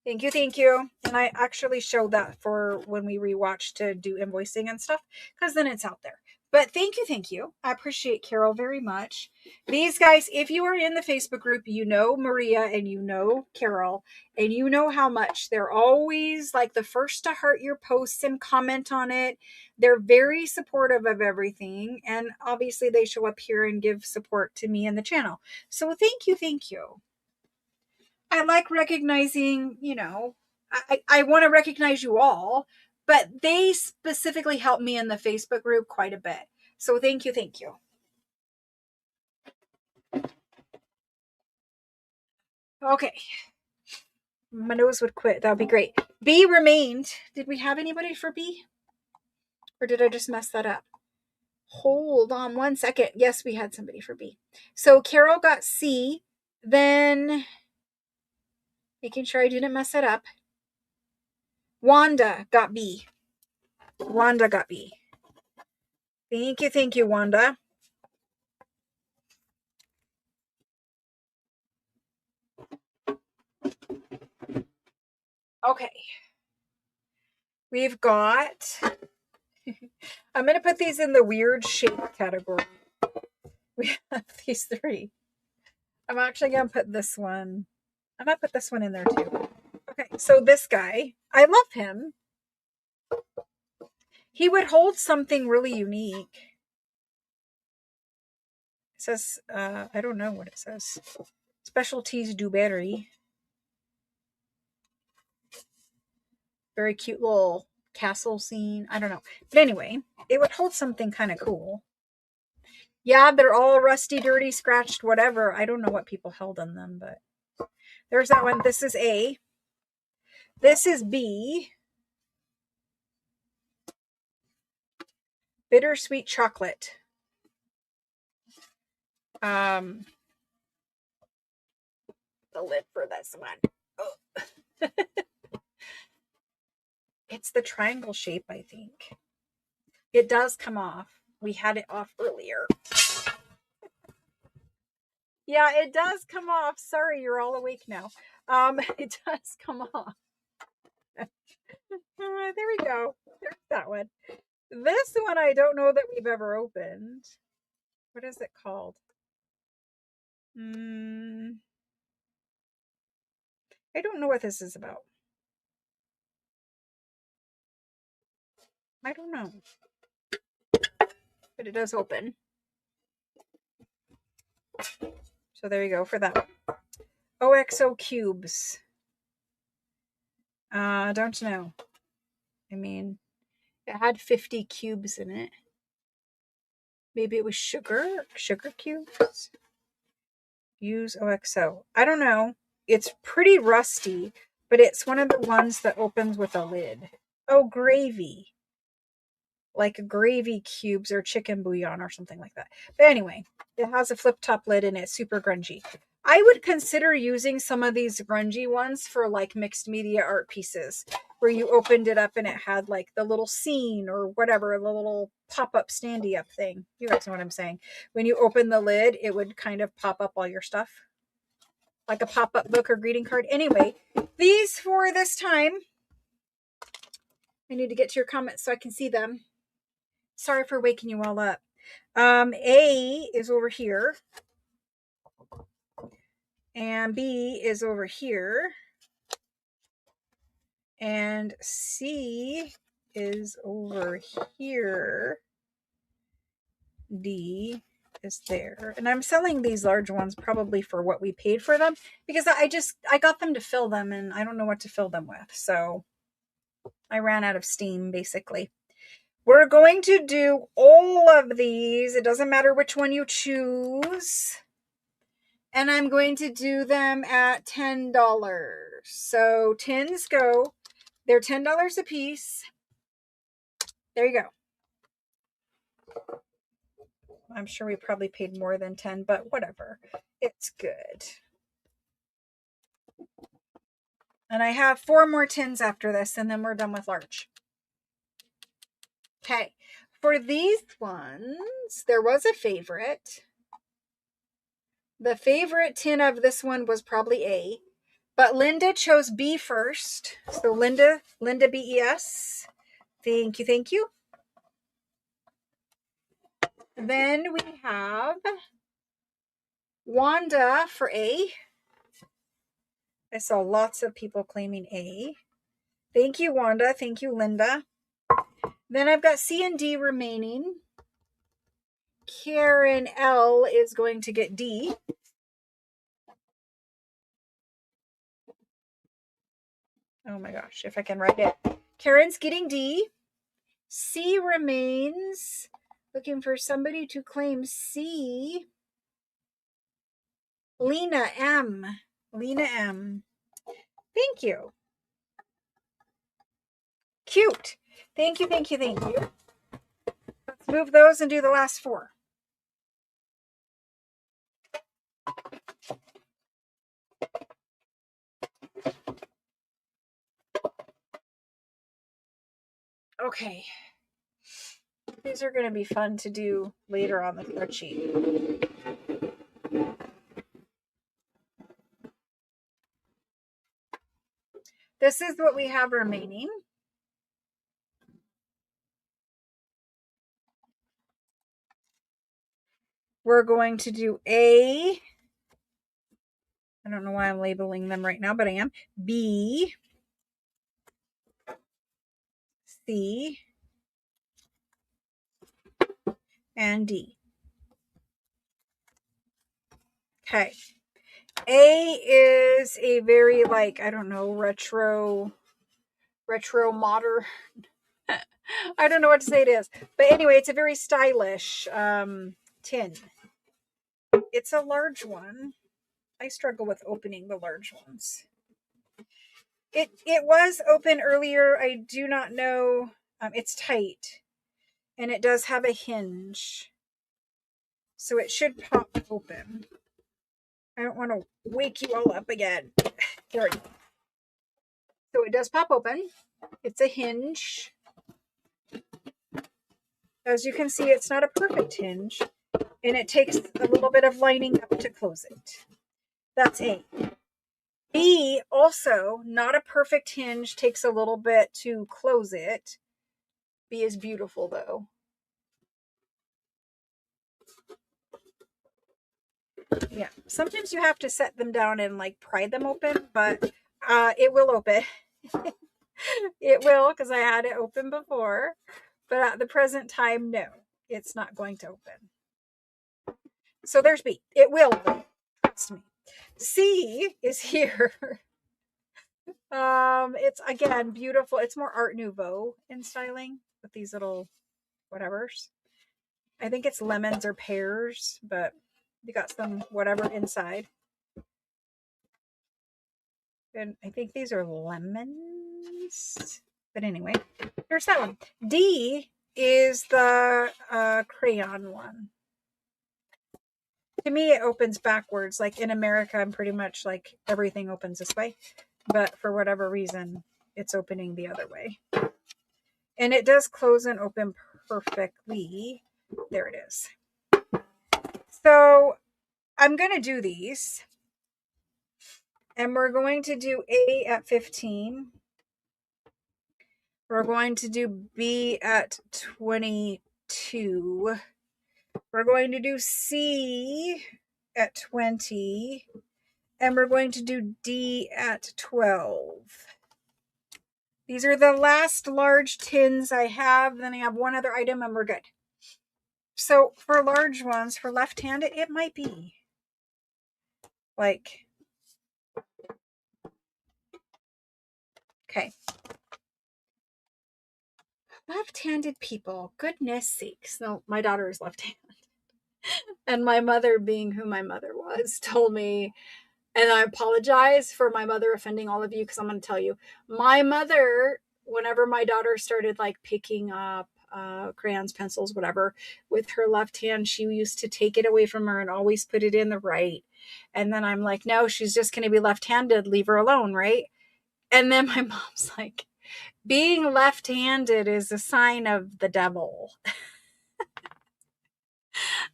Thank you, thank you. And I actually showed that for when we rewatch to do invoicing and stuff, because then it's out there. But thank you, thank you. I appreciate Carol very much. These guys, if you are in the Facebook group, you know Maria and you know Carol, and you know how much they're always like the first to heart your posts and comment on it. They're very supportive of everything. And obviously they show up here and give support to me and the channel. So thank you, thank you. I like recognizing, you know, I want to recognize you all, but they specifically help me in the Facebook group quite a bit. So thank you, thank you. Okay. My nose would quit. That would be great. B remained. Did we have anybody for B? Or did I just mess that up? Hold on 1 second. Yes, we had somebody for B. So Carol got C. Then, making sure I didn't mess it up, Wanda got B. Wanda got B. Thank you, Wanda. Okay. We've got, I'm going to put these in the weird shape category. We have these three. I'm actually going to put this one, I might put this one in there too. Okay, so this guy, I love him. He would hold something really unique. It says, I don't know what it says. Specialties Dewberry. Very cute little castle scene. I don't know. But anyway, it would hold something kind of cool. Yeah, they're all rusty, dirty, scratched, whatever. I don't know what people held in them, but there's that one. This is A. This is B. Bittersweet chocolate. The lid for this one. Oh. It's the triangle shape, I think. It does come off. We had it off earlier. Yeah, it does come off. Sorry, you're all awake now. It does come off. There we go. There's that one. This one I don't know that we've ever opened. What is it called? I don't know what this is about. I don't know. But it does open. So there you go for that one. OXO cubes. Don't know. I mean, it had 50 cubes in it. Maybe it was sugar cubes. Use OXO. I don't know. It's pretty rusty, but it's one of the ones that opens with a lid. Oh, gravy. Like gravy cubes or chicken bouillon or something like that. But anyway, it has a flip top lid and it's super grungy. I would consider using some of these grungy ones for like mixed media art pieces where you opened it up and it had like the little scene or whatever, the little pop-up standy up thing. You guys know what I'm saying. When you open the lid, it would kind of pop up all your stuff. Like a pop-up book or greeting card. Anyway, these for this time. I need to get to your comments so I can see them. Sorry for waking you all up. A is over here. And B is over here. And C is over here. D is there. And I'm selling these large ones probably for what we paid for them, because I got them to fill them and I don't know what to fill them with. So I ran out of steam basically. We're going to do all of these. It doesn't matter which one you choose. And I'm going to do them at $10. So tins go. They're $10 a piece. There you go. I'm sure we probably paid more than 10, but whatever. It's good. And I have 4 more tins after this, and then we're done with large. Okay. For these ones, there was a favorite. The favorite tin of this one was probably A, but Linda chose B first. So Linda BES. Thank you, thank you. Then we have Wanda for A. I saw lots of people claiming A. Thank you, Wanda. Thank you, Linda. Then I've got C and D remaining. Karen L is going to get D. Oh my gosh, if I can write it. Karen's getting D. C remains. Looking for somebody to claim C. Lena M. Lena M. Thank you. Cute. Thank you, thank you, thank you. Let's move those and do the last 4. Okay. These are going to be fun to do later on the spreadsheet. This is what we have remaining. We're going to do A. I don't know why I'm labeling them right now, but I am. B. C. And D. Okay. A is a very, like, I don't know, retro modern. I don't know what to say it is. But anyway, it's a very stylish tin. It's a large one. I struggle with opening the large ones. It was open earlier. I do not know. It's tight. And it does have a hinge. So it should pop open. I don't want to wake you all up again. There we go. So it does pop open. It's a hinge. As you can see, it's not a perfect hinge. And it takes a little bit of lining up to close it. That's A. B, also not a perfect hinge, takes a little bit to close it. B is beautiful though. Yeah, sometimes you have to set them down and like pry them open, but it will open. It will, because I had it open before, but at the present time, no, it's not going to open. So there's B. It will, trust me. C is here. It's again beautiful. It's more Art Nouveau in styling with these little whatevers. I think it's lemons or pears, but you got some whatever inside. And I think these are lemons. But anyway, there's that one. D is the crayon one. To me, it opens backwards. Like in America, I'm pretty much like everything opens this way. But for whatever reason, it's opening the other way. And it does close and open perfectly. There it is. So I'm going to do these. And we're going to do A at 15. We're going to do B at 22. We're going to do C at 20. And we're going to do D at 12. These are the last large tins I have. Then I have one other item and we're good. So for large ones, for left-handed, it might be like, okay. Left-handed people, goodness sakes. No, my daughter is left-handed. And my mother, being who my mother was, told me, and I apologize for my mother offending all of you because I'm going to tell you, my mother, whenever my daughter started like picking up crayons, pencils, whatever, with her left hand, she used to take it away from her and always put it in the right. And then I'm like, no, she's just going to be left-handed. Leave her alone, right? And then my mom's like, being left-handed is a sign of the devil.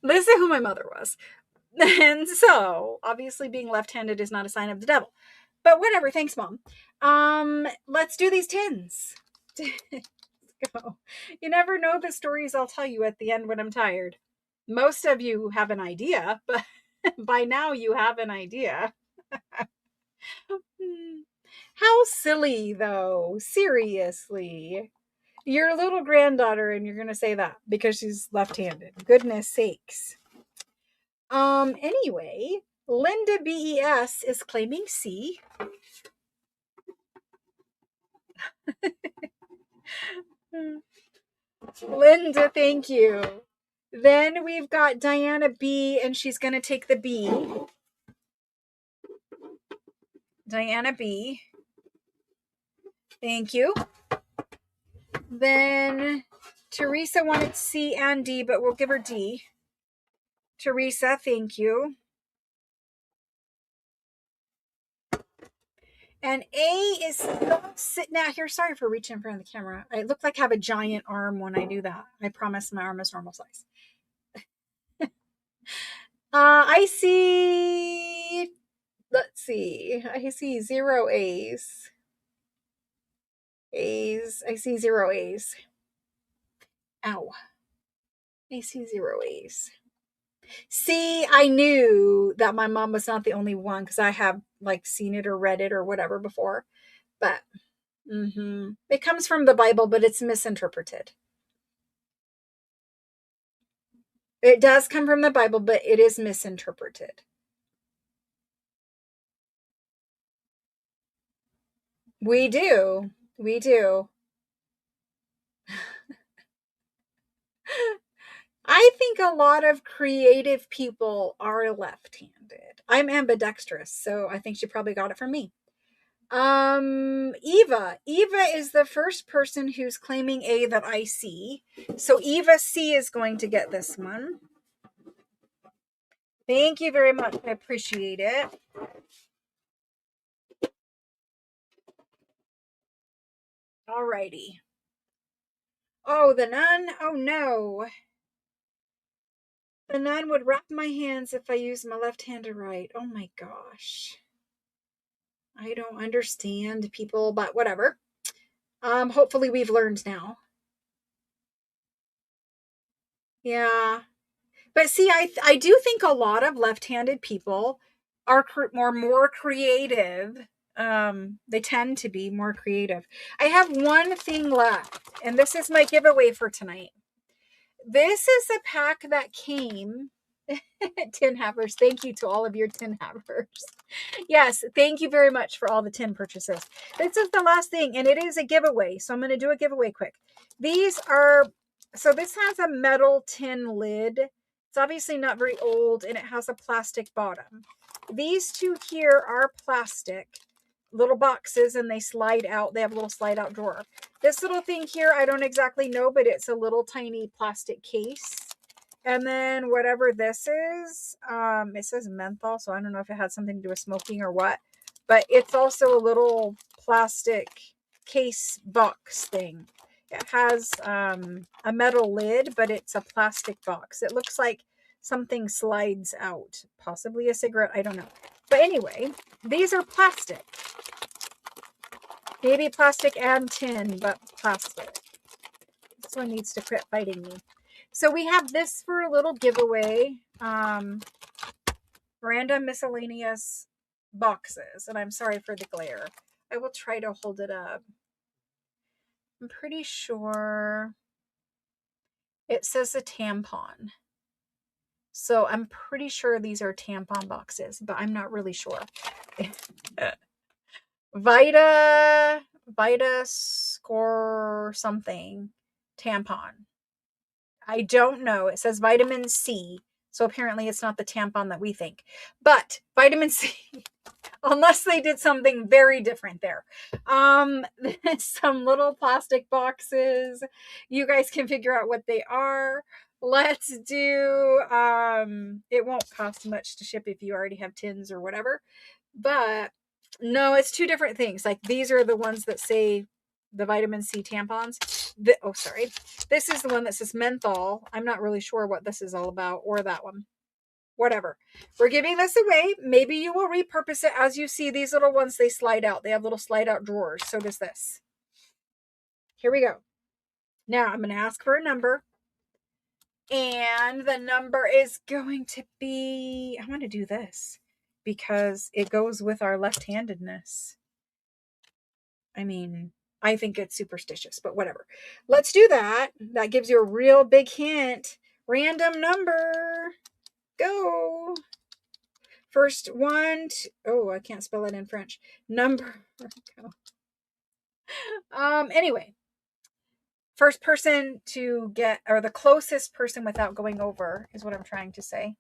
This is who my mother was. And so, obviously, being left-handed is not a sign of the devil. But whatever, thanks, Mom. Let's do these tins. Let's go. You never know the stories I'll tell you at the end when I'm tired. Most of you have an idea, but by now you have an idea. How silly, though. Seriously. You're a little granddaughter and you're going to say that because she's left-handed. Goodness sakes. Anyway, Linda BES is claiming C. Linda, thank you. Then we've got Diana B, and she's going to take the B. Diana B. Thank you. Then Teresa wanted C and D, but we'll give her D. Teresa, thank you. And A is sitting out here. Sorry for reaching in front of the camera. I look like I have a giant arm when I do that. I promise my arm is normal size. I see, let's see. I see 0 A's. A's. I see 0 A's. Ow. I see 0 A's. See, I knew that my mom was not the only one because I have like seen it or read it or whatever before. But it comes from the Bible, but it's misinterpreted. It does come from the Bible, but it is misinterpreted. We do. We do. I think a lot of creative people are left-handed. I'm ambidextrous, so I think she probably got it from me. Eva. Eva is the first person who's claiming A that I see. So Eva C is going to get this one. Thank you very much. I appreciate it. Alrighty. Oh, the nun? Oh no. The nun would wrap my hands if I used my left hand to write. Oh my gosh. I don't understand people, but whatever. Hopefully we've learned now. Yeah. But see, I do think a lot of left-handed people are more creative. They tend to be more creative. I have one thing left, and this is my giveaway for tonight. This is a pack that came. Tin havers. Thank you to all of your tin havers. Yes, thank you very much for all the tin purchases. This is the last thing, and it is a giveaway. So I'm going to do a giveaway quick. These are, so this has a metal tin lid. It's obviously not very old, and it has a plastic bottom. These two here are plastic little boxes, and they slide out. They have a little slide out drawer. This little thing here, I don't exactly know, but it's a little tiny plastic case. And then whatever this is, it says menthol, so I don't know if it has something to do with smoking or what. But it's also a little plastic case box thing. It has a metal lid, but it's a plastic box. It looks like something slides out. Possibly a cigarette, I don't know. But anyway, these are plastic. Maybe plastic and tin, but plastic. This one needs to quit fighting me. So we have this for a little giveaway. Random miscellaneous boxes. And I'm sorry for the glare. I will try to hold it up. I'm pretty sure it says a tampon. So I'm pretty sure these are tampon boxes, but I'm not really sure. Vita score something tampon. I don't know. It says vitamin C. So apparently it's not the tampon that we think. But vitamin C, unless they did something very different there. Some little plastic boxes. You guys can figure out what they are. Let's do it won't cost much to ship if you already have tins or whatever. But no, it's two different things. Like these are the ones that say the vitamin C tampons. Sorry. This is the one that says menthol. I'm not really sure what this is all about, or that one. Whatever. We're giving this away. Maybe you will repurpose it. As you see, these little ones, they slide out. They have little slide out drawers. So does this. Here we go. Now I'm going to ask for a number. And the number is going to be, I want to do this because it goes with our left-handedness. I mean, I think it's superstitious, but whatever. Let's do that. That gives you a real big hint. Random number. Go. First one. I can't spell it in French. Number. Anyway. First person to get, or the closest person without going over is what I'm trying to say.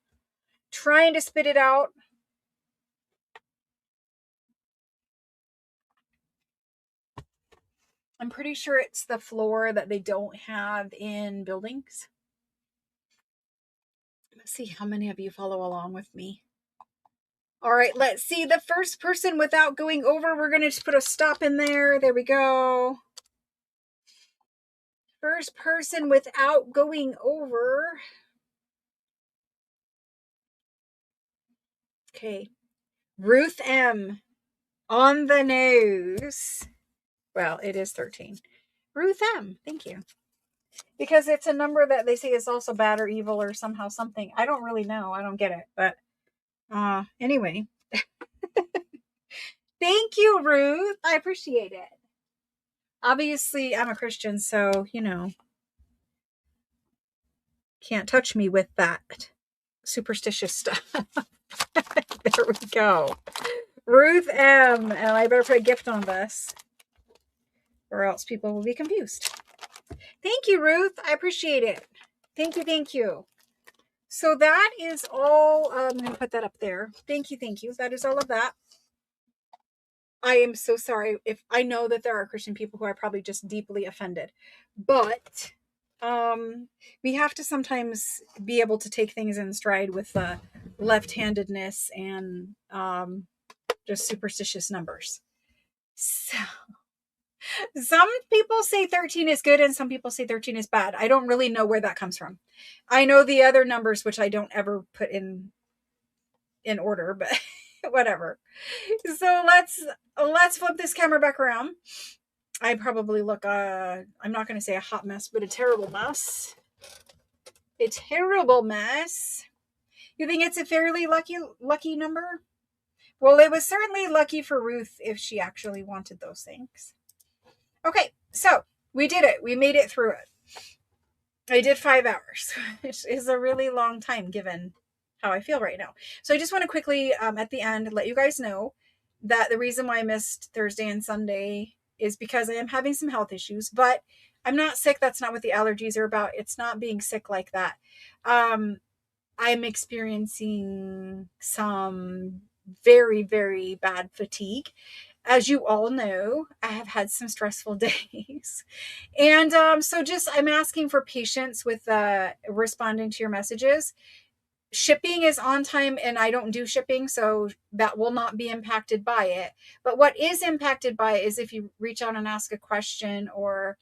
Trying to spit it out. I'm pretty sure it's the floor that they don't have in buildings. Let's see how many of you follow along with me. All right, let's see. The first person without going over, we're going to just put a stop in there. There we go. First person without going over. Okay. Ruth M. On the nose. Well, it is 13. Ruth M. Thank you. Because it's a number that they say is also bad or evil or somehow something. I don't really know. I don't get it. But anyway. Thank you, Ruth. I appreciate it. Obviously, I'm a Christian, so, can't touch me with that superstitious stuff. There we go. Ruth M. And I better put a gift on this, or else people will be confused. Thank you, Ruth. I appreciate it. Thank you. Thank you. So that is all. I'm going to put that up there. Thank you. Thank you. That is all of that. I am so sorry if I know that there are Christian people who are probably just deeply offended, but we have to sometimes be able to take things in stride with the left-handedness and just superstitious numbers. So some people say 13 is good and some people say 13 is bad. I don't really know where that comes from. I know the other numbers, which I don't ever put in order, but whatever. So let's flip this camera back around. I probably look I'm not going to say a hot mess, but a terrible mess. A terrible mess. You think it's a fairly lucky number? Well, it was certainly lucky for Ruth if she actually wanted those things. Okay, so we did it. We made it through it. I did 5 hours, which is a really long time given how I feel right now. So I just want to quickly, at the end, let you guys know that the reason why I missed Thursday and Sunday is because I am having some health issues, but I'm not sick. That's not what the allergies are about. It's not being sick like that. I'm experiencing some very, very bad fatigue. As you all know, I have had some stressful days. And so just I'm asking for patience with responding to your messages. Shipping is on time and I don't do shipping, so that will not be impacted by it. But what is impacted by it is if you reach out and ask a question, or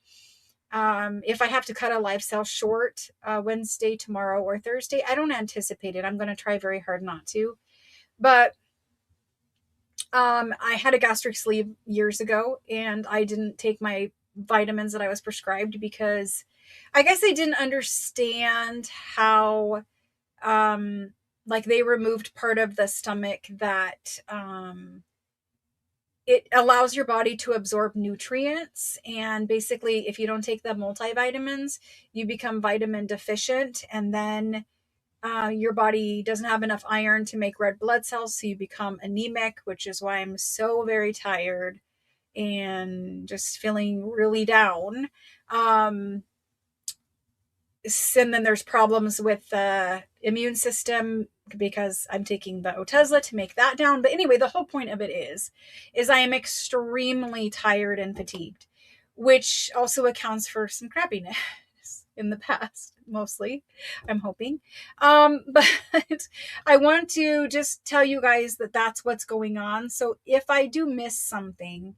if I have to cut a live sale short Wednesday, tomorrow, or Thursday. I don't anticipate it. I'm going to try very hard not to. But I had a gastric sleeve years ago and I didn't take my vitamins that I was prescribed because I guess I didn't understand how, like they removed part of the stomach that, it allows your body to absorb nutrients. And basically, if you don't take the multivitamins, you become vitamin deficient. And then your body doesn't have enough iron to make red blood cells. So you become anemic, which is why I'm so very tired and just feeling really down. Um, and then there's problems with the immune system because I'm taking the Otezla to make that down. But anyway, the whole point of it is I am extremely tired and fatigued, which also accounts for some crappiness in the past, mostly, I'm hoping. But I want to just tell you guys that that's what's going on. So if I do miss something,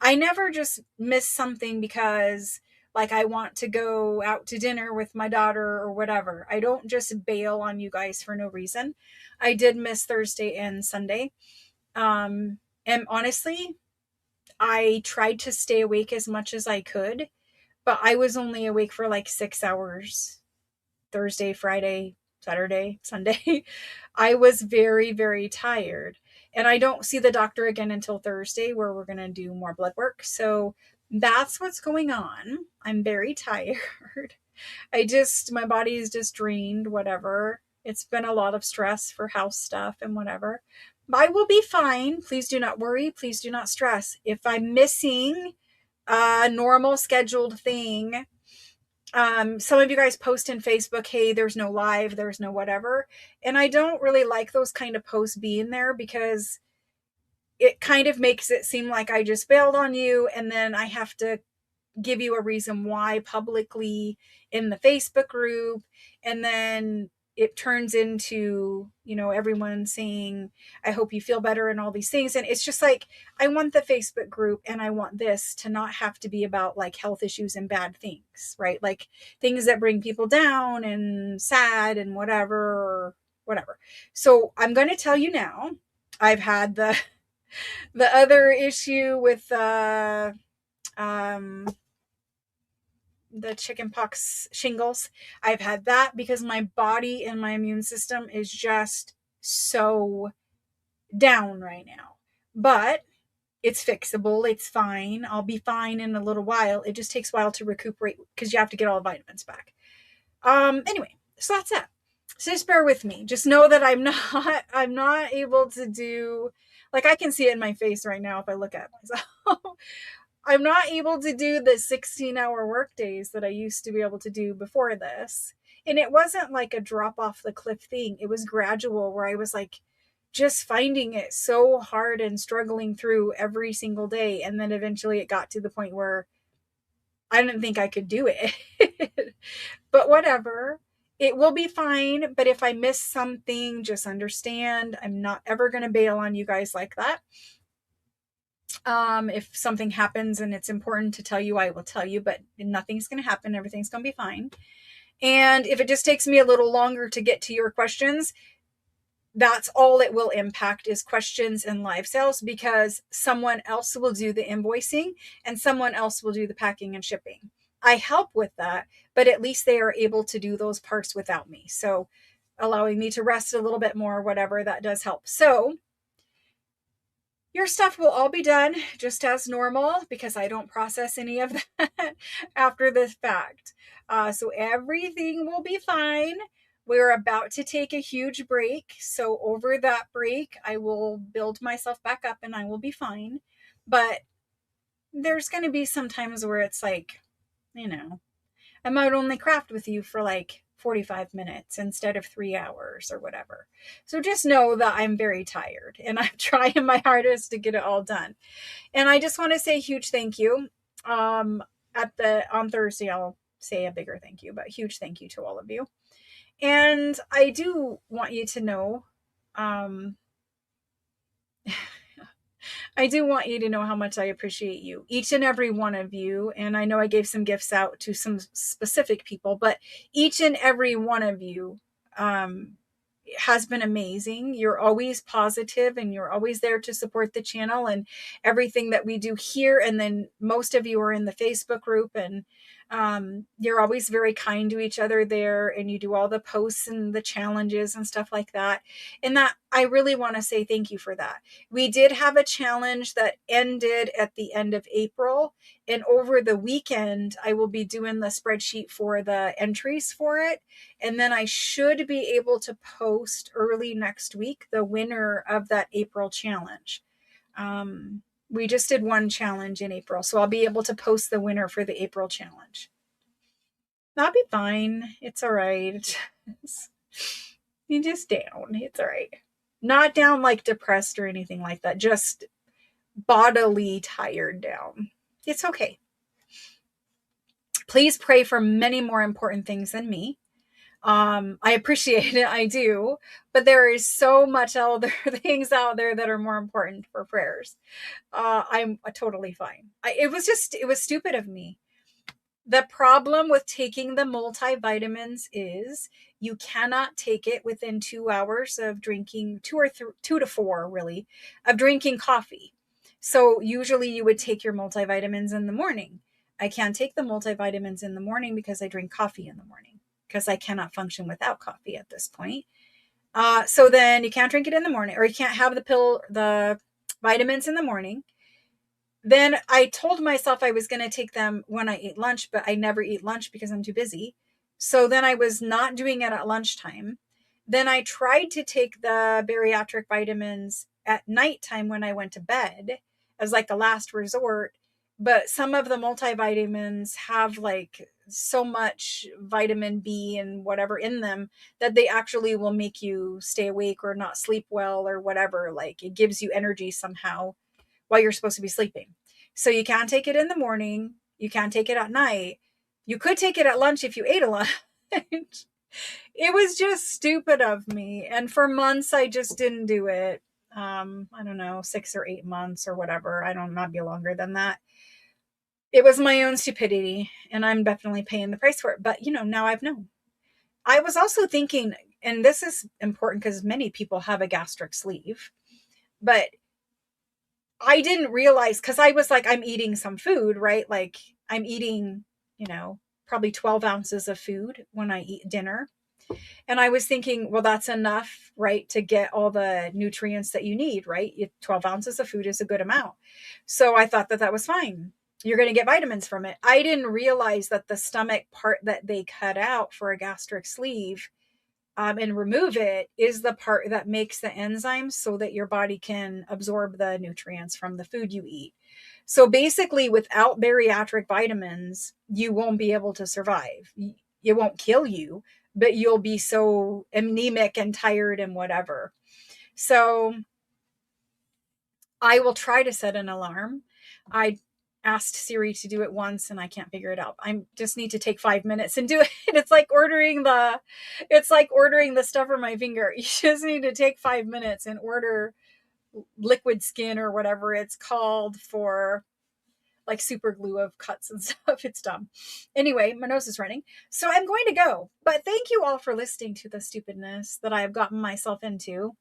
I never just miss something because like I want to go out to dinner with my daughter or whatever. I don't just bail on you guys for no reason. I did miss Thursday and Sunday. And honestly, I tried to stay awake as much as I could, but I was only awake for like 6 hours. Thursday, Friday, Saturday, Sunday. I was very, very tired. And I don't see the doctor again until Thursday, where we're going to do more blood work. So that's what's going on. I'm very tired. My body is just drained, whatever. It's been a lot of stress for house stuff and whatever. I will be fine. Please do not worry. Please do not stress. If I'm missing a normal scheduled thing, some of you guys post in Facebook, hey, there's no live, there's no whatever. And I don't really like those kind of posts being there because it kind of makes it seem like I just bailed on you and then I have to give you a reason why publicly in the Facebook group. And then it turns into, everyone saying, I hope you feel better and all these things. And it's just like, I want the Facebook group and I want this to not have to be about like health issues and bad things, right? Like things that bring people down and sad and whatever. So I'm going to tell you now, I've had the other issue with, um, the chickenpox shingles. I've had that because my body and my immune system is just so down right now. But it's fixable. It's fine. I'll be fine in a little while. It just takes a while to recuperate because you have to get all the vitamins back. Anyway, so that's it. So just bear with me. Just know that I'm not able to do, like I can see it in my face right now if I look at myself. I'm not able to do the 16-hour work days that I used to be able to do before this. And it wasn't like a drop off the cliff thing. It was gradual where I was like just finding it so hard and struggling through every single day. And then eventually it got to the point where I didn't think I could do it. But whatever. It will be fine. But if I miss something, just understand I'm not ever going to bail on you guys like that. If something happens and it's important to tell you, I will tell you, but nothing's going to happen. Everything's going to be fine. And if it just takes me a little longer to get to your questions, that's all it will impact is questions and live sales, because someone else will do the invoicing and someone else will do the packing and shipping. I help with that, but at least they are able to do those parts without me. So allowing me to rest a little bit more, whatever, that does help. So your stuff will all be done just as normal because I don't process any of that after the fact. So everything will be fine. We're about to take a huge break. So over that break, I will build myself back up and I will be fine. But there's going to be some times where it's like, I might only craft with you for like 45 minutes instead of 3 hours or whatever. So just know that I'm very tired and I'm trying my hardest to get it all done. And I just want to say a huge thank you. On Thursday, I'll say a bigger thank you, but huge thank you to all of you. And I do want you to know, I do want you to know how much I appreciate you, each and every one of you. And I know I gave some gifts out to some specific people, but each and every one of you has been amazing. You're always positive and you're always there to support the channel and everything that we do here. And then most of you are in the Facebook group and You're always very kind to each other there, and you do all the posts and the challenges and stuff like that. And that I really want to say thank you for that. We did have a challenge that ended at the end of April, and over the weekend, I will be doing the spreadsheet for the entries for it. And then I should be able to post early next week the winner of that April challenge. We just did one challenge in April, so I'll be able to post the winner for the April challenge. That'll be fine. It's all right. You're just down. It's all right. Not down like depressed or anything like that, just bodily tired down. It's okay. Please pray for many more important things than me. I appreciate it. I do. But there is so much other things out there that are more important for prayers. I'm totally fine. It was stupid of me. The problem with taking the multivitamins is you cannot take it within 2 hours of drinking, 2 to 4 really, of drinking coffee. So usually you would take your multivitamins in the morning. I can't take the multivitamins in the morning because I drink coffee in the morning because I cannot function without coffee at this point. So then you can't drink it in the morning, or you can't have the vitamins in the morning. Then I told myself I was going to take them when I ate lunch, but I never eat lunch because I'm too busy. So then I was not doing it at lunchtime. Then I tried to take the bariatric vitamins at nighttime when I went to bed as like a last resort. But some of the multivitamins have like so much vitamin B and whatever in them that they actually will make you stay awake or not sleep well or whatever. Like it gives you energy somehow while you're supposed to be sleeping. So you can't take it in the morning. You can't take it at night. You could take it at lunch if you ate a lunch. It was just stupid of me. And for months, I just didn't do it. I don't know, 6 or 8 months or whatever. I don't, might be longer than that. It was my own stupidity, and I'm definitely paying the price for it. But, now I've known. I was also thinking, and this is important because many people have a gastric sleeve, but I didn't realize because I was like, I'm eating some food, right? Like I'm eating, probably 12 ounces of food when I eat dinner. And I was thinking, well, that's enough, right? To get all the nutrients that you need, right? 12 ounces of food is a good amount. So I thought that that was fine. You're going to get vitamins from it. I didn't realize that the stomach part that they cut out for a gastric sleeve and remove it is the part that makes the enzymes so that your body can absorb the nutrients from the food you eat. So basically, without bariatric vitamins, you won't be able to survive. It won't kill you, but you'll be so anemic and tired and whatever. So I will try to set an alarm. I asked Siri to do it once and I can't figure it out. I just need to take 5 minutes and do it. It's like ordering the stuff for my finger. You just need to take 5 minutes and order liquid skin or whatever it's called for like super glue of cuts and stuff. It's dumb. Anyway, my nose is running. So I'm going to go. But thank you all for listening to the stupidness that I have gotten myself into.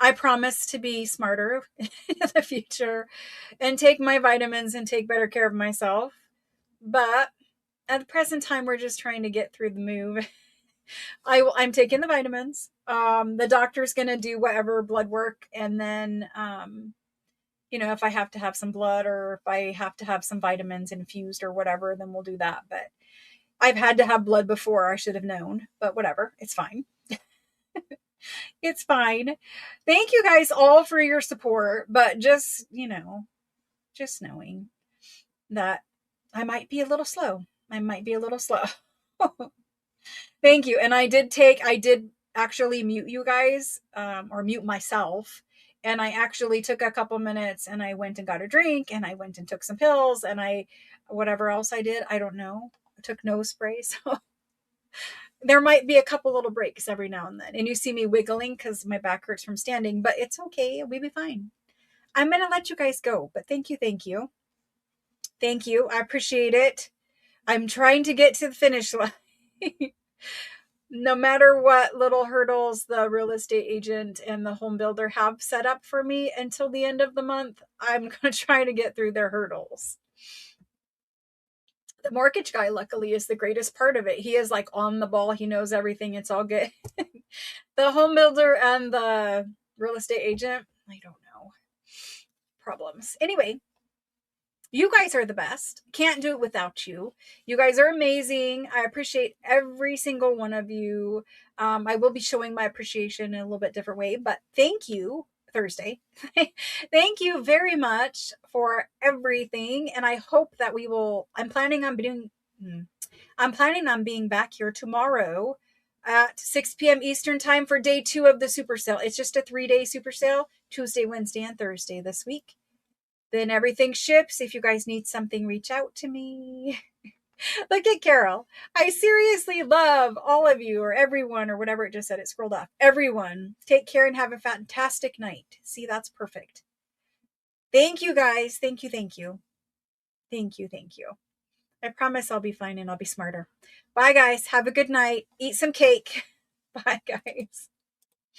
I promise to be smarter in the future and take my vitamins and take better care of myself. But at the present time, we're just trying to get through the move. I'm taking the vitamins. The doctor's going to do whatever blood work. And then, if I have to have some blood or if I have to have some vitamins infused or whatever, then we'll do that. But I've had to have blood before. I should have known, but whatever. It's fine. It's fine. Thank you guys all for your support, but just knowing that I might be a little slow. I might be a little slow. Thank you. And I did actually mute you guys, or mute myself. And I actually took a couple minutes and I went and got a drink and I went and took some pills and whatever else I did, I don't know. I took nose spray. So there might be a couple little breaks every now and then. And you see me wiggling because my back hurts from standing, but it's okay. We'll be fine. I'm going to let you guys go, but thank you. Thank you. Thank you. I appreciate it. I'm trying to get to the finish line. No matter what little hurdles the real estate agent and the home builder have set up for me until the end of the month, I'm going to try to get through their hurdles. The mortgage guy, luckily, is the greatest part of it. He is like on the ball. He knows everything. It's all good. The home builder and the real estate agent, I don't know. Problems. Anyway, you guys are the best. Can't do it without you. You guys are amazing. I appreciate every single one of you. I will be showing my appreciation in a little bit different way, but thank you, Thursday. Thank you very much for everything. And I hope that we will, I'm planning on being back here tomorrow at 6 p.m. Eastern time for day 2 of the super sale. It's just a 3-day super sale, Tuesday, Wednesday, and Thursday this week. Then everything ships. If you guys need something, reach out to me. Look at Carol. I seriously love all of you, or everyone, or whatever it just said. It scrolled off. Everyone, take care and have a fantastic night. See, that's perfect. Thank you, guys. Thank you. Thank you. Thank you. Thank you. I promise I'll be fine and I'll be smarter. Bye, guys. Have a good night. Eat some cake. Bye, guys.